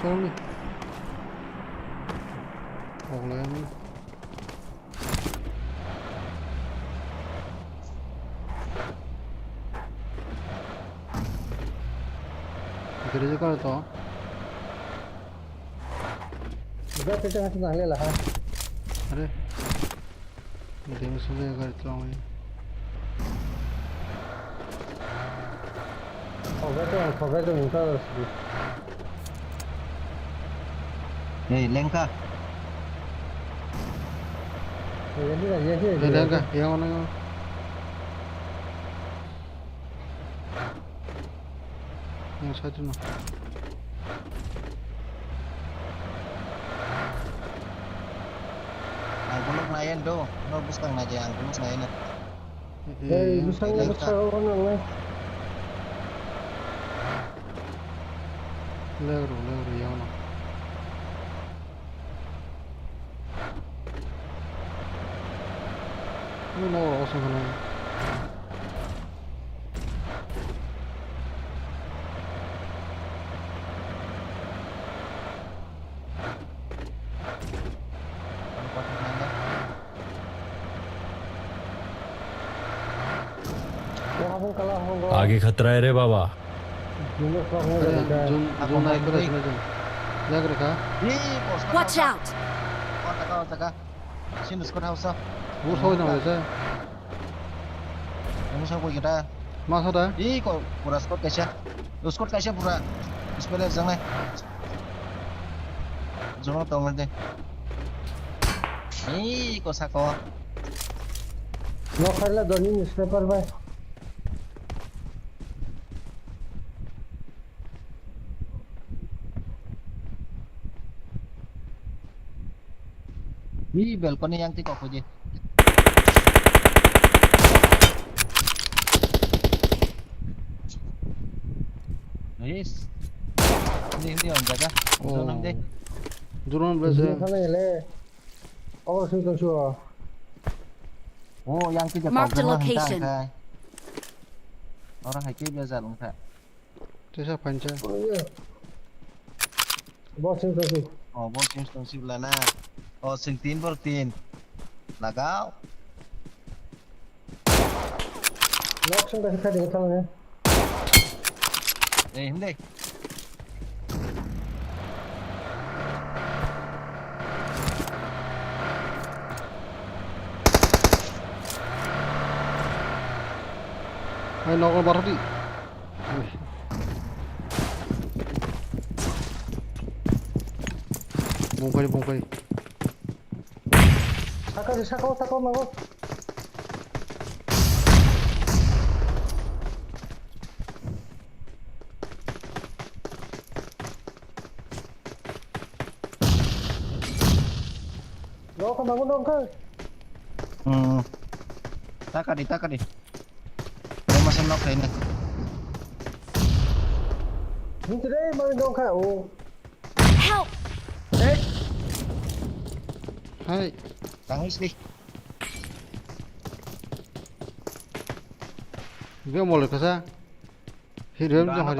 A: Tol nih. Kok lah ni. Gereja kan tu.
F: Sudah kita ngasih nahli lah.
A: अरे देव सुबह करता हूँ
F: Forget minta sih.
J: hei lengka
F: Jadi aja sih.
A: ada enggak yang mana yang satu no
J: angkuluk nayan do no bustang naja angkuluk nayan
F: Bisa orang lain.
A: Lero yang mana ini mau orang sana
H: आगे खतरा है रे बाबा
A: zoom naik ke sini jom lihat mereka
D: Watch out!
J: taka sini skor house
A: bur soi na bisa
J: kamu sama kita
A: mas ada
J: kok pura skor kaisa pura spell jangan jangan tahu nanti kok sako
F: No khaila doni newspaper bhai.
J: balkoni yang ti kok je Yes. Hindi on jaga. Drone deh.
A: Drone base.
F: Sana ele. Oh sih tu sure.
J: yang kita
D: Marked a
J: kau kena
D: location.
J: hentang kai. Orang hai kia belajar long kai.
A: Tesa panca.
J: Bos sing lana. Oh sing tin ber tin. Lagao.
F: Lock sing dah kita dengar ni.
J: Hindi.
A: Ay noko barati. Bungkali.
F: Sakau mango. Lo ka bangun dong kau.
J: Taka di. Dia masih knock ini.
F: Ni today bangun dong kau. Oh.
D: Help!
A: Hai.
J: Tangis nih.
A: Gak mau lekas ah. Hidup jangan.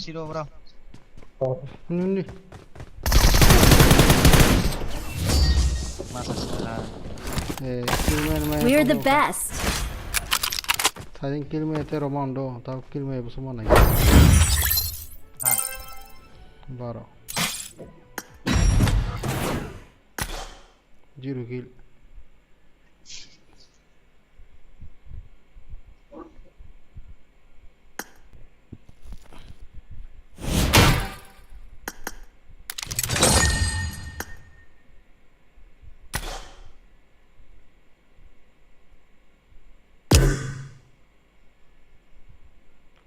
J: Siro bro.
A: Ini.
J: Masa sekarang.
D: We're the best.
A: Tadi kill me itu Romando, tahu kill me itu semua naik. Baru. 0 kill.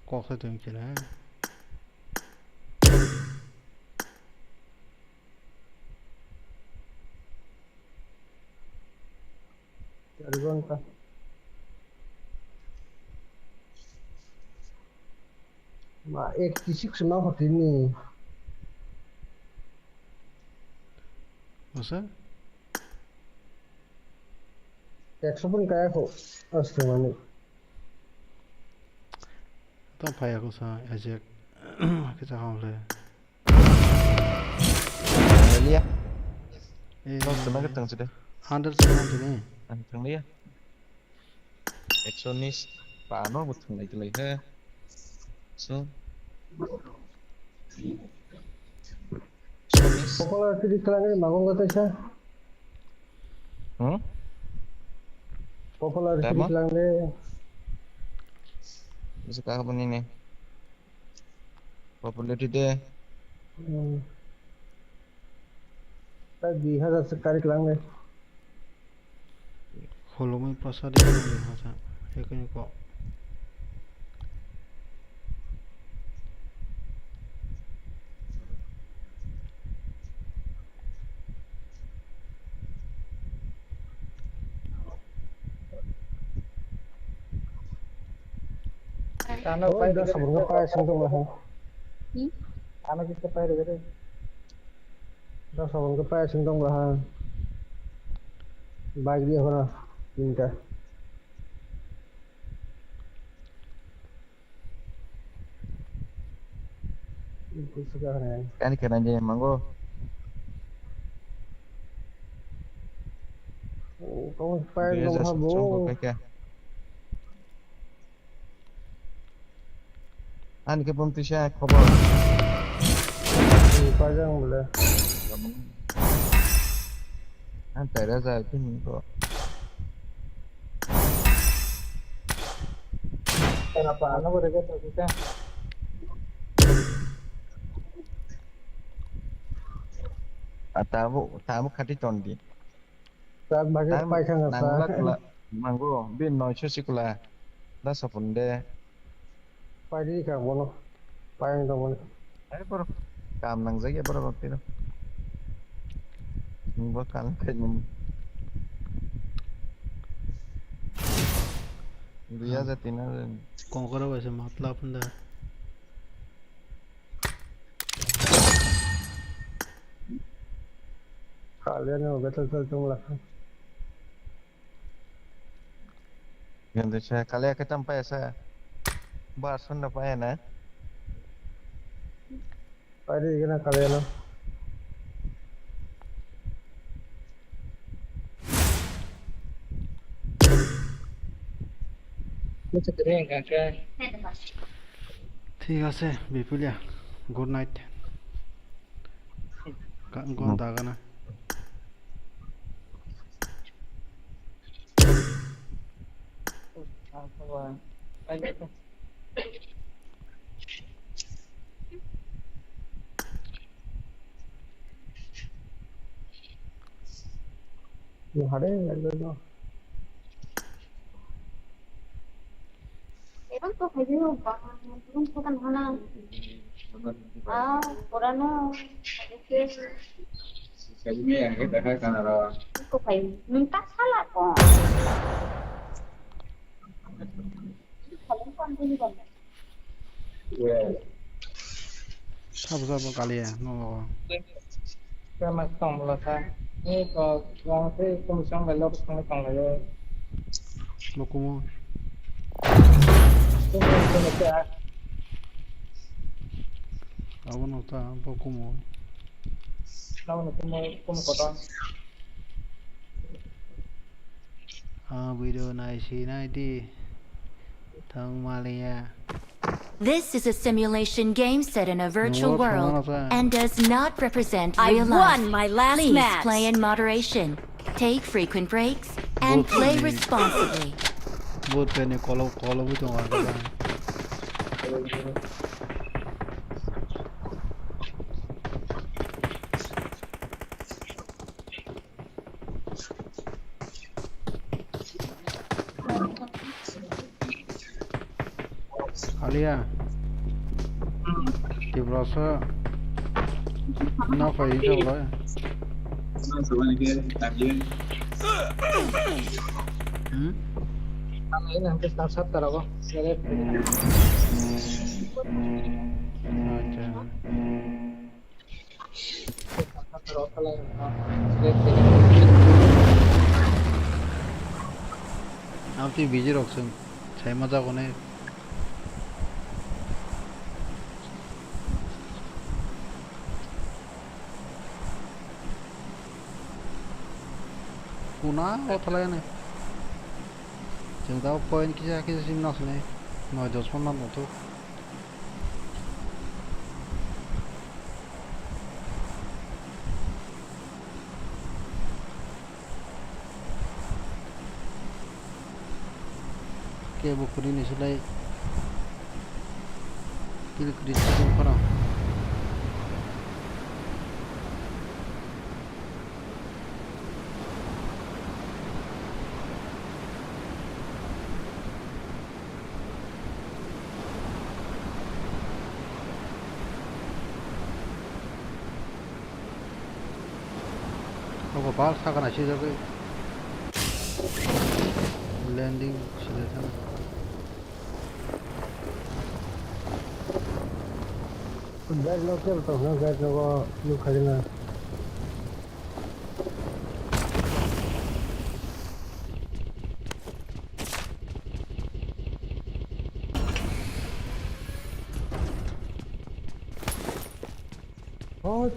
A: Kok saya tengok ni?
F: Arigon ka. Ma 86 na hoती ni.
A: Masa?
F: 100 pun kaya ko. Asli mana?
A: Tak payah aku sah ajak kita hamle.
J: Lihat. Senang ketang sudah.
A: 100 ni.
J: Thằng đi Exonis và nó một thằng này ha so
F: Popular di kelangan magung kata saya. Popular di kelangan.
J: Bisa kah apa ni? Popularity deh.
F: Tadi hazard sekali kelangan.
A: Kalau main pasar dia ni masa, dia kena kok.
F: Anak pai dah sebelum pai singgung lah. Anak kita pai deh. Dah sebelum pai singgung lah. Baik dia mana? Tinta. Itu sekarang.
J: Kan ikan aja yang manggo.
F: Kamu pai dong habo.
J: An ke pun tisha khobor.
F: Pajang boleh.
J: An tera za pin ko.
F: Kenapa anak mereka terpisah?
J: Tamu kati tondi.
F: Tak bagai pai sangat.
J: Nangla manggo bin no chusikula. Da sapunde.
F: Pai di kan bono. Pai yang kamu.
J: Ay bro. Kam nang zagi bro waktu itu. Nggak kan kayaknya. Dia zatina.
A: Conqueror वैसे मतलब बंदा है.
F: Kalian yang betul-betul lah.
J: Ganti saya kalian ketampai saya bahas apa ya na?
F: Pwede ka na kalian. Bisa kering kan?
A: ঠিক আছে বিপুলিয়া good night গন দাগা না
F: Hade lalo.
I: Ewan ko kayo ba? Tulong ko kan hana. Porano.
G: Kami yang kita kan ada.
I: Ko kayo. Minta salah ko. Kalian kan din ba?
A: সব সব কালিয়া no
F: Kaya mas tong wala sa. Ni ko wala sa komisyon wala ko tong tong layo.
A: মকুমো
F: Kumo siya.
A: আবন ওটা মকুমো
F: Nauna kumo ko to.
A: Video নাইছি নাইদি thang malia
B: This is a simulation game set in a virtual
A: What?
B: world
A: What?
B: and does not represent
D: I
B: real life.
D: won my last
B: Please
D: match.
B: play in moderation, take frequent breaks, and
A: Both
B: play
A: of me.
B: responsibly.
A: बहुत पहले कॉलो भी तो आ गया Alia Tiprasa na phải đi đâu đấy
F: Ini nanti start talaga. Sige.
A: अच्छा आप तो busy रखसन छह मजा कोने कुना होतला ने जों पॉइंट की सिमनासने 9-10 मान नतो के बुकुरी निसलाई किल क्रिटिकल करा Ako pa saka na siya ko landing siya ta
F: Bag lo ke to na ga to lu khadina. Oh,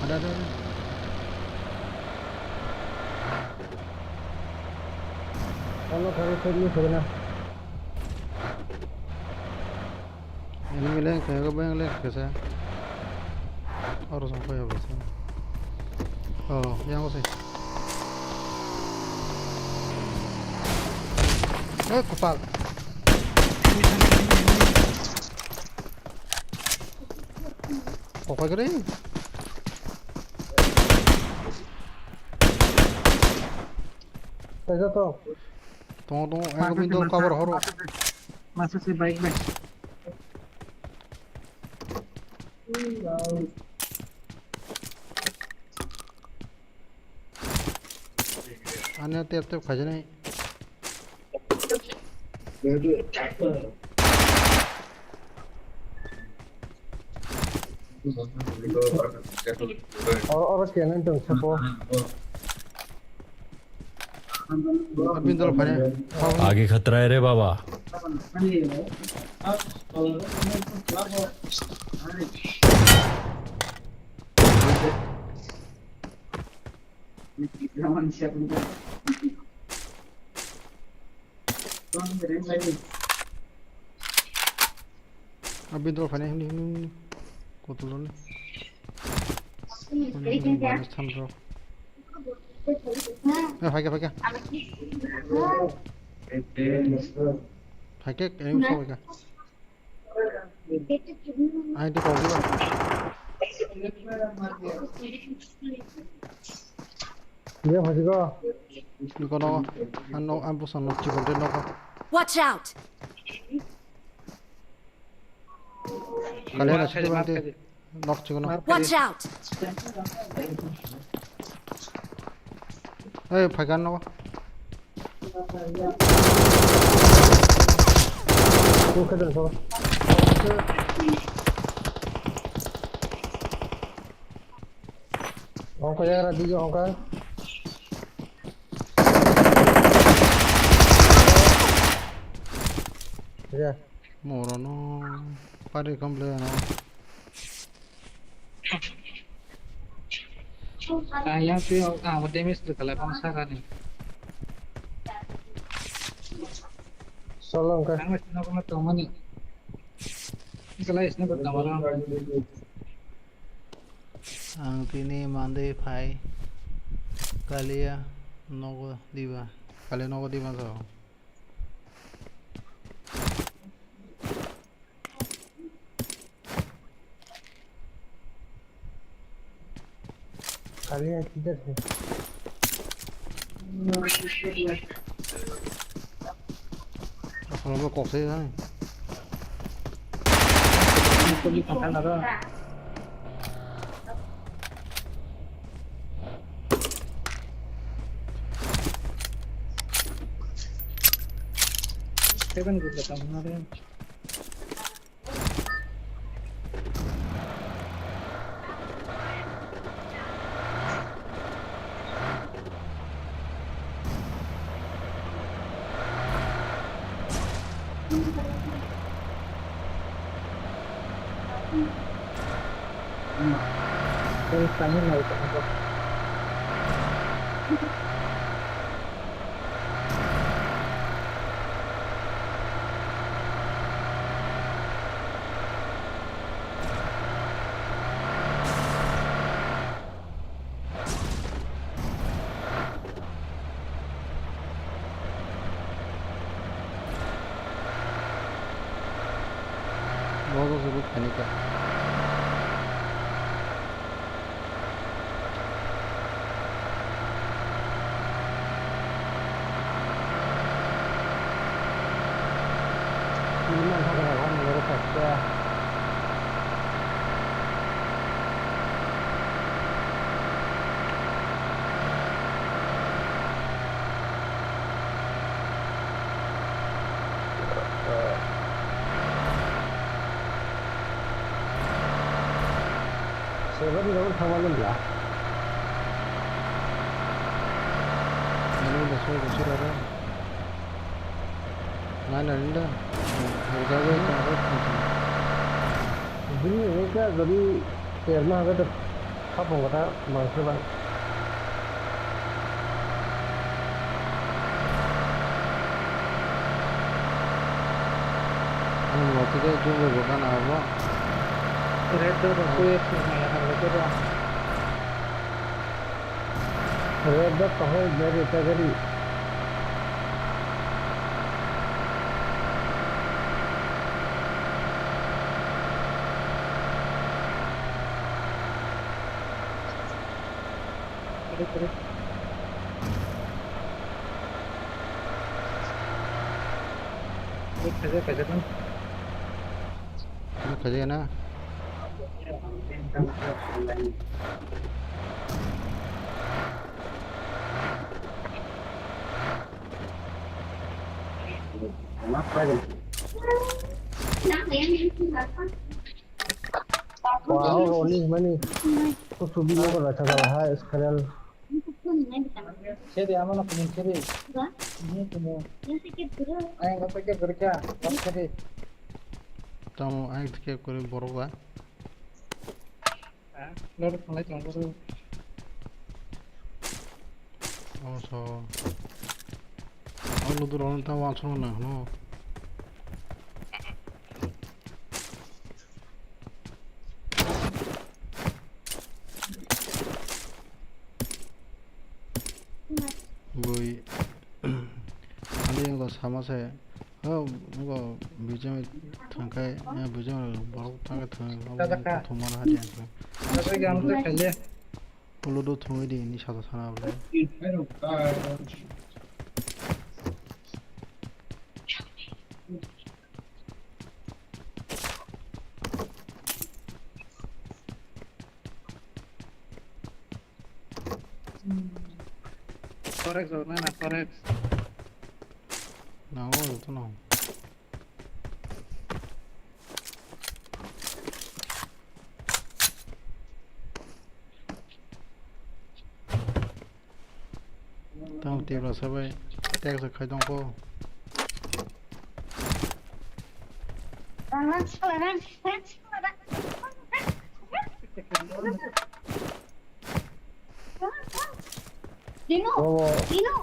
A: ada
F: kalau kali tadi sebenarnya.
A: ini milen kayak bayang lek kesa harus apa ya bos oh yang apa sih kepal kok gede
F: Saya to.
A: tunggu aku minta cover horo
F: Masa si baik-baik.
A: Ane tiap-tiap kaja nih
F: और channel तो छपो
A: अभी तो फने
H: आगे खतरा है रे बाबा
A: अभी तो फने नहीं को तो लो माइनस थम रो फाके एनिमी सब का आई तो कॉल दिया
F: ये फसिको
A: इको नो अनो एम्बुस नो चिकन नो का
D: Watch out!
A: कले रचित बनते नॉक चिकन
D: Watch out!
A: ए फागन नो
F: को खदर सो ओंका यार दीजिए ओंका ya
A: moro no pare completo no
G: Kaya tuh ah demis tuh kalau bangsa kan nih.
F: Solong ka.
G: Ang mas na tomo ni. Kalau isna bertamaran.
A: ang tini mande phai kalia nogo diba kale nogo diba so
F: kalian tidak sih
A: kalau mau kok sih kan
G: Itu di makan ada. Seven good datang ada. Tanya nggak itu apa?
A: बहुत जरूर खाने का
F: Seven dapat tawalan lah.
A: ini udah sih ada mana ada udah gue tahu
F: Ini mereka jadi karena ada apa kata maksud bang.
A: waktu itu juga bukan apa
G: Red dot aku ya punya harga itu.
F: Red tahu dari tadi.
G: Terus. Kerja kan.
A: ini kerja na
N: Wow, rolling money. Kok subi mo ko rasa kalah sekalian.
F: Seri aman aku nih seri. Ini kamu. Ayo nggak pakai kerja, nggak seri.
A: Tamu aing ke kore borok ba.
F: Lor mulai tunggu.
A: Oh so. Aku tuh orang tahu langsung nah, no. Boy, ada yang gak sama saya. Oh, enggak bgmi thangkai, ya bgmi baru thangkai thang, thumar hadiah.
F: Tapi jangan lupa kalian.
A: Ulu do thungi di ini satu sana boleh.
F: Forex or mana forex?
A: Nah, oh itu nah. Tahu Tiprasa bay, teks khai dong ko.
I: Dino, Dino.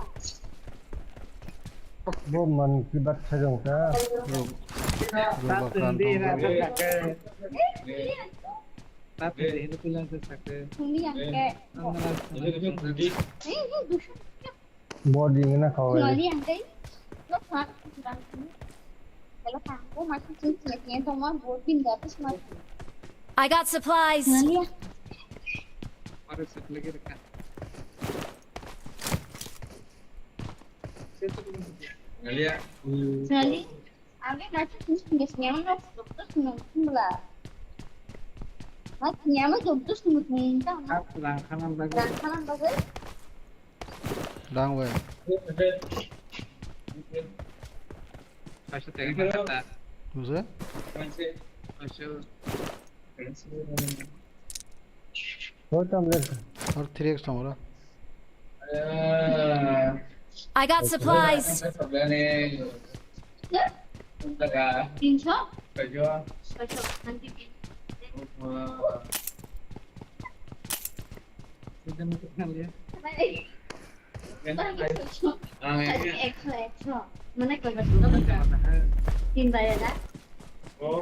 N: Bo man kibat sajong ka.
F: Tapi ini bilang sesuatu.
N: Body na kau.
D: I got supplies.
I: Sekali, aku nanti terus nyaman terus nunggu lah. Mat nyaman terus nunggu tak?
F: Langkanan bagus.
I: Langkanan bagus.
A: Dang we.
F: Pasal tengah kata.
A: Bisa?
F: Pasal.
N: Kau tak boleh.
A: Or 3x tomorrow.
D: I got supplies.
I: Tinso?
F: Baju.
I: Baju nanti.
F: Sudah masuk kenal ya.
I: Extra. Mana kau sudah baca? Tinta ya dah.
F: Oh,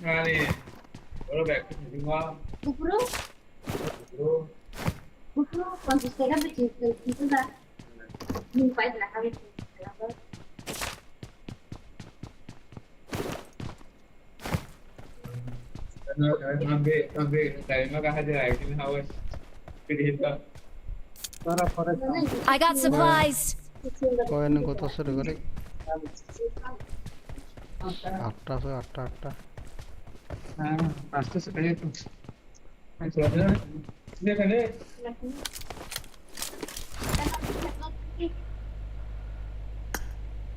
F: kali. Kalau baik semua.
I: Bukro? Bukro, konsisten kan begitu itu dah. Nyimpai lah kami.
F: Ambil dari mana aja lagi ni hawas. Pilih tak.
D: I got supplies.
A: Kau ini kota seri kore. Atta.
F: Pasti sekali tu. Sudah. Ini kan ni.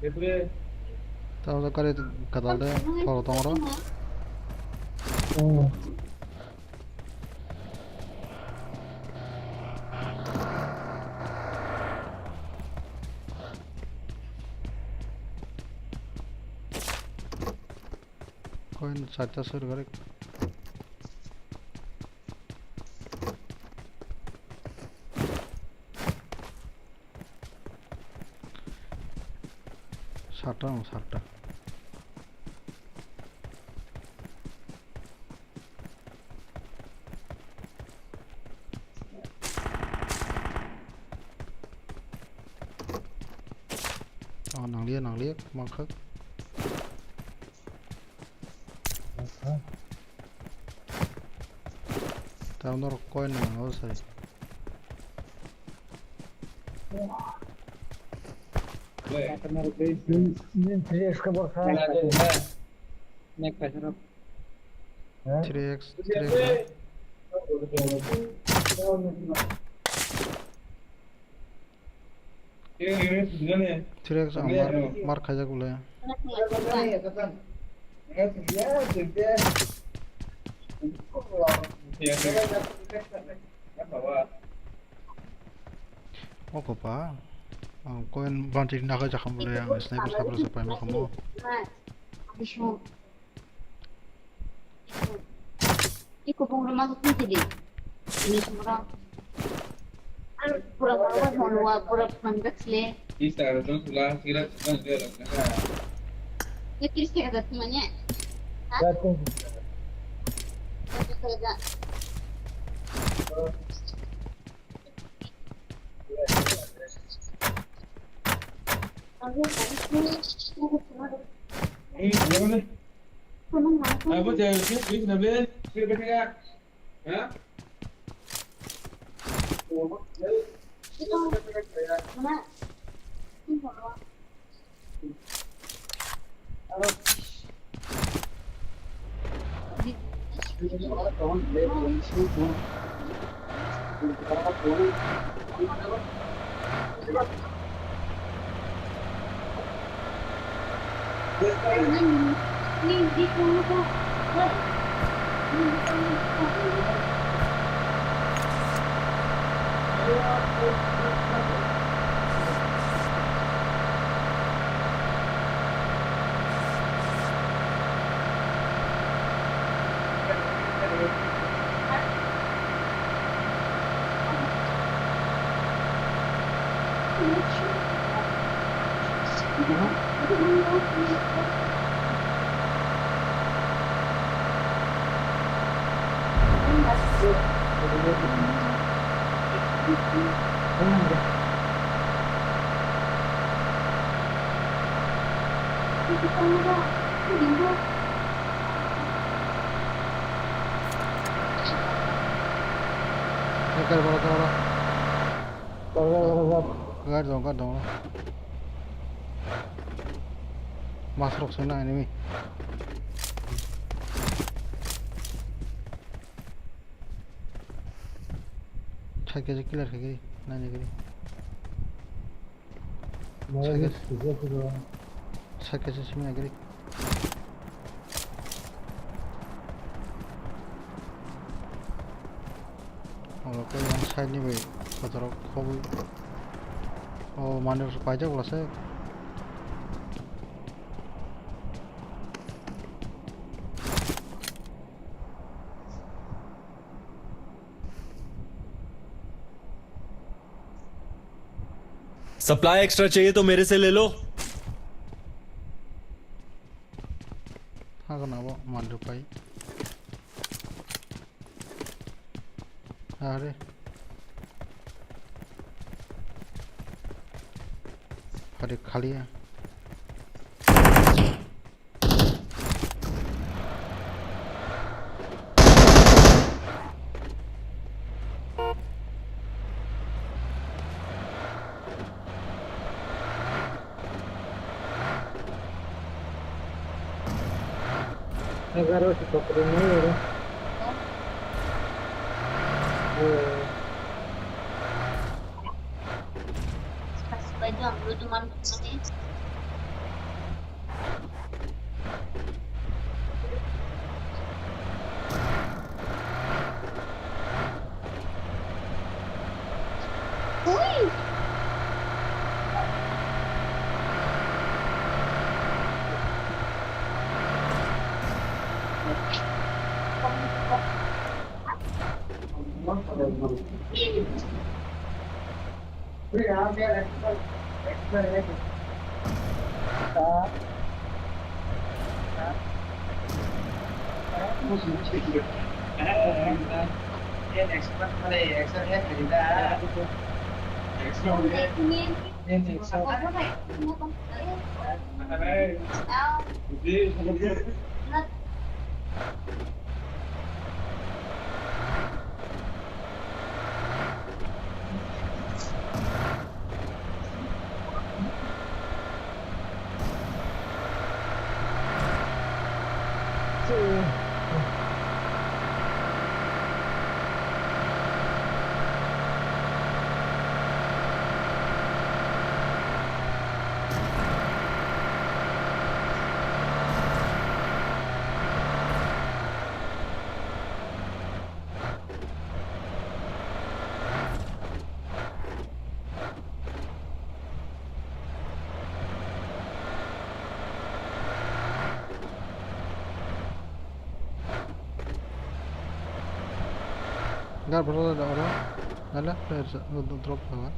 F: Betul.
A: Tahu tak kare kadal deh, kalau tomorrow. Kau ini saja seri kore. Sarta. Oh, nang liat, makak. Tahu nor koin nang harus saya.
N: Ini 3x ka borsa.
F: Naik pasar.
A: 3x. 3x mar खाजा कुले. Oh kopa. Koin banting naga jakam boleh yang sniper sabar supaya kamu.
I: Iko pong rumah tu jadi. Ini semua. Pura-pura mau pura mandat le. Ya kiri ada temannya. Ada.
G: Apa dia sih nabi? Berapa ya?
A: Kar dong. Masuk sana ini. Cek aja killer kayak gini, nanya gini. Cek aja sini lagi. Kalau kau yang side ni, Kokborok kau, oh mana supaya aja kalau saya.
H: Supply extra चाहिए तो मेरे से ले लो
A: हाँ kenapa mandu pai अरे अरे खाली है
N: Negara si Kokborok ya.
I: Kasih baju ambil cuma ini.
A: Gar bro da ora. Nala drop hoga.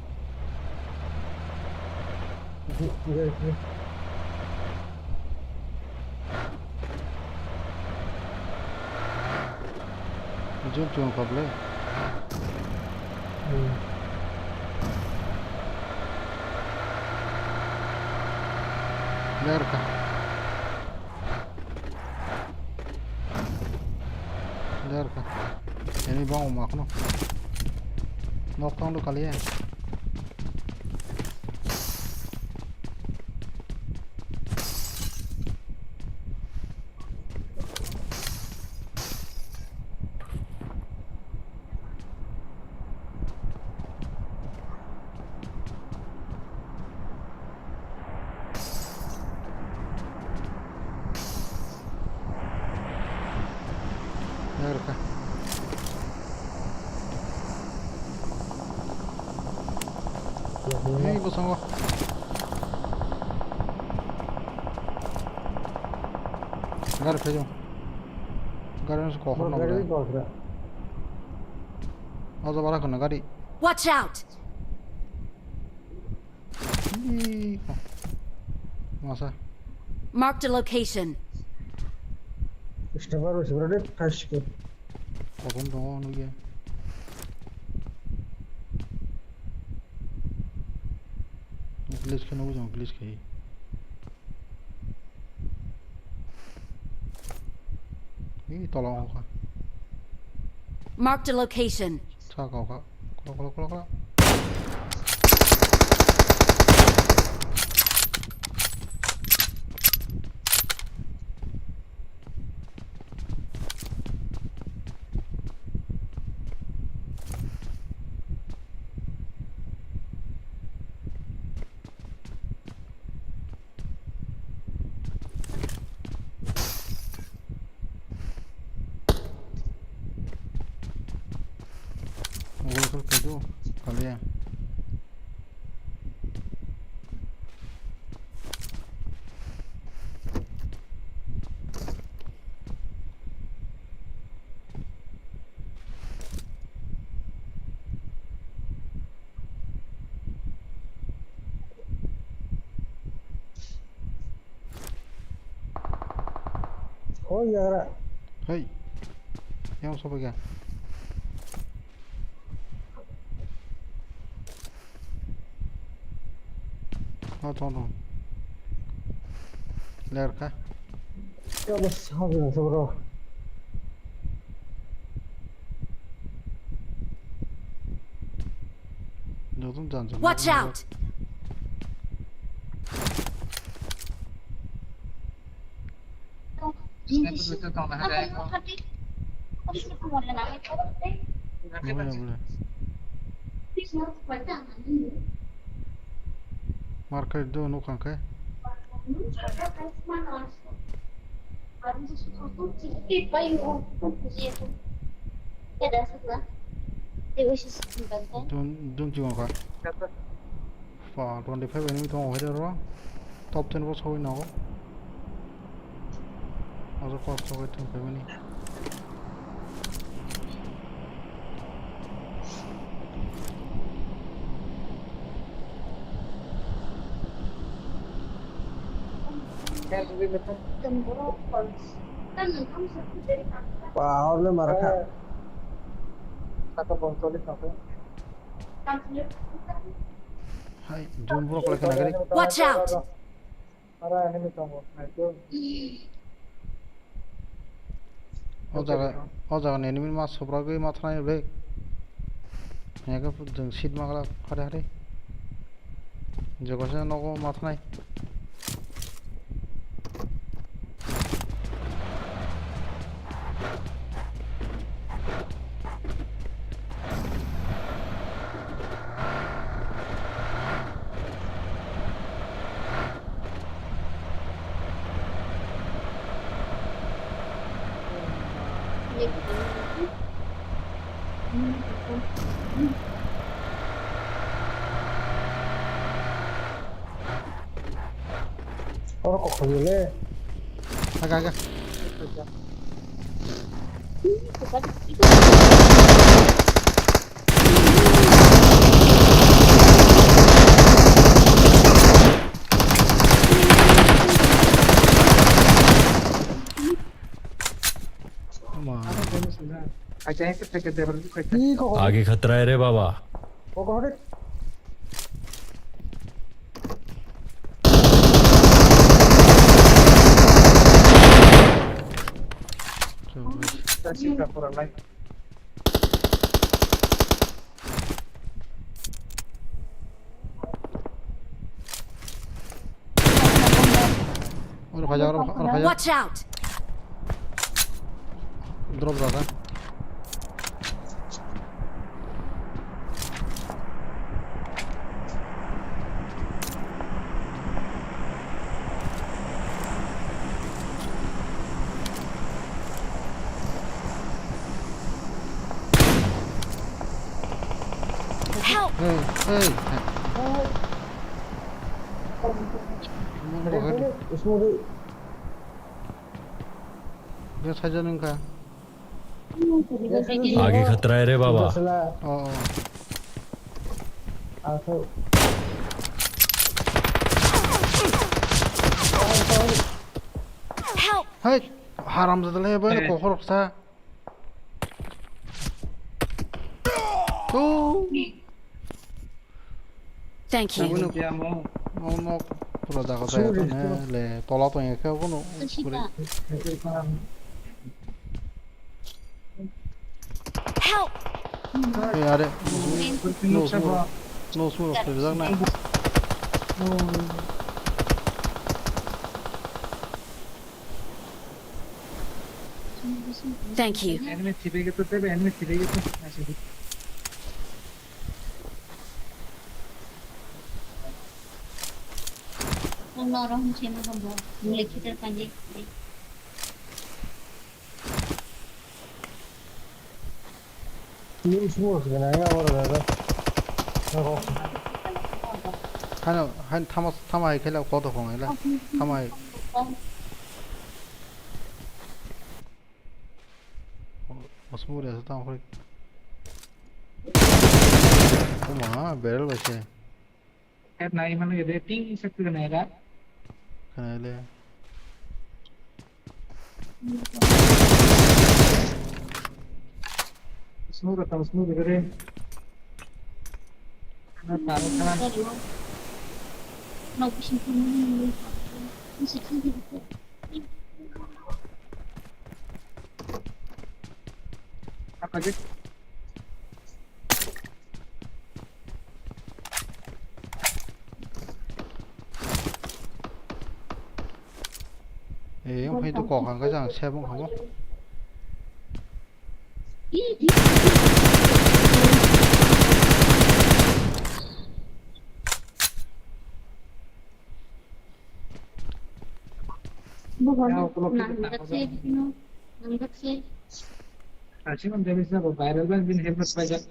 A: Jump public. Lerka. Ini bang umak no. Knockdown tu kali ya. Lerka. Ini pasang gua. Gar भेजो. Gar में उसको खोलना पड़ेगा. और दोबारा करना गाड़ी.
D: Watch out!
A: Masa.
D: Marked a location.
N: Istabar sebenarnya cash ke.
A: Kokon dong nu ya. Glitch ke nu jang glitch ke. Ini tolong aku.
D: Marked a location.
A: Sa kau kak. Kalau. Kalau itu kalian.
N: Oh ya.
A: Hei. Yang siapa ya? Tolong. Lerka.
N: Ya bos, habis bro.
D: Watch out!
A: Boleh. Market do nu kan ke? Don't you want ka? Fa 25 enemy to hoide ro. Top 10 was hoi now. Also cost to 25 enemy.
N: Power le marka.
A: Hai, zoom bro kalau kena kali.
D: Watch out!
A: Oh jangan enemy mas sobrang matanya break. Ya kan jeng seat makala hari-hari. Jogosnya noko matanya.
N: Oh kok boleh?
A: Agak.
G: अच्छा है कितने कितने बजे कितने
N: 이 거
H: आगे खतरा है रे बाबा
N: 거거래.
G: अच्छी का पूरा लाइन
A: और खा जा
D: Watch out!
A: ड्रॉप ज्यादा
D: Help!
N: उसमें भी
A: ये 사자는 가
H: आगे खतरा है रे बाबा
D: Help!
A: 하이 하람자들 해봐야 코코록 사 또
D: Thank you.
A: 너 그러다가 되네 레 돌아동에 가고는 그래
D: Help!
A: 이 아래 노스로 들어가나
D: Thank you.
G: Enemy छिपेको त त्यही एनिमी छिपेको त मान्छे
I: 너랑 재미가 뭐 물리키들 간지
N: 님 숨어 그냥 해야 버려서.
A: 한 타마이 켈라 거도 공이라 타마이 osmuriya tam kuri kuma barrel bache
G: यार नहीं मानो ये रेटिंग सकते नहीं रहा
A: kanale
G: स्मूथ करे ना पारो खाना
I: 너 무슨 분이 무슨 큰일
G: apa aja
A: 형 회도 거간 가장 세번 가고
I: 뭐가 남각세 남각세
G: Maximum damage na viral ban bin help us by that.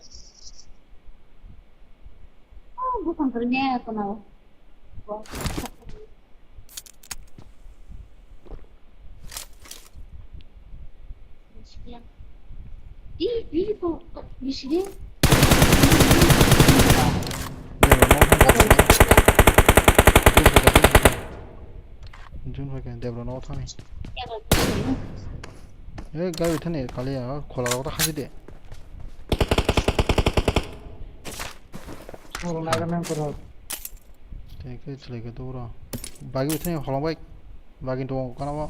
I: bukan kerja kenal ini kok di sini
A: 준 회견 대브로 나오타니 에 가위 타네 갈이야 콜라로 하지 돼
G: Orang lain yang kurang.
A: 되게 슬게 돌아 바기 타네 홀랑바이 바기 또 가나 봐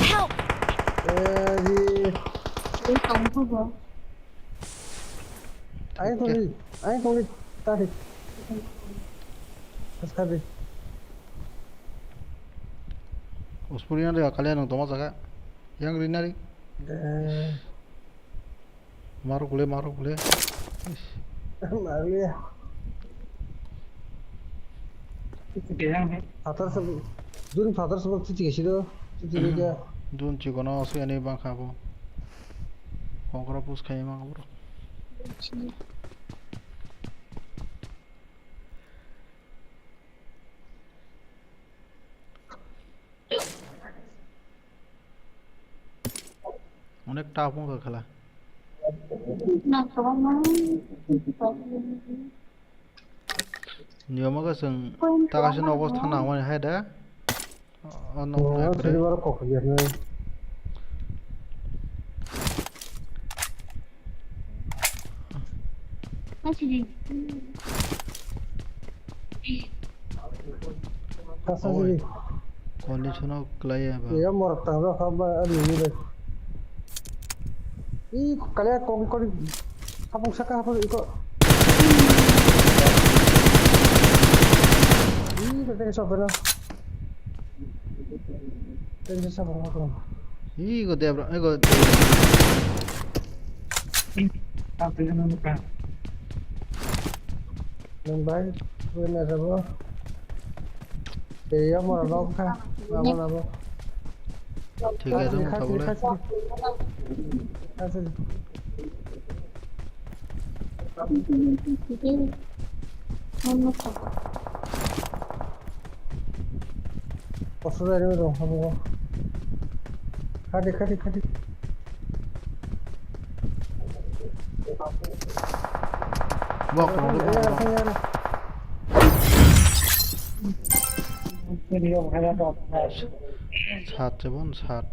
D: Help!
I: ini kamu gue
N: 아니 거기 다시 가비
A: osmuriya kalian nang toma jaga yang rinari maru gule
N: 말이야 바다에서 눈 바다에서 찌찌개 싫어 찌찌개가
A: 눈 찍거나 수연이 방 가고 Conqueror push खाई मांग bro অনেক tough মতো খেলা
I: না তোমার
A: Nhiều mà cái sừng ta cái nó có thằng nào mà hay đó nó
N: Oh,
A: cái
N: jadi
A: đấy
N: baru kok kerja nih.
I: Masih di.
N: Kasa
A: ôi
N: sih.
A: condition nó clay à bà
N: Iya mau retang lah kabar ini deh. Ih, kalian kong kapung saka apa itu? Ih, katanya sabar lah. Katanya sabar lah.
A: ý có đẹp rồi có
N: Yang baik, benar apa? Iya mau nong kah? Apa?
A: ठीक है तुम
N: Lihat,
A: सब बोले
N: lihat. Kasih. Pasal ini dong, apa? Kadi.
A: walk on the
N: Iya,
A: walk
N: iya.
A: छात से बन छात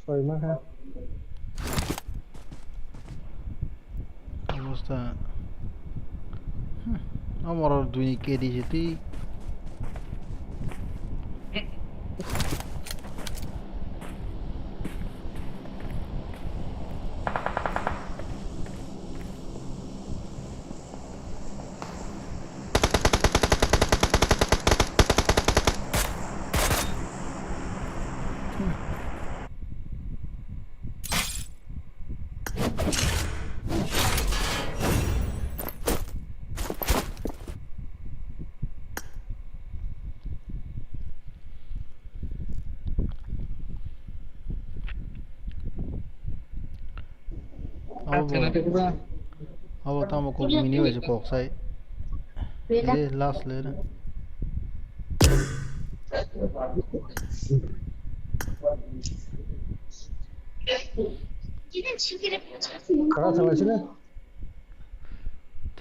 N: Sorry mah ha.
A: অবস্থা আমার দুই কেডি যেতে अब तम को मिनी वैसे पॉक साइ ये लास्ट ले ना
N: Kakak sama sini.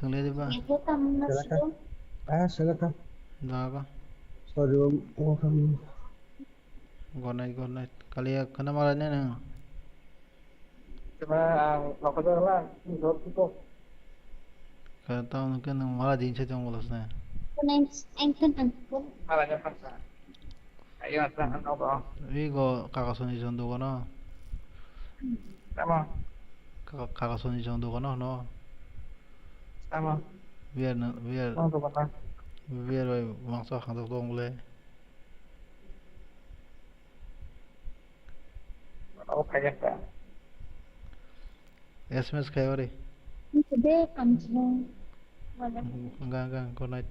A: थंगले दे बा
N: Silakan. Silakan.
A: दागा
N: Sorry om kami.
A: Good night कलिया खाना मारा ने ना
F: Cuma lokasi lah, dot itu.
A: कहता हूं कि ना मारा दिन से तुम बोलस ना
F: Malahnya paksa. Ayo, tangan apa?
A: 이 거 가가선이 정도거나
F: Sama,
A: 가가선이 정도거나 너
F: sama.
A: 위에
F: Mau tuh apa?
A: 위에 왕사 한도 동물에
F: Oh, kayak apa?
A: SMS kayak apa
I: Today comes home.
A: enggak good night